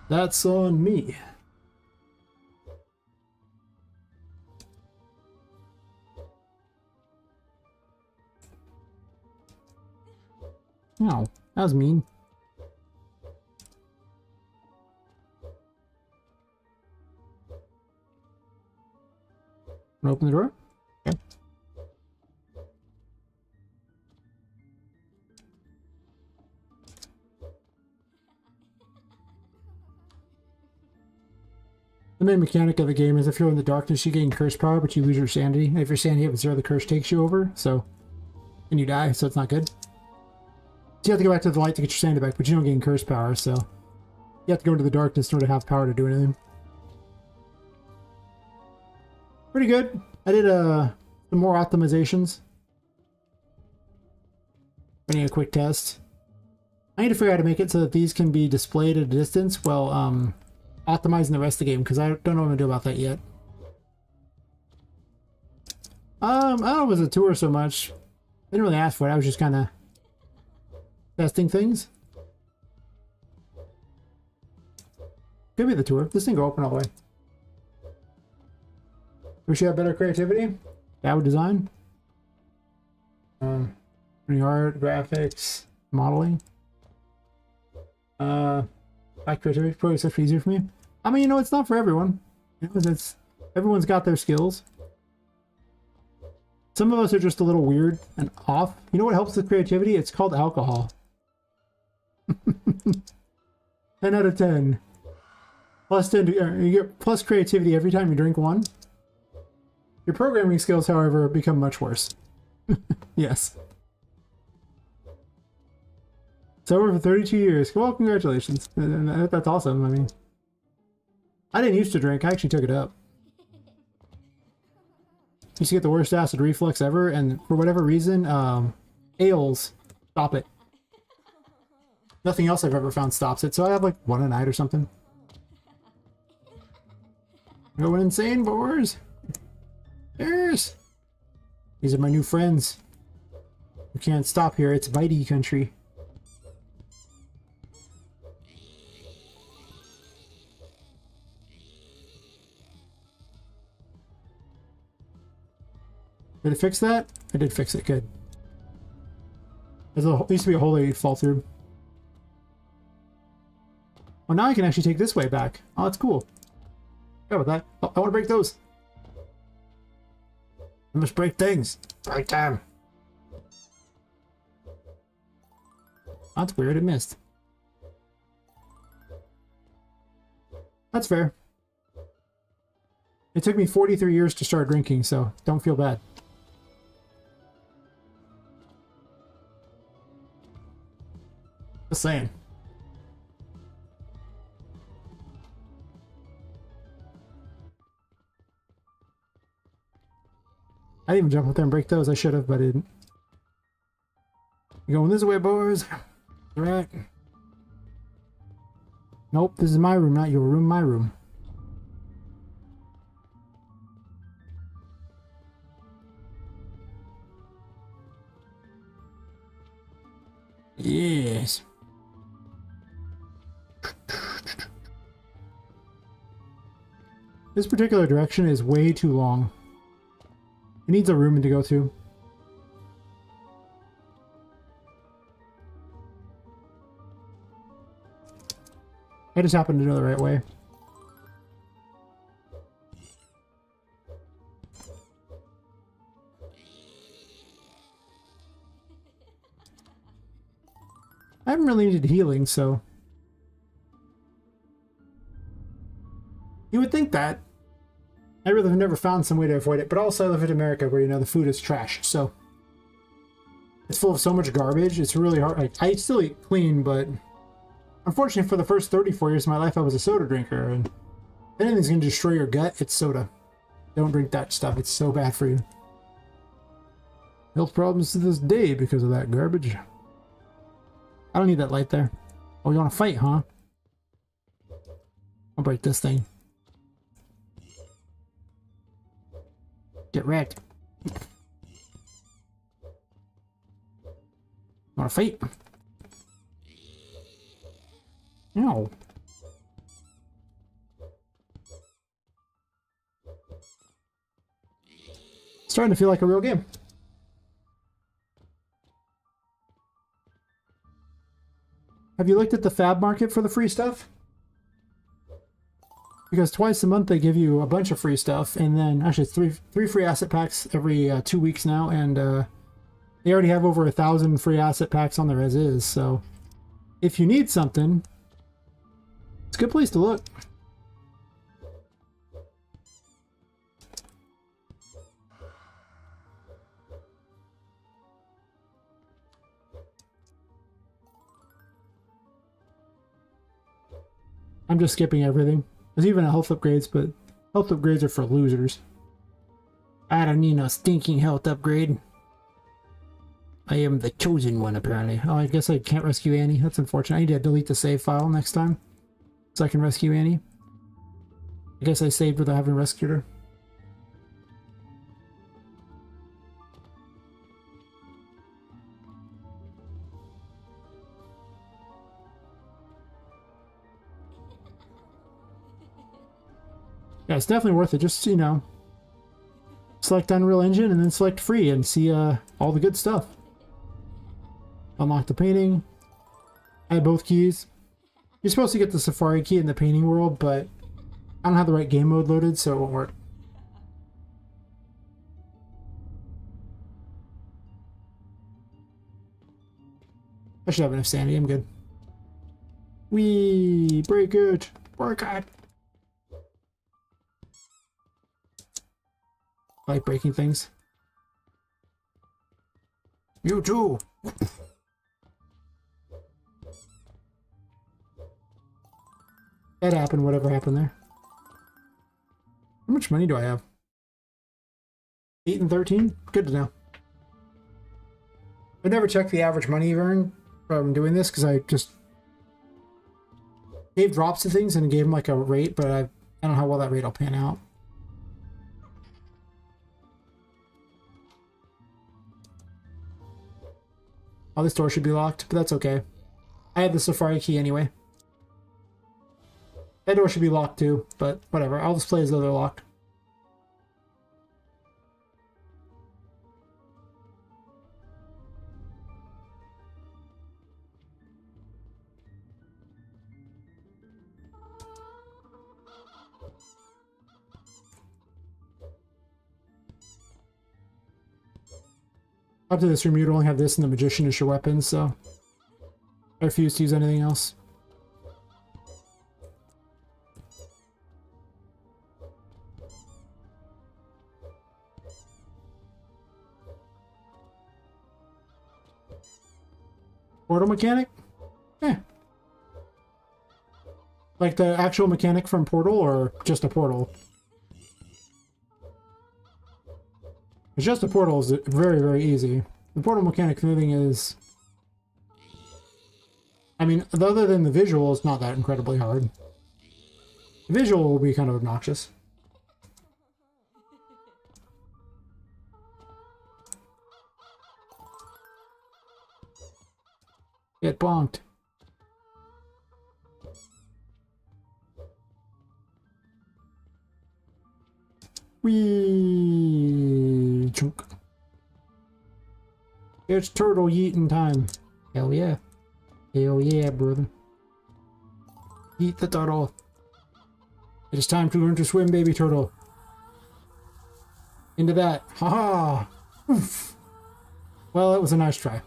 that's on me. Oh, that was mean. Open the door. Okay. The main mechanic of the game is if you're in the darkness, you gain curse power, but you lose your sanity. And if your sanity hits 0, the curse takes you over, so... and you die, so it's not good. So you have to go back to the light to get your sanity back, but you don't gain curse power, so... you have to go into the darkness in order to have power to do anything. Pretty good. I did some more optimizations. Running a quick test. I need to figure out how to make it so that these can be displayed at a distance while optimizing the rest of the game, because I don't know what I'm going to do about that yet. I don't know if it was a tour so much. I didn't really ask for it. I was just kind of testing things. Could be the tour. This thing go open all the way. Wish you had better creativity. Bad design. Any art, graphics, modeling. Back creativity probably such easier for me. I mean, you know, it's not for everyone. You know, everyone's got their skills. Some of us are just a little weird and off. You know what helps with creativity? It's called alcohol. 10 out of 10. Plus 10. You get plus creativity every time you drink one. Your programming skills, however, become much worse. Yes. It's over for 32 years. Well, congratulations. That's awesome. I mean, I didn't used to drink. I actually took it up. Used to get the worst acid reflux ever, and for whatever reason, ales stop it. Nothing else I've ever found stops it, so I have like one a night or something. Going insane, boys. Cheers! These are my new friends. We can't stop here. It's Bitey country. Did it fix that? I did fix it. Good. There used to be a hole that fall through. Well, now I can actually take this way back. Oh, that's cool. How about that? Oh, I want to break those. I must break things. Break time. That's weird. It missed. That's fair. It took me 43 years to start drinking, so don't feel bad. Just saying. I didn't even jump up there and break those. I should have, but I didn't. You going this way, boys? Alright. Nope, this is my room, not your room, my room. Yes. This particular direction is way too long. It needs a room to go to. I just happened to know the right way. I haven't really needed healing, so... you would think that. I really have never found some way to avoid it, but also I live in America where, you know, the food is trash, so... it's full of so much garbage, it's really hard. Like, I still eat clean, but... I Unfortunately, for the first 34 years of my life, I was a soda drinker, and if anything's going to destroy your gut, it's soda. Don't drink that stuff. It's so bad for you. Health problems to this day because of that garbage. I don't need that light there. Oh, you want to fight, huh? I'll break this thing. Get wrecked. Want to fight? No. It's starting to feel like a real game. Have you looked at the fab market for the free stuff? Because twice a month they give you a bunch of free stuff, and then actually it's three free asset packs every 2 weeks now, and they already have over 1,000 free asset packs on there as is. So if you need something, it's a good place to look. I'm just skipping everything. There's even a health upgrades, but health upgrades are for losers. I don't need no stinking health upgrade. I am the chosen one, apparently. Oh, I guess I can't rescue Annie. That's unfortunate. I need to delete the save file next time so I can rescue Annie. I guess I saved without having rescued her. Yeah, it's definitely worth it. Just, you know, select Unreal Engine and then select free and see all the good stuff. Unlock the painting. I have both keys. You're supposed to get the Safari key in the painting world, but I don't have the right game mode loaded, so it won't work. I should have enough sanity. I'm good. Wee! Break it! Break it! I like breaking things. You too! That happened, whatever happened there. How much money do I have? 8 and 13? Good to know. I've never checked the average money you earn from doing this because I just gave drops to things and gave them like a rate, but I don't know how well that rate will pan out. Oh, this door should be locked, but that's okay. I have the Safari key anyway. That door should be locked too, but whatever. I'll just play as though they're locked. Up to this room, you'd only have this and the Magician as your weapons, so I refuse to use anything else. Portal mechanic? Eh. Like the actual mechanic from Portal, or just a portal? It's just a portal is very, very easy. The portal mechanic thing is... I mean, other than the visual, it's not that incredibly hard. The visual will be kind of obnoxious. Get bonked. Whee! Chunk. It's turtle yeeting time. Hell yeah. Hell yeah, brother. Eat the turtle. It is time to learn to swim, baby turtle. Into that. Haha! Oof. Well, it was a nice try.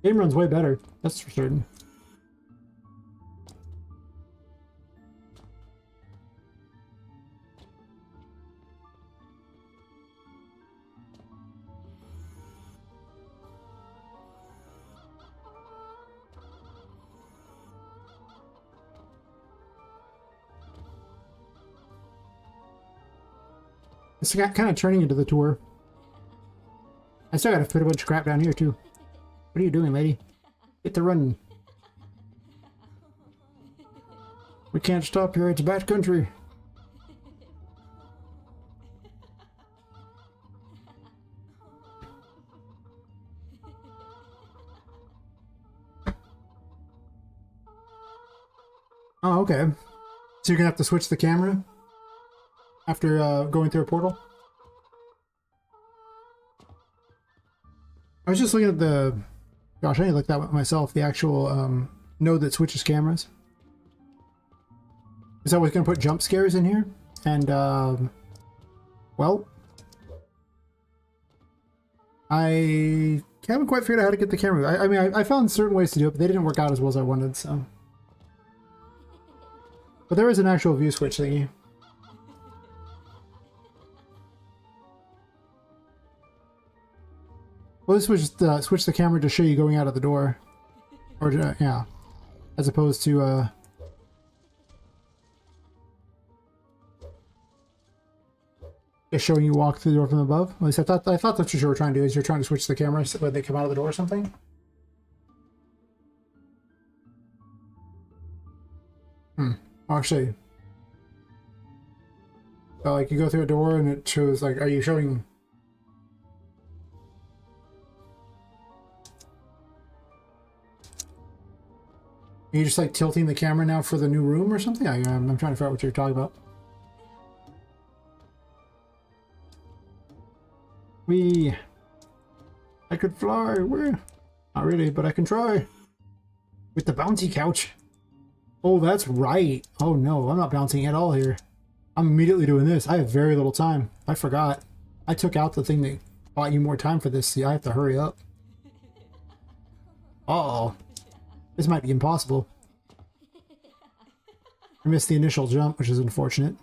Game runs way better, that's for certain. It's kind of turning into the tour. I still gotta put a bunch of crap down here too. What are you doing, lady? Get to running. We can't stop here, it's a bad country. Oh, okay. So you're gonna have to switch the camera after going through a portal? I was just looking at the... Gosh, I need to look that up myself. The actual node that switches cameras. Is I was going to put jump scares in here. And, well... I haven't quite figured out how to get the camera. I mean, I found certain ways to do it, but they didn't work out as well as I wanted, so... But there is an actual view switch thingy. Well, this was just switch the camera to show you going out of the door. Or, yeah. As opposed to, just showing you walk through the door from above. At least I thought that's what you were trying to do, is you're trying to switch the camera so when they come out of the door or something. Actually. So, like, you go through a door and it shows, like, are you showing... Are you just like tilting the camera now for the new room or something? I'm trying to figure out what you're talking about. I could fly. Where? Not really, but I can try. With the bouncy couch. Oh, that's right. Oh no, I'm not bouncing at all here. I'm immediately doing this. I have very little time. I forgot. I took out the thing that bought you more time for this. See, I have to hurry up. Uh-oh. This might be impossible. I missed the initial jump, which is unfortunate.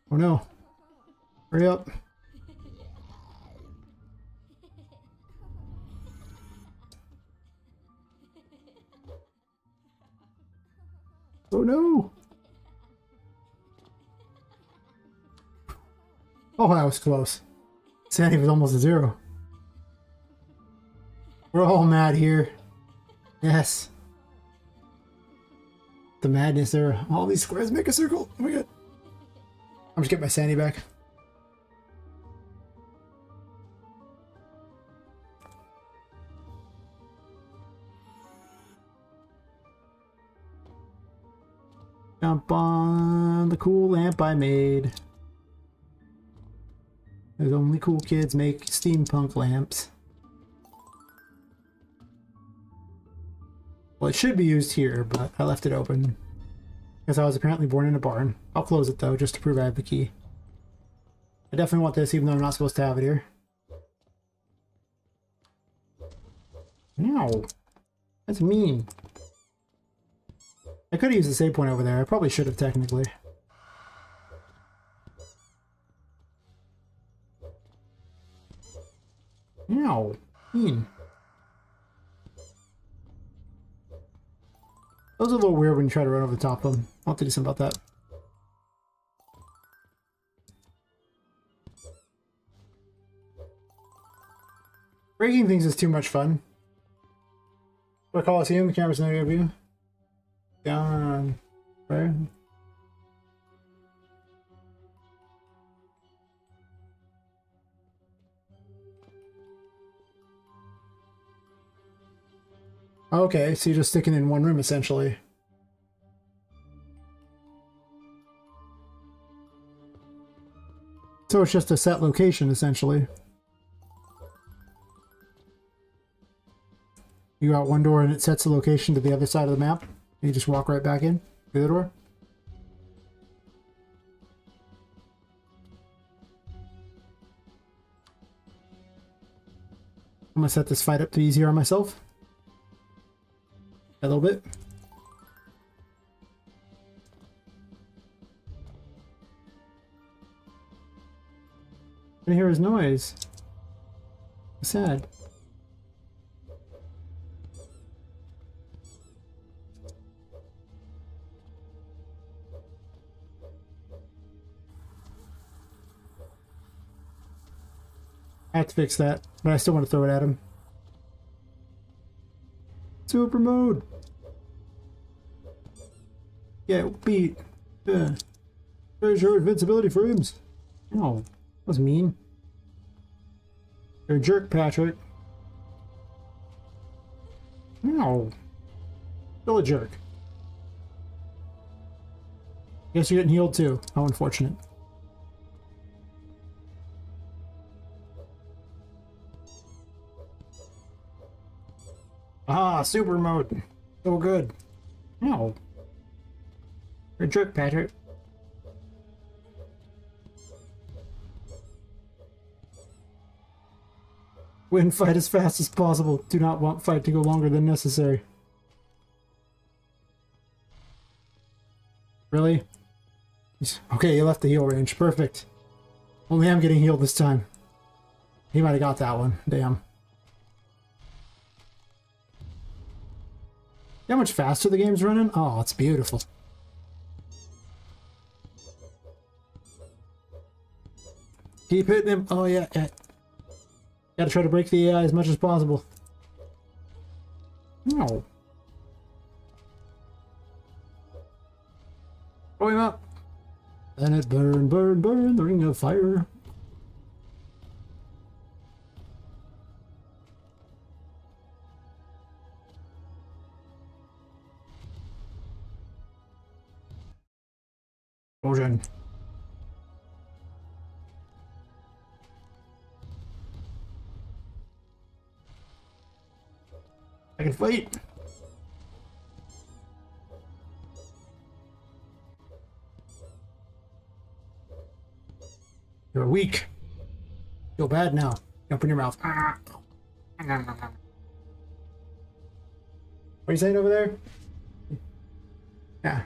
Oh no. Hurry up. Oh no! Oh, that was close. Sandy was almost a 0. We're all mad here. Yes. The madness there. All these squares make a circle. Oh my god. I'm just getting my sanity back. Jump on the cool lamp I made. There's only cool kids make steampunk lamps. Well, it should be used here, but I left it open because I was apparently born in a barn. I'll close it though, just to prove I have the key. I definitely want this, even though I'm not supposed to have it here. No, that's mean. I could have used the save point over there. I probably should have technically. No, mean. Those are a little weird when you try to run over the top of them. I'll have to do something about that. Breaking things is too much fun. For Coliseum, the camera's in the view. Down there. Okay, so you're just sticking in one room essentially. So it's just a set location essentially. You go out one door and it sets the location to the other side of the map. And you just walk right back in through the door. I'm gonna set this fight up to be easier on myself. A little bit. I can hear his noise. Sad. I have to fix that, but I still want to throw it at him. Super mode! Yeah, beat. There's your invincibility frames. Oh, that was mean. You're a jerk, Patrick. No. Still a jerk. Guess you're getting healed too. How unfortunate. Ah, super mode. So good. No. You're a jerk, Patrick. Win fight as fast as possible. Do not want fight to go longer than necessary. Really? Okay, you left the heal range. Perfect. Only I'm getting healed this time. He might have got that one. Damn. See how much faster the game's running? Oh, it's beautiful. Keep hitting him. Oh, yeah. Gotta try to break the AI as much as possible. No. Throw him up. Let it burn, burn, burn, the ring of fire. Explosion. I can fight. You're weak. Feel bad now. Open your mouth. What are you saying over there? Yeah.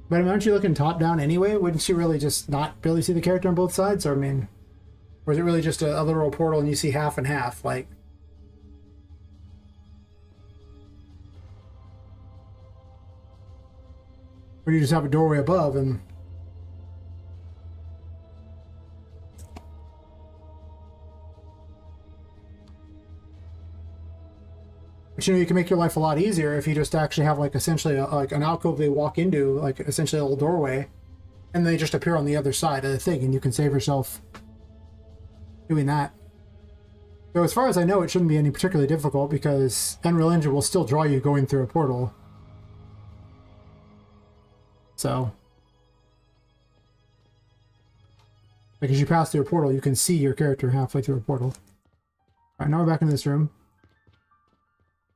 But I mean, aren't you looking top down anyway? Wouldn't you really just not really see the character on both sides? Or I mean, or is it really just a literal portal and you see half and half? Like, or you just have a doorway above and... But you know, you can make your life a lot easier if you just actually have like essentially like an alcove they walk into, like essentially a little doorway, and they just appear on the other side of the thing, and you can save yourself doing that. So as far as I know, it shouldn't be any particularly difficult because Unreal Engine will still draw you going through a portal. So, like as you pass through a portal, you can see your character halfway through a portal. All right, now we're back in this room.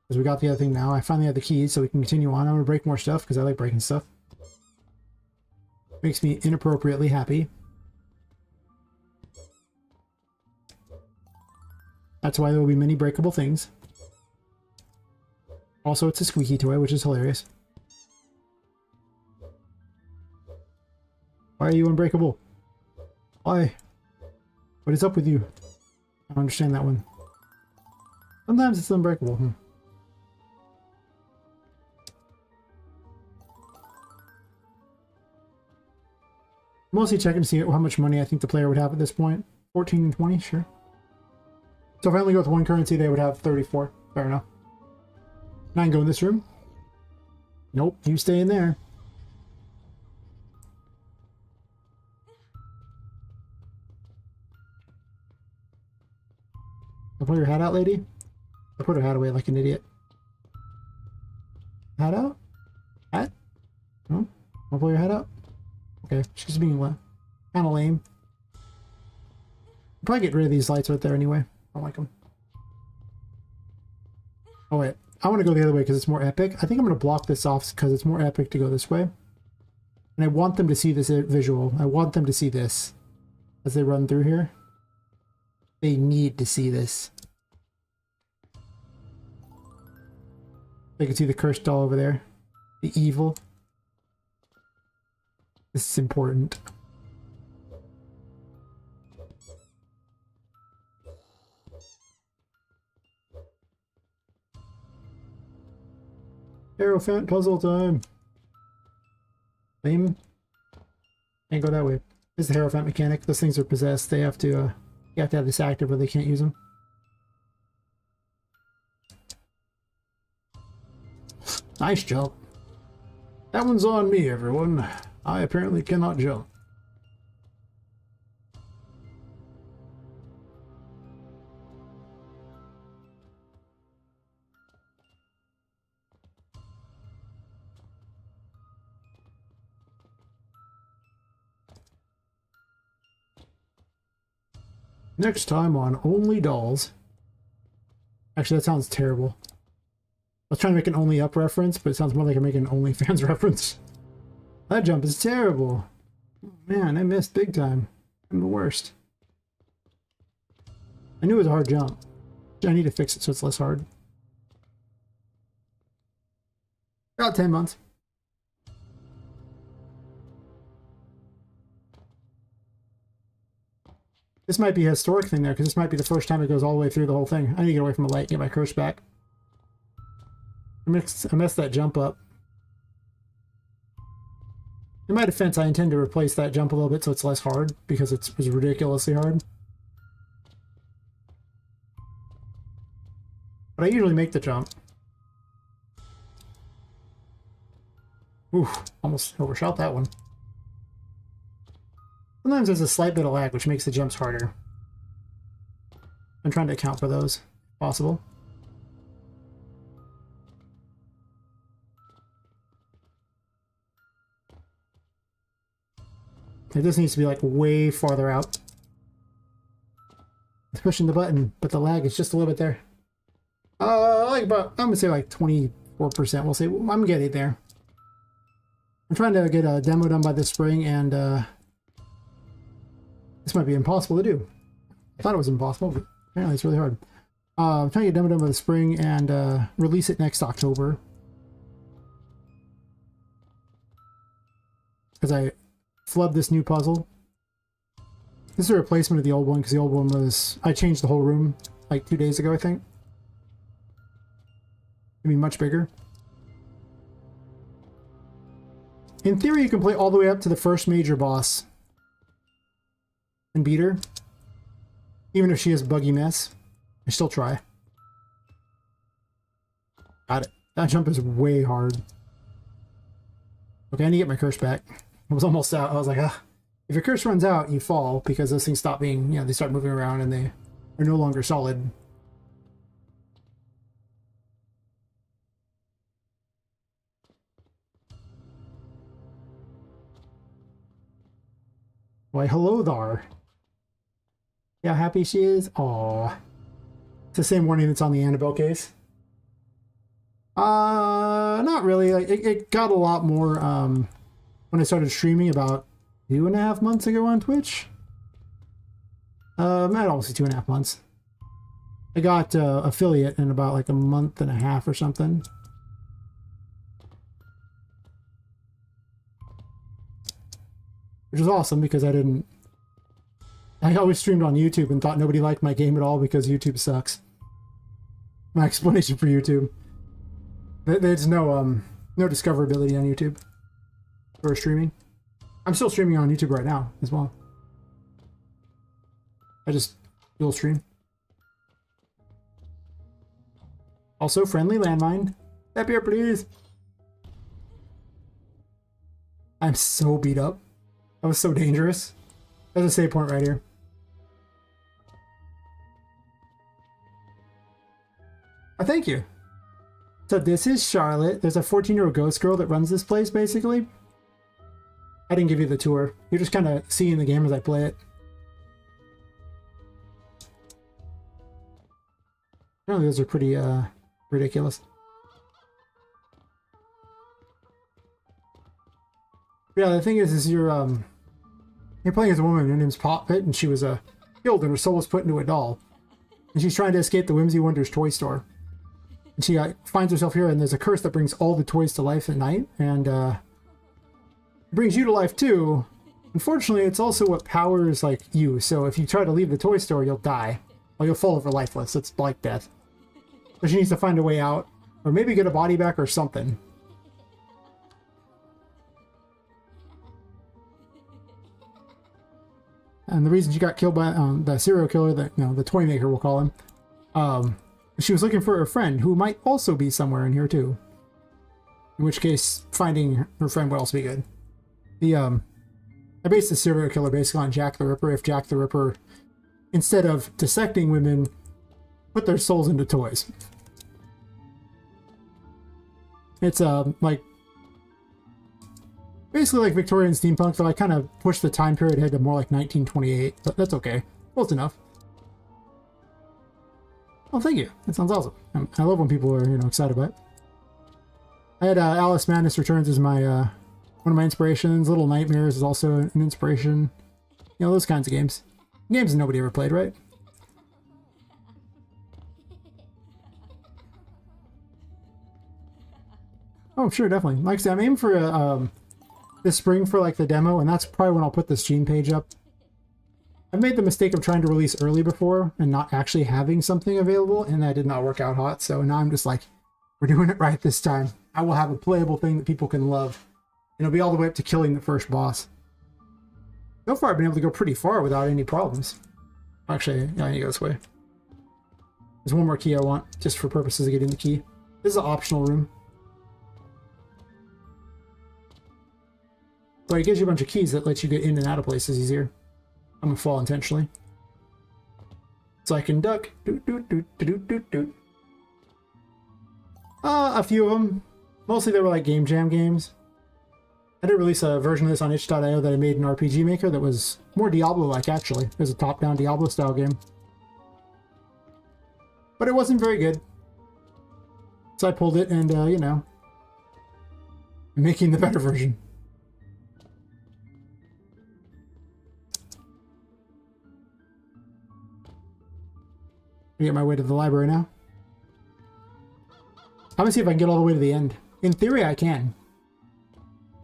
Because we got the other thing now. I finally have the keys, so we can continue on. I'm going to break more stuff, because I like breaking stuff. Makes me inappropriately happy. That's why there will be many breakable things. Also, it's a squeaky toy, which is hilarious. Why are you unbreakable? Why? What is up with you? I don't understand that one. Sometimes it's unbreakable. Mostly checking to see how much money I think the player would have at this point. 14 and 20, sure. So if I only go with one currency, they would have 34. Fair enough. Can I go in this room? Nope, you stay in there. I'll pull your hat out, lady. I put her hat away like an idiot. Hat out? Hat? No? I'll pull your hat out? Okay, she's being kind of lame. I'll probably get rid of these lights right there anyway. I don't like them. Oh wait, I want to go the other way because it's more epic. I think I'm going to block this off because it's more epic to go this way. And I want them to see this visual. I want them to see this as they run through here. They need to see this. They can see the cursed doll over there. The evil. This is important. Hierophant puzzle time. Lame. Can't go that way. This is the Hierophant mechanic. Those things are possessed. They have to, you have to have this active or they can't use them. Nice jump. That one's on me, everyone. I apparently cannot jump. Next time on Only Dolls. Actually, that sounds terrible. I was trying to make an Only Up reference, but it sounds more like I'm making an OnlyFans reference. That jump is terrible. Oh, man, I missed big time. I'm the worst. I knew it was a hard jump. I need to fix it so it's less hard. About 10 months. This might be a historic thing there, because this might be the first time it goes all the way through the whole thing. I need to get away from the light and get my curse back. I messed that jump up. In my defense, I intend to replace that jump a little bit so it's less hard, because it was ridiculously hard. But I usually make the jump. Oof, almost overshot that one. Sometimes there's a slight bit of lag, which makes the jumps harder. I'm trying to account for those, if possible. This needs to be like way farther out. It's pushing the button, but the lag is just a little bit there. Like about, I'm gonna say like 24%. We'll say I'm getting there. I'm trying to get a demo done by this spring, and this might be impossible to do. I thought it was impossible, but apparently it's really hard. I'm trying to get a demo done by the spring and release it next October. Because I flubbed this new puzzle. This is a replacement of the old one, because the old one was... I changed the whole room like 2 days ago, I think. It'd be much bigger. In theory, you can play all the way up to the first major boss and beat her. Even if she is a buggy mess. I still try. Got it. That jump is way hard. Okay, I need to get my curse back. I was almost out. I was like, ah. If your curse runs out, you fall, because those things stop being, you know, they start moving around and they are no longer solid. Why, hello there. See how happy she is? Aww. It's the same warning that's on the Annabelle case. Not really. Like, it got a lot more, when I started streaming about 2.5 months ago on Twitch. I'd almost say 2.5 months. I got affiliate in about like a month and a half or something. Which is awesome, because I always streamed on YouTube and thought nobody liked my game at all because YouTube sucks. My explanation for YouTube. There's no discoverability on YouTube for streaming. I'm still streaming on YouTube right now as well. I just dual stream. Also, friendly landmine. Step here, please. I'm so beat up. That was so dangerous. There's a save point right here. Oh, thank you. So this is Charlotte. There's a 14-year-old ghost girl that runs this place, basically. I didn't give you the tour. You're just kind of seeing the game as I play it. Apparently those are pretty ridiculous. Yeah, the thing is you're playing as a woman. Her name's Poppet, and she was killed, and her soul was put into a doll, and she's trying to escape the Whimsy Wonders toy store. And she finds herself here, and there's a curse that brings all the toys to life at night, and it brings you to life too. Unfortunately, it's also what powers like you. So if you try to leave the toy store, you'll die, or you'll fall over lifeless. It's like death. So she needs to find a way out, or maybe get a body back or something. And the reason she got killed by the serial killer, the toy maker, we'll call him, she was looking for her friend, who might also be somewhere in here too. In which case, finding her friend would also be good. I based the serial killer basically on Jack the Ripper. If Jack the Ripper, instead of dissecting women, put their souls into toys. It's like basically like Victorian steampunk, though I kind of pushed the time period ahead to more like 1928, but that's okay. Close enough. Well, thank you. That sounds awesome. I love when people are, excited about it. I had Alice Madness Returns as my one of my inspirations. Little Nightmares is also an inspiration. Those kinds of games. Games nobody ever played, right? Oh, sure, definitely. Like I said, I'm aiming for this spring for like the demo, and that's probably when I'll put the Steam page up. I've made the mistake of trying to release early before and not actually having something available, and that did not work out hot. So now I'm just like, we're doing it right this time. I will have a playable thing that people can love. And it'll be all the way up to killing the first boss. So far, I've been able to go pretty far without any problems. Actually, yeah, I need to go this way. There's one more key I want, just for purposes of getting the key. This is an optional room. So it gives you a bunch of keys that lets you get in and out of places easier. I'm gonna fall intentionally. So I can duck. Doot, doot, doot, doot, doot, doot. A few of them. Mostly they were like Game Jam games. I did release a version of this on itch.io that I made in RPG Maker that was more Diablo-like, actually. It was a top-down Diablo-style game. But it wasn't very good. So I pulled it and, making the better version. I get my way to the library now. I'm gonna see if I can get all the way to the end. In theory, I can.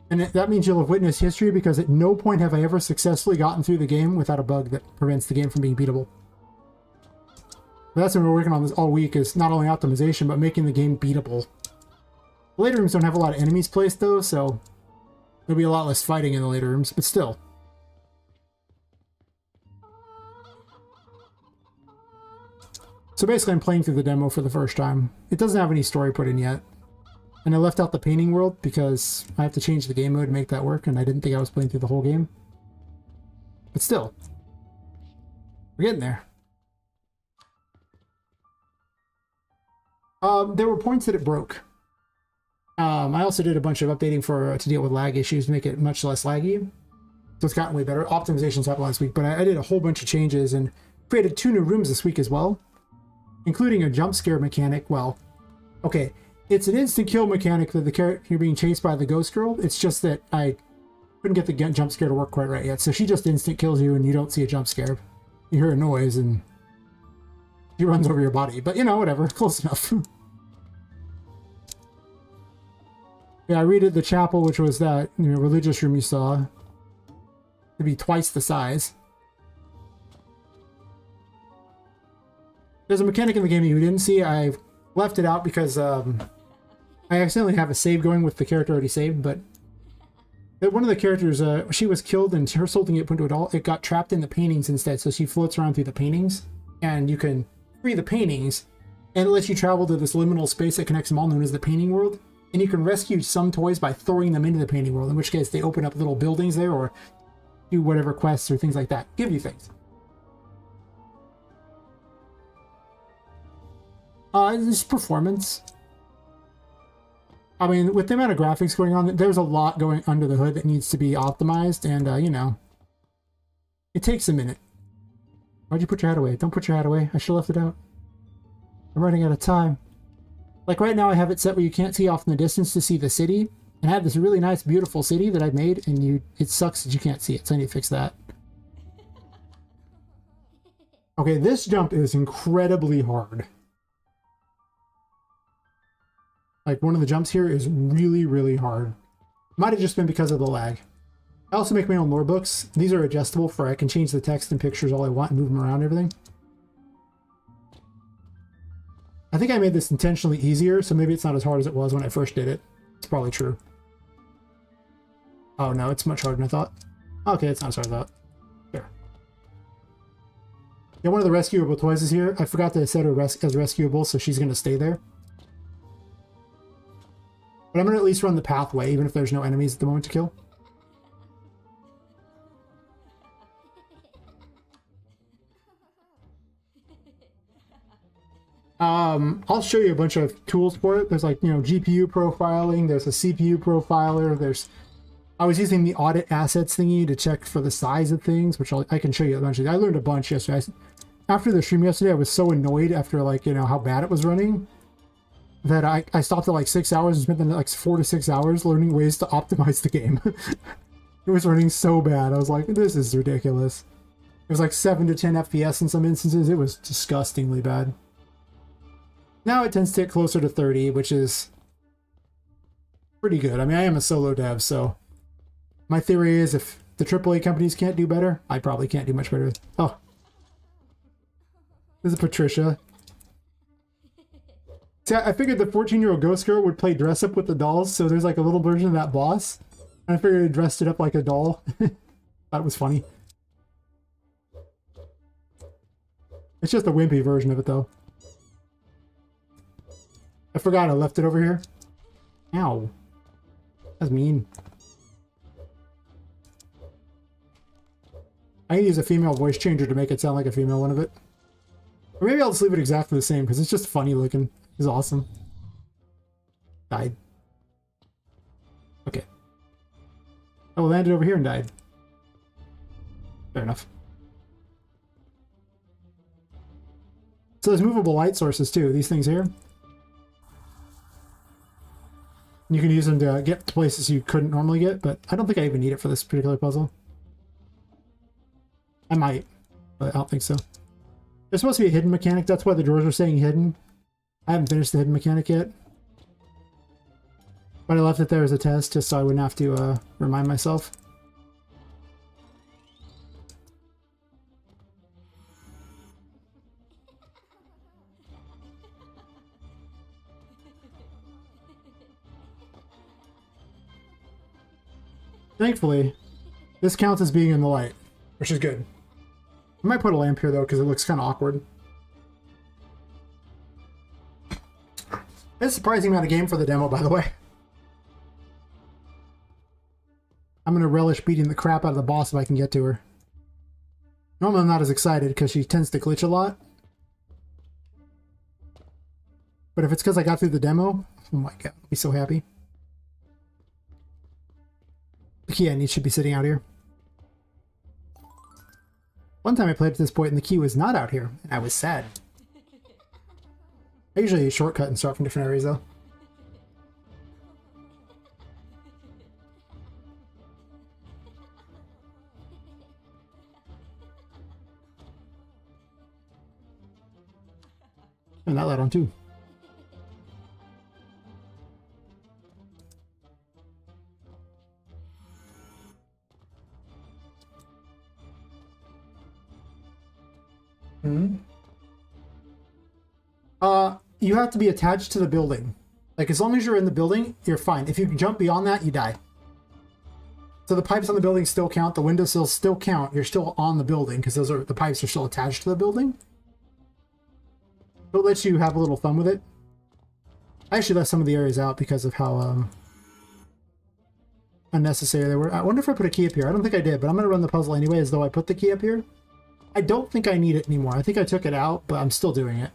And that means you'll have witnessed history, because at no point have I ever successfully gotten through the game without a bug that prevents the game from being beatable. But that's what we're working on this all week, is not only optimization, but making the game beatable. The later rooms don't have a lot of enemies placed, though, so there'll be a lot less fighting in the later rooms, but still. So basically, I'm playing through the demo for the first time. It doesn't have any story put in yet. And I left out the painting world because I have to change the game mode to make that work, and I didn't think I was playing through the whole game. But still, we're getting there. There were points that it broke. I also did a bunch of updating to deal with lag issues to make it much less laggy. So it's gotten way better. Optimizations happened last week, but I did a whole bunch of changes and created 2 new rooms this week as well, including a jump scare mechanic. Well, okay. It's an instant kill mechanic that the character you're being chased by the ghost girl. It's just that I couldn't get the jump scare to work quite right yet. So she just instant kills you and you don't see a jump scare. You hear a noise and she runs over your body. But whatever, close enough. Yeah, I redid the chapel, which was that religious room you saw, to be twice the size. There's a mechanic in the game you didn't see. I've left it out because I accidentally have a save going with the character already saved, but one of the characters, she was killed and her soul didn't get put into a doll. It got trapped in the paintings instead, so she floats around through the paintings, and you can free the paintings, and it lets you travel to this liminal space that connects them all, known as the painting world, and you can rescue some toys by throwing them into the painting world, in which case they open up little buildings there, or do whatever quests or things like that. Give you things. It's performance. I mean, with the amount of graphics going on, there's a lot going under the hood that needs to be optimized, and, it takes a minute. Why'd you put your hat away? Don't put your hat away. I should have left it out. I'm running out of time. Like right now, I have it set where you can't see off in the distance to see the city, And I have this really nice, beautiful city that I made, and it sucks that you can't see it, so I need to fix that. Okay, this jump is incredibly hard. Like, one of the jumps here is really, really hard. Might have just been because of the lag. I also make my own lore books. These are adjustable for I can change the text and pictures all I want and move them around and everything. I think I made this intentionally easier, so maybe it's not as hard as it was when I first did it. It's probably true. Oh no, it's much harder than I thought. Okay, it's not as hard as I thought. Sure. Yeah, one of the rescuable toys is here. I forgot to set her as rescuable, so she's going to stay there. But I'm going to at least run the pathway, even if there's no enemies at the moment to kill. I'll show you a bunch of tools for it. There's like, you know, GPU profiling, there's a CPU profiler, I was using the audit assets thingy to check for the size of things, which I can show you eventually. I learned a bunch yesterday. After the stream yesterday, I was so annoyed after, like, you know, how bad it was running that I stopped at like 6 hours and spent the next 4 to 6 hours learning ways to optimize the game. It was running so bad. I was like, this is ridiculous. It was like 7 to 10 FPS in some instances. It was disgustingly bad. Now it tends to get closer to 30, which is pretty good. I mean, I am a solo dev, so my theory is if the AAA companies can't do better, I probably can't do much better. Oh. This is Patricia. See, I figured the 14-year-old ghost girl would play dress up with the dolls, so there's like a little version of that boss. And I figured I dressed it up like a doll. That was funny. It's just a wimpy version of it, though. I forgot I left it over here. Ow. That's mean. I need to use a female voice changer to make it sound like a female one of it. Or maybe I'll just leave it exactly the same, because it's just funny looking. It's awesome. Died. Okay. Oh, landed over here and died. Fair enough. So there's movable light sources too, these things here. You can use them to get to places you couldn't normally get, but I don't think I even need it for this particular puzzle. I might, but I don't think so. There's supposed to be a hidden mechanic, that's why the drawers are saying hidden. I haven't finished the hidden mechanic yet. But I left it there as a test, just so I wouldn't have to remind myself. Thankfully, this counts as being in the light, which is good. I might put a lamp here, though, because it looks kind of awkward. It's a surprising amount of game for the demo, by the way. I'm going to relish beating the crap out of the boss if I can get to her. Normally I'm not as excited because she tends to glitch a lot. But if it's because I got through the demo, oh my god, I'll be so happy. The key I need should be sitting out here. One time I played at this point and the key was not out here, and I was sad. I usually shortcut and start from different areas though. Turn that light on too. You have to be attached to the building. Like, as long as you're in the building, you're fine. If you jump beyond that, you die. So the pipes on the building still count, the windowsills still count. You're still on the building, because the pipes are still attached to the building. So it lets you have a little fun with it. I actually left some of the areas out because of how unnecessary they were. I wonder if I put a key up here. I don't think I did, but I'm going to run the puzzle anyway as though I put the key up here. I don't think I need it anymore. I think I took it out, but I'm still doing it.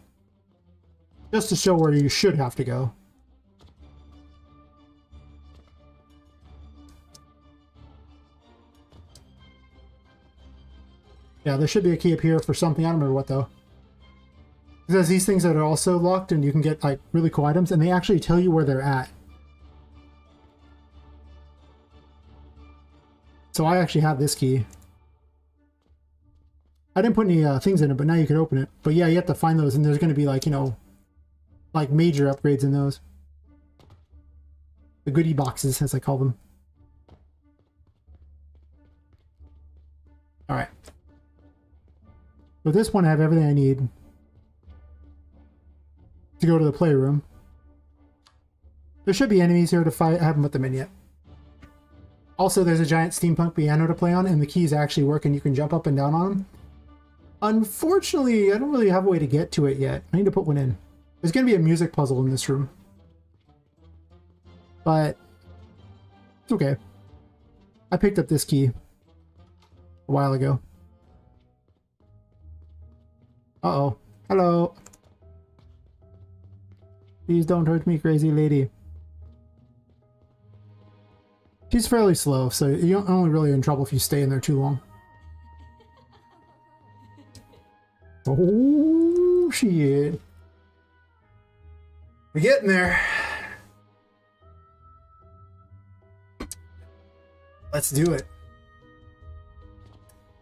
Just to show where you should have to go. Yeah, there should be a key up here for something. I don't remember what, though. There's these things that are also locked, and you can get, like, really cool items, and they actually tell you where they're at. So I actually have this key. I didn't put any things in it, but now you can open it. But yeah, you have to find those, and there's going to be like, you know, like major upgrades in those. The goodie boxes, as I call them. Alright. With this one, I have everything I need to go to the playroom. There should be enemies here to fight. I haven't put them in yet. Also, there's a giant steampunk piano to play on, and the keys actually work, and you can jump up and down on them. Unfortunately, I don't really have a way to get to it yet. I need to put one in. There's going to be a music puzzle in this room. But it's okay. I picked up this key a while ago. Uh-oh. Hello. Please don't hurt me, crazy lady. She's fairly slow, so you're only really in trouble if you stay in there too long. Oh, shit. We're getting there. Let's do it.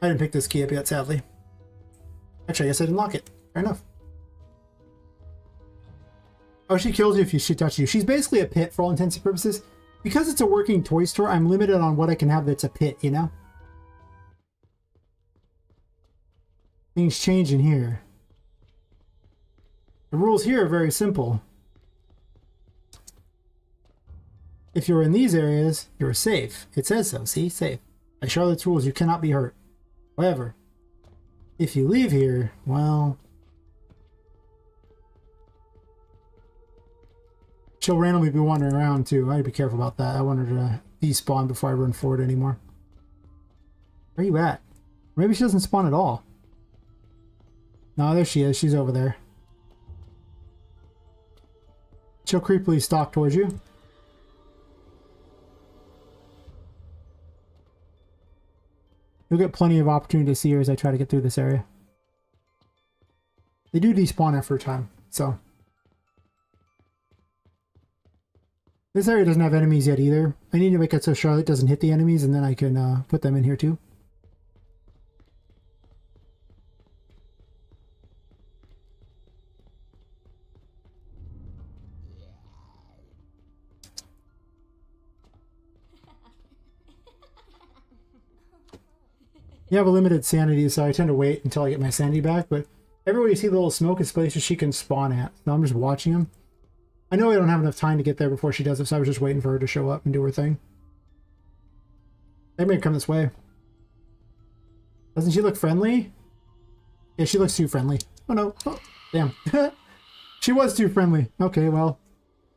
I didn't pick this key up yet, sadly. Actually, I guess I didn't lock it. Fair enough. Oh, she kills you if she touches you. She's basically a pit for all intents and purposes. Because it's a working toy store, I'm limited on what I can have that's a pit, you know? Things change in here. The rules here are very simple. If you're in these areas, you're safe. It says so, see? Safe. By Charlotte's rules, you cannot be hurt. However, if you leave here, well... she'll randomly be wandering around too. I'd be careful about that. I want her to despawn before I run forward anymore. Where are you at? Maybe she doesn't spawn at all. No, there she is. She's over there. She'll creepily stalk towards you. You'll get plenty of opportunity to see her as I try to get through this area. They do despawn after a time, so... this area doesn't have enemies yet either. I need to make it so Charlotte doesn't hit the enemies, and then I can put them in here too. You have a limited sanity, so I tend to wait until I get my sanity back, but everywhere you see the little smoke is places she can spawn at. So I'm just watching them. I know I don't have enough time to get there before she does it, so I was just waiting for her to show up and do her thing. They may come this way. Doesn't she look friendly? Yeah, she looks too friendly. Oh no. Oh, damn. She was too friendly. Okay, well,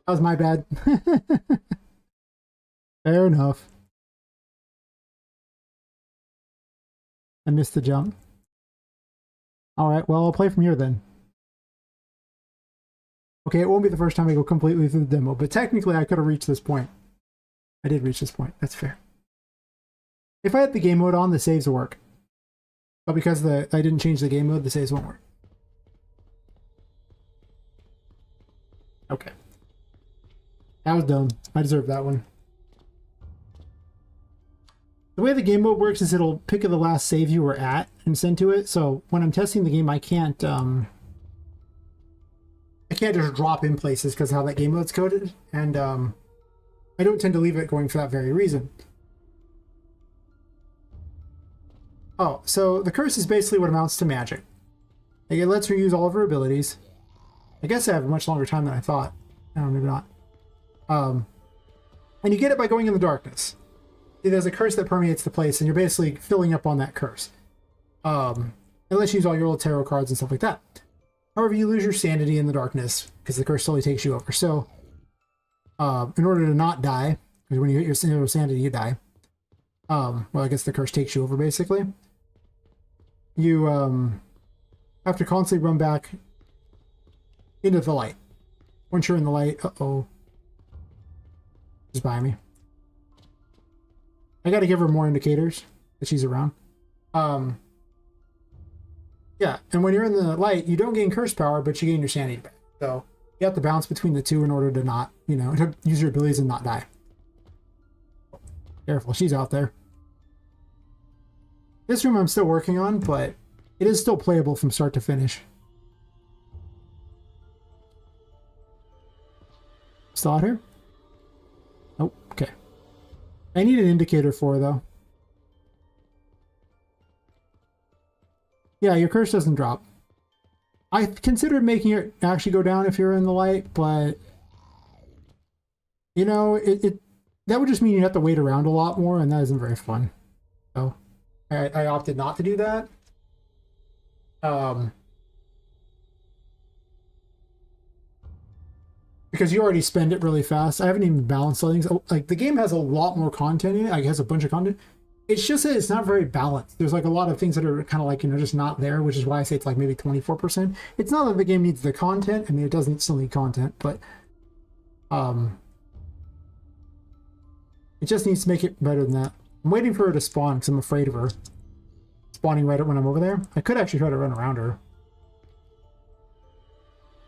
that was my bad. Fair enough. I missed the jump. Alright, well, I'll play from here then. Okay, it won't be the first time I go completely through the demo, but technically I could have reached this point. I did reach this point. That's fair. If I had the game mode on, the saves will work. But because I didn't change the game mode, the saves won't work. Okay. That was dumb. I deserve that one. The way the game mode works is it'll pick the last save you were at and send to it. So when I'm testing the game, I can't just drop in places because of how that game mode's coded. And I don't tend to leave it going for that very reason. Oh, so the curse is basically what amounts to magic. Like, it lets her use all of her abilities. I guess I have a much longer time than I thought. No, maybe not. And you get it by going in the darkness. There's a curse that permeates the place, and you're basically filling up on that curse. It lets you use all your little tarot cards and stuff like that. However, you lose your sanity in the darkness, because the curse slowly takes you over. So, in order to not die, because when you hit your zero sanity, you die. Well, I guess the curse takes you over, basically. You have to constantly run back into the light. Once you're in the light, uh-oh. She's by me. I gotta give her more indicators that she's around. Yeah, and when you're in the light, you don't gain curse power, but you gain your sanity back. So you have to bounce between the two in order to not, to use your abilities and not die. Careful, she's out there. This room I'm still working on, but it is still playable from start to finish. Still out here? Oh, okay. I need an indicator for her, though. Yeah, your curse doesn't drop. I considered making it actually go down if you're in the light, but you know, that would just mean you have to wait around a lot more, and that isn't very fun. So I opted not to do that. Because you already spend it really fast. I haven't even balanced settings. Like, the game has a lot more content in it. Like, it has a bunch of content. It's just that it's not very balanced. There's like a lot of things that are kind of like, you know, just not there, which is why I say it's like maybe 24%. It's not that the game needs the content. I mean, it doesn't still need content, but it just needs to make it better than that. I'm waiting for her to spawn because I'm afraid of her spawning right when I'm over there. I could actually try to run around her.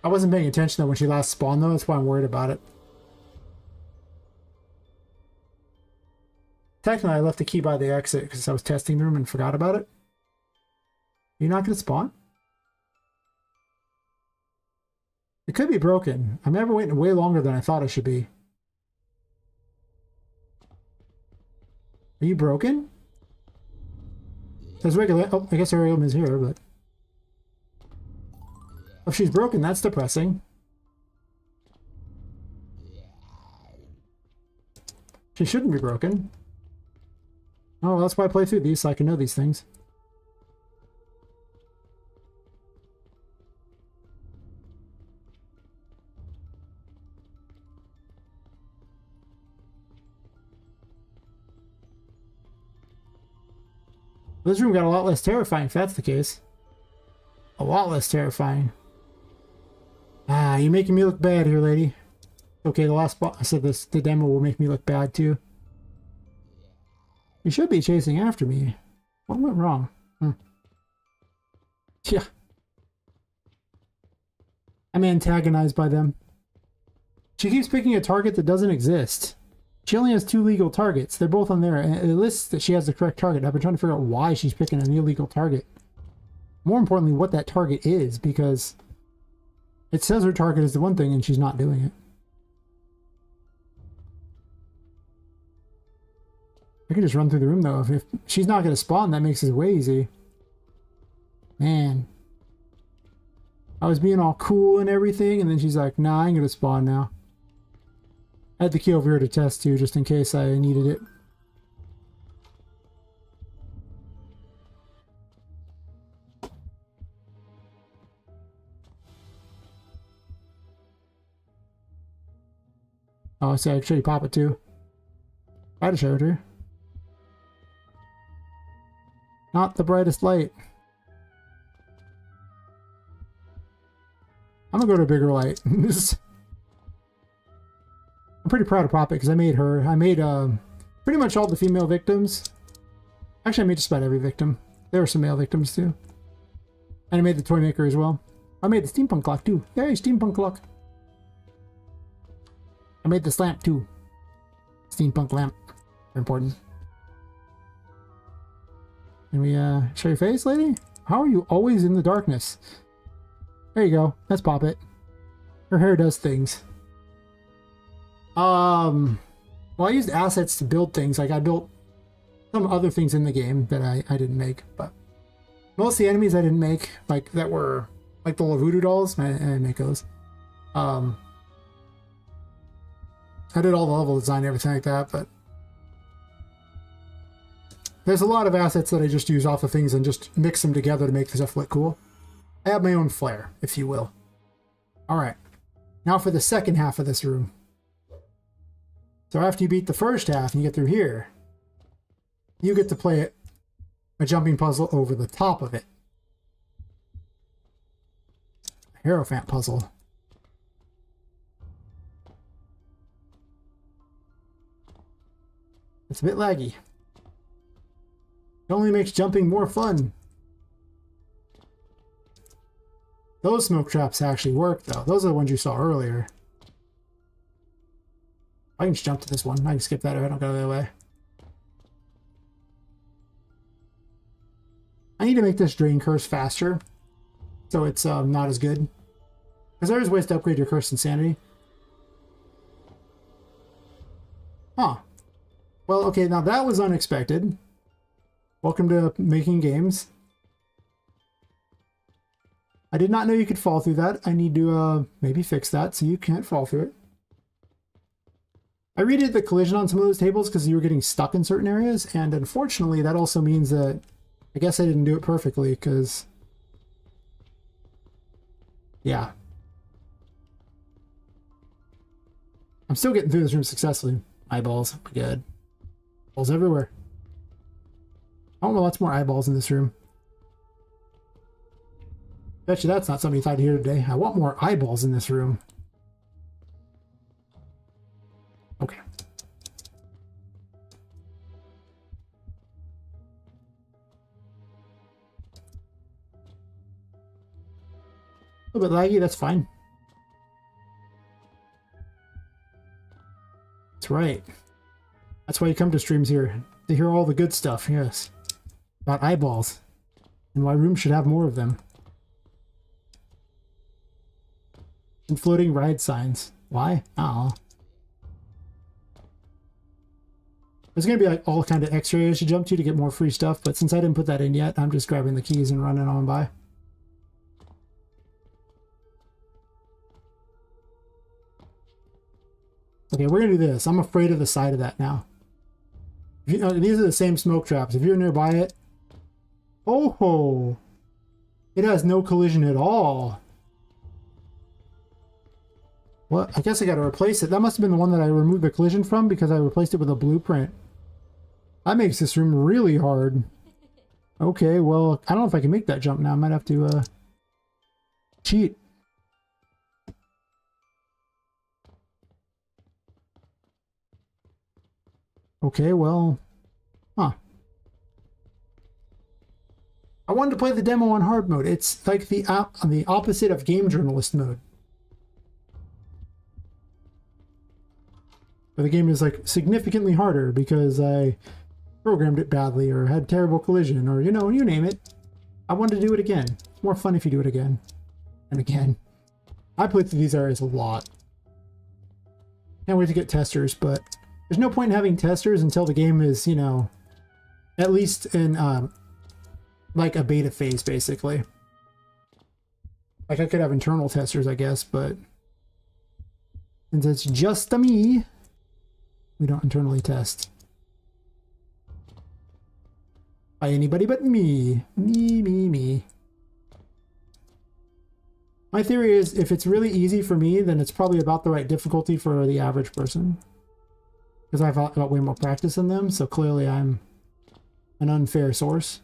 I wasn't paying attention though when she last spawned though. That's why I'm worried about it. Technically, I left the key by the exit because I was testing the room and forgot about it. You're not going to spawn? It could be broken. I'm ever waiting way longer than I thought it should be. Are you broken? There's regular. Oh, I guess Ariel is here, but if she's broken, that's depressing. She shouldn't be broken. Oh, well, that's why I play through these, so I can know these things. This room got a lot less terrifying, if that's the case. A lot less terrifying. Ah, you're making me look bad here, lady. Okay, the last spot I said this, the demo will make me look bad too. You should be chasing after me. What went wrong? Yeah. I'm antagonized by them. She keeps picking a target that doesn't exist. She only has 2 legal targets. They're both on there. And it lists that she has the correct target. I've been trying to figure out why she's picking an illegal target. More importantly, what that target is, because it says her target is the one thing and she's not doing it. I could just run through the room though. If she's not going to spawn, that makes it way easy. Man. I was being all cool and everything, and then she's like, nah, I ain't going to spawn now. I had the key over here to test too, just in case I needed it. Oh, I see, I can show you Poppet too. I'd have showed her. Not the brightest light. I'm gonna go to a bigger light. I'm pretty proud of Poppet because I made her. I made pretty much all the female victims. Actually, I made just about every victim. There were some male victims too. And I made the toy maker as well. I made the steampunk clock too. Yay, steampunk clock. I made this lamp too. Steampunk lamp. Very important. Can we show your face, lady? How are you always in the darkness? There you go. That's Poppet. Her hair does things. Well, I used assets to build things. Like, I built some other things in the game that I didn't make, but most of the enemies I didn't make, like, that were, like, the voodoo dolls, I didn't make those. I did all the level design and everything like that, but there's a lot of assets that I just use off of things and just mix them together to make the stuff look cool. I have my own flair, if you will. Alright, now for the second half of this room. So after you beat the first half and you get through here, you get to play a jumping puzzle over the top of it. A Hierophant puzzle. It's a bit laggy. It only makes jumping more fun. Those smoke traps actually work, though. Those are the ones you saw earlier. I can just jump to this one. I can skip that if I don't go the other way. I need to make this drain curse faster, so it's not as good. Because there is ways to upgrade your curse insanity. Huh. Well, okay, now that was unexpected. Welcome to making games. I did not know you could fall through that. I need to maybe fix that so you can't fall through it. I redid the collision on some of those tables because you were getting stuck in certain areas, and unfortunately that also means that I guess I didn't do it perfectly because, yeah. I'm still getting through this room successfully. Eyeballs, good. Balls everywhere. I want lots more eyeballs in this room. Bet you that's not something you thought to hear today. I want more eyeballs in this room. Okay. A little bit laggy, that's fine. That's right. That's why you come to streams here, to hear all the good stuff, yes. About eyeballs. And why rooms should have more of them. And floating ride signs. Why? Oh. There's going to be like all kind of extra areas you jump to get more free stuff, but since I didn't put that in yet, I'm just grabbing the keys and running on by. Okay, we're going to do this. I'm afraid of the side of that now. These are the same smoke traps. If you're nearby it... Oh ho! It has no collision at all. What? I guess I got to replace it. That must have been the one that I removed the collision from because I replaced it with a blueprint. That makes this room really hard. Okay, well, I don't know if I can make that jump now. I might have to cheat. Okay, well, huh. I wanted to play the demo on hard mode. It's like the opposite of game journalist mode. But the game is like significantly harder because I programmed it badly or had terrible collision or, you know, you name it. I wanted to do it again. It's more fun if you do it again and again. I played through these areas a lot. Can't wait to get testers, but there's no point in having testers until the game is, you know, at least in like a beta phase, basically. Like I could have internal testers, I guess, but since it's just a me, we don't internally test. By anybody but me. Me. My theory is if it's really easy for me, then it's probably about the right difficulty for the average person. Because I've got way more practice than them, so clearly I'm an unfair source.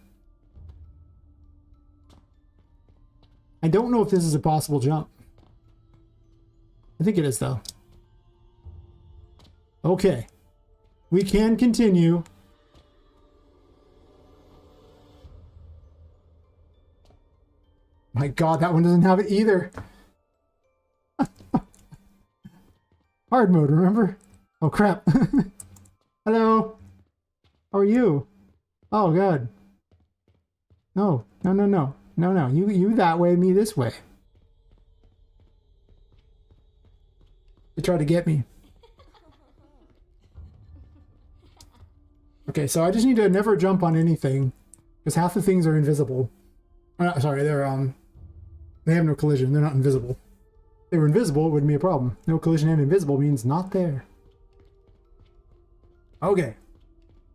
I don't know if this is a possible jump. I think it is, though. Okay. We can continue. My god, that one doesn't have it either. Hard mode, remember? Oh, crap. Hello. How are you? Oh, god. No. You that way, me this way. They tried to get me. Okay, so I just need to never jump on anything because half the things are invisible. Sorry, they have no collision. They're not invisible. If they were invisible, it wouldn't be a problem. No collision and invisible means not there. Okay,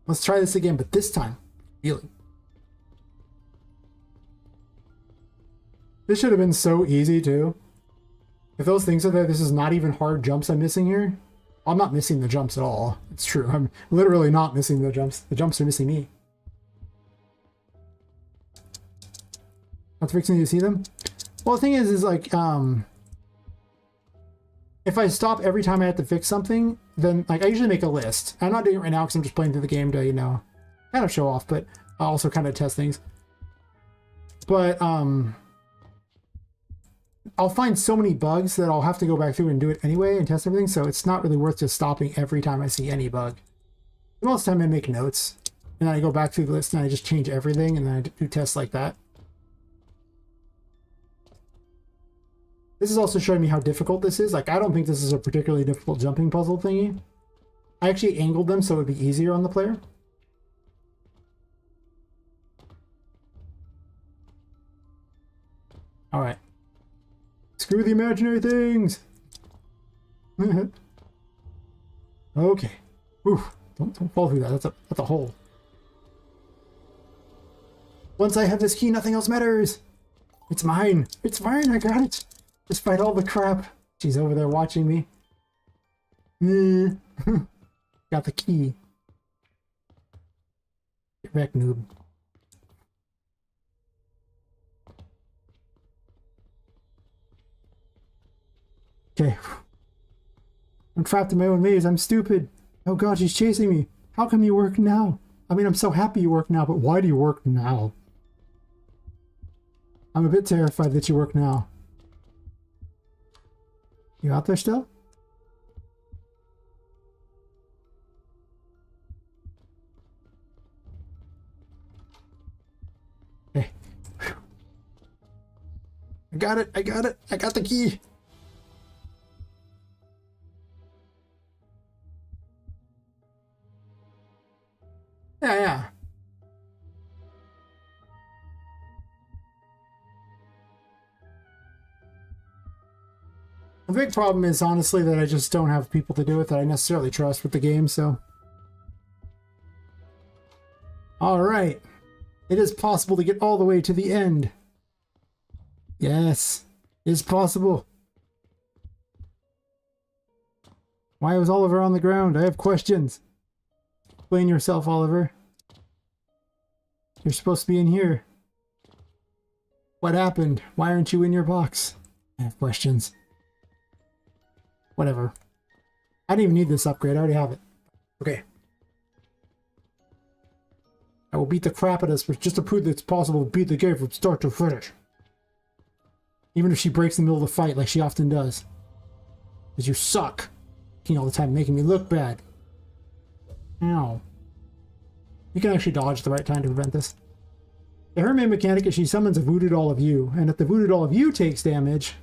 let's try this again, but this time, feeling. This should have been so easy too. If those things are there, this is not even hard jumps I'm missing here. I'm not missing the jumps at all. It's true. I'm literally not missing the jumps. The jumps are missing me. Not fixing you to see them? Well, the thing is like, if I stop every time I have to fix something, then like I usually make a list. I'm not doing it right now because I'm just playing through the game to, you know, kind of show off, but I also kind of test things. But I'll find so many bugs that I'll have to go back through and do it anyway and test everything, so it's not really worth just stopping every time I see any bug. Most of the time I make notes. And then I go back through the list and I just change everything, and then I do tests like that. This is also showing me how difficult this is. Like, I don't think this is a particularly difficult jumping puzzle thingy. I actually angled them so it would be easier on the player. Alright. Screw the imaginary things! Okay. Oof. Don't fall through that. That's a hole. Once I have this key, nothing else matters! It's mine! It's mine! I got it! Despite all the crap. She's over there watching me. Got the key. Get back, noob. Okay. I'm trapped in my own maze. I'm stupid. Oh god, she's chasing me. How come you work now? I mean, I'm so happy you work now, but why do you work now? I'm a bit terrified that you work now. You out there still? Okay. I got it. I got it. I got the key. Yeah. The big problem is, honestly, that I just don't have people to do it that I necessarily trust with the game, so... Alright. It is possible to get all the way to the end. Yes. It is possible. Why was Oliver on the ground? I have questions. Explain yourself, Oliver. You're supposed to be in here. What happened? Why aren't you in your box? I have questions. Whatever. I didn't even need this upgrade. I already have it. Okay. I will beat the crap out of this, just to prove that it's possible to beat the game from start to finish. Even if she breaks in the middle of the fight, like she often does. Because you suck. All the time, making me look bad. Ow. You can actually dodge at the right time to prevent this. Her main mechanic is she summons a voodoo doll of you, and if the voodoo doll of you takes damage,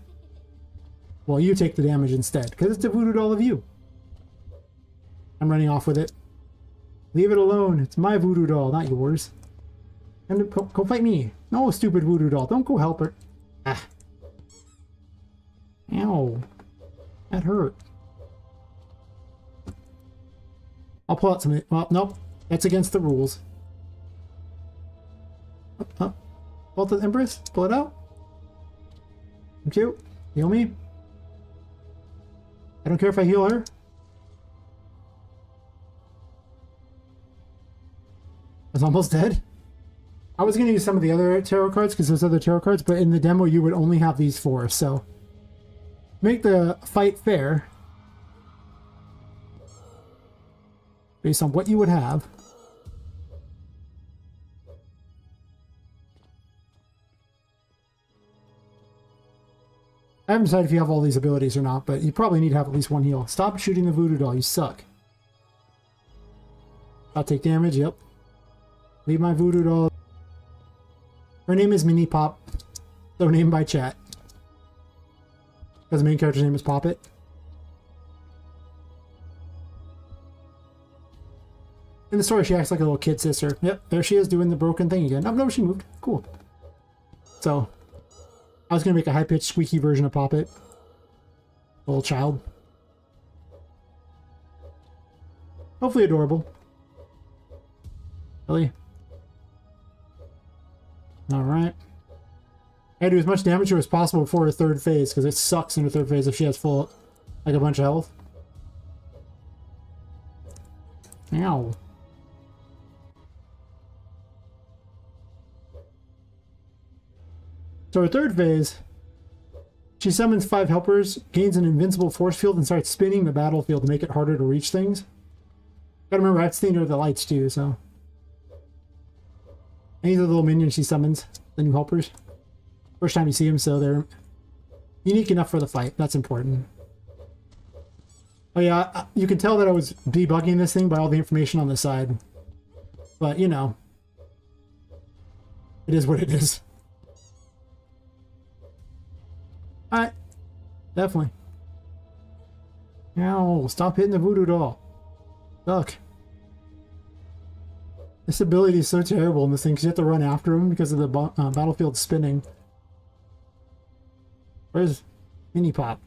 well, you take the damage instead, because it's a voodoo doll of you. I'm running off with it. Leave it alone. It's my voodoo doll, not yours. And go fight me. No, stupid voodoo doll. Don't go help her. Ah. Ow. That hurt. I'll pull out some... Well, nope. That's against the rules. Pull out the Empress. Pull it out. Thank you. Heal me. I don't care if I heal her. I was almost dead. I was going to use some of the other tarot cards because there's other tarot cards, but in the demo you would only have these 4, so... Make the fight fair. Based on what you would have. I haven't decided if you have all these abilities or not, but you probably need to have at least 1 heal. Stop shooting the voodoo doll, you suck. I'll take damage, yep. Leave my voodoo doll. Her name is Mini Pop, so named by chat. Because the main character's name is Poppet. In the story, she acts like a little kid sister. Yep, there she is doing the broken thing again. Oh, no, she moved. Cool. So, I was going to make a high-pitched, squeaky version of Poppet. Little child. Hopefully adorable. Really? Alright. I do as much damage to her as possible before her 3rd phase, because it sucks in her 3rd phase if she has full, like, a bunch of health. Ow. So her 3rd phase, she summons 5 helpers, gains an invincible force field, and starts spinning the battlefield to make it harder to reach things. Gotta remember, I have to stay near the lights too, so... And these are the little minions she summons, the new helpers. First time you see them, so they're unique enough for the fight. That's important. Oh yeah, you can tell that I was debugging this thing by all the information on the side. But, you know, it is what it is. Alright. Definitely. Now, stop hitting the voodoo doll. Look. This ability is so terrible in this thing because you have to run after him because of the battlefield spinning. Where's Mini Pop?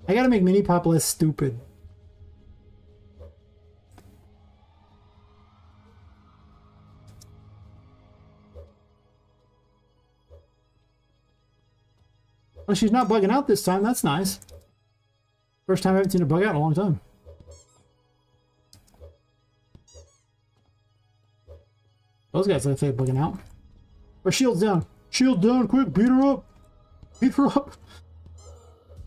I gotta make Mini Pop less stupid. Well, she's not bugging out this time. That's nice. First time I haven't seen her bug out in a long time. Those guys look like they're bugging out. Her shield's down. Shield down, quick, beat her up. Beat her up.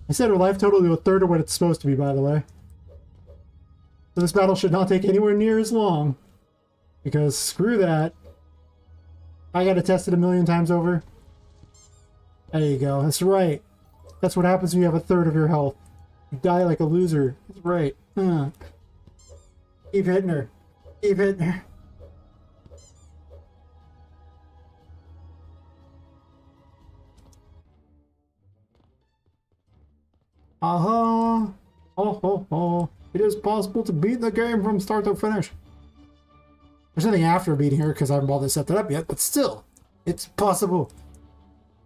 I said her life total to a third of what it's supposed to be, by the way. So this battle should not take anywhere near as long. Because screw that. I gotta test it a million times over. There you go. That's right. That's what happens when you have a third of your health. You die like a loser. That's right. Keep hitting her. Keep hitting her. Aha! Oh ho ho! It is possible to beat the game from start to finish. There's nothing after beating her because I haven't bothered to set that up yet, but still, it's possible.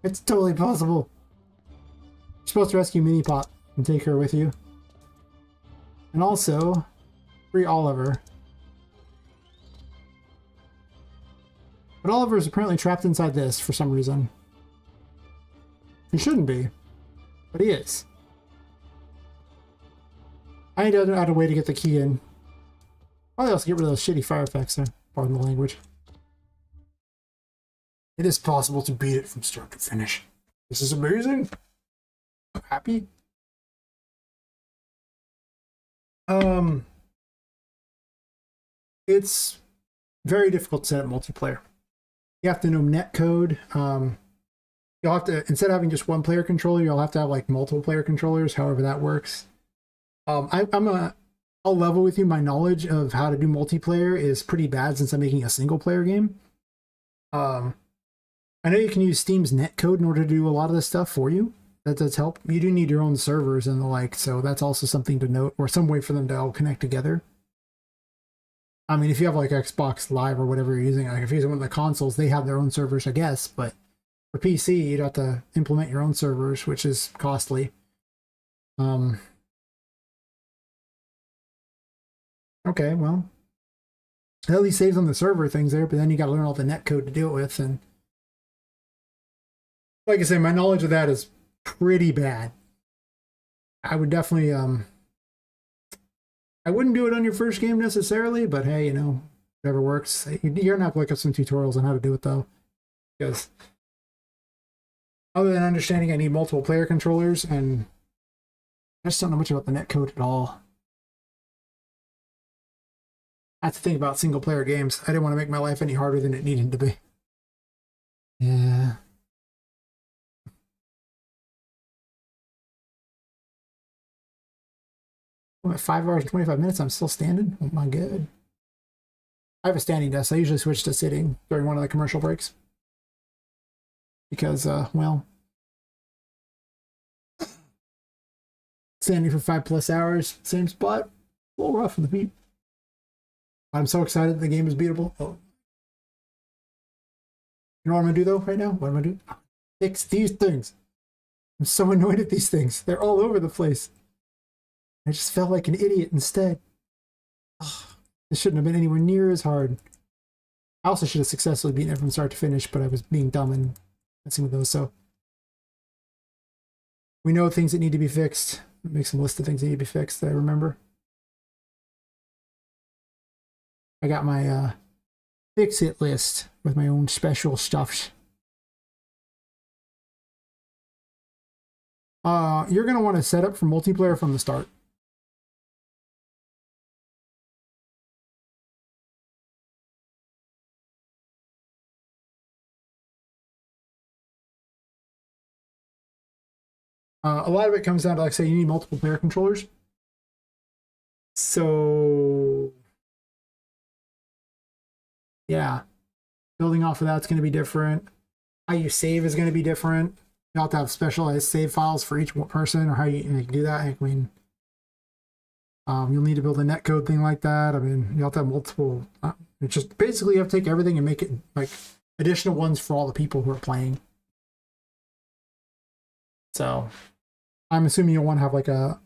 It's totally possible. You're supposed to rescue Mini Pop and take her with you. And also, free Oliver. But Oliver is apparently trapped inside this for some reason. He shouldn't be, but he is. I need to add a way to get the key in. Probably also get rid of those shitty fire effects there. Pardon the language. It is possible to beat it from start to finish. This is amazing. I'm happy. It's very difficult to set up multiplayer. You have to know netcode. You'll have to, instead of having just one player controller, you'll have to have like multiple player controllers, however that works. I'll level with you. My knowledge of how to do multiplayer is pretty bad since I'm making a single player game. I know you can use Steam's netcode in order to do a lot of this stuff for you. That does help. You do need your own servers and the like, so that's also something to note, or some way for them to all connect together. I mean, if you have like Xbox Live or whatever you're using, like if you're using one of the consoles, they have their own servers, I guess, but for PC, you'd have to implement your own servers, which is costly. Okay, well, it at least saves on the server things there, but then you got to learn all the netcode to do it with, and like I say, my knowledge of that is pretty bad. I would definitely, I wouldn't do it on your first game necessarily, but hey, you know, whatever works. You're gonna have to look up some tutorials on how to do it though, because other than understanding I need multiple player controllers, and I just don't know much about the netcode at all. I have to think about single player games. I didn't want to make my life any harder than it needed to be. Yeah. I'm at 5 hours and 25 minutes. I'm still standing. Oh my god. I have a standing desk. I usually switch to sitting during one of the commercial breaks. Because, well, standing for 5+ hours, same spot, a little rough on the feet. I'm so excited the game is beatable. Oh. You know what I'm gonna do though right now? What am I gonna do? Fix these things. I'm so annoyed at these things. They're all over the place. I just felt like an idiot instead. Ugh, this shouldn't have been anywhere near as hard. I also should have successfully beaten it from start to finish, but I was being dumb and messing with those, so. We know things that need to be fixed. Make some list of things that need to be fixed that I remember. I got my fix-it list with my own special stuffs. You're going to want to set up for multiplayer from the start. A lot of it comes down to, like, say, you need multiple player controllers. So yeah, building off of that's going to be different. How you save is going to be different. You have to have specialized save files for each person, or how you do that. I mean, you'll need to build a netcode thing like that. I mean, you have to have multiple. It's just basically you have to take everything and make it like additional ones for all the people who are playing. So, I'm assuming you'll want to have like a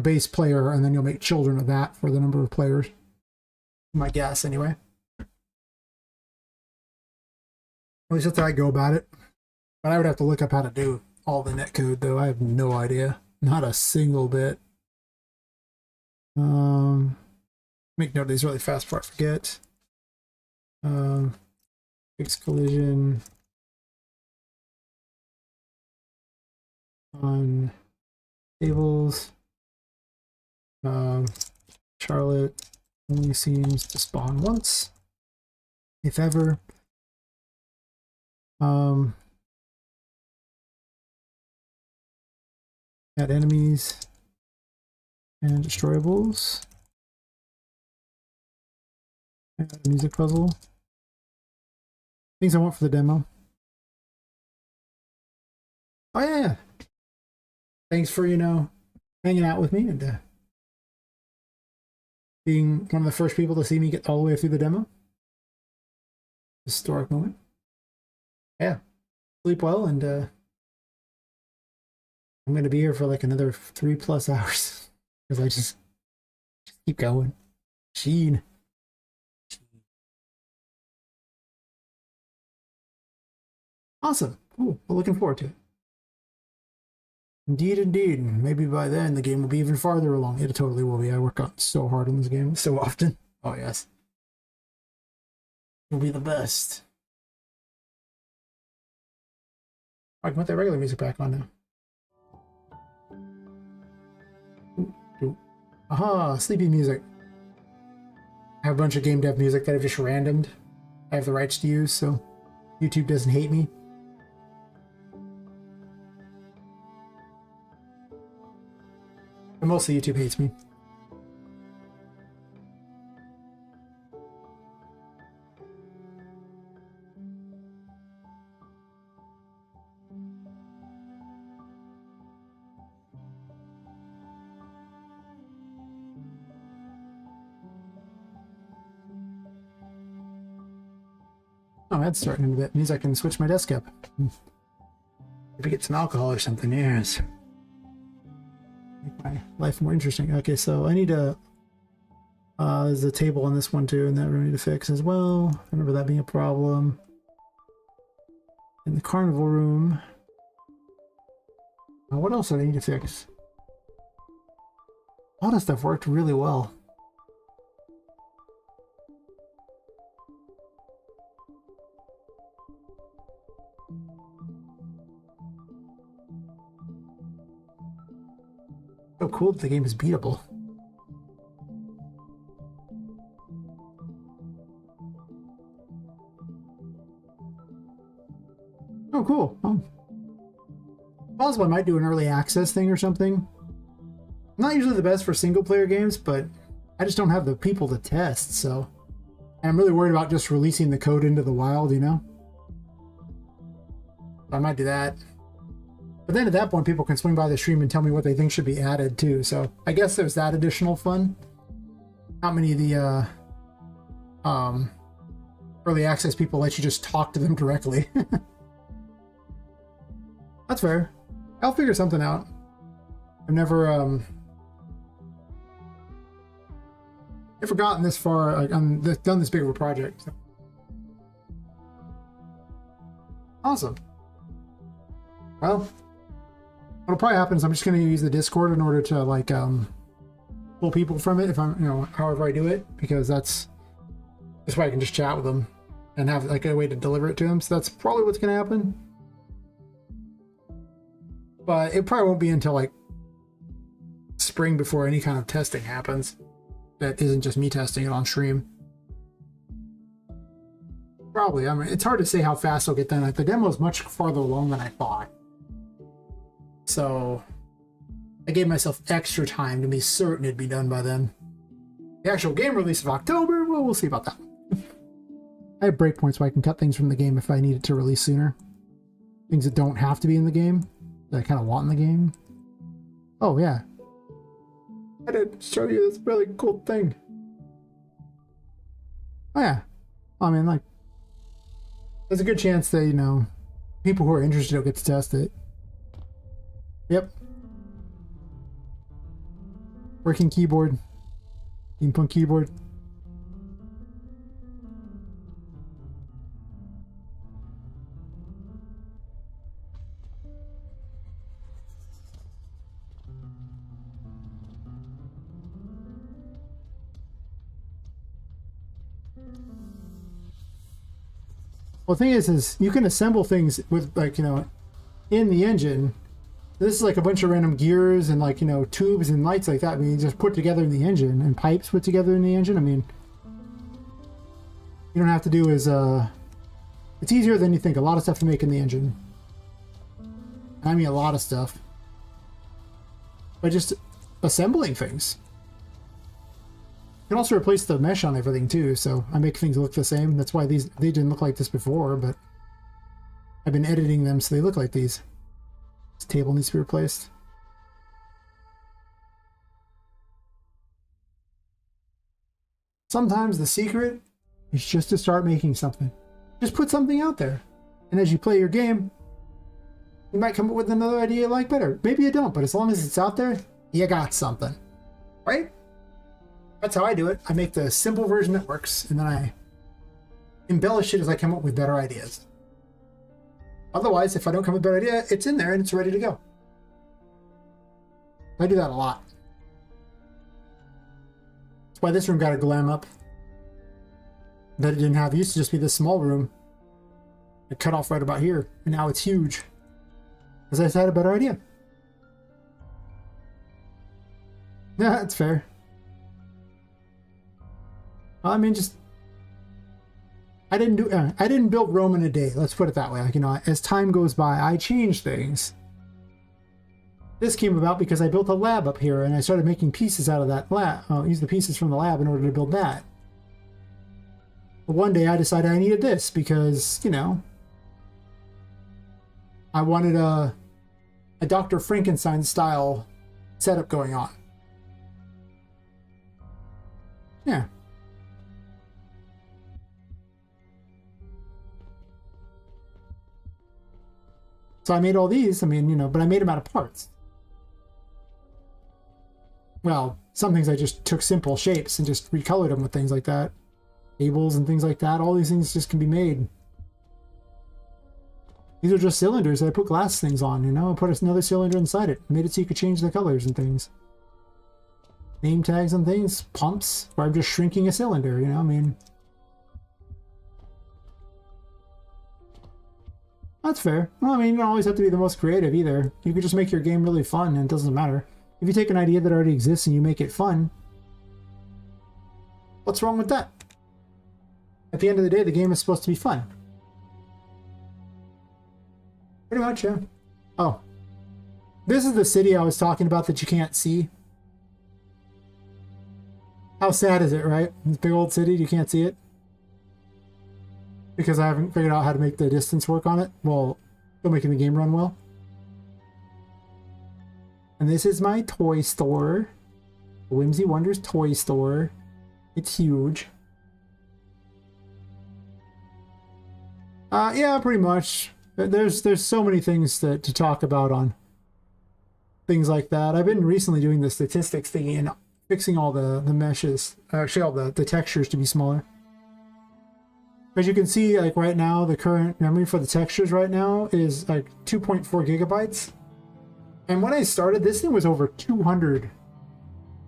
base player, and then you'll make children of that for the number of players. My guess, anyway. At least that's how I go about it. But I would have to look up how to do all the netcode, though. I have no idea. Not a single bit. Make note of these really fast before I forget. Fix collision on tables. Charlotte only seems to spawn once, if ever. Add enemies and destroyables. Add a music puzzle. Things I want for the demo. Oh yeah. Thanks for, you know, hanging out with me and being one of the first people to see me get all the way through the demo. Historic moment. Yeah. Sleep well, and I'm going to be here for like another 3+ hours because I just keep going. Sheen. Awesome. Cool. We're looking forward to it. Indeed, indeed. Maybe by then the game will be even farther along. It totally will be. I work on so hard on this game so often. Oh, yes. It'll be the best. I can put that regular music back on now. Aha, sleepy music. I have a bunch of game dev music that I've just randomed. I have the rights to use, so YouTube doesn't hate me. But mostly YouTube hates me. Oh, that's starting a bit. Means I can switch my desk up. Maybe get some alcohol or something. Yes. Make my life more interesting. Okay, so I need to. There's a table on this one too, and that we need to fix as well. I remember that being a problem. In the carnival room. What else do I need to fix? All this stuff worked really well. So cool that the game is beatable. Oh, cool. Oh. Possibly I might do an early access thing or something. Not usually the best for single player games, but I just don't have the people to test, so. And I'm really worried about just releasing the code into the wild, you know? I might do that. But then at that point, people can swing by the stream and tell me what they think should be added too. So I guess there's that additional fun. Not many of the early access people let you just talk to them directly. That's fair. I'll figure something out. I've never gotten this far. Done this big of a project. So. Awesome. Well. What'll probably happen is I'm just going to use the Discord in order to like pull people from it if I'm, you know, however I do it, because that's why I can just chat with them and have like a way to deliver it to them. So that's probably what's going to happen. But it probably won't be until like spring before any kind of testing happens. That isn't just me testing it on stream. Probably. I mean, it's hard to say how fast it'll get done. Like the demo is much farther along than I thought. So I gave myself extra time to be certain it'd be done by then. The actual game release of October, well, we'll see about that. I have breakpoints where I can cut things from the game if I need it to release sooner. Things that don't have to be in the game, that I kind of want in the game. Oh, yeah. I didn't show you this really cool thing. Oh, yeah. I mean, like, there's a good chance that, you know, people who are interested will get to test it. Yep. Working keyboard. Steampunk keyboard. Well, the thing is you can assemble things with, like, you know, in the engine. This is like a bunch of random gears and, like, you know, tubes and lights like that. I mean, you just put together in the engine, and pipes put together in the engine. I mean, you don't have to do is, it's easier than you think. A lot of stuff to make in the engine. I mean, a lot of stuff. By just assembling things. You can also replace the mesh on everything too, so I make things look the same. That's why they didn't look like this before, but I've been editing them so they look like these. This table needs to be replaced. Sometimes the secret is just to start making something. Just put something out there. And as you play your game, you might come up with another idea you like better. Maybe you don't, but as long as it's out there, you got something. Right? That's how I do it. I make the simple version that works, and then I embellish it as I come up with better ideas. Otherwise, if I don't come up with a better idea, it's in there and it's ready to go. I do that a lot. That's why this room got a glam up that it didn't have. It used to just be this small room. It cut off right about here, and now it's huge. Because I just had a better idea. Yeah, that's fair. I mean, just I didn't build Rome in a day. Let's put it that way. Like, you know, as time goes by, I change things. This came about because I built a lab up here, and I started making pieces out of that lab. I'll use the pieces from the lab in order to build that. But one day I decided I needed this because, you know, I wanted a Dr. Frankenstein style setup going on. Yeah. So I made all these, I mean, you know, but I made them out of parts. Well, some things I just took simple shapes and just recolored them with things like that. Tables and things like that. All these things just can be made. These are just cylinders that I put glass things on, you know? I put another cylinder inside it. Made it so you could change the colors and things. Name tags and things. Pumps, where I'm just shrinking a cylinder, you know? I mean, that's fair. Well, I mean, you don't always have to be the most creative either. You could just make your game really fun and it doesn't matter. If you take an idea that already exists and you make it fun, what's wrong with that? At the end of the day, the game is supposed to be fun. Pretty much, yeah. Oh. This is the city I was talking about that you can't see. How sad is it, right? This big old city, you can't see it. Because I haven't figured out how to make the distance work on it. Well, still making the game run well. And this is my toy store. Whimsy Wonders toy store. It's huge. Yeah, pretty much. There's so many things to talk about on things like that. I've been recently doing the statistics thingy and fixing all the meshes. Actually, all the textures to be smaller. As you can see, like right now, the current memory for the textures right now is like 2.4 gigabytes. And when I started, this thing was over 200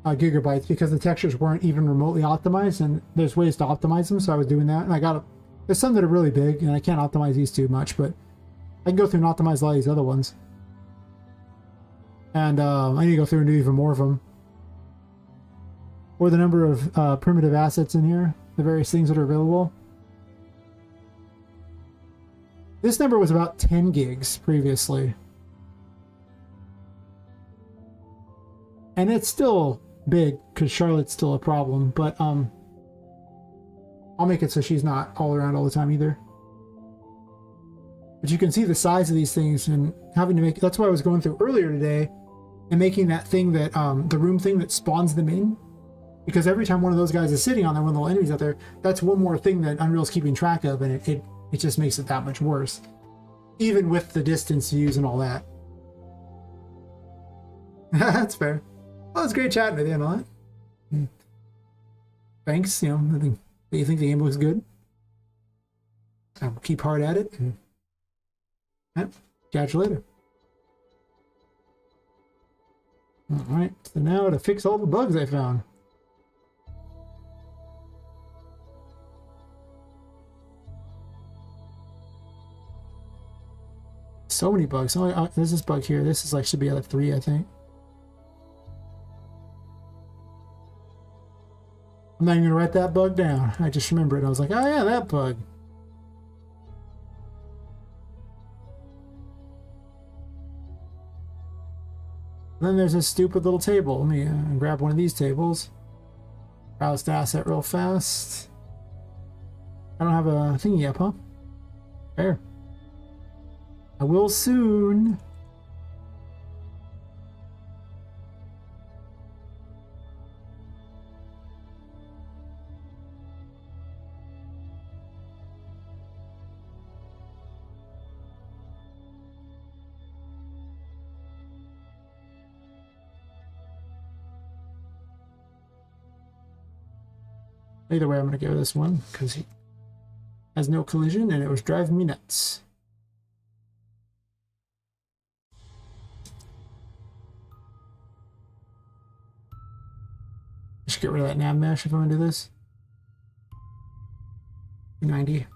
gigabytes because the textures weren't even remotely optimized, and there's ways to optimize them, so I was doing that. And there's some that are really big, and I can't optimize these too much, but I can go through and optimize a lot of these other ones. And I need to go through and do even more of them. Or the number of primitive assets in here, the various things that are available. This number was about 10 gigs previously. And it's still big because Charlotte's still a problem, but I'll make it so she's not all around all the time either. But you can see the size of these things and having to make... That's why I was going through earlier today and making that thing that, the room thing that spawns them in. Because every time one of those guys is sitting on there, one of the little enemies out there, that's one more thing that Unreal's keeping track of, and it just makes it that much worse. Even with the distance views and all that. That's fair. Oh, it's great chatting with you and all that. Thanks, you know, I think you think the game looks good. I'll keep hard at it. Yep, catch you later. Alright, so now to fix all the bugs I found. So many bugs. Oh, there's this bug here. This is like should be out of 3, I think. I'm not even gonna write that bug down. I just remember it. I was like, oh yeah, that bug. Then there's this stupid little table. Let me grab one of these tables. Browse the asset real fast. I don't have a thingy up, huh? Fair. I will soon. Either way, I'm going to go this one because he has no collision and it was driving me nuts. I should get rid of that nav mesh if I'm going to do this. 90.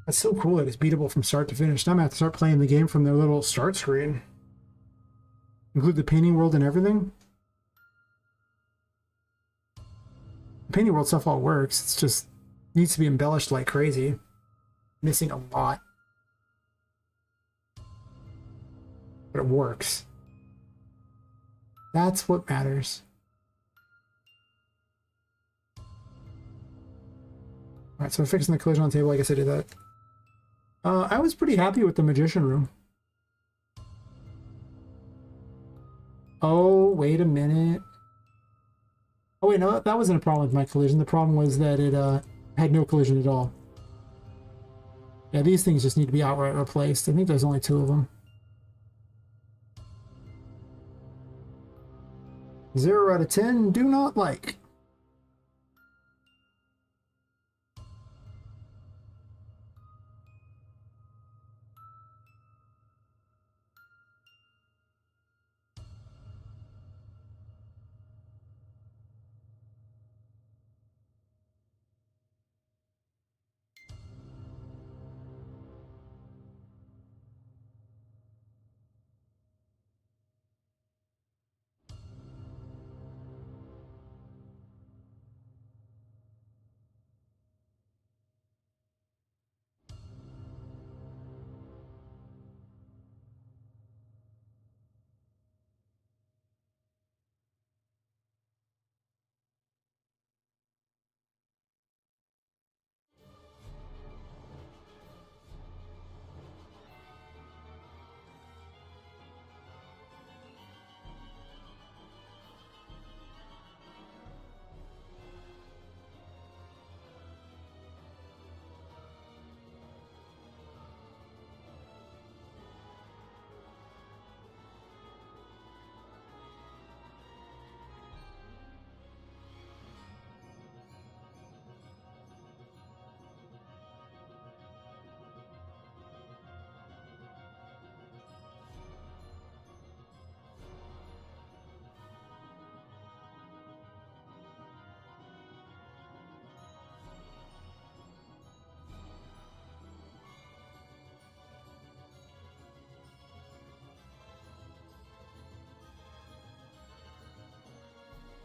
That's so cool that it's beatable from start to finish. Now I'm going to have to start playing the game from their little start screen. Include the painting world and everything. The painting world stuff all works. It's just needs to be embellished like crazy. Missing a lot. But it works. That's what matters. Alright, so fixing the collision on the table, I guess I did that. I was pretty happy with the magician room. Oh, wait a minute. Oh wait, no, that wasn't a problem with my collision. The problem was that it had no collision at all. Yeah, these things just need to be outright replaced. I think there's only 2 of them. 0 out of 10, do not like.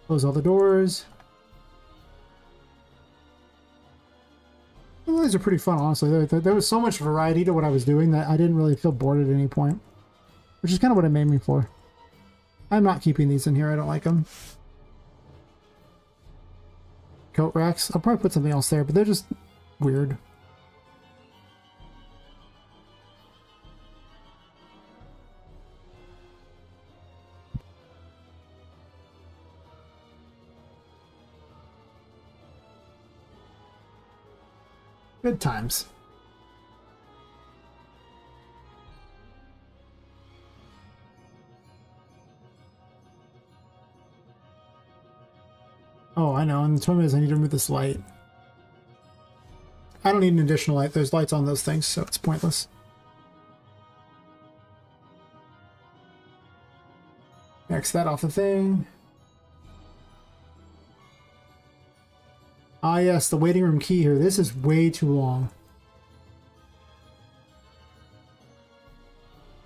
Close all the doors. Well, these are pretty fun, honestly. There was so much variety to what I was doing that I didn't really feel bored at any point, which is kind of what it made me for. I'm not keeping these in here. I don't like them. Coat racks. I'll probably put something else there, but they're just weird. Good times. Oh, I know. And the problem is I need to remove this light. I don't need an additional light. There's lights on those things, so it's pointless. X that off the thing. Ah, yes, the waiting room key here. This is way too long.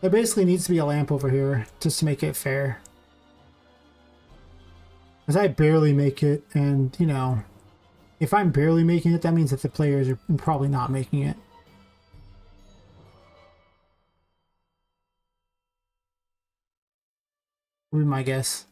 There basically needs to be a lamp over here just to make it fair. Because I barely make it, and, you know, if I'm barely making it, that means that the players are probably not making it. Would be my guess.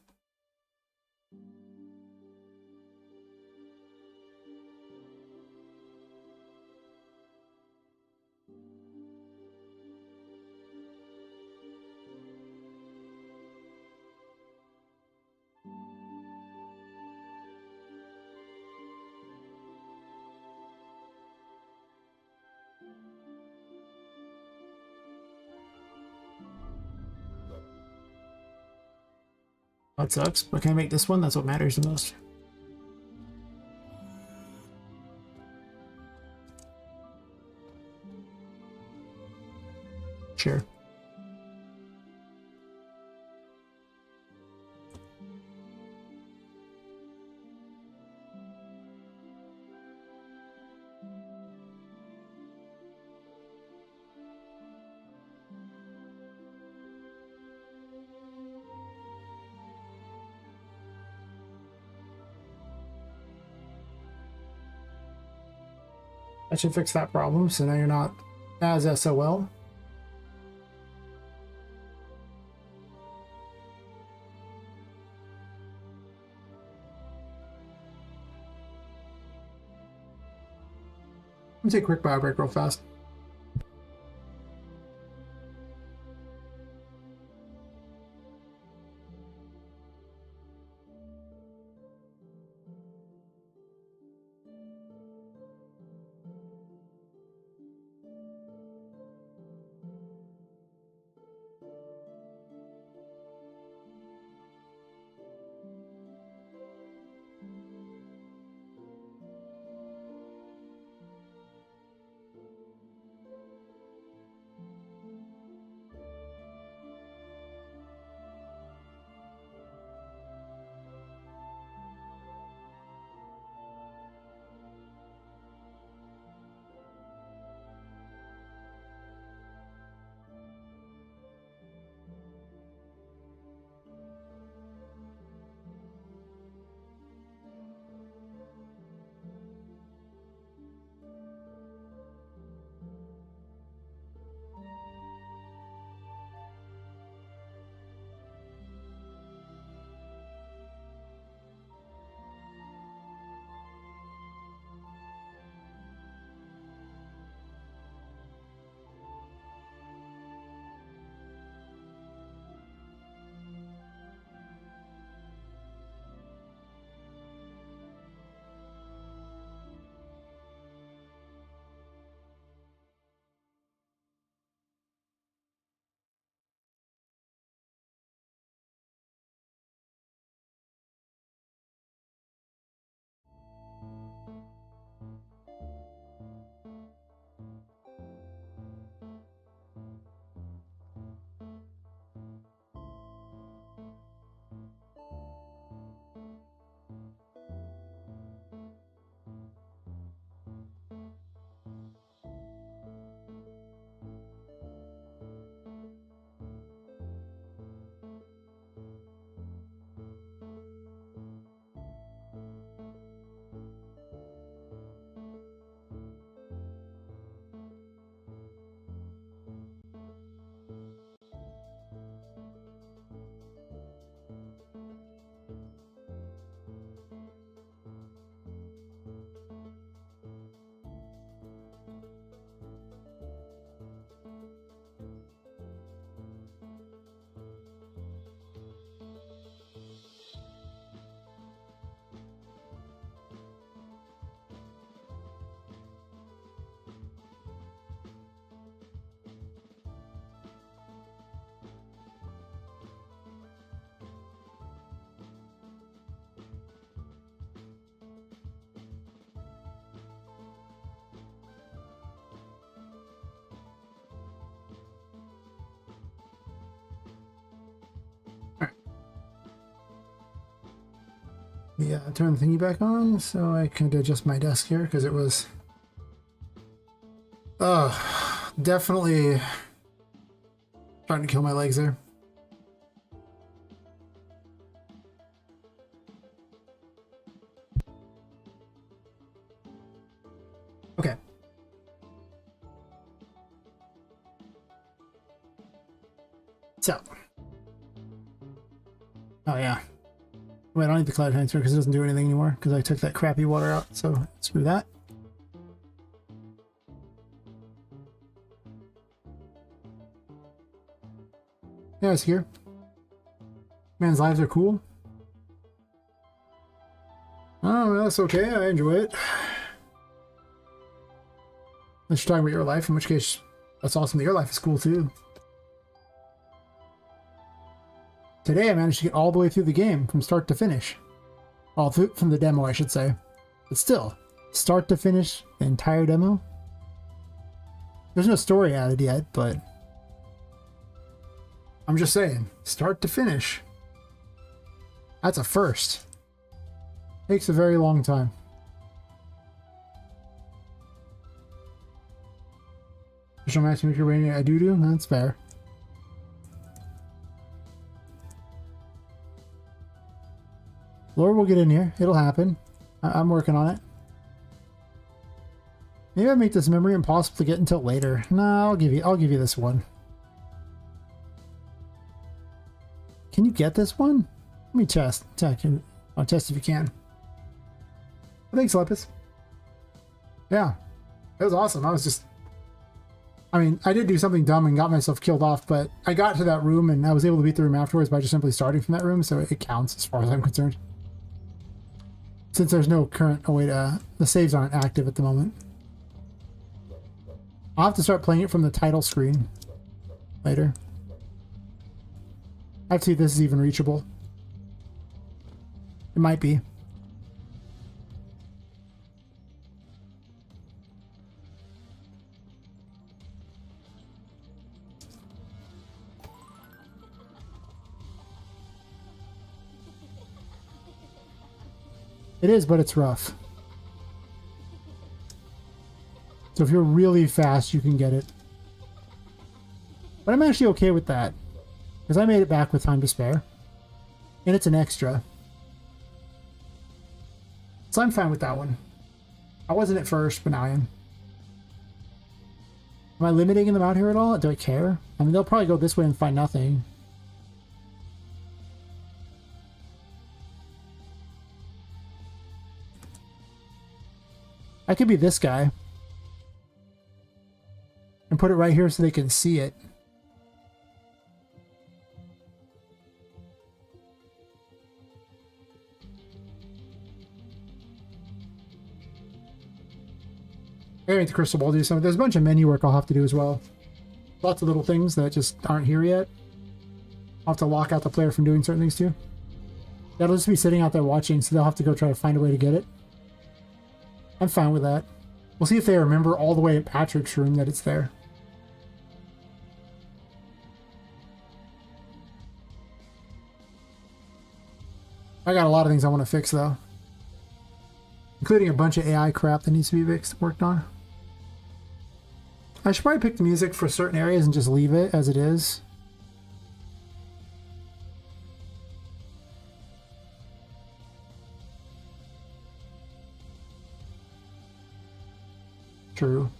That sucks, but can I make this one? That's what matters the most. Sure. That should fix that problem, so now you're not as SOL. Let me take a quick bio break real fast. Yeah, turn the thingy back on so I can adjust my desk here because it was definitely trying to kill my legs there. Okay. So. Oh yeah. Wait, I don't need the cloud transfer because it doesn't do anything anymore because I took that crappy water out, so screw that. Yeah, it's here. Man's lives are cool. Oh, well, that's okay. I enjoy it. Unless you're talking about your life, in which case, that's awesome that your life is cool too. Today I managed to get all the way through the game from start to finish. All from the demo, I should say. But still, start to finish, the entire demo. There's no story added yet, but I'm just saying, start to finish. That's a first. Takes a very long time. Official match Metroidvania, I do. That's fair. Lord will get in here. It'll happen. I'm working on it. Maybe I make this memory impossible to get until later. No, I'll give you this one. Can you get this one? Let me test. I'll test if you can. Thanks, Lepus. Yeah. It was awesome. I mean, I did do something dumb and got myself killed off, but I got to that room and I was able to beat the room afterwards by just simply starting from that room, so it counts as far as I'm concerned. Since there's no current... Oh wait, the saves aren't active at the moment. I'll have to start playing it from the title screen later. I have to see if this is even reachable. It might be. It is, but it's rough. So if you're really fast, you can get it. But I'm actually okay with that. Because I made it back with time to spare. And it's an extra. So I'm fine with that one. I wasn't at first, but now I am. Am I limiting them out here at all? Do I care? I mean, they'll probably go this way and find nothing. I could be this guy. And put it right here so they can see it. I need the crystal ball to do something. There's a bunch of menu work I'll have to do as well. Lots of little things that just aren't here yet. I'll have to lock out the player from doing certain things too. That'll just be sitting out there watching, so they'll have to go try to find a way to get it. I'm fine with that. We'll see if they remember all the way at Patrick's room that it's there. I got a lot of things I want to fix though. Including a bunch of AI crap that needs to be worked on. I should probably pick the music for certain areas and just leave it as it is. True.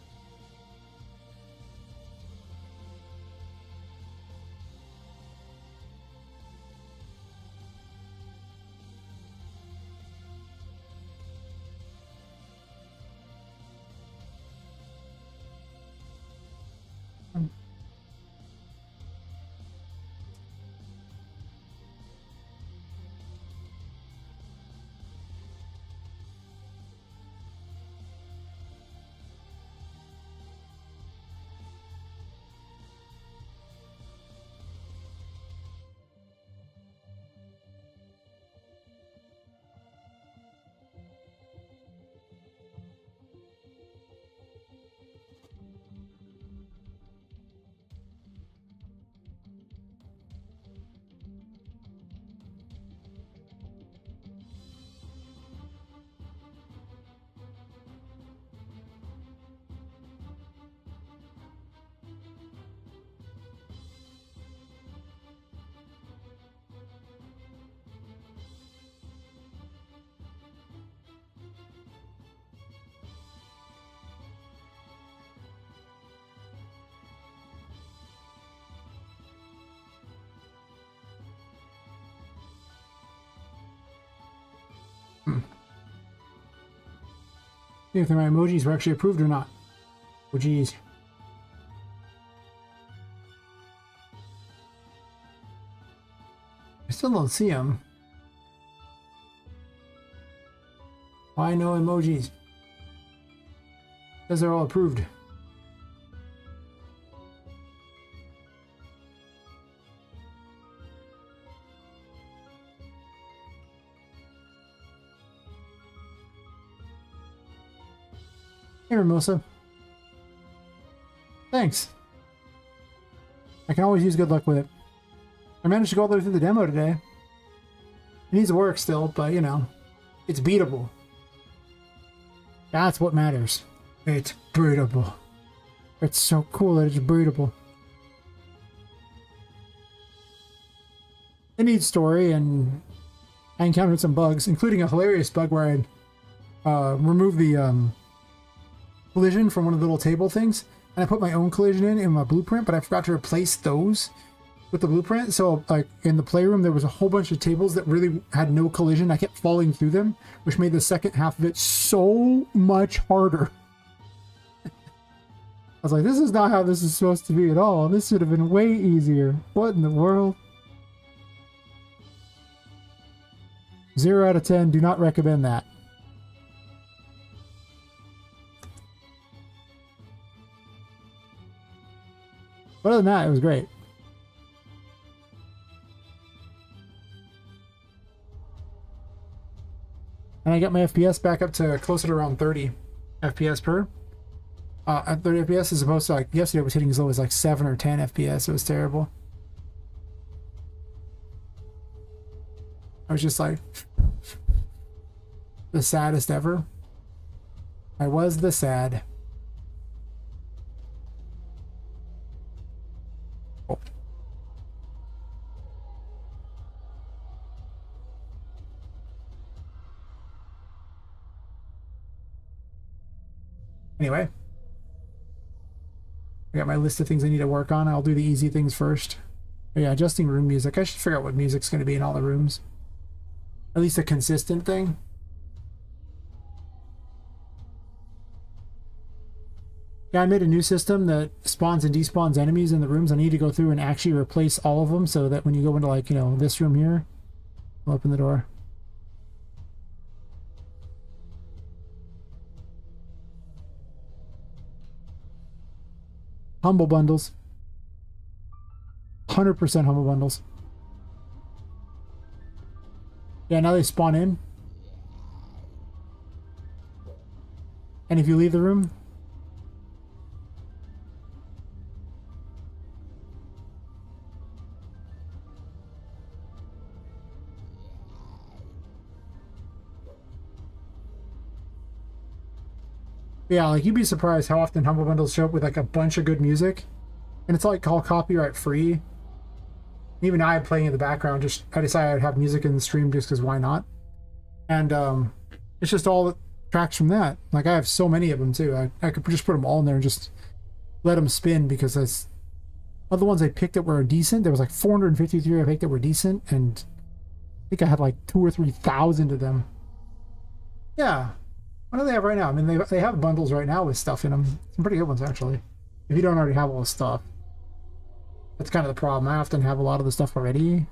See if my emojis were actually approved or not. Oh, geez. I still don't see them. Why no emojis? Because they're all approved. Hey, Mimosa. Thanks. I can always use good luck with it. I managed to go all the way through the demo today. It needs to work still, but you know, it's beatable. That's what matters. It's beatable. It's so cool that it's beatable. It needs story, and I encountered some bugs, including a hilarious bug where I removed the collision from one of the little table things, and I put my own collision in my blueprint, but I forgot to replace those with the blueprint. So like in the playroom there was a whole bunch of tables that really had no collision. I kept falling through them, which made the second half of it so much harder. I was like, this is not how this is supposed to be at all. This should have been way easier. What in the world? 0 out of 10, do not recommend that. But other than that, it was great. And I got my FPS back up to closer to around 30 FPS per. At 30 FPS as opposed to like yesterday I was hitting as low as like 7 or 10 FPS. It was terrible. I was just like the saddest ever. I was the sad. Oh. Anyway, I got my list of things I need to work on. I'll do the easy things first. But yeah, adjusting room music. I should figure out what music's going to be in all the rooms. At least a consistent thing. Yeah, I made a new system that spawns and despawns enemies in the rooms. I need to go through and actually replace all of them so that when you go into, like, you know, this room here, I'll open the door. Humble bundles. 100% humble bundles. Yeah, now they spawn in. And if you leave the room, yeah, like you'd be surprised how often humble bundles show up with like a bunch of good music, and it's like all copyright free. Even I playing in the background, just I decided I'd have music in the stream just because why not? And it's just all tracks from that. Like I have so many of them too. I could just put them all in there and just let them spin because that's other ones I picked that were decent. There was like 453 I picked that were decent, and I think I had like 2,000 or 3,000 of them. Yeah. What do they have right now? I mean, they have bundles right now with stuff in them. Some pretty good ones, actually. If you don't already have all the stuff. That's kind of the problem. I often have a lot of the stuff already.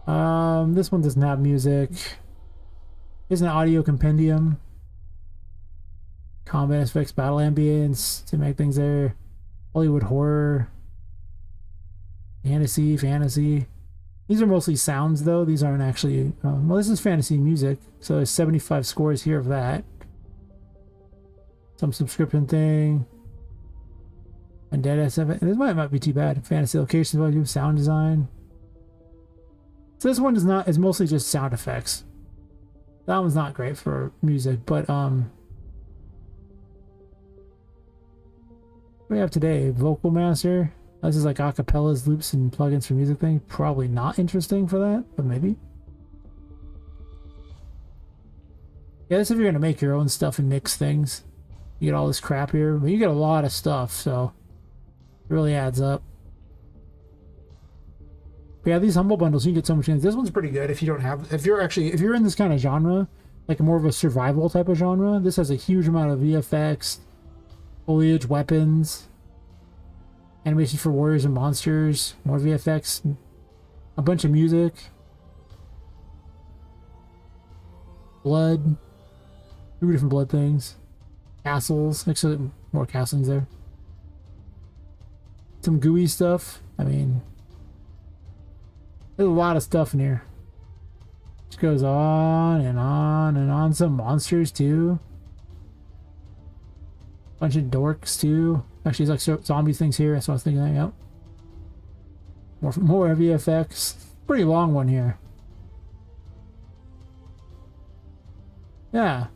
This one doesn't have music. Here's an audio compendium. Combat effects, battle ambience to make things there. Hollywood horror. Fantasy. These are mostly sounds, though. These aren't actually... well, this is fantasy music, so there's 75 scores here of that. Some subscription thing. Undead S7. This might be too bad. Fantasy locations, value, sound design. So this one is mostly just sound effects. That one's not great for music, but what do we have today? Vocal Master. This is like acapellas, loops, and plugins for music thing. Probably not interesting for that, but maybe. Yeah, this if you're gonna make your own stuff and mix things. You get all this crap here, but you get a lot of stuff, so it really adds up. But yeah, these humble bundles, you can get so much in. This one's pretty good if you don't have, if you're in this kind of genre, like more of a survival type of genre, this has a huge amount of VFX, foliage, weapons, animation for warriors and monsters, more VFX, a bunch of music, blood, 2 different blood things, castles, actually more castles there, some gooey stuff. I mean, there's a lot of stuff in here. Just goes on and on and on. Some monsters too. Bunch of dorks too. Actually, there's like zombie things here. That's what I was thinking. Yep. More VFX. Pretty long one here. Yeah.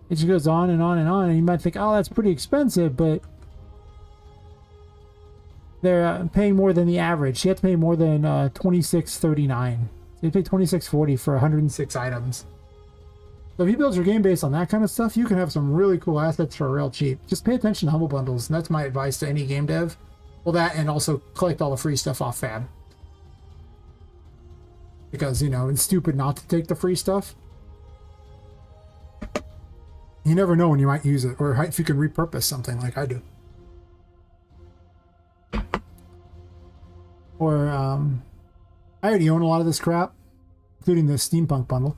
It just goes on and on and on. And you might think, oh, that's pretty expensive, but they're paying more than the average. You have to pay more than $26.39. So you pay $26.40 for 106 items. So if you build your game based on that kind of stuff, you can have some really cool assets for real cheap. Just pay attention to humble bundles, and that's my advice to any game dev. Well, that, and also collect all the free stuff off Fab. Because, you know, it's stupid not to take the free stuff. You never know when you might use it, or if you can repurpose something like I do. Or, I already own a lot of this crap, including the steampunk bundle.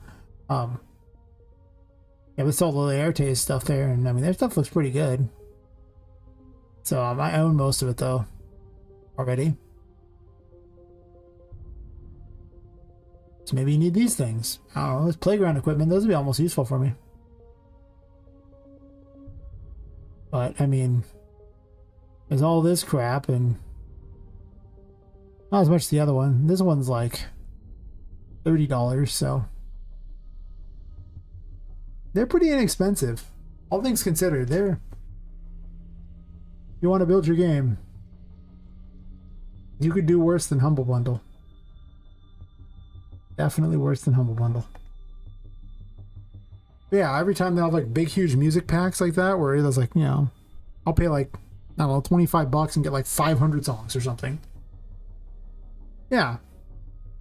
Yeah, let's all the Laerte stuff there, and I mean, their stuff looks pretty good. So I own most of it though, already. So maybe you need these things. I don't know, this playground equipment, those would be almost useful for me. But I mean, there's all this crap, and not as much as the other one. This one's like $30, so they're pretty inexpensive. All things considered, if you want to build your game, you could do worse than Humble Bundle. Definitely worse than Humble Bundle. But yeah, every time they have like big, huge music packs like that, where there's like, you know, I'll pay like, I don't know, $25 and get like 500 songs or something. Yeah.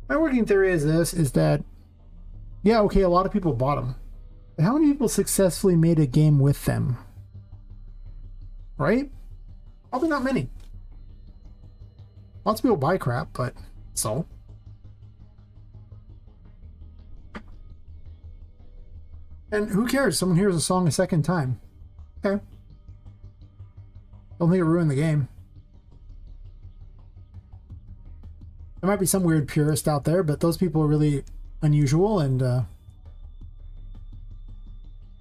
My working theory is that, yeah, okay, a lot of people bought them. But how many people successfully made a game with them? Right? Probably not many. Lots of people buy crap, but so. And who cares? Someone hears a song a second time. Okay. Don't think it ruined the game. There might be some weird purist out there, but those people are really unusual, and I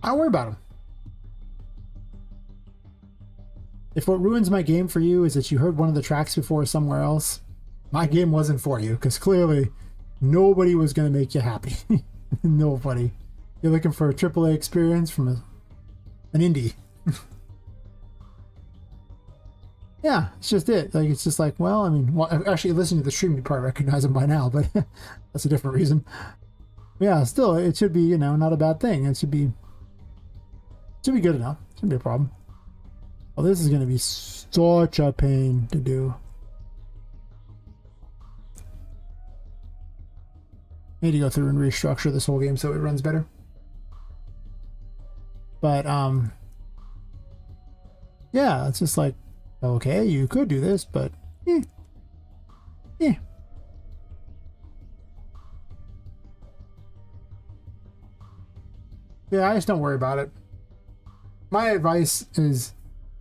don't worry about them. If what ruins my game for you is that you heard one of the tracks before somewhere else, my game wasn't for you, because clearly nobody was going to make you happy. Nobody. You're looking for a AAA experience from an indie. Yeah, it's just it. Like, it's just like, well, I mean, well, actually, listening to the stream, you probably recognize them by now, but that's a different reason. Yeah, still, it should be, you know, not a bad thing. It should be good enough. It shouldn't be a problem. Well, this is going to be such a pain to do. I need to go through and restructure this whole game so it runs better. But, yeah, it's just like, okay, you could do this, but, yeah. Yeah, I just don't worry about it. My advice is,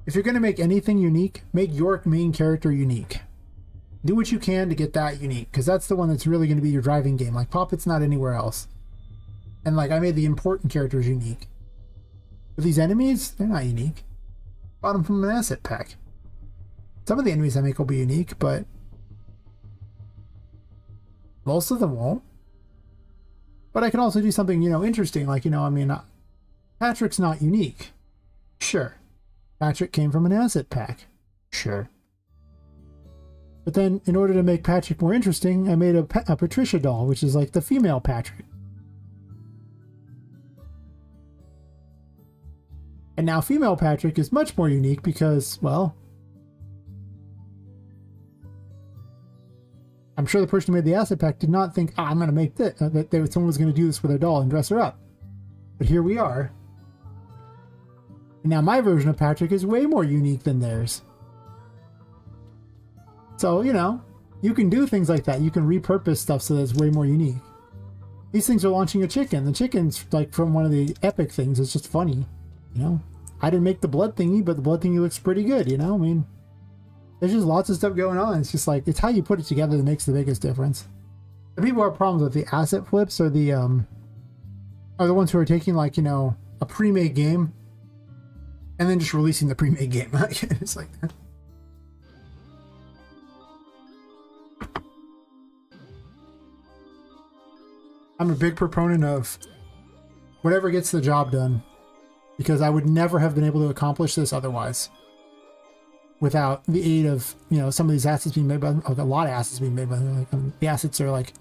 if you're going to make anything unique, make your main character unique. Do what you can to get that unique, because that's the one that's really going to be your driving game. Like, Poppet's not anywhere else. And, like, I made the important characters unique. But these enemies, they're not unique. Bought them from an asset pack. Some of the enemies I make will be unique, but most of them won't. But I can also do something, you know, interesting. Like, you know, I mean, Patrick's not unique. Sure. Patrick came from an asset pack. Sure. But then, in order to make Patrick more interesting, I made a Patricia doll, which is like the female Patrick. And now female Patrick is much more unique because, well, I'm sure the person who made the asset pack did not think, I'm going to make this, that someone was going to do this with their doll and dress her up. But here we are. And now my version of Patrick is way more unique than theirs. So, you know, you can do things like that. You can repurpose stuff so that it's way more unique. These things are launching a chicken. The chicken's like from one of the epic things. It's just funny, you know. I didn't make the blood thingy, but the blood thingy looks pretty good, you know. I mean, there's just lots of stuff going on. It's just like, it's how you put it together that makes the biggest difference. The people who have problems with the asset flips are the ones who are taking, like, you know, a pre-made game and then just releasing the pre-made game. It's like that. I'm a big proponent of whatever gets the job done, because I would never have been able to accomplish this otherwise without the aid of, you know, some of these assets being made by, like, a lot of assets being made by, like, the assets are like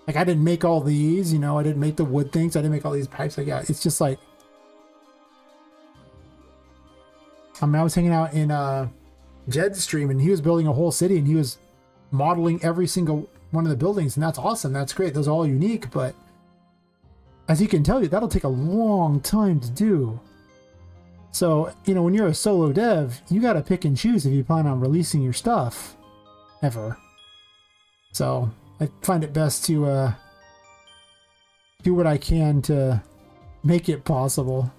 I didn't make all these, you know, I didn't make the wood things, I didn't make all these pipes. Like, yeah, it's just like, I mean, I was hanging out in Jed's stream and he was building a whole city and he was modeling every single one of the buildings, and that's awesome. That's great. Those are all unique, but as he can tell you, that'll take a long time to do. So, you know, when you're a solo dev, you got to pick and choose if you plan on releasing your stuff ever. So I find it best to do what I can to make it possible.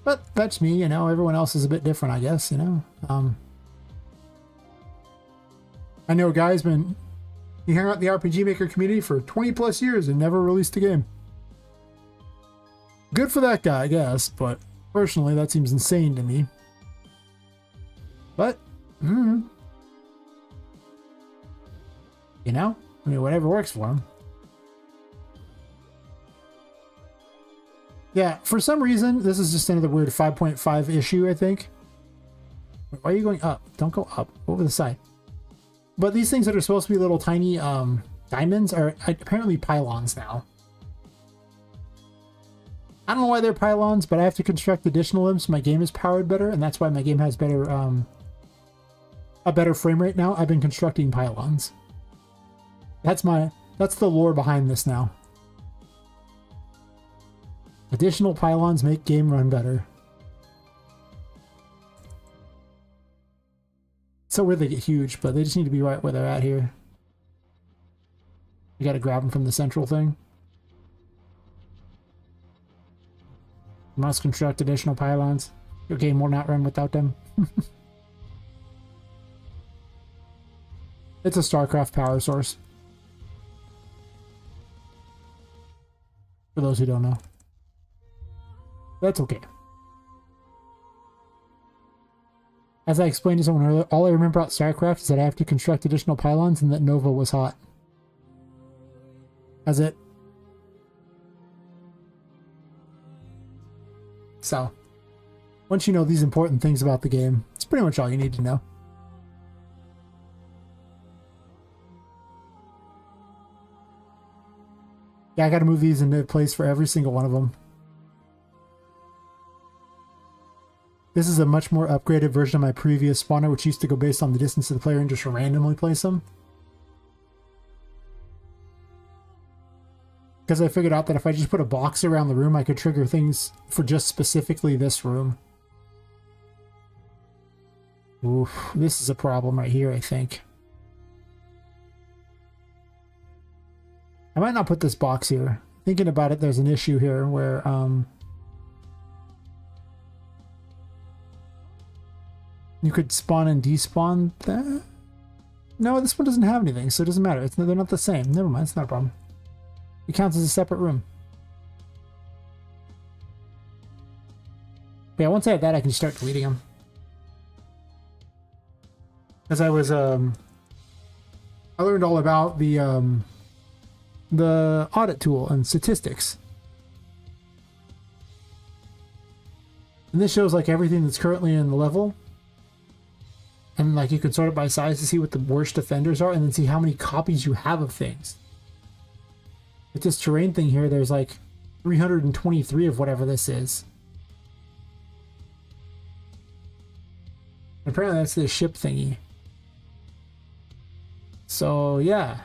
But that's me, you know. Everyone else is a bit different, I guess, you know. I know a guy's been, he hung out in the RPG Maker community for 20 plus years and never released a game. Good for that guy, I guess, but personally, that seems insane to me. But, you know, I mean, whatever works for him. Yeah, for some reason, this is just another weird 5.5 issue, I think. Why are you going up? Don't go up. Over the side. But these things that are supposed to be little tiny diamonds are apparently pylons now. I don't know why they're pylons, but I have to construct additional them so my game is powered better, and that's why my game has better a better frame rate now. I've been constructing pylons. That's the lore behind this now. Additional pylons make game run better. So where they get huge, but they just need to be right where they're at here. You gotta grab them from the central thing. Must construct additional pylons. Your game will not run without them. It's a StarCraft power source. For those who don't know. That's okay. As I explained to someone earlier, all I remember about StarCraft is that I have to construct additional pylons and that Nova was hot. That's it. So, once you know these important things about the game, it's pretty much all you need to know. Yeah, I gotta move these into place for every single one of them. This is a much more upgraded version of my previous spawner, which used to go based on the distance of the player and just randomly place them. Because I figured out that if I just put a box around the room, I could trigger things for just specifically this room. Oof, this is a problem right here, I think. I might not put this box here. Thinking about it, there's an issue here where, you could spawn and despawn that? No, this one doesn't have anything, so it doesn't matter. They're not the same. Never mind, it's not a problem. It counts as a separate room. But yeah, once I have that, I can start deleting them. As I was, I learned all about the audit tool and statistics. And this shows like everything that's currently in the level. And like you can sort it by size to see what the worst offenders are and then see how many copies you have of things. With this terrain thing here, there's like 323 of whatever this is. Apparently that's the ship thingy. So yeah.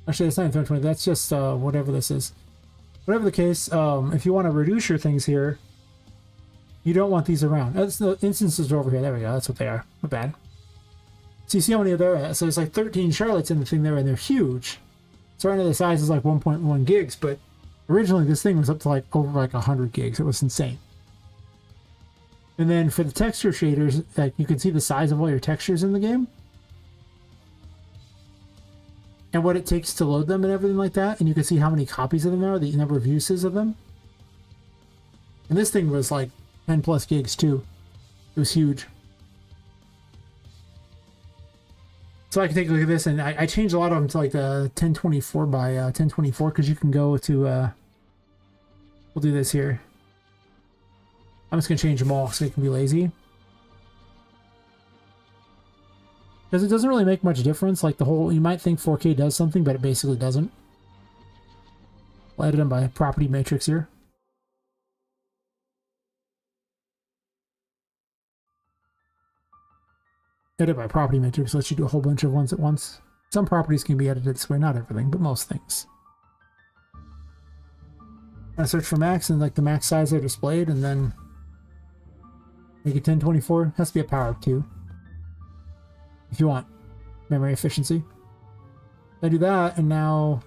Actually, it's not even 20. That's just whatever this is. Whatever the case, if you want to reduce your things here, you don't want these around. That's the instances are over here. There we go. That's what they are. Not bad. So you see how many there are? So there's like 13 Charlottes in the thing there, and they're huge. So right now the size is like 1.1 gigs, but originally this thing was up to like over like 100 gigs. It was insane. And then for the texture shaders, like you can see the size of all your textures in the game. And what it takes to load them and everything like that. And you can see how many copies of them there are, the number of uses of them. And this thing was like 10 plus gigs too. It was huge. So I can take a look at this, and I changed a lot of them to like the 1024 by 1024 because you can go to, we'll do this here. I'm just going to change them all so it can be lazy. Because it doesn't really make much difference. Like the whole, you might think 4K does something, but it basically doesn't. I'll edit them by property matrix here. Edit by property matrix lets you do a whole bunch of ones at once. Some properties can be edited this way, not everything, but most things. I search for max and like the max size they're displayed, and then make it 1024. Has to be a power of 2 if you want memory efficiency. I do that, and now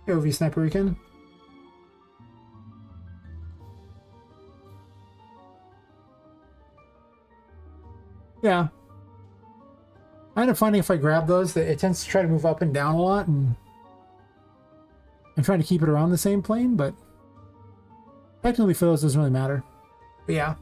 OV Sniper Weekend. Yeah. I end up finding if I grab those that it tends to try to move up and down a lot, and I'm trying to keep it around the same plane, but technically for those it doesn't really matter. But yeah.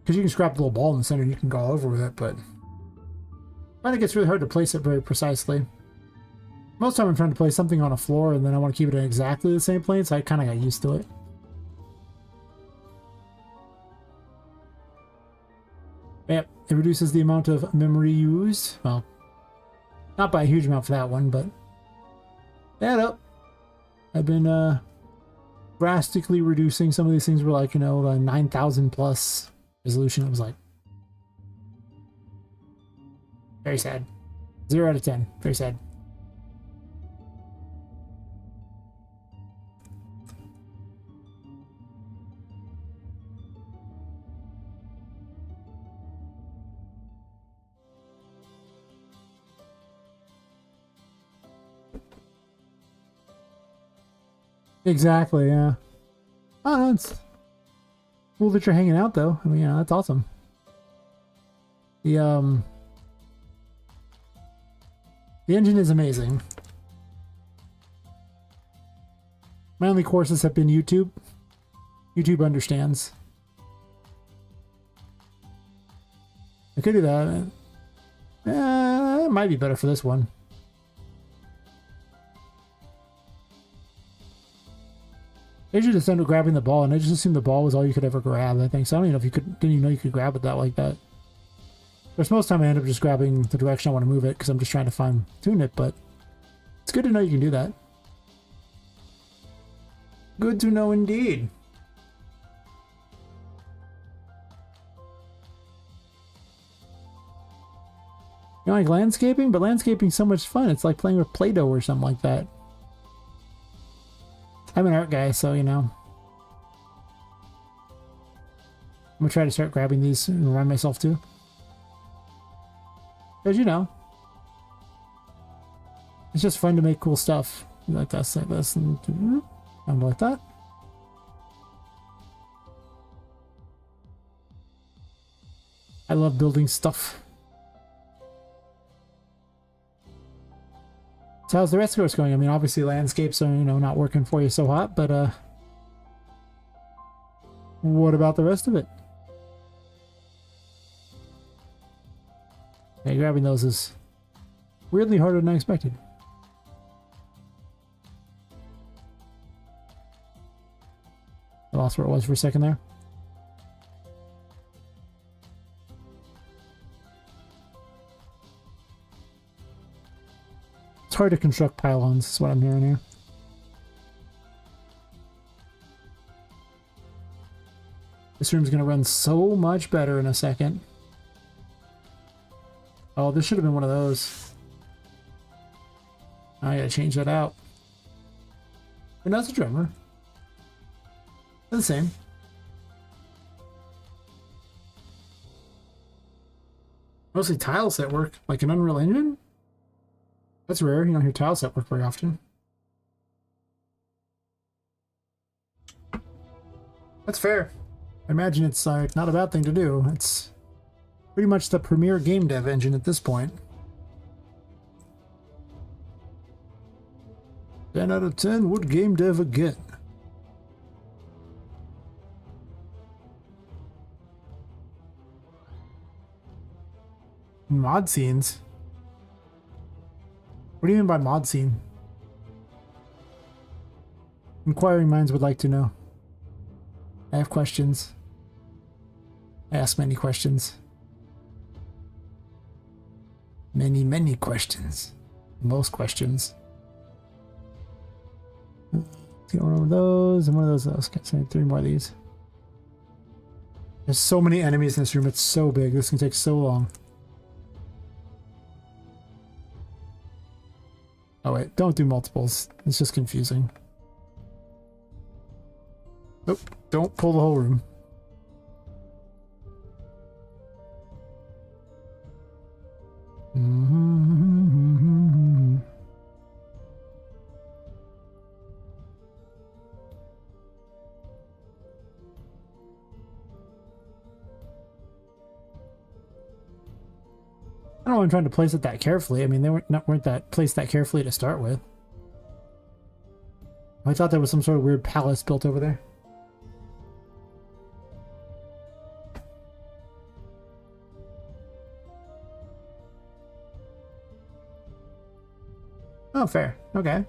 Because you can scrap the little ball in the center and you can go all over with it, but I find it gets really hard to place it very precisely. Most of the time I'm trying to place something on a floor and then I want to keep it in exactly the same plane, so I kind of got used to it. Yep, it reduces the amount of memory used. Well, not by a huge amount for that one, but add up. I've been drastically reducing. Some of these things were like, you know, 9,000 plus resolution. It was like very sad. 0 out of 10. Very sad. Exactly, yeah. Oh, it's cool that you're hanging out, though. I mean, yeah, that's awesome. The engine is amazing. My only courses have been YouTube. YouTube understands. I could do that. It might be better for this one. They should just end up grabbing the ball, and I just assumed the ball was all you could ever grab, I think. So I don't even know if you could, didn't even know you could grab it that like that. But most of the time I end up just grabbing the direction I want to move it, because I'm just trying to fine tune it, but it's good to know you can do that. Good to know indeed. You know, like landscaping? But landscaping's so much fun. It's like playing with Play-Doh or something like that. I'm an art guy, so, you know. I'm gonna try to start grabbing these and remind myself too. Because, you know, it's just fun to make cool stuff. Like this, and like that. I love building stuff. So how's the rest of yours going? I mean, obviously landscapes are, you know, not working for you so hot, but what about the rest of it? Okay, grabbing those is weirdly harder than I expected. I lost where it was for a second there. It's hard to construct pylons, is what I'm hearing here. This room's gonna run so much better in a second. Oh, this should have been one of those. I gotta change that out. But no, it's a drummer. They're the same. Mostly tile set work, like an Unreal Engine? That's rare, you don't hear tile set work very often. That's fair. I imagine it's like not a bad thing to do. It's pretty much the premier game dev engine at this point. 10 out of 10 would game dev again. Mod scenes? What do you mean by mod scene? Inquiring minds would like to know. I have questions. I ask many questions. Many, many questions. Most questions. Let's get one of those and one of those. Okay, so 3 more of these. There's so many enemies in this room. It's so big. This can take so long. Oh wait, don't do multiples. It's just confusing. Nope, don't pull the whole room. I don't know, I'm trying to place it that carefully. I mean, they weren't that placed that carefully to start with. I thought there was some sort of weird palace built over there. Oh, fair. Okay.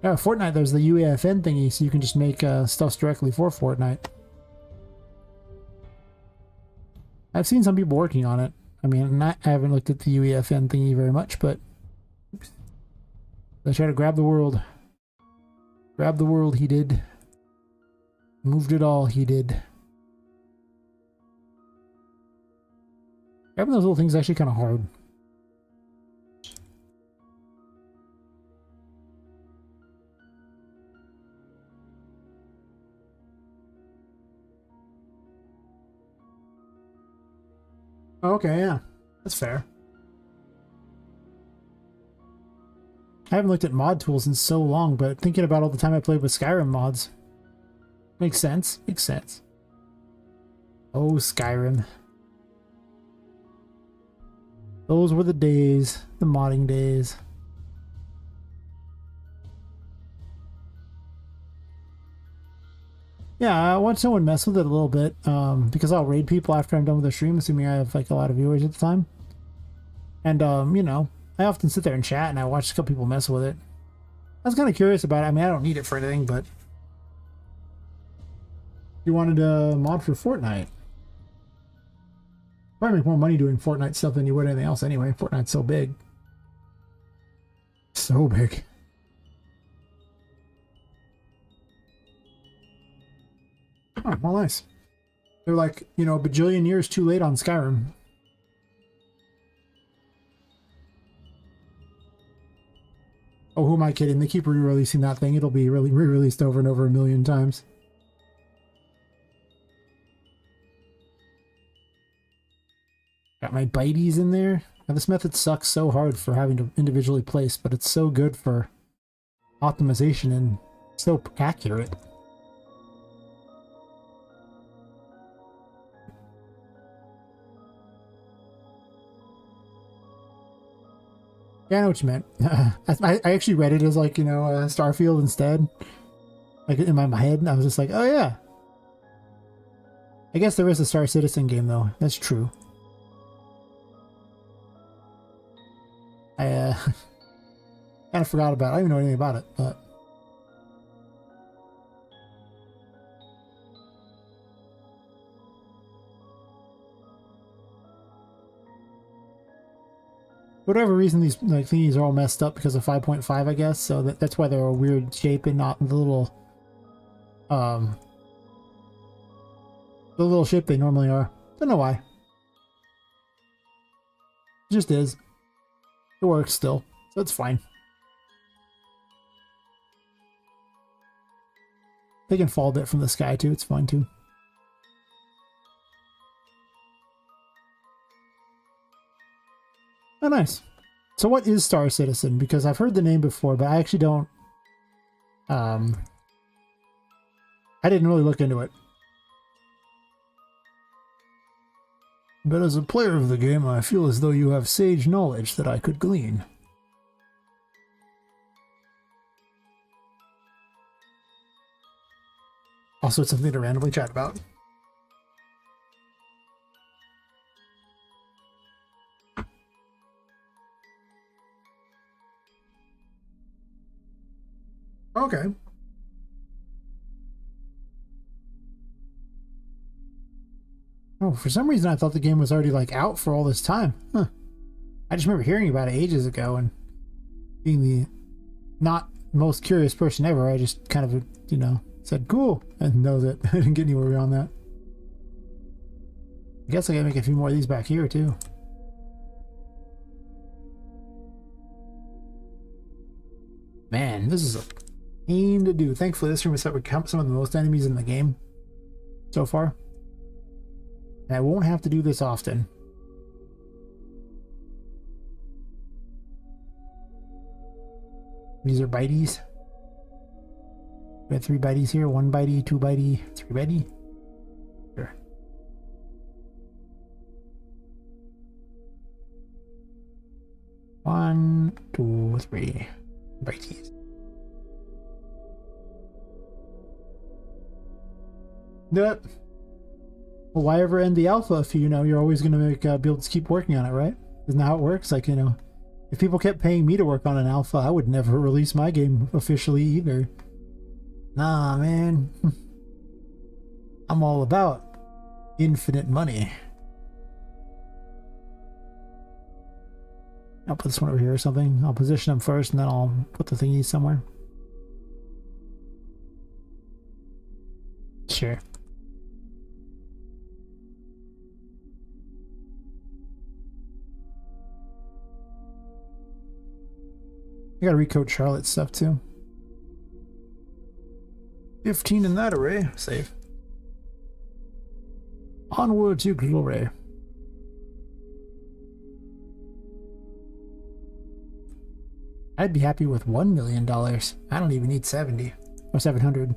Yeah, Fortnite, there's the UEFN thingy, so you can just make stuffs directly for Fortnite. I've seen some people working on it. I mean, I haven't looked at the UEFN thingy very much, but they try to grab the world. Grab the world, he did. Moved it all, he did. Grabbing those little things is actually kind of hard. Okay, yeah. That's fair. I haven't looked at mod tools in so long, but thinking about all the time I played with Skyrim mods. Makes sense. Makes sense. Oh, Skyrim. Those were the days. The modding days. Yeah, I want someone mess with it a little bit, because I'll raid people after I'm done with the stream, assuming I have like a lot of viewers at the time. And you know, I often sit there and chat, and I watch a couple people mess with it. I was kind of curious about it. I mean, I don't need it for anything, but you wanted a mod for Fortnite. Probably make more money doing Fortnite stuff than you would anything else anyway. Fortnite's so big. So big. Oh, well, nice. They're like, you know, a bajillion years too late on Skyrim. Oh, who am I kidding? They keep re-releasing that thing. It'll be really re-released over and over a million times. Got my bites in there. Now, this method sucks so hard for having to individually place, but it's so good for optimization and so accurate. Yeah, I know what you meant. I actually read it as like, you know, Starfield instead. Like in my head, and I was just like, oh yeah. I guess there is a Star Citizen game though. That's true. I kind of forgot about it. I don't even know anything about it, but whatever reason, these like thingies are all messed up because of 5.5, I guess. So that's why they're a weird shape and not the little shape they normally are. Don't know why. It just is. It works still, so it's fine. They can fall a bit from the sky too. It's fine too. Oh, nice. So what is Star Citizen? Because I've heard the name before, but I actually don't... I didn't really look into it. But as a player of the game, I feel as though you have sage knowledge that I could glean. Also, it's something to randomly chat about. Okay. Oh, for some reason I thought the game was already like out for all this time. Huh. I just remember hearing about it ages ago and being the not most curious person ever. I just kind of, you know, said cool and know that I didn't get anywhere beyond that. I guess I gotta make a few more of these back here too. Man, this is a pain to do. Thankfully, this room is set with some of the most enemies in the game so far. And I won't have to do this often. These are bites. We have 3 bites here, 1 bitey, 2 bitey, 3 bitey. Sure. One, 2, 3 bites. Yep. Well, why ever end the alpha if you know you're always going to be able to keep working on it, right? Isn't that how it works? Like, you know, if people kept paying me to work on an alpha, I would never release my game officially either. Nah, man. I'm all about infinite money. I'll put this one over here or something. I'll position them first and then I'll put the thingies somewhere. Sure. I gotta recode Charlotte's stuff too. 15 in that array. Save. Onward to glory. I'd be happy with $1 million. I don't even need 70 or 700.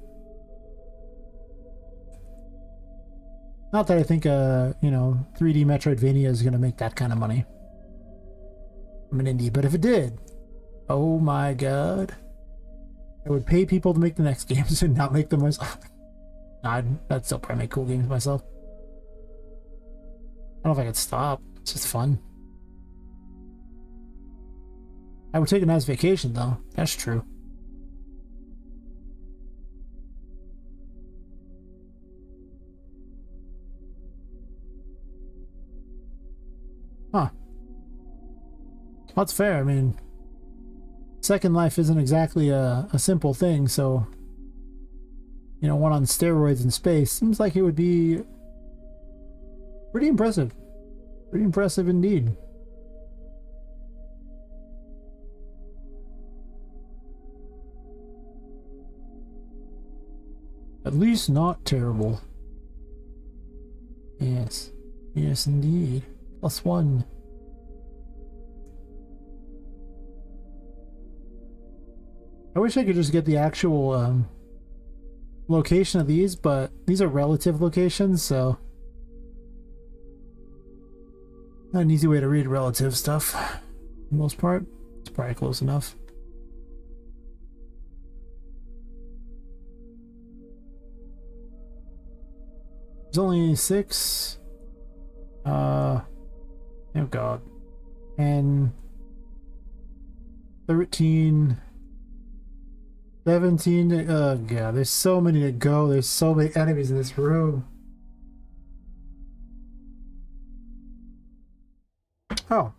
Not that I think, you know, 3D Metroidvania is gonna make that kind of money from an indie, but if it did, oh my god. I would pay people to make the next games and not make them myself. I'd still probably make cool games myself. I don't know if I could stop. It's just fun. I would take a nice vacation though. That's true. Huh. That's fair. I mean, Second Life isn't exactly a simple thing, so, you know, one on steroids in space seems like it would be pretty impressive. Pretty impressive indeed. At least not terrible. Yes. Yes, indeed. +1. I wish I could just get the actual location of these, but these are relative locations, so not an easy way to read relative stuff. For the most part, it's probably close enough. There's only 6. Oh god. And 13. 17. Oh god, there's so many to go. There's so many enemies in this room. Oh.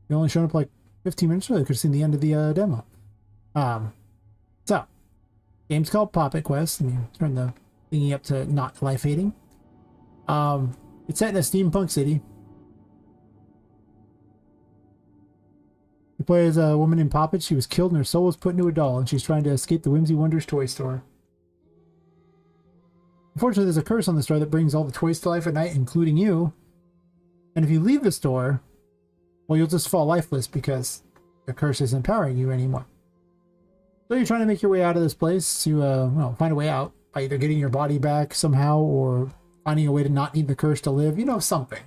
You only showed up like 15 minutes early. Could have seen the end of the demo. So, game's called Poppet Quest. Let me turn the thingy up to not life hating. It's set in a steampunk city. You play as a woman named Poppet. She was killed and her soul was put into a doll, and she's trying to escape the Whimsy Wonders toy store. Unfortunately, there's a curse on the store that brings all the toys to life at night, including you. And if you leave the store, well, you'll just fall lifeless because the curse isn't empowering you anymore. So you're trying to make your way out of this place to, well, find a way out by either getting your body back somehow or finding a way to not need the curse to live. You know, something.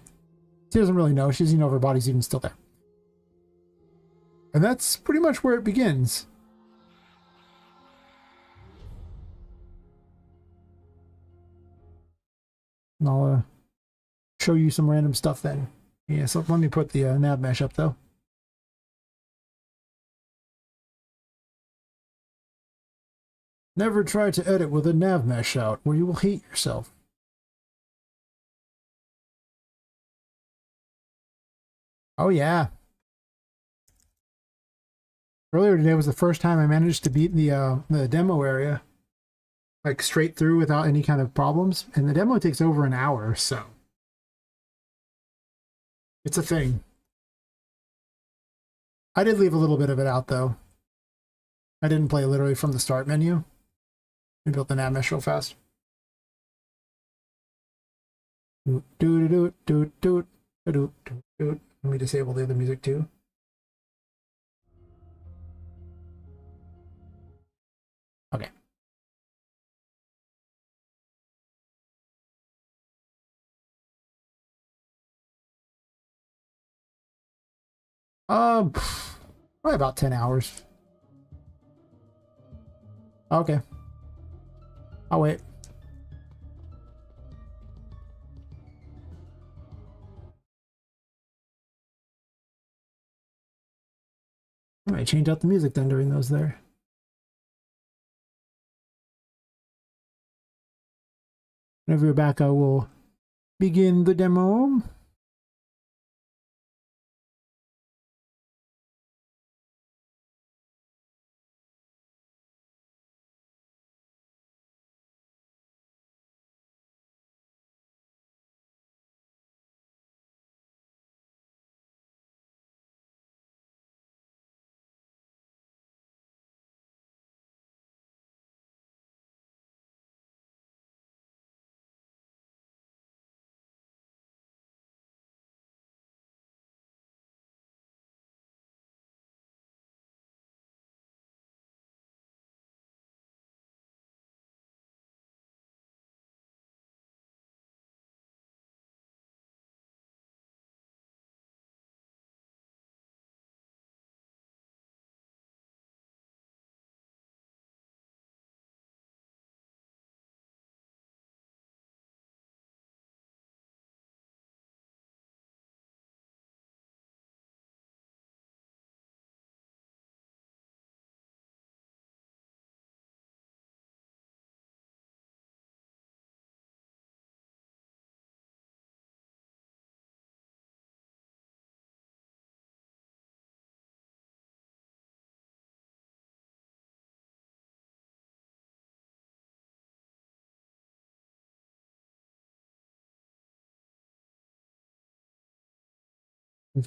She doesn't really know. She doesn't know if her body's even still there. And that's pretty much where it begins. And I'll show you some random stuff then. Yeah, so let me put the nav mesh up though. Never try to edit with a nav mesh out, or you will hate yourself. Oh yeah. Earlier today was the first time I managed to beat the demo area, like straight through without any kind of problems. And the demo takes over an hour, so it's a thing. I did leave a little bit of it out though. I didn't play literally from the start menu. I built the nav mesh real fast. Let me disable the other music too. Okay. Probably about 10 hours. Okay. I'll wait. I might change out the music then during those there. Whenever you're back, I will begin the demo.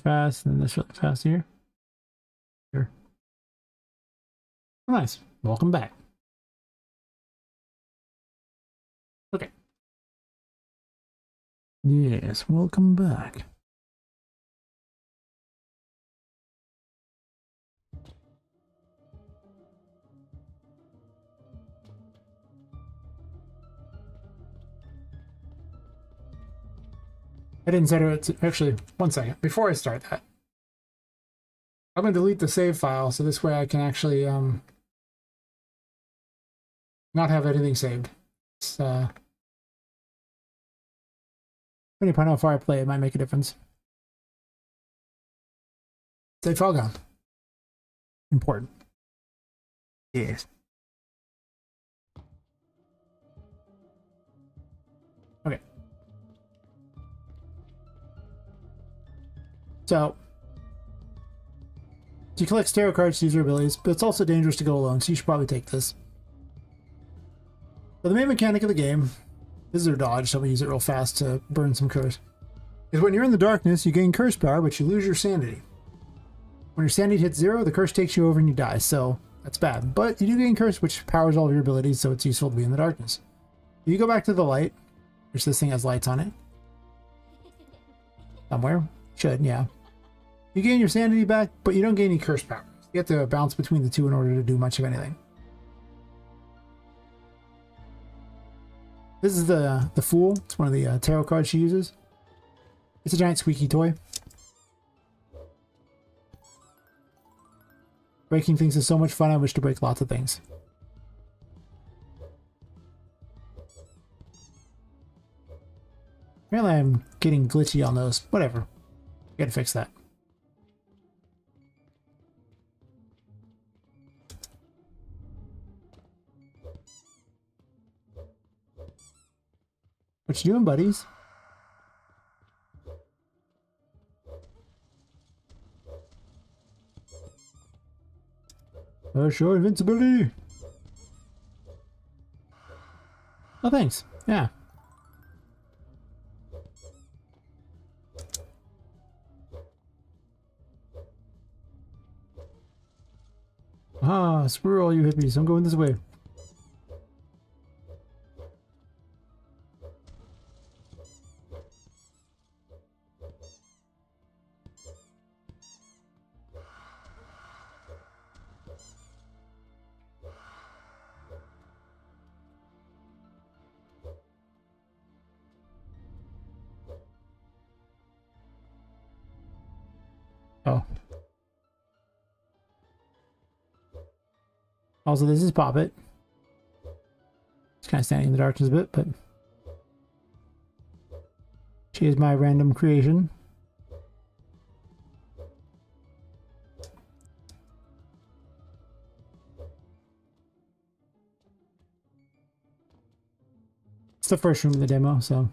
Fast, and then this really fast here. Here. Oh, nice. Welcome back. Okay. Yes, welcome back. I didn't set it to, actually, one second. Before I start that, I'm going to delete the save file so this way I can actually not have anything saved. It's, depending upon how far I play, it might make a difference. Save file gone. Important. Yes. Okay. So, you collect tarot cards to use your abilities, but it's also dangerous to go alone, so you should probably take this. So the main mechanic of the game, this is our dodge, so I'm going to use it real fast to burn some curse, is when you're in the darkness, you gain curse power, but you lose your sanity. When your sanity hits 0, the curse takes you over and you die, so that's bad. But you do gain curse, which powers all of your abilities, so it's useful to be in the darkness. If you go back to the light, which this thing has lights on it. Somewhere. Should, yeah. You gain your sanity back, but you don't gain any curse power. You have to bounce between the two in order to do much of anything. This is the Fool. It's one of the tarot cards she uses. It's a giant squeaky toy. Breaking things is so much fun, I wish to break lots of things. Apparently I'm getting glitchy on those. Whatever. Gotta fix that. What you doing, buddies? Sure, invincibility! Oh, thanks. Yeah. Ah, screw all you hippies. I'm going this way. Oh. Also, this is Poppet. It's kind of standing in the darkness a bit, but she is my random creation. It's the first room of the demo, so.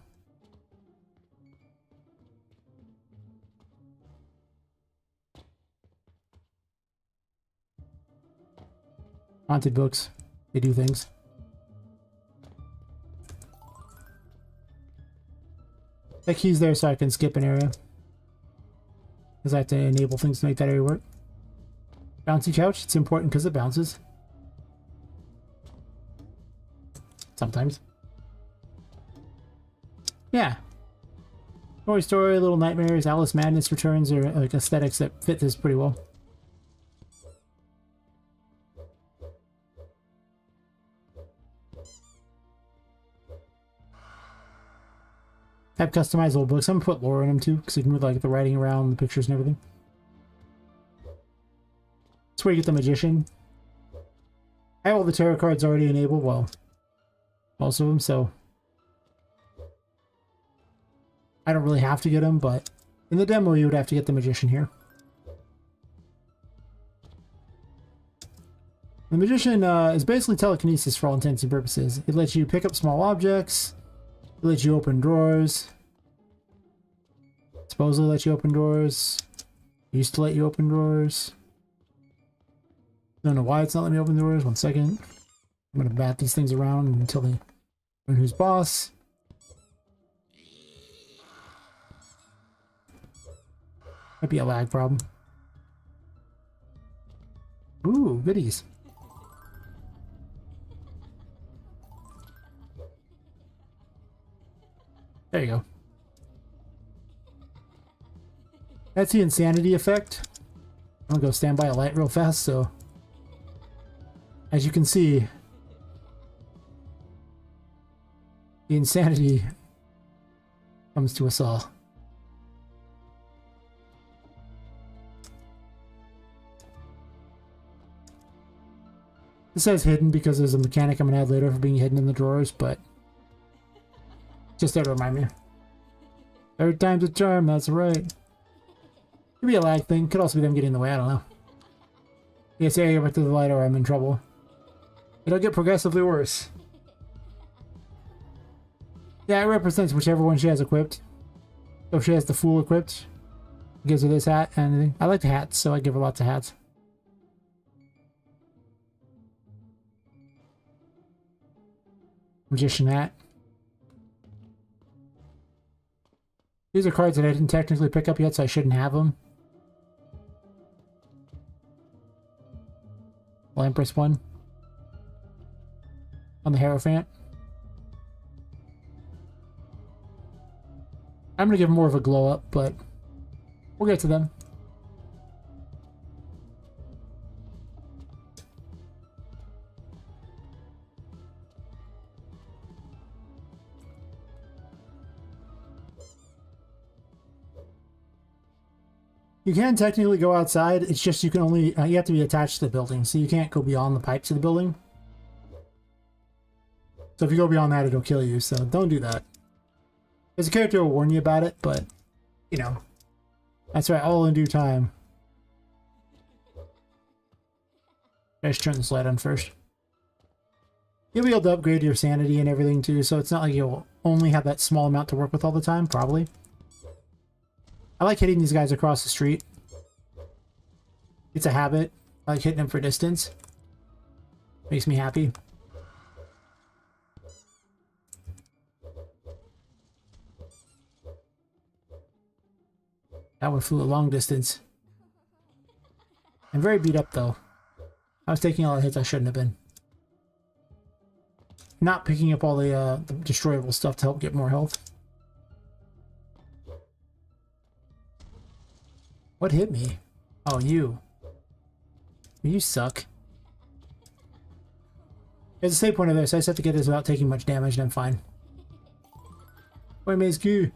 Haunted books. They do things. That key's there so I can skip an area. Because I have to enable things to make that area work. Bouncy couch. It's important because it bounces. Sometimes. Yeah. Toy Story, Little Nightmares, Alice Madness Returns are like aesthetics that fit this pretty well. I have customizable books. I'm gonna put lore in them too, because you can move like the writing around, the pictures and everything. That's where you get the Magician. I have all the tarot cards already enabled, well, most of them, so I don't really have to get them, but in the demo you would have to get the Magician here. The Magician is basically telekinesis for all intents and purposes. It lets you pick up small objects. It lets you open drawers. Supposedly lets you open drawers. Used to let you open drawers. Don't know why it's not letting me open drawers. 1 second. I'm gonna bat these things around until they learn who's boss. Might be a lag problem. Ooh, goodies. There you go. That's the insanity effect. I'm gonna go stand by a light real fast, so as you can see, the insanity comes to us all. This says hidden because there's a mechanic I'm gonna add later for being hidden in the drawers, but just there to remind me. Third time's a charm, that's right. Could be a lag thing, could also be them getting in the way, I don't know. Yes, I go back to the light or I'm in trouble. It'll get progressively worse. Yeah, it represents whichever one she has equipped. So if she has the Fool equipped, it gives her this hat and anything. I like the hats, so I give her lots of hats. Magician Hat. These are cards that I didn't technically pick up yet, so I shouldn't have them. Empress one. On the Hierophant. I'm going to give them more of a glow up, but we'll get to them. You can technically go outside, it's just you can only, you have to be attached to the building, so you can't go beyond the pipes of the building. So if you go beyond that, it'll kill you, so don't do that. There's a character will warn you about it, but, you know, that's right, all in due time. I just turn this light on first. You'll be able to upgrade your sanity and everything too, so it's not like you'll only have that small amount to work with all the time, probably. I like hitting these guys across the street. It's a habit. I like hitting them for distance. Makes me happy. That one flew a long distance. I'm very beat up though. I was taking all the hits I shouldn't have been. Not picking up all the destroyable stuff to help get more health. What hit me? Oh, you. You suck. There's a save point of this. I just have to get this without taking much damage and I'm fine. Wait, Maze Q.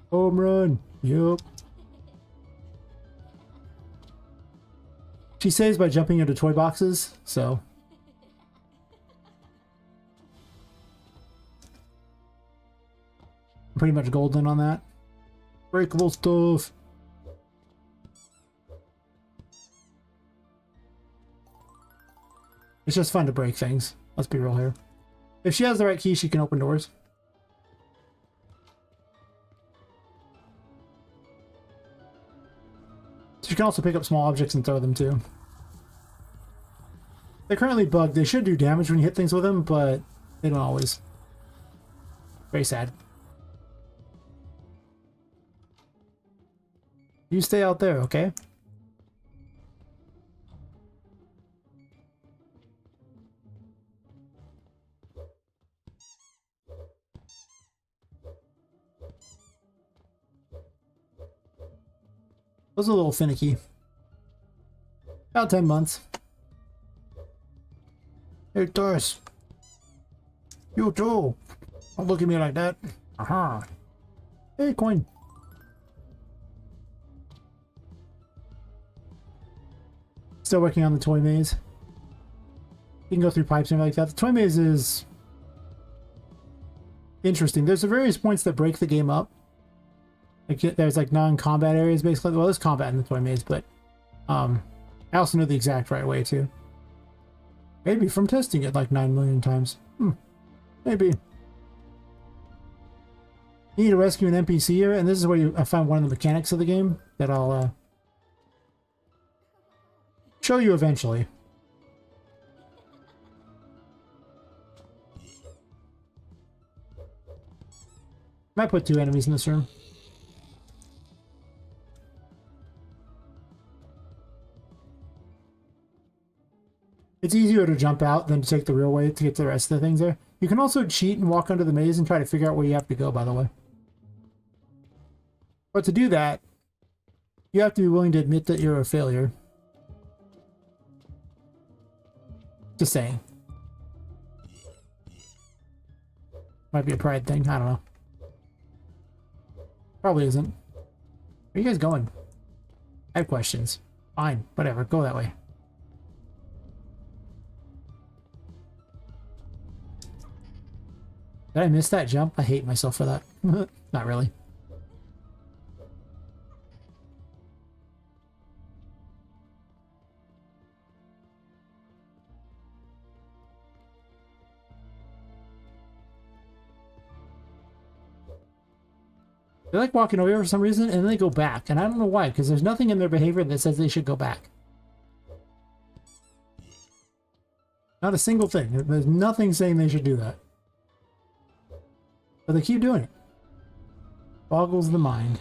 Home run. Yup. She saves by jumping into toy boxes, so. I'm pretty much golden on that. Breakable stuff. It's just fun to break things. Let's be real here. If she has the right key, she can open doors. She can also pick up small objects and throw them too. They're currently bugged. They should do damage when you hit things with them, but they don't always. Very sad. You stay out there, okay? Was a little finicky. About 10 months. Hey, Doris. You too. Don't look at me like that. Aha. Hey, coin. Still working on the toy maze. You can go through pipes and everything like that. The toy maze is interesting. There's various points that break the game up. Like there's like non-combat areas basically. Well, there's combat in the toy maze, but I also know the exact right way too. Maybe from testing it like 9 million times. Maybe. You need to rescue an NPC here, and this is where I found one of the mechanics of the game that I'll show you eventually. Might put 2 enemies in this room. It's easier to jump out than to take the real way to get to the rest of the things there. You can also cheat and walk under the maze and try to figure out where you have to go, by the way. But to do that, you have to be willing to admit that you're a failure. Just saying. Might be a pride thing, I don't know. Probably isn't. Where are you guys going? I have questions. Fine, whatever, go that way. Did I miss that jump? I hate myself for that. Not really. They like walking over for some reason, and then they go back. And I don't know why, because there's nothing in their behavior that says they should go back. Not a single thing. There's nothing saying they should do that. But they keep doing it. Boggles the mind.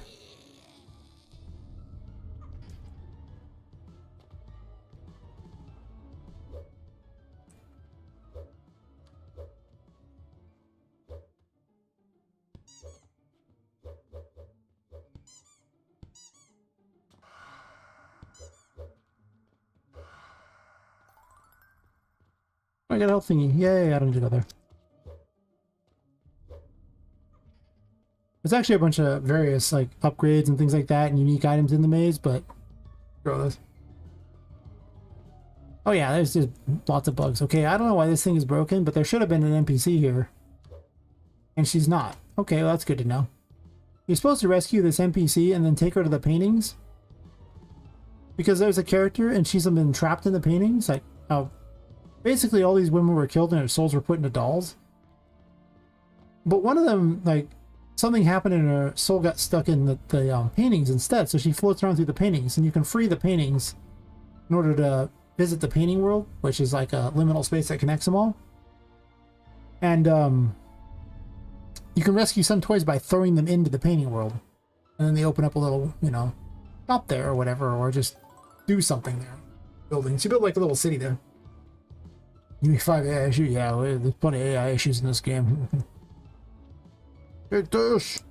I got a health thingy. Yay, I don't need to go there. There's actually a bunch of various like upgrades and things like that and unique items in the maze, but throw this. Oh yeah, there's just lots of bugs. Okay, I don't know why this thing is broken, but there should have been an NPC here. And she's not. Okay, well that's good to know. You're supposed to rescue this NPC and then take her to the paintings? Because there's a character and she's been trapped in the paintings? Like, oh, basically all these women were killed and their souls were put into dolls. But one of them, like, something happened and her soul got stuck in the paintings instead, so she floats around through the paintings, and you can free the paintings in order to visit the painting world, which is like a liminal space that connects them all. And you can rescue some toys by throwing them into the painting world, and then they open up a little, you know, stop there or whatever, or just do something there. Buildings. You build like a little city there. Give me 5 AI issues. Yeah, there's plenty of AI issues in this game. Take this.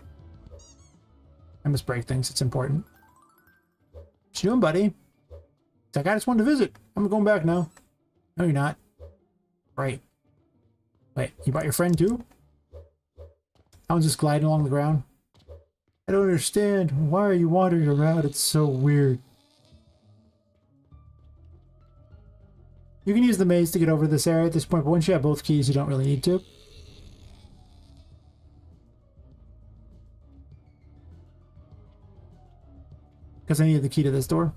I must break things. It's important. What you doing, buddy? It's like, I just wanted to visit. I'm going back now. No, you're not. Right. Wait, you brought your friend too? I was just gliding along the ground. I don't understand. Why are you wandering around? It's so weird. You can use the maze to get over this area at this point, but once you have both keys, you don't really need to. Because I need the key to this door.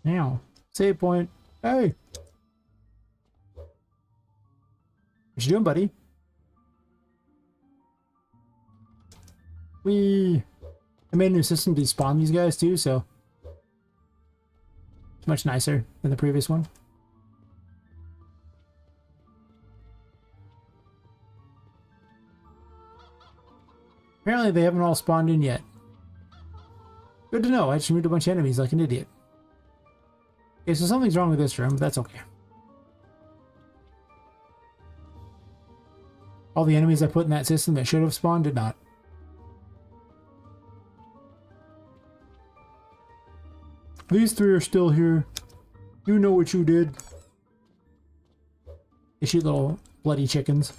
Now, save point. Hey! What you doing, buddy? I made a new system to spawn these guys too, so it's much nicer than the previous one. Apparently they haven't all spawned in yet. Good to know. I just moved a bunch of enemies like an idiot. Okay, so something's wrong with this room, but that's okay. All the enemies I put in that system that should have spawned did not. These 3 are still here. You know what you did. They shoot little bloody chickens.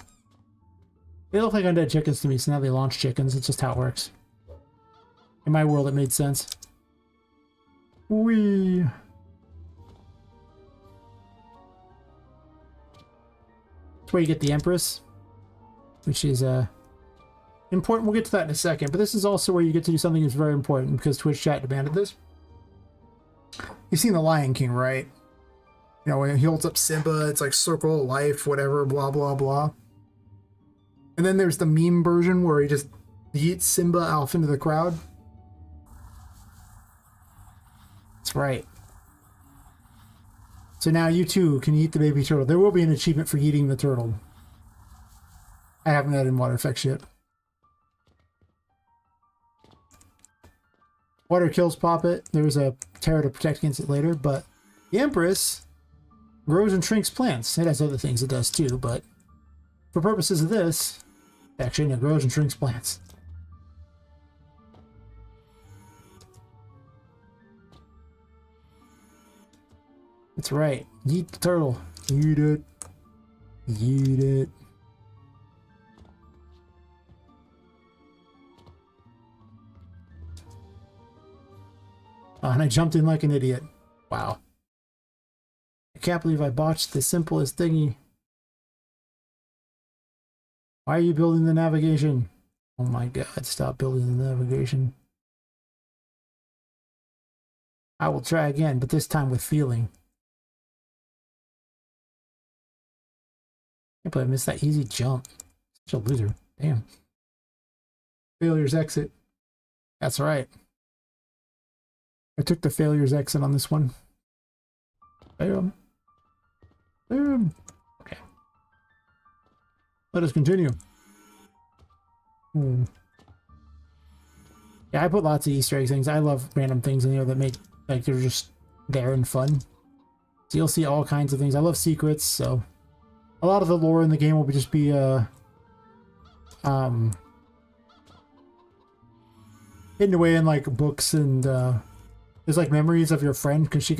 They look like undead chickens to me, so now they launch chickens. It's just how it works. In my world, it made sense. Whee! That's where you get the Empress, which is important. We'll get to that in a second, but this is also where you get to do something that's very important because Twitch chat demanded this. You've seen The Lion King, right? You know, when he holds up Simba, it's like circle of life, whatever, blah, blah, blah. And then there's the meme version where he just yeets Simba off into the crowd. That's right. So now you too can eat the baby turtle. There will be an achievement for eating the turtle. I haven't added water effects yet. Water kills Poppet. There's a terror to protect against it later, but the Empress grows and shrinks plants. It has other things it does too, but for purposes of this, actually, it grows and shrinks plants. That's right. Eat the turtle. Eat it. Eat it. Oh, and I jumped in like an idiot. Wow. I can't believe I botched the simplest thingy. Why are you building the navigation? Oh my god, stop building the navigation. I will try again, but this time with feeling. I can't believe I missed that easy jump. Such a loser. Damn. Failures exit. That's right. I took the failures exit on this one. Bam. Bam. Okay. Let us continue. Yeah, I put lots of Easter egg things. I love random things in here that make, like, they're just there and fun. So you'll see all kinds of things. I love secrets, so a lot of the lore in the game will just be, hidden away in, like, books, and, there's, like, memories of your friend, because she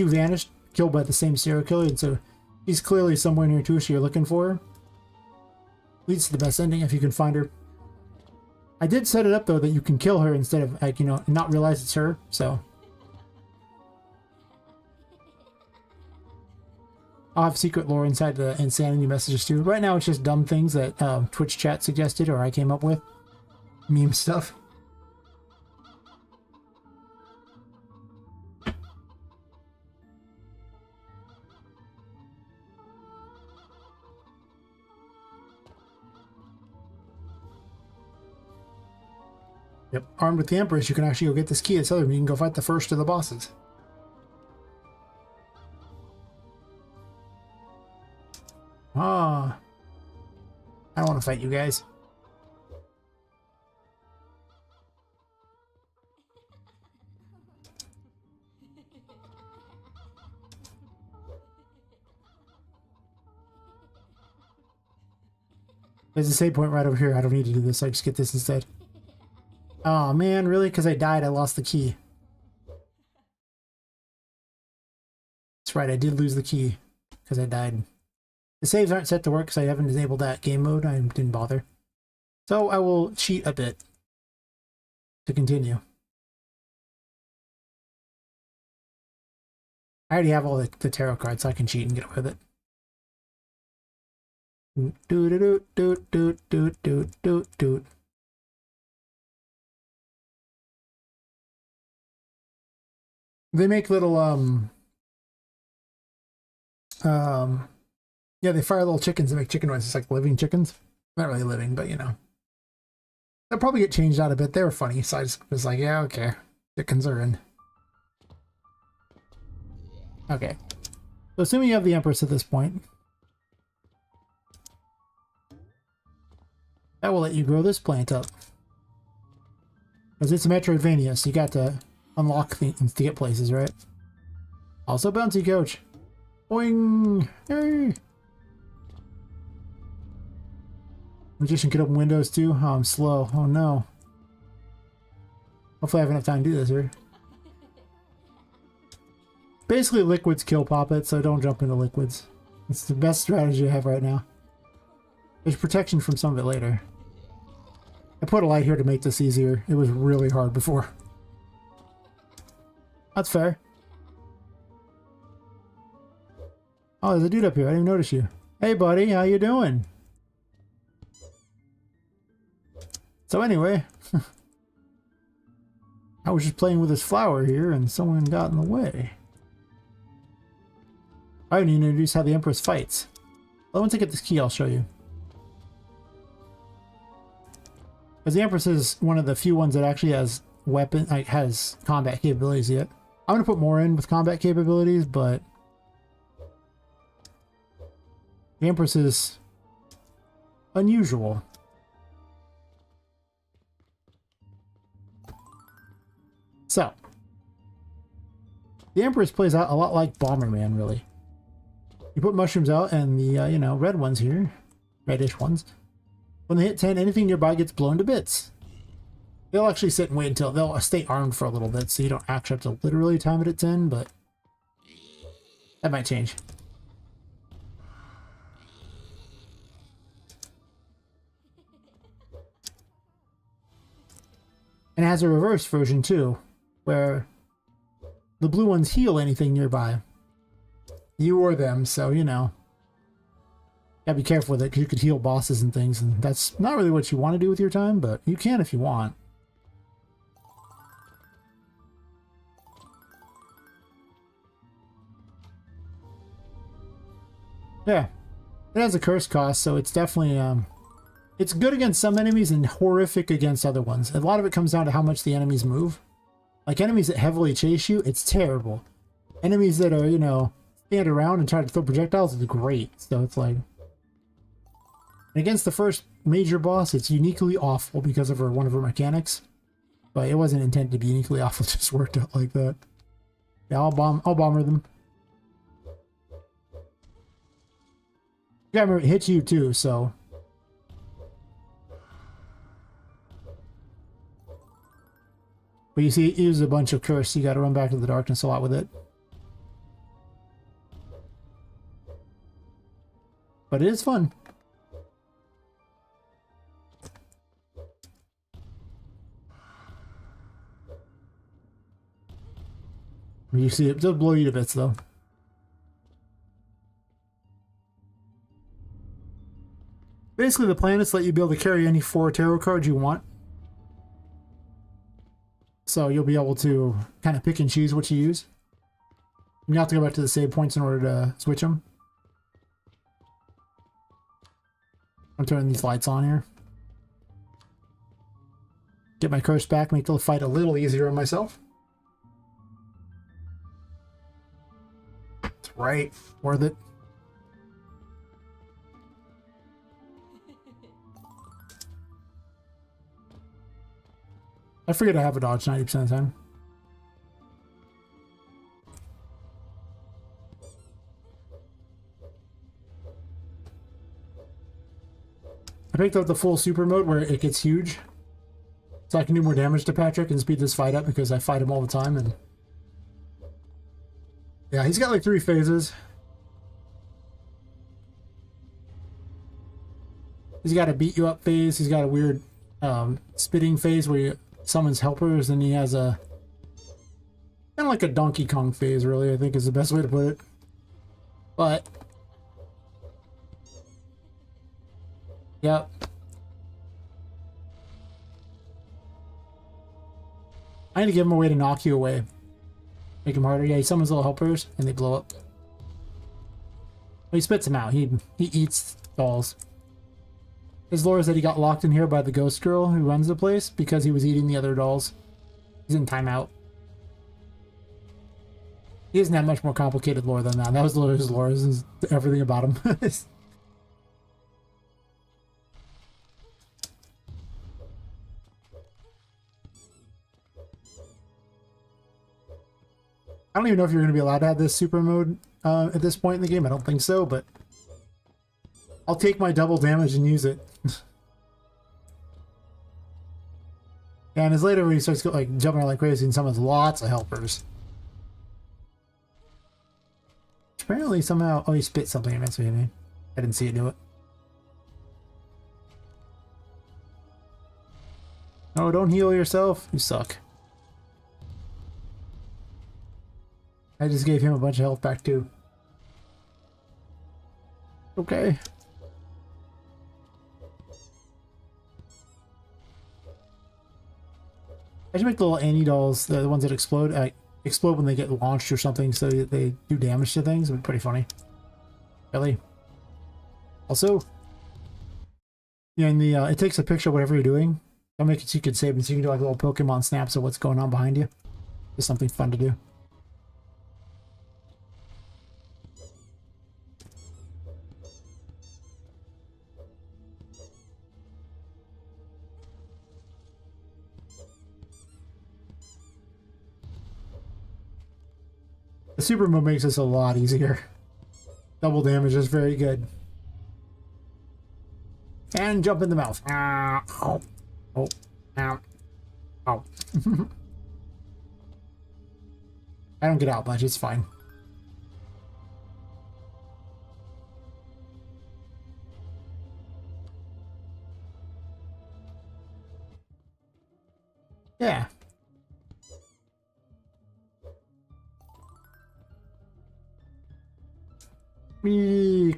vanished, killed by the same serial killer, and so she's clearly somewhere in here, too, so you're looking for her. Leads to the best ending if you can find her. I did set it up, though, that you can kill her instead of, like, you know, not realize it's her, so. I'll have secret lore inside the Insanity messages, too. Right now, it's just dumb things that Twitch chat suggested or I came up with. Meme stuff. Yep. Armed with the Empress, you can actually go get this key. It's other. You can go fight the first of the bosses. Ah. I don't want to fight you guys. There's a save point right over here. I don't need to do this. I just get this instead. Oh man, really? Because I died, I lost the key. That's right, I did lose the key because I died. The saves aren't set to work because I haven't enabled that game mode. I didn't bother. So I will cheat a bit to continue. I already have all the tarot cards, so I can cheat and get away with it. Doot doot doot doot doot doot doot doot. They make little yeah, they fire little chickens that make chicken noises, like living chickens. Not really living, but you know. They'll probably get changed out a bit. They were funny, so I just was like, yeah, okay. Chickens are in. Okay. So assuming you have the Empress at this point, that will let you grow this plant up. Because it's a Metroidvania, so you got to unlock things to get places, right? Also bouncy coach. Boing! Hey! Magician can open windows too? Oh, I'm slow. Oh no. Hopefully I have enough time to do this here. Basically liquids kill Poppet, so don't jump into liquids. It's the best strategy I have right now. There's protection from some of it later. I put a light here to make this easier. It was really hard before. That's fair. Oh, there's a dude up here. I didn't even notice you. Hey, buddy. How you doing? So anyway, I was just playing with this flower here and someone got in the way. I didn't even introduce how the Empress fights. Well, once I get this key, I'll show you. Because the Empress is one of the few ones that actually has has combat capabilities yet. I'm going to put more in with combat capabilities, but the Empress is unusual. So, the Empress plays out a lot like Bomberman, really. You put mushrooms out, and the, you know, red ones here, reddish ones, when they hit 10, anything nearby gets blown to bits. They'll actually sit and wait until they'll stay armed for a little bit, so you don't actually have to literally time it at 10, but that might change. And it has a reverse version too, where the blue ones heal anything nearby. You or them, so you know. Gotta be careful with it, because you could heal bosses and things, and that's not really what you want to do with your time, but you can if you want. Yeah, it has a curse cost, so it's definitely it's good against some enemies and horrific against other ones. A lot of it comes down to how much the enemies move. Like enemies that heavily chase you, it's terrible. Enemies that are, you know, stand around and try to throw projectiles is great. So it's like, against the first major boss, it's uniquely awful because of one of her mechanics. But it wasn't intended to be uniquely awful, it just worked out like that. Yeah, I'll bomber them. Yeah, remember, it hits you too, so. But you see, it uses a bunch of curse, so you gotta run back to the darkness a lot with it. But it is fun. You see, it does blow you to bits, though. Basically, the plan is to let you be able to carry any 4 tarot cards you want. So you'll be able to kind of pick and choose what you use. You have to go back to the save points in order to switch them. I'm turning these lights on here. Get my curse back, make the fight a little easier on myself. That's right, worth it. I forget I have a dodge 90% of the time. I picked up the full super mode where it gets huge. So I can do more damage to Patrick and speed this fight up because I fight him all the time. And yeah, he's got like 3 phases. He's got a beat you up phase. He's got a weird spitting phase where you summons helpers, and he has a kind of like a Donkey Kong phase, really, I think is the best way to put it. But yep. I need to give him a way to knock you away. Make him harder. Yeah, he summons little helpers and they blow up. Well, he spits them out. He eats dolls. His lore is that he got locked in here by the ghost girl who runs the place because he was eating the other dolls. He's in timeout. He doesn't have much more complicated lore than that. That was literally his lore. This is everything about him. I don't even know if you're going to be allowed to have this super mode at this point in the game. I don't think so, but I'll take my double damage and use it. And as later when he starts like jumping around like crazy and summons lots of helpers. Apparently somehow, oh, he spit something against me. I didn't see it do it. Oh, don't heal yourself. You suck. I just gave him a bunch of health back too. Okay. I should make the little Annie dolls, the ones that explode, explode when they get launched or something, so they do damage to things. It'd be pretty funny. Really. Also, yeah, in the it takes a picture of whatever you're doing. I'll make it so you can save it, so you can do like little Pokemon snaps of what's going on behind you. Just something fun to do. The super move makes this a lot easier. Double damage is very good. And jump in the mouth. Oh, oh, ow, oh. I don't get out much, it's fine. Yeah.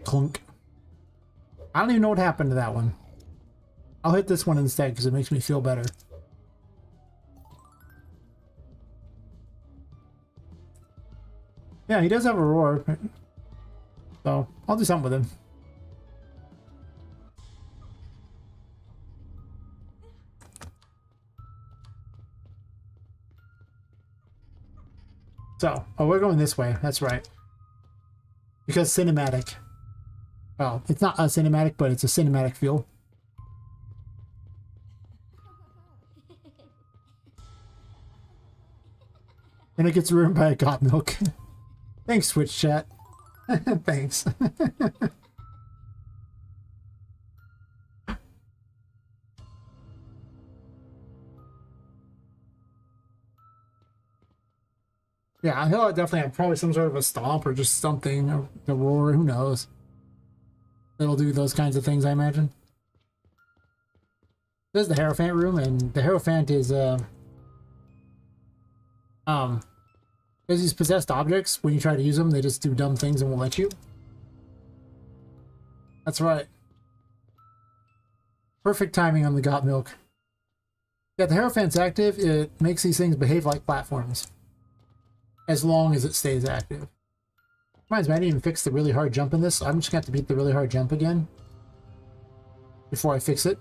Clunk. I don't even know what happened to that one. I'll hit this one instead because it makes me feel better. Yeah, he does have a roar. So, I'll do something with him. So, oh, we're going this way. That's right. Because cinematic. Well, it's not a cinematic, but it's a cinematic feel. And it gets ruined by a got milk. Thanks, Switch chat. Thanks. Yeah, he'll definitely have probably some sort of a stomp or just something, a roar, who knows. It'll do those kinds of things, I imagine. This is the Hierophant room, and the Hierophant is, there's these possessed objects. When you try to use them, they just do dumb things and won't let you. That's right. Perfect timing on the got milk. Yeah, the Hierophant's active. It makes these things behave like platforms. As long as it stays active. Reminds me, I didn't even fix the really hard jump in this. I'm just going to have to beat the really hard jump again. Before I fix it.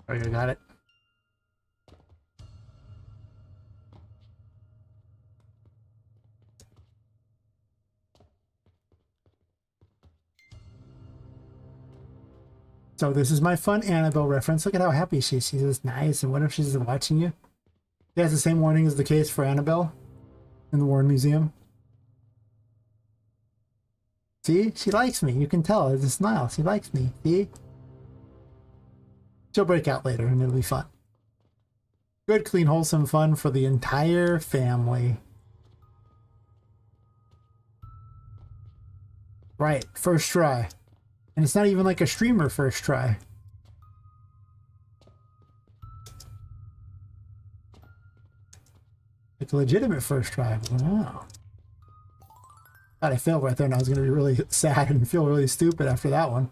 Oh, you got it. So this is my fun Annabelle reference. Look at how happy she is. She says, nice. And what if she's watching you? It has the same warning as the case for Annabelle in the Warren Museum. See? She likes me. You can tell. It's a smile. She likes me. See? She'll break out later and it'll be fun. Good, clean, wholesome fun for the entire family. Right. First try. And it's not even like a streamer first try. Like a legitimate first try. Wow. God, I failed right there and I was going to be really sad and feel really stupid after that one.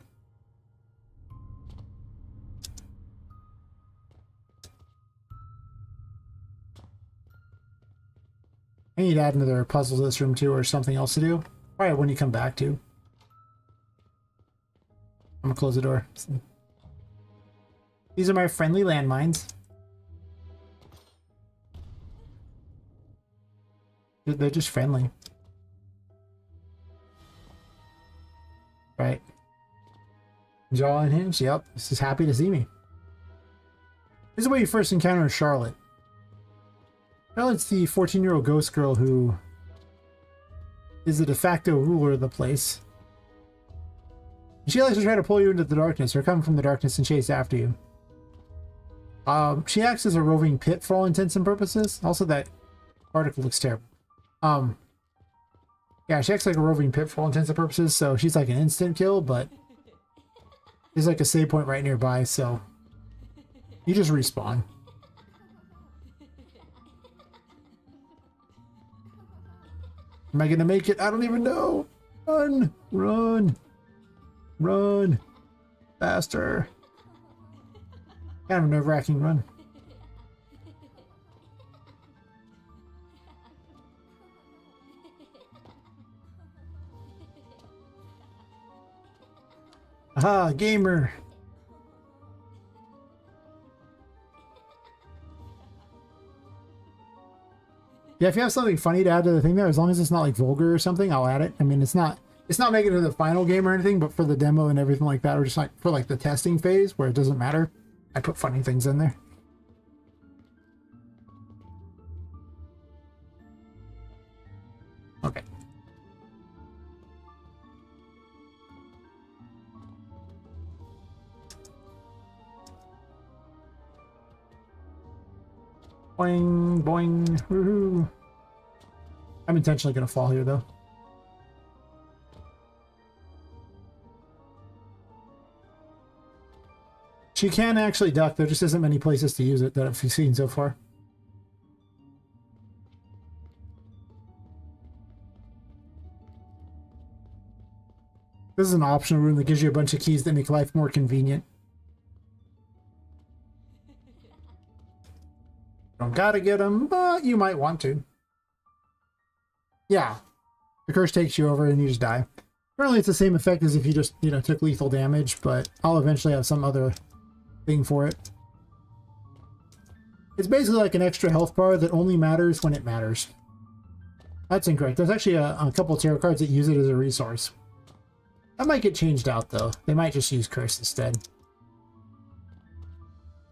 I need to add another puzzle to this room too, or something else to do. Probably when you come back to. I'm gonna close the door. These are my friendly landmines. They're just friendly. Right. Jaw unhinged? Yep. This is happy to see me. This is where you first encounter Charlotte. Charlotte's the 14-year-old ghost girl who is the de facto ruler of the place. She likes to try to pull you into the darkness or come from the darkness and chase after you. She acts as a roving pit for all intents and purposes. Also, that article looks terrible. Yeah, she acts like a roving pit for all intents and purposes, so she's like an instant kill, but there's like a save point right nearby, so you just respawn. Am I gonna make it? I don't even know. Run! Run! Run! Faster! Kind of a nerve-wracking run. Aha, gamer! Yeah, if you have something funny to add to the thing there, as long as it's not like vulgar or something, I'll add it. I mean, it's not making it to the final game or anything, but for the demo and everything like that, or just like for like the testing phase where it doesn't matter, I put funny things in there. Okay. Boing, boing, woohoo. I'm intentionally gonna fall here though. She can actually duck, there just isn't many places to use it that I've seen so far. This is an optional room that gives you a bunch of keys that make life more convenient. Don't gotta get them, but you might want to. Yeah. The curse takes you over and you just die. Apparently it's the same effect as if you just, you know, took lethal damage, but I'll eventually have some other thing for it. It's basically like an extra health bar that only matters when it matters. That's incorrect. There's actually a couple of tarot cards that use it as a resource. That might get changed out, though. They might just use curse instead.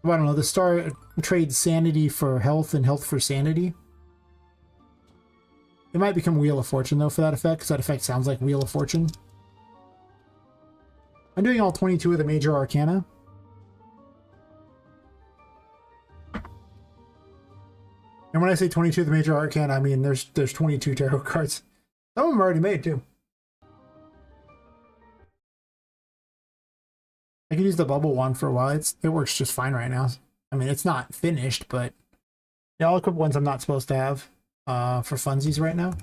Well, I don't know. The star trades sanity for health and health for sanity. It might become Wheel of Fortune, though, for that effect, because that effect sounds like Wheel of Fortune. I'm doing all 22 of the major arcana. And when I say 22 of the major arcana, I mean there's 22 tarot cards. Some of them are already made, too. I could use the bubble wand for a while. It works just fine right now. I mean, it's not finished, but yeah, I'll equip ones I'm not supposed to have for funsies right now.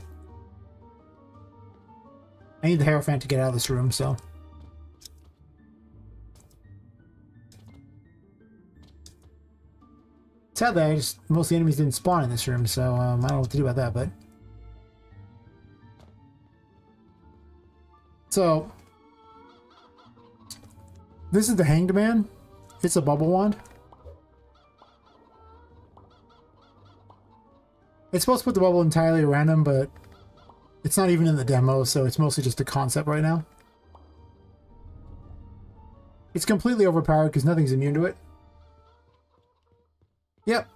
I need the Hierophant to get out of this room, so. Sadly, most of the enemies didn't spawn in this room, so I don't know what to do about that, but. So. This is the Hanged Man. It's a bubble wand. It's supposed to put the bubble entirely around him, but it's not even in the demo, so it's mostly just a concept right now. It's completely overpowered because nothing's immune to it. Yep.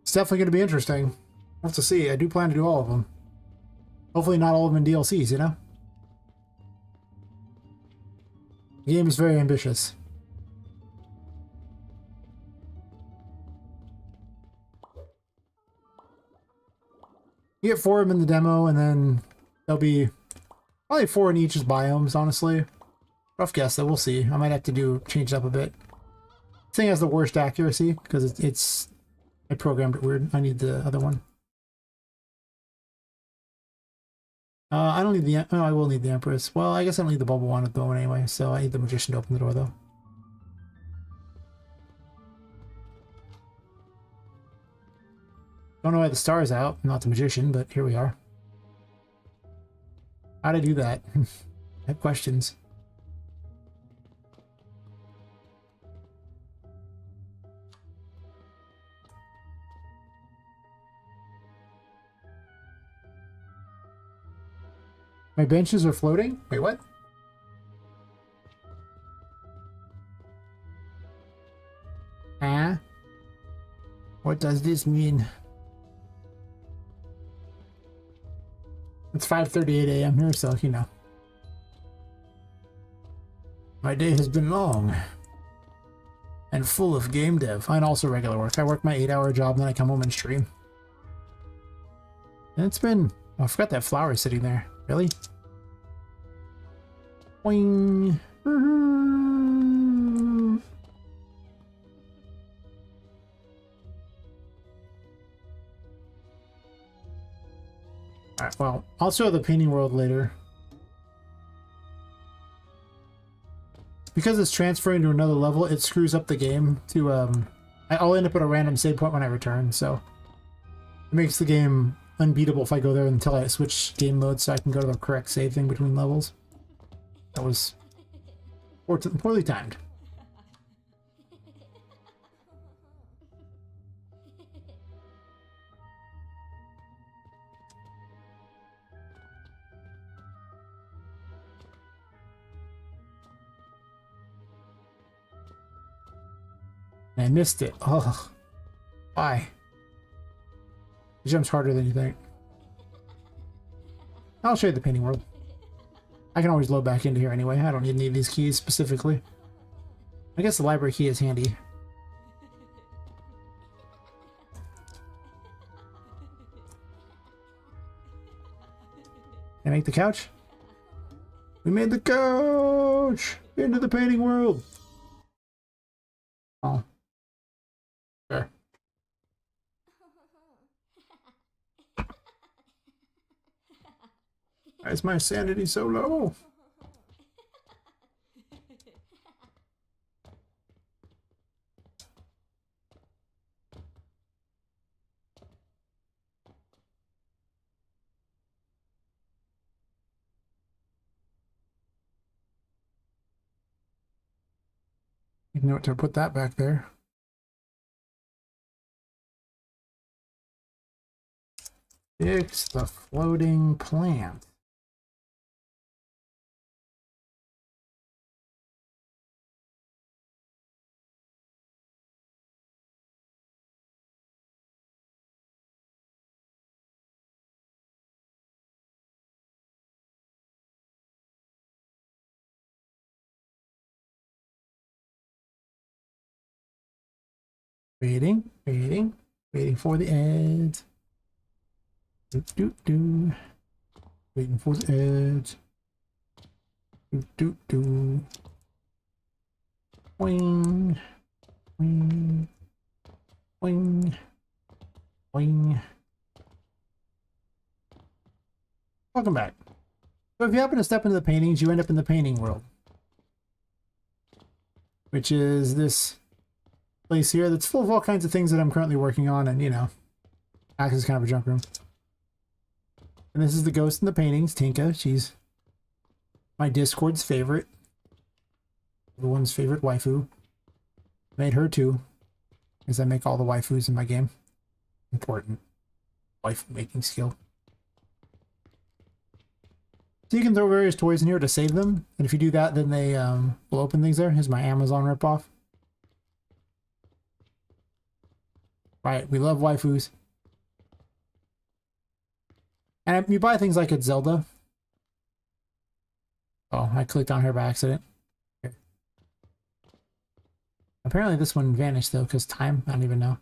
It's definitely going to be interesting. We'll have to see. I do plan to do all of them. Hopefully not all of them in DLCs, you know? The game is very ambitious. You get 4 of them in the demo, and then there'll be probably 4 in each as biomes, honestly. Rough guess, though. We'll see. I might have to change it up a bit. This thing has the worst accuracy, because I programmed it weird. I need the other one. I don't need the... Oh, I will need the Empress. Well, I guess I don't need the bubble wand at the moment anyway, so I need the Magician to open the door, though. Don't know why the star is out, not the Magician, but here we are. How'd I do that? I have questions. My benches are floating? Wait, what? Ah? What does this mean? It's 5:38 a.m. here, so, you know. My day has been long. And full of game dev. And also regular work. I work my 8-hour job, then I come home and stream. And it's been... Oh, I forgot that flower is sitting there. Really? Boing. Alright, well, I'll show the painting world later. Because it's transferring to another level, it screws up the game to, I'll end up at a random save point when I return, so it makes the game unbeatable if I go there until I switch game modes so I can go to the correct save thing between levels. That was poorly timed. I missed it. Oh, why? It jumps harder than you think. I'll show you the painting world. I can always load back into here anyway. I don't need any of these keys specifically. I guess the library key is handy. Can I make the couch? We made the couch! Into the painting world! Oh. Sure. Why is my sanity so low? Make note to put that back there. Fix the floating plant. Waiting for the edge. Waiting for the edge. Wing, wing, wing, wing. Welcome back. So if you happen to step into the paintings, you end up in the painting world, which is this place here that's full of all kinds of things that I'm currently working on, and you know, acts as kind of a junk room. And this is the ghost in the paintings, Tinka. She's my Discord's favorite. Everyone's favorite waifu. Made her too, because I make all the waifus in my game. Important waifu making skill. So you can throw various toys in here to save them, and if you do that, then they will open things there. Here's my Amazon ripoff. Right, we love waifus. And you buy things like it's Zelda. Oh, I clicked on her by accident. Here. Apparently this one vanished though, because time, I don't even know.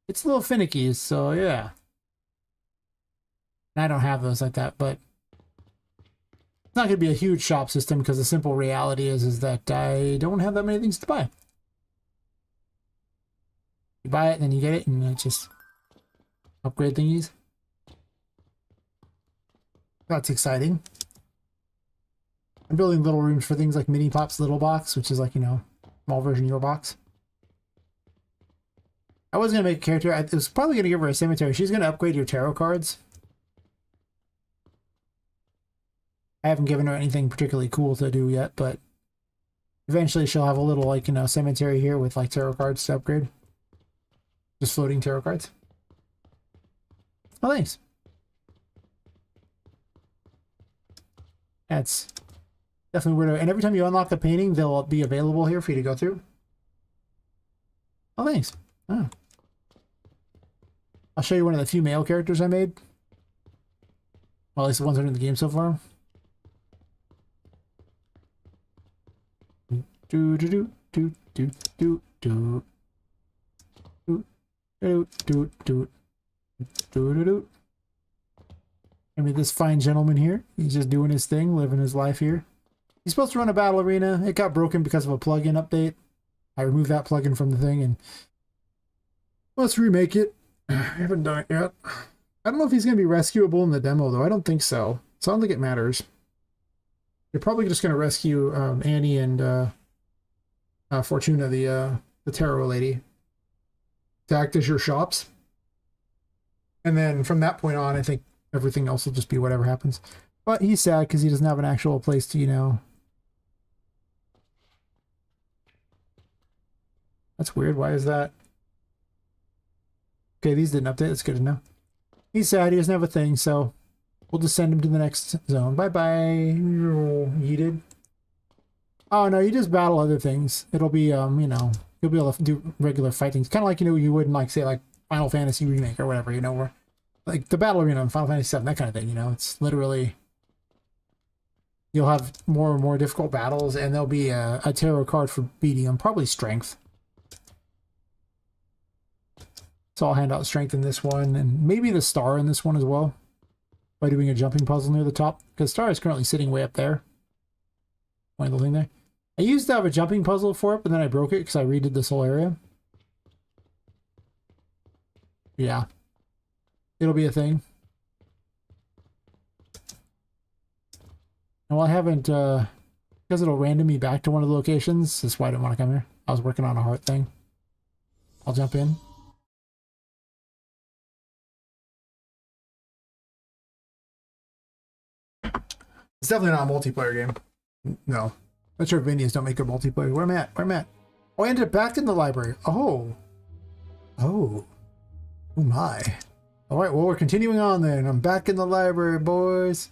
It's a little finicky, so yeah. And I don't have those like that, but it's not going to be a huge shop system because the simple reality is that I don't have that many things to buy. You buy it, and then you get it, and it just upgrade thingies. That's exciting. I'm building little rooms for things like Mini Pop's Little Box, which is like, you know, small version of your box. I was going to make a character. I was probably going to give her a cemetery. She's going to upgrade your tarot cards. I haven't given her anything particularly cool to do yet, but eventually she'll have a little, like, you know, cemetery here with, like, tarot cards to upgrade. Just floating tarot cards. Oh, thanks. That's definitely weird. And every time you unlock the painting, they'll be available here for you to go through. Oh, thanks. Oh. I'll show you one of the few male characters I made. Well, at least the ones that are in the game so far. Do do do do do do do do do do do do do. I mean, this fine gentleman here, he's just doing his thing, living his life here. He's supposed to run a battle arena. It got broken because of a plugin update. I removed that plugin from the thing, and let's remake it. I haven't done it yet. I don't know if he's going to be rescuable in the demo, though. I don't think so. So I don't think it matters. You're probably just going to rescue Annie and Fortuna, the tarot lady, to act as your shops. And then from that point on, I think everything else will just be whatever happens. But he's sad because he doesn't have an actual place to, you know... That's weird. Why is that? Okay, these didn't update. That's good to know. He's sad. He doesn't have a thing, so we'll just send him to the next zone. Bye-bye. Yeeted. Oh, no, you just battle other things. It'll be, you know, you'll be able to do regular fight things. Kind of like, you know, you would in, like, say, like, Final Fantasy Remake or whatever, you know, where... Like the battle arena in Final Fantasy VII, that kind of thing, you know? It's literally... You'll have more and more difficult battles, and there'll be a tarot card for beating them. Probably strength. So I'll hand out strength in this one, and maybe the star in this one as well. By doing a jumping puzzle near the top. Because star is currently sitting way up there. Point the thing there. I used to have a jumping puzzle for it, but then I broke it because I redid this whole area. Yeah. It'll be a thing. And while I haven't, because it'll random me back to one of the locations, that's why I didn't want to come here. I was working on a heart thing. I'll jump in. It's definitely not a multiplayer game. No. Metroidvanias don't make a multiplayer. Where am I at? Where am I at? Oh, I ended up back in the library. Oh. Oh. Oh my. Alright, well, we're continuing on then. I'm back in the library, boys.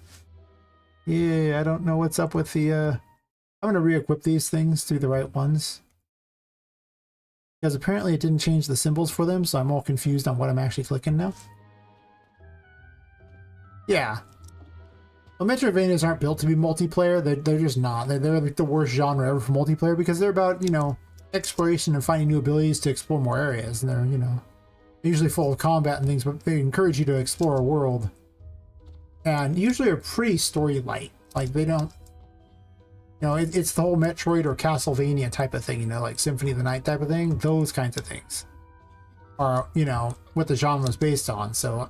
Yeah, I don't know what's up with the, I'm gonna re-equip these things to the right ones. Because apparently it didn't change the symbols for them, so I'm all confused on what I'm actually clicking now. Yeah. Well, Metroidvanias aren't built to be multiplayer. They're just not. They're like the worst genre ever for multiplayer because they're about, you know, exploration and finding new abilities to explore more areas. And they're, you know, usually full of combat and things, but they encourage you to explore a world. And usually are pretty story light. Like, they don't, you know, it's the whole Metroid or Castlevania type of thing, you know, like Symphony of the Night type of thing. Those kinds of things are, you know, what the genre is based on. So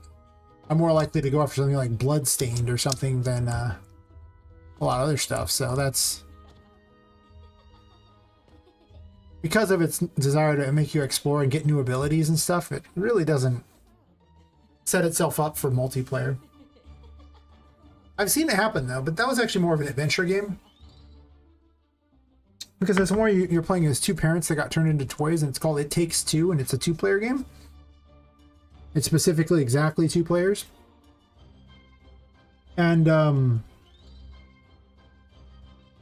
I'm more likely to go after something like Bloodstained or something than a lot of other stuff. So that's because of its desire to make you explore and get new abilities and stuff. It really doesn't set itself up for multiplayer. I've seen it happen though, but that was actually more of an adventure game. Because it's more you're playing as two parents that got turned into toys, and it's called It Takes Two, and it's a two-player game. It's specifically exactly 2 players. And that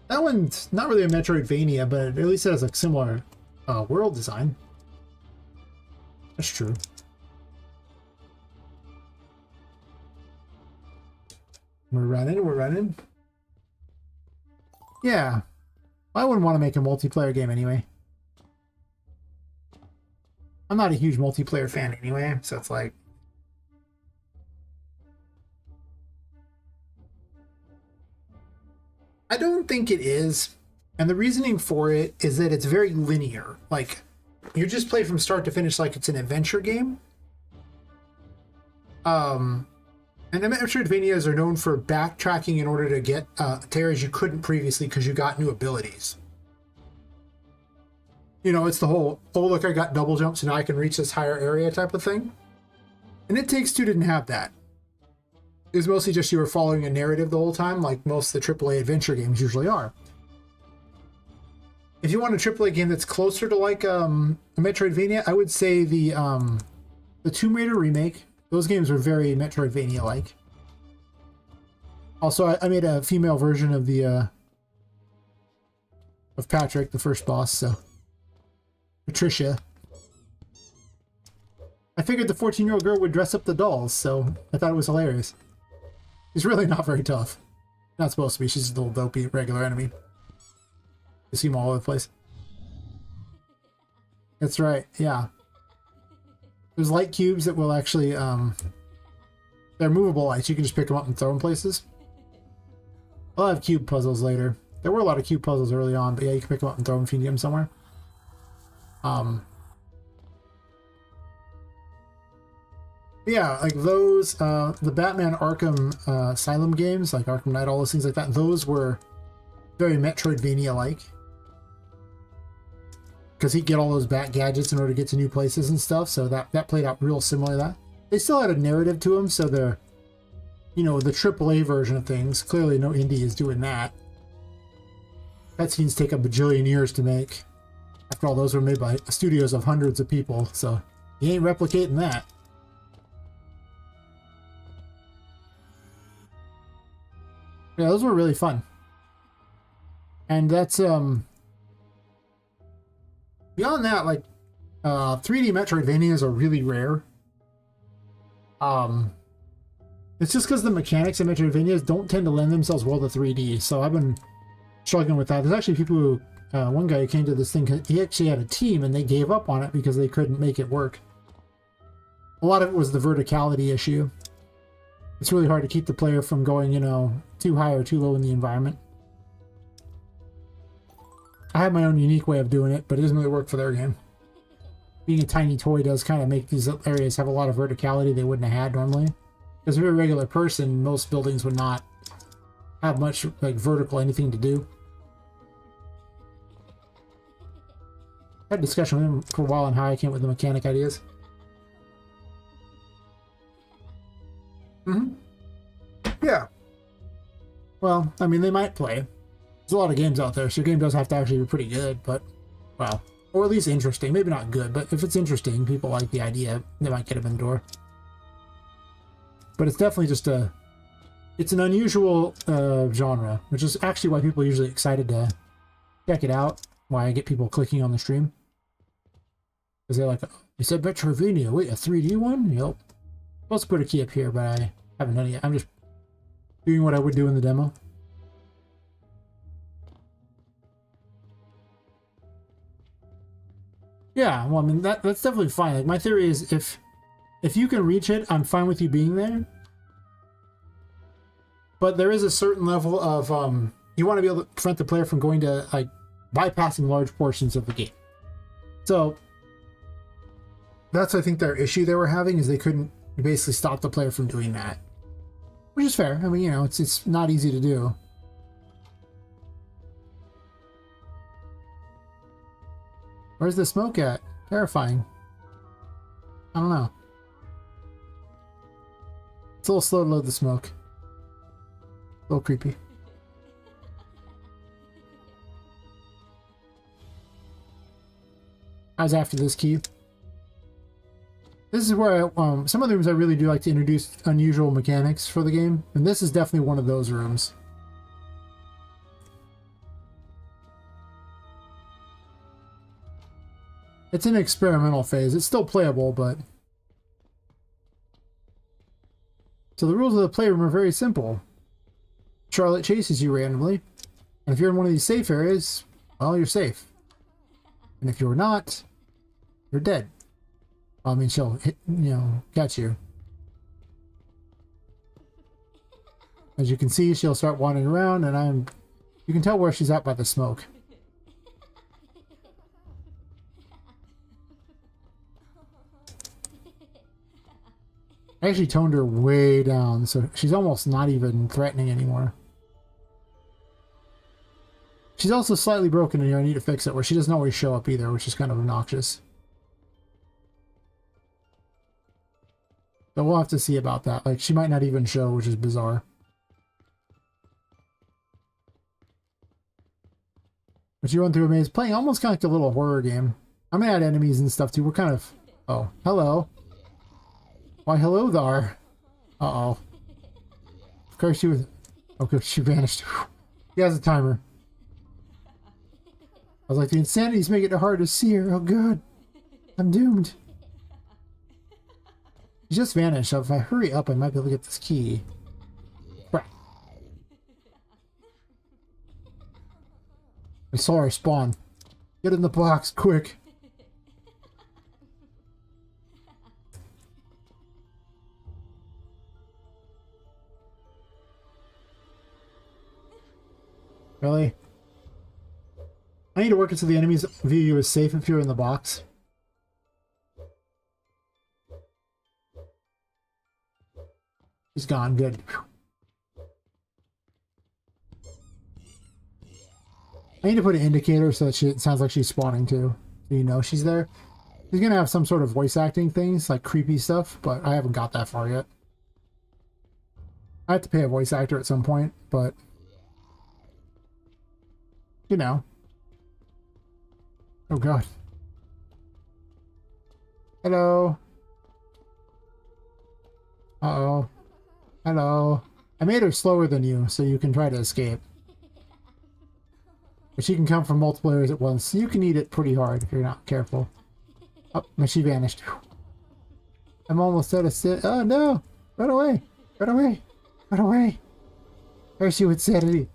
one's not really a Metroidvania, but at least it has a similar world design. That's true. We're running. Yeah. I wouldn't want to make a multiplayer game anyway. I'm not a huge multiplayer fan anyway, so it's like... I don't think it is. And the reasoning for it is that it's very linear. Like, you just play from start to finish like it's an adventure game. And the Metroidvanias are known for backtracking in order to get to areas you couldn't previously because you got new abilities. You know, it's the whole, oh look, I got double jump, so now I can reach this higher area type of thing. And It Takes Two didn't have that. It was mostly just you were following a narrative the whole time, like most of the AAA adventure games usually are. If you want a AAA game that's closer to like a Metroidvania, I would say the Tomb Raider remake. Those games were very Metroidvania-like. Also, I made a female version of the of Patrick, the first boss. So Patricia. I figured the 14-year-old girl would dress up the dolls, so I thought it was hilarious. She's really not very tough. Not supposed to be. She's a little dopey, regular enemy. You see them all over the place. That's right, yeah. There's light cubes that will actually, they're movable lights. You can just pick them up and throw them places. I'll have cube puzzles later. There were a lot of cube puzzles early on, but yeah, you can pick them up and throw them if you need them somewhere. Yeah, like those, the Batman Arkham Asylum games, like Arkham Knight, all those things like that, those were very Metroidvania-like. Because he'd get all those bat gadgets in order to get to new places and stuff, so that played out real similar to that. They still had a narrative to them, so they're, you know, the AAA version of things. Clearly no indie is doing that. Cutscenes take a bajillion years to make. After all, those were made by studios of hundreds of people, so you ain't replicating that. Yeah, those were really fun. And that's, beyond that, like, 3D Metroidvanias are really rare. It's just because the mechanics of Metroidvanias don't tend to lend themselves well to 3D, so I've been struggling with that. There's actually people who, one guy who came to this thing, he actually had a team and they gave up on it because they couldn't make it work. A lot of it was the verticality issue. It's really hard to keep the player from going, you know, too high or too low in the environment. I have my own unique way of doing it, but it doesn't really work for their game. Being a tiny toy does kind of make these areas have a lot of verticality they wouldn't have had normally. Because if you're a regular person, most buildings would not have much like vertical anything to do. I had a discussion with him for a while on how I came up with the mechanic ideas. Yeah. Well, I mean, they might play. There's a lot of games out there, so your game does have to actually be pretty good, but, well, Or at least interesting. Maybe not good, but if it's interesting, people like the idea, they might get them in the door. But it's definitely just it's an unusual genre, which is actually why people are usually excited to check it out. Why I get people clicking on the stream. Because they're like, you said Metroidvania, wait, a 3D one? Yep. Let's put a key up here, but I haven't done it yet. I'm just doing what I would do in the demo. Yeah, well, I mean, that's definitely fine. Like, my theory is if you can reach it, I'm fine with you being there. But there is a certain level of, you want to be able to prevent the player from going to, like, bypassing large portions of the game. So, that's, I think, their issue they were having, is they couldn't basically stop the player from doing that. Which is fair. I mean, you know, it's not easy to do. Where's the smoke at? Terrifying. I don't know. It's a little slow to load the smoke. A little creepy. I was after this key. This is where some of the rooms I really do like to introduce unusual mechanics for the game, and this is definitely one of those rooms. It's an experimental phase. It's still playable, but... So the rules of the playroom are very simple. Charlotte chases you randomly, and if you're in one of these safe areas, well, you're safe. And if you're not, you're dead. I mean, she'll hit, you know, catch you. As you can see, she'll start wandering around, and you can tell where she's at by the smoke. I actually toned her way down, so she's almost not even threatening anymore. She's also slightly broken in here. I need to fix it, where she doesn't always show up either, which is kind of obnoxious. But we'll have to see about that. Like, she might not even show, which is bizarre. But you run through a maze, playing almost kind of like a little horror game. I'm gonna add enemies and stuff too. We're kind of... Oh, hello. Why, hello there. Uh-oh. Of course she was... Okay, she vanished. He has a timer. I was like, the insanity's making it hard to see her. Oh, God. I'm doomed. She just vanished, so if I hurry up, I might be able to get this key. Crap. I saw her spawn. Get in the box, quick. Really? I need to work it so the enemies view you as safe if you're in the box. She's gone. Good. I need to put an indicator so that it sounds like she's spawning too. So you know she's there. She's gonna have some sort of voice acting things, like creepy stuff, but I haven't got that far yet. I have to pay a voice actor at some point, but... You know. Oh, God. Hello. Uh-oh. Hello. I made her slower than you, so you can try to escape. But she can come from multiple areas at once. You can eat it pretty hard if you're not careful. Oh, she vanished. I'm almost at a sit. Oh, no. Run away. Run away. Run away. There's you insanity.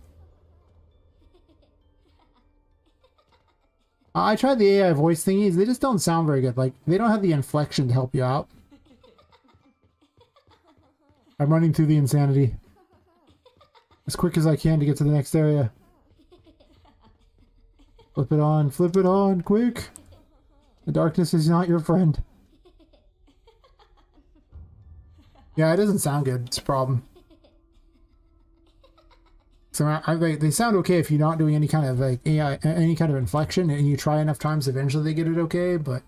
I tried the AI voice thingies. They just don't sound very good. Like, they don't have the inflection to help you out. I'm running through the insanity as quick as I can to get to the next area. Flip it on, quick. The darkness is not your friend. Yeah, it doesn't sound good. It's a problem. So they sound okay if you're not doing any kind of like AI, any kind of inflection, and you try enough times, eventually they get it okay. But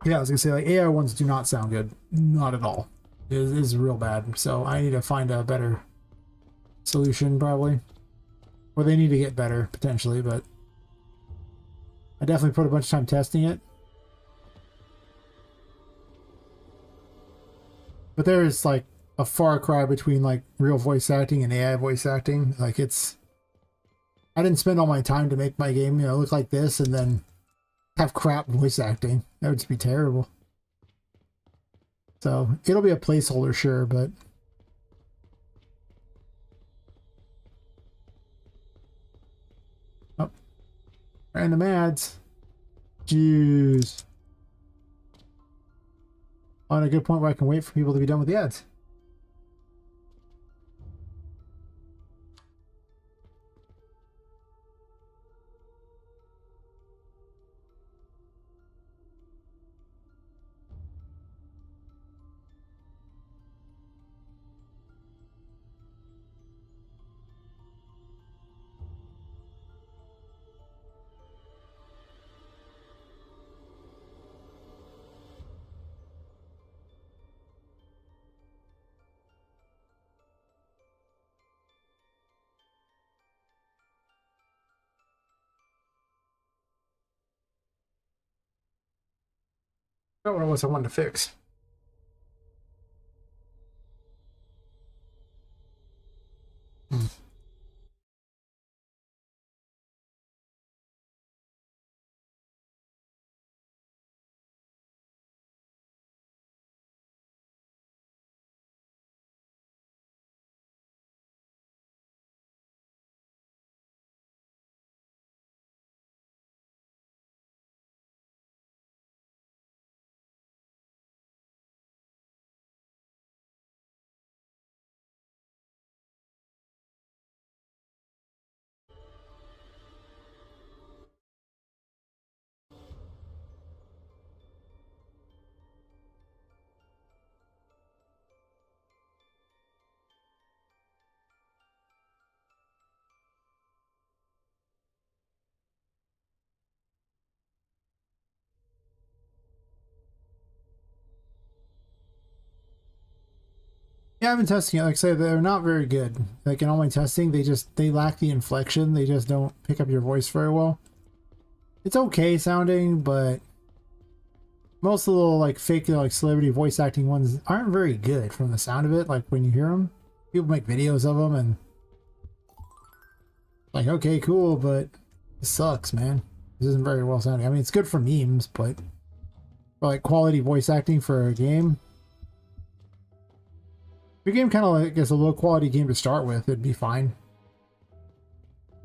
yeah, I was gonna say, like, AI ones do not sound good, not at all. It is real bad. So I need to find a better solution probably, or they need to get better potentially. But I definitely put a bunch of time testing it. But there's like a far cry between like real voice acting and AI voice acting. Like it's, I didn't spend all my time to make my game, you know, look like this and then have crap voice acting. That would just be terrible. So it'll be a placeholder, sure, but oh, random ads. Jeez. On a good point where I can wait for people to be done with the ads. I don't know what I wanted to fix. Yeah, I've been testing it. Like I said, they're not very good. Like in all my testing, they lack the inflection. They just don't pick up your voice very well. It's okay sounding, but most of the little like fake like celebrity voice acting ones aren't very good from the sound of it. Like when you hear them, people make videos of them and like, okay, cool, but it sucks, man. This isn't very well sounding. I mean, it's good for memes, but for like quality voice acting for a game, your game kind of like is a low quality game to start with, it'd be fine.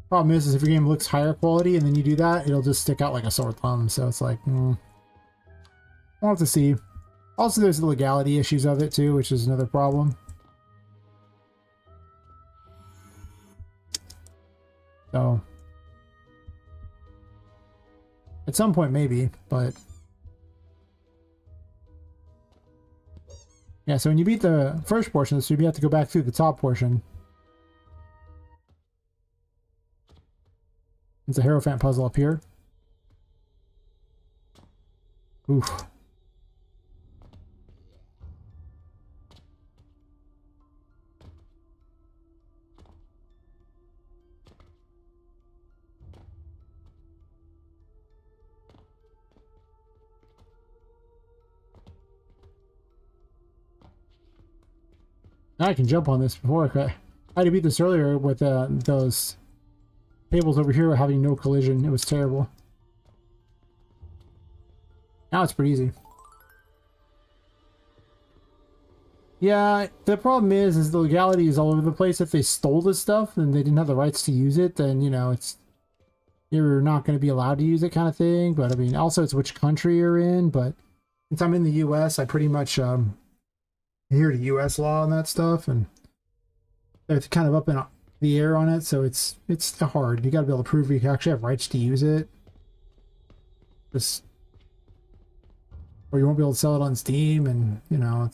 Problem is if your game looks higher quality and then you do that, it'll just stick out like a sore thumb. So it's like, we'll have to see. Also, there's the legality issues of it too, which is another problem. So at some point maybe, but yeah, so when you beat the first portion, so you have to go back through the top portion. It's a Hierophant puzzle up here. Oof. Now I can jump on this before I had to beat this earlier with those tables over here having no collision. It was terrible. Now it's pretty easy. Yeah, the problem is the legality is all over the place. If they stole this stuff and they didn't have the rights to use it, then, you know, it's you're not going to be allowed to use it kind of thing. But, I mean, also it's which country you're in. But since I'm in the U.S., I pretty much adhere to U.S. law and that stuff. And it's kind of up in the air on it, so it's hard. You got to be able to prove you actually have rights to use it. Just, or you won't be able to sell it on Steam, and, you know,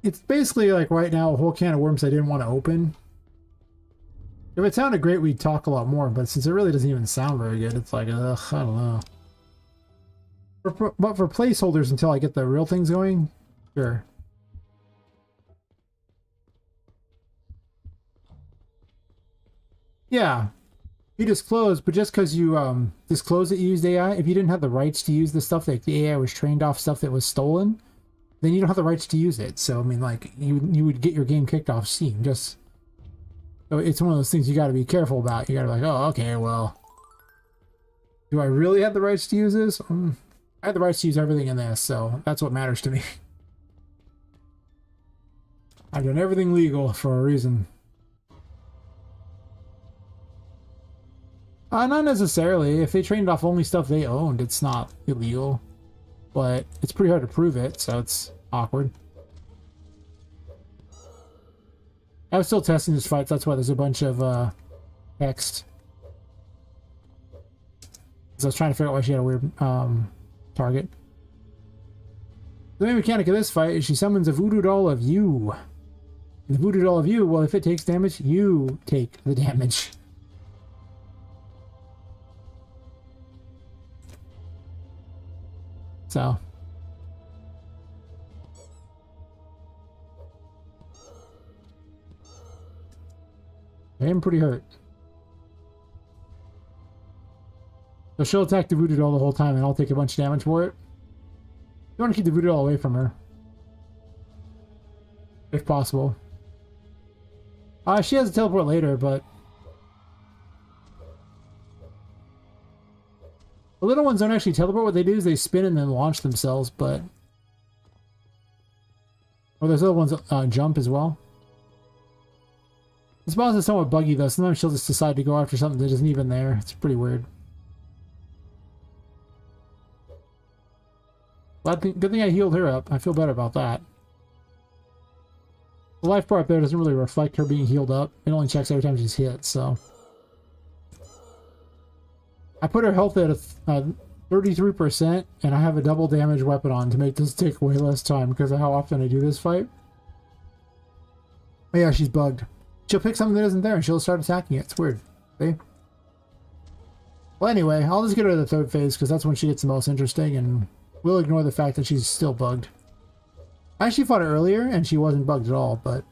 it's basically like right now a whole can of worms I didn't want to open. If it sounded great, we'd talk a lot more, but since it really doesn't even sound very good, it's like, ugh, I don't know. But for placeholders until I get the real things going, sure. Yeah. You disclose, but just because you disclose that you used AI, if you didn't have the rights to use the stuff that the AI was trained off stuff that was stolen, then you don't have the rights to use it. So I mean, like you would get your game kicked off Steam. Just so it's one of those things you got to be careful about. You got to be like, oh, okay, well, do I really have the rights to use this? I have the rights to use everything in this, so that's what matters to me. I've done everything legal for a reason. Not necessarily. If they trained off only stuff they owned, it's not illegal. But it's pretty hard to prove it, so it's awkward. I was still testing this fight, so that's why there's a bunch of text. So I was trying to figure out why she had a weird target. The main mechanic of this fight is she summons a voodoo doll of you. And the voodoo doll of you, well, if it takes damage, you take the damage. So I am pretty hurt. So she'll attack the voodoo doll the whole time and I'll take a bunch of damage for it. You want to keep the voodoo doll away from her. If possible. She has a teleport later, but the little ones don't actually teleport. What they do is they spin and then launch themselves, but... Oh, there's other ones that jump as well. This boss is somewhat buggy, though. Sometimes she'll just decide to go after something that isn't even there. It's pretty weird. But good thing I healed her up. I feel better about that. The life bar up there doesn't really reflect her being healed up. It only checks every time she's hit, so... I put her health at 33%, and I have a double damage weapon on to make this take way less time because of how often I do this fight. Oh yeah, she's bugged. She'll pick something that isn't there and she'll start attacking it. It's weird. See? Well, anyway, I'll just get her to the third phase because that's when she gets the most interesting, and we'll ignore the fact that she's still bugged. I actually fought her earlier and she wasn't bugged at all, but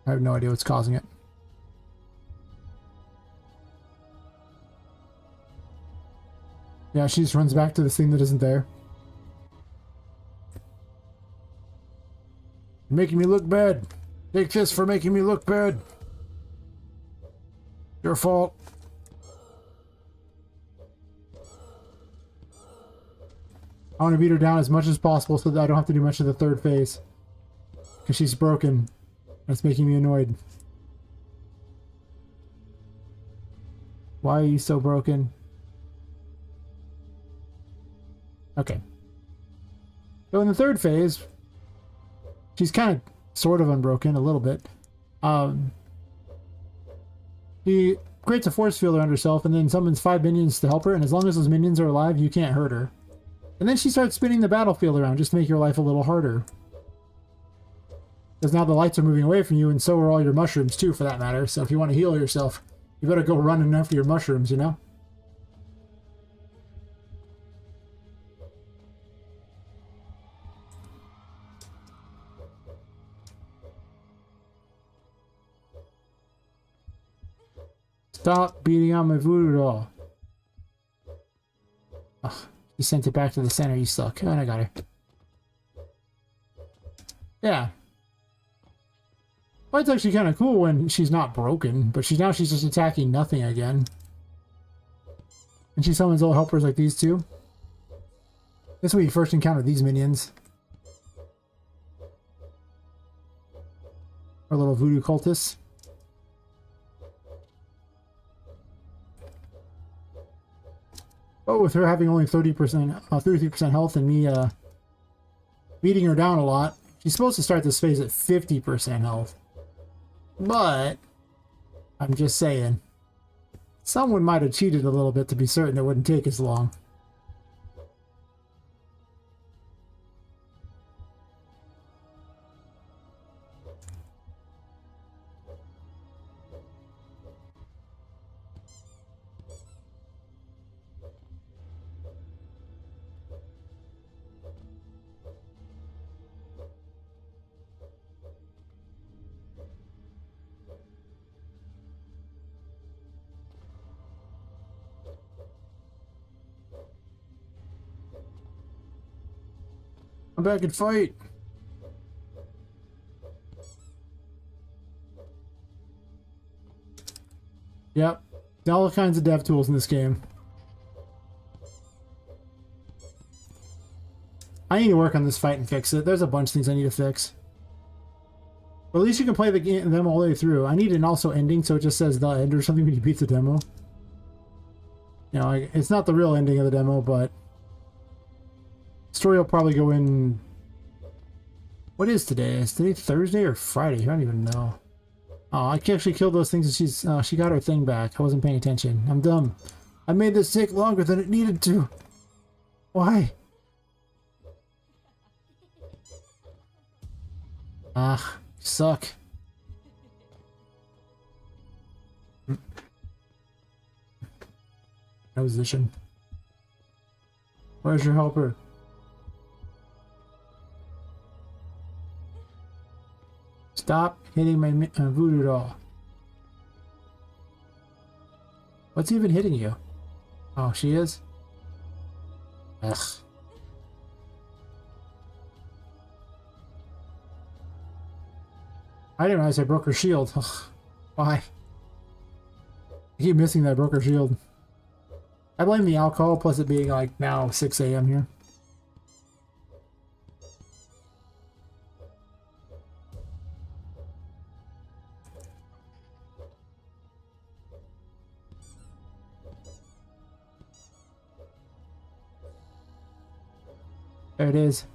I have no idea what's causing it. Yeah, she just runs back to this thing that isn't there. You're making me look bad. Take this for making me look bad. Your fault. I want to beat her down as much as possible so that I don't have to do much of the third phase. Because she's broken. That's making me annoyed. Why are you so broken? Okay. So in the third phase, she's kind of sort of unbroken a little bit. She creates a force field around herself and then summons 5 minions to help her, and as long as those minions are alive, you can't hurt her. And then she starts spinning the battlefield around just to make your life a little harder. Because now the lights are moving away from you, and so are all your mushrooms too, for that matter. So if you want to heal yourself, you better go running after your mushrooms, you know? Stop beating on my voodoo doll. Ugh, you sent it back to the center, you suck. Oh, and I got her. Yeah. Well, it's actually kind of cool when she's not broken, but now she's just attacking nothing again. And she summons little helpers like these two. This is where you first encounter these minions. Our little voodoo cultists. But with her having only 33% health and me beating her down a lot, she's supposed to start this phase at 50% health. But I'm just saying, someone might have cheated a little bit to be certain it wouldn't take as long. Come back and fight. Yep. All kinds of dev tools in this game. I need to work on this fight and fix it. There's a bunch of things I need to fix. But at least you can play the game, them all the way through. I need an also ending, so it just says the end or something when you beat the demo. You know, it's not the real ending of the demo, but story will probably go in. What is today? Is today Thursday or Friday? I don't even know. Oh, I actually killed those things, and she got her thing back. I wasn't paying attention. I'm dumb. I made this take longer than it needed to. Why? Ah, you suck. No position. Where's your helper? Stop hitting my voodoo doll. What's even hitting you? Oh, she is? Ugh. I didn't realize I broke her shield. Ugh. Why? I keep missing that I broke her shield. I blame the alcohol, plus it being like now 6 a.m. here. There it is.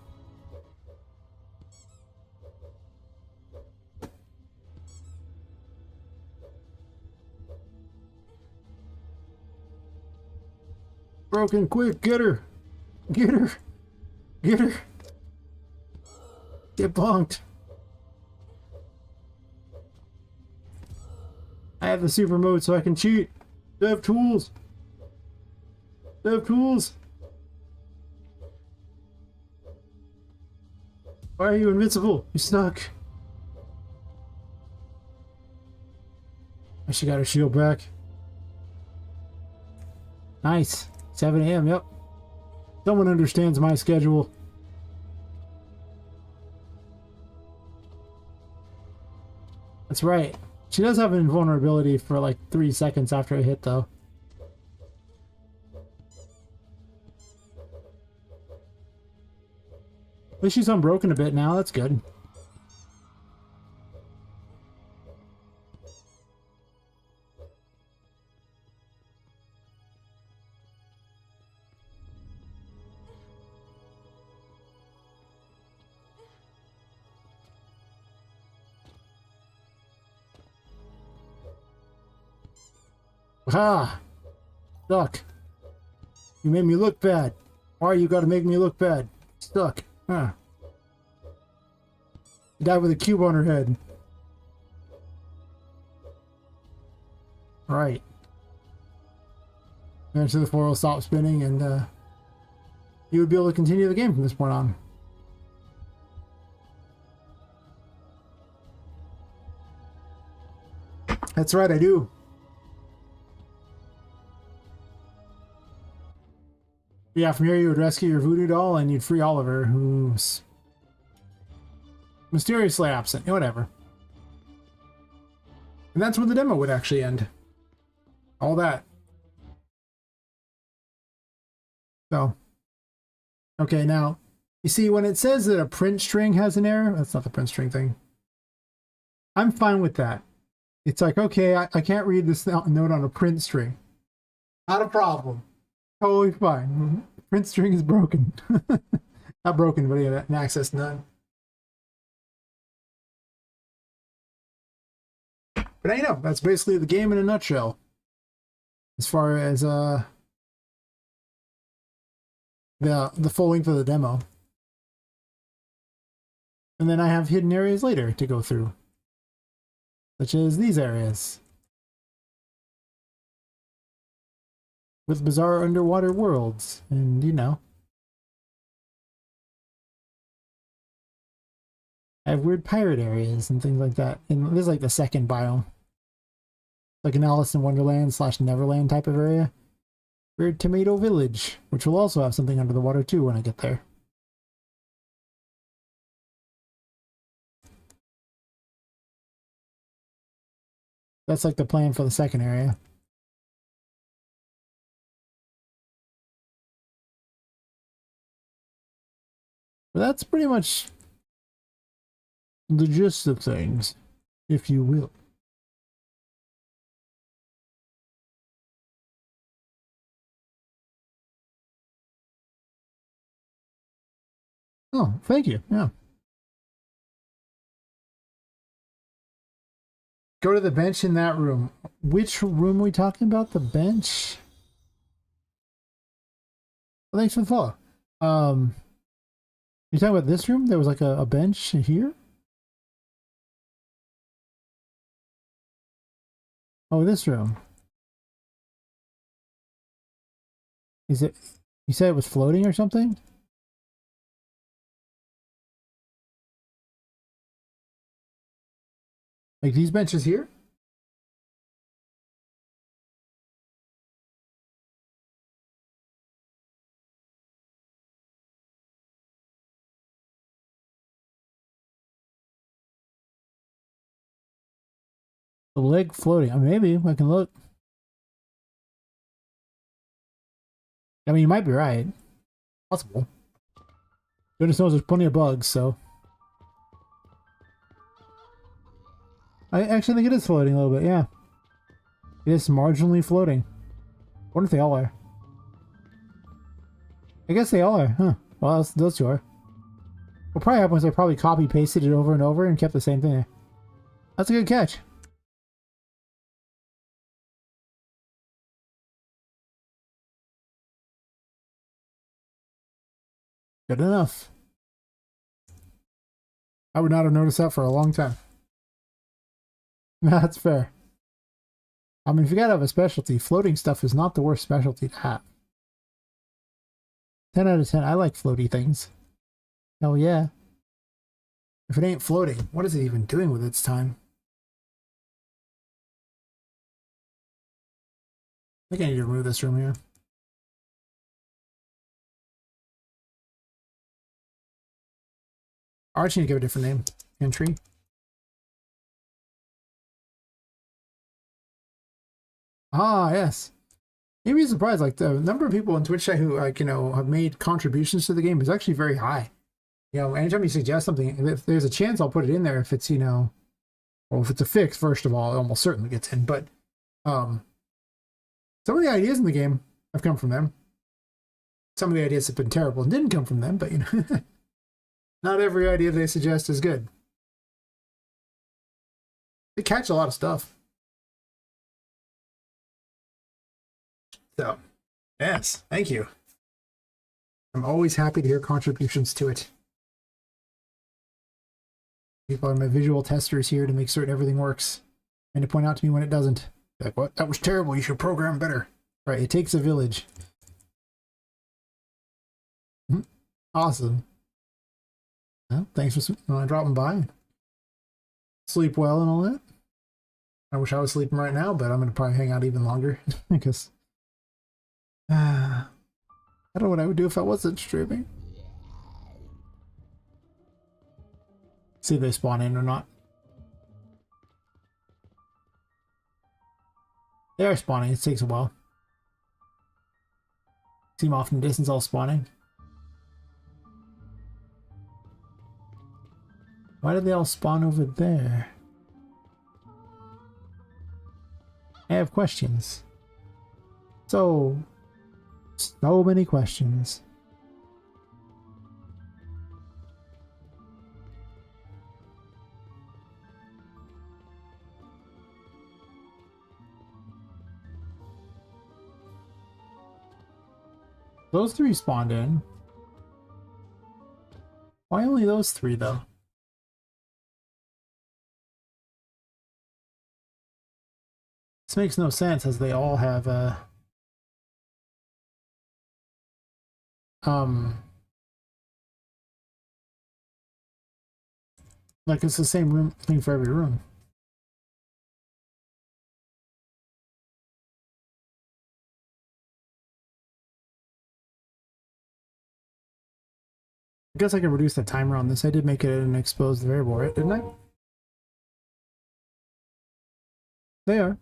Broken, quick, get her! Get her! Get her! Get bonked! I have the super mode so I can cheat! Dev tools! Dev tools! Why are you invincible? You suck! She got her shield back. Nice. 7 a.m. Yep. Someone understands my schedule. That's right. She does have invulnerability for like 3 seconds after a hit, though. At least she's unbroken a bit now. That's good. Ha! Suck. You made me look bad. Why you gotta make me look bad? Stuck. Huh. You died with a cube on her head. Right. Eventually the floor will stop spinning and you would be able to continue the game from this point on. That's right, I do. Yeah, from here you would rescue your voodoo doll and you'd free Oliver, who's mysteriously absent. Whatever. And that's where the demo would actually end. All that. So. Okay, now, you see, when it says that a print string has an error, that's not the print string thing. I'm fine with that. It's like, okay, I can't read this note on a print string. Not a problem. Totally fine. Print string is broken. Not broken, but yeah, an access none. But you know, that's basically the game in a nutshell. As far as the full length of the demo. And then I have hidden areas later to go through. Such as these areas. With bizarre underwater worlds, and you know. I have weird pirate areas and things like that. And this is like the second biome. Like an Alice in Wonderland / Neverland type of area. Weird Tomato Village, which will also have something under the water too when I get there. That's like the plan for the second area. But that's pretty much the gist of things, if you will. Oh, thank you. Yeah. Go to the bench in that room. Which room are we talking about? The bench? Well, thanks for the follow. You talking about this room? There was like a bench here? Oh, this room. Is it... You said it was floating or something? Like these benches here? The leg floating. Maybe I can look. I mean, you might be right. Possible. Goodness knows there's plenty of bugs, so. I actually think it is floating a little bit, yeah. It is marginally floating. I wonder if they all are. I guess they all are, huh? Well, those two are. What probably happened was I probably copy-pasted it over and over and kept the same thing there. That's a good catch. Good enough. I would not have noticed that for a long time. That's fair. I mean, if you gotta have a specialty, floating stuff is not the worst specialty to have. 10 out of 10. I like floaty things. Hell yeah. If it ain't floating, what is it even doing with its time? I think I need to remove this room here. I actually need to give it a different name. Entry. Ah, yes. You'd be surprised, like the number of people on Twitch chat who, like, you know, have made contributions to the game is actually very high. You know, anytime you suggest something, if there's a chance, I'll put it in there. If it's, you know, well, if it's a fix, first of all, it almost certainly gets in. But some of the ideas in the game have come from them. Some of the ideas have been terrible and didn't come from them, but, you know, not every idea they suggest is good. They catch a lot of stuff. So, yes, thank you. I'm always happy to hear contributions to it. People are my visual testers here to make certain everything works and to point out to me when it doesn't. Like, what? That was terrible. You should program better. Right, it takes a village. Awesome. Well, thanks for dropping by. Sleep well and all that. I wish I was sleeping right now, but I'm going to probably hang out even longer because I don't know what I would do if I wasn't streaming. See if they spawn in or not. They are spawning. It takes a while. See them off in the distance all spawning. Why did they all spawn over there? I have questions. So many questions. Those three spawned in. Why only those three, though? This makes no sense, as they all have like it's the same room thing for every room. I guess I can reduce the timer on this. I did make it an exposed variable, right? Didn't I? They are.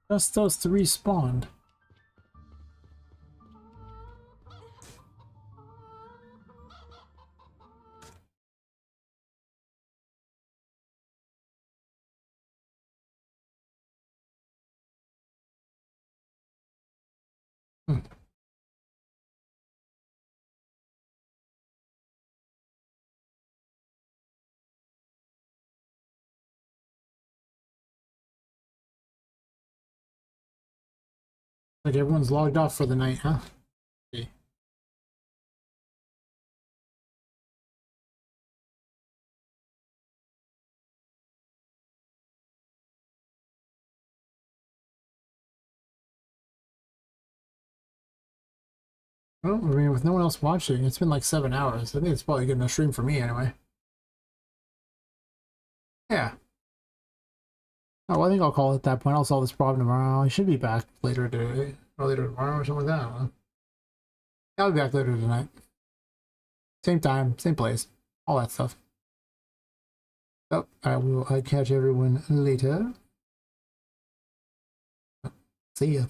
Just those three spawned. Hmm. Like everyone's logged off for the night, huh? Okay. Well, I mean, with no one else watching, it's been like 7 hours. I think it's probably good enough stream for me anyway. Yeah. Oh, well, I think I'll call it at that point. I'll solve this problem tomorrow. I should be back later today, or later tomorrow, or something like that. I don't know. I'll be back later tonight. Same time, same place, all that stuff. Oh, I'll catch everyone later. See ya.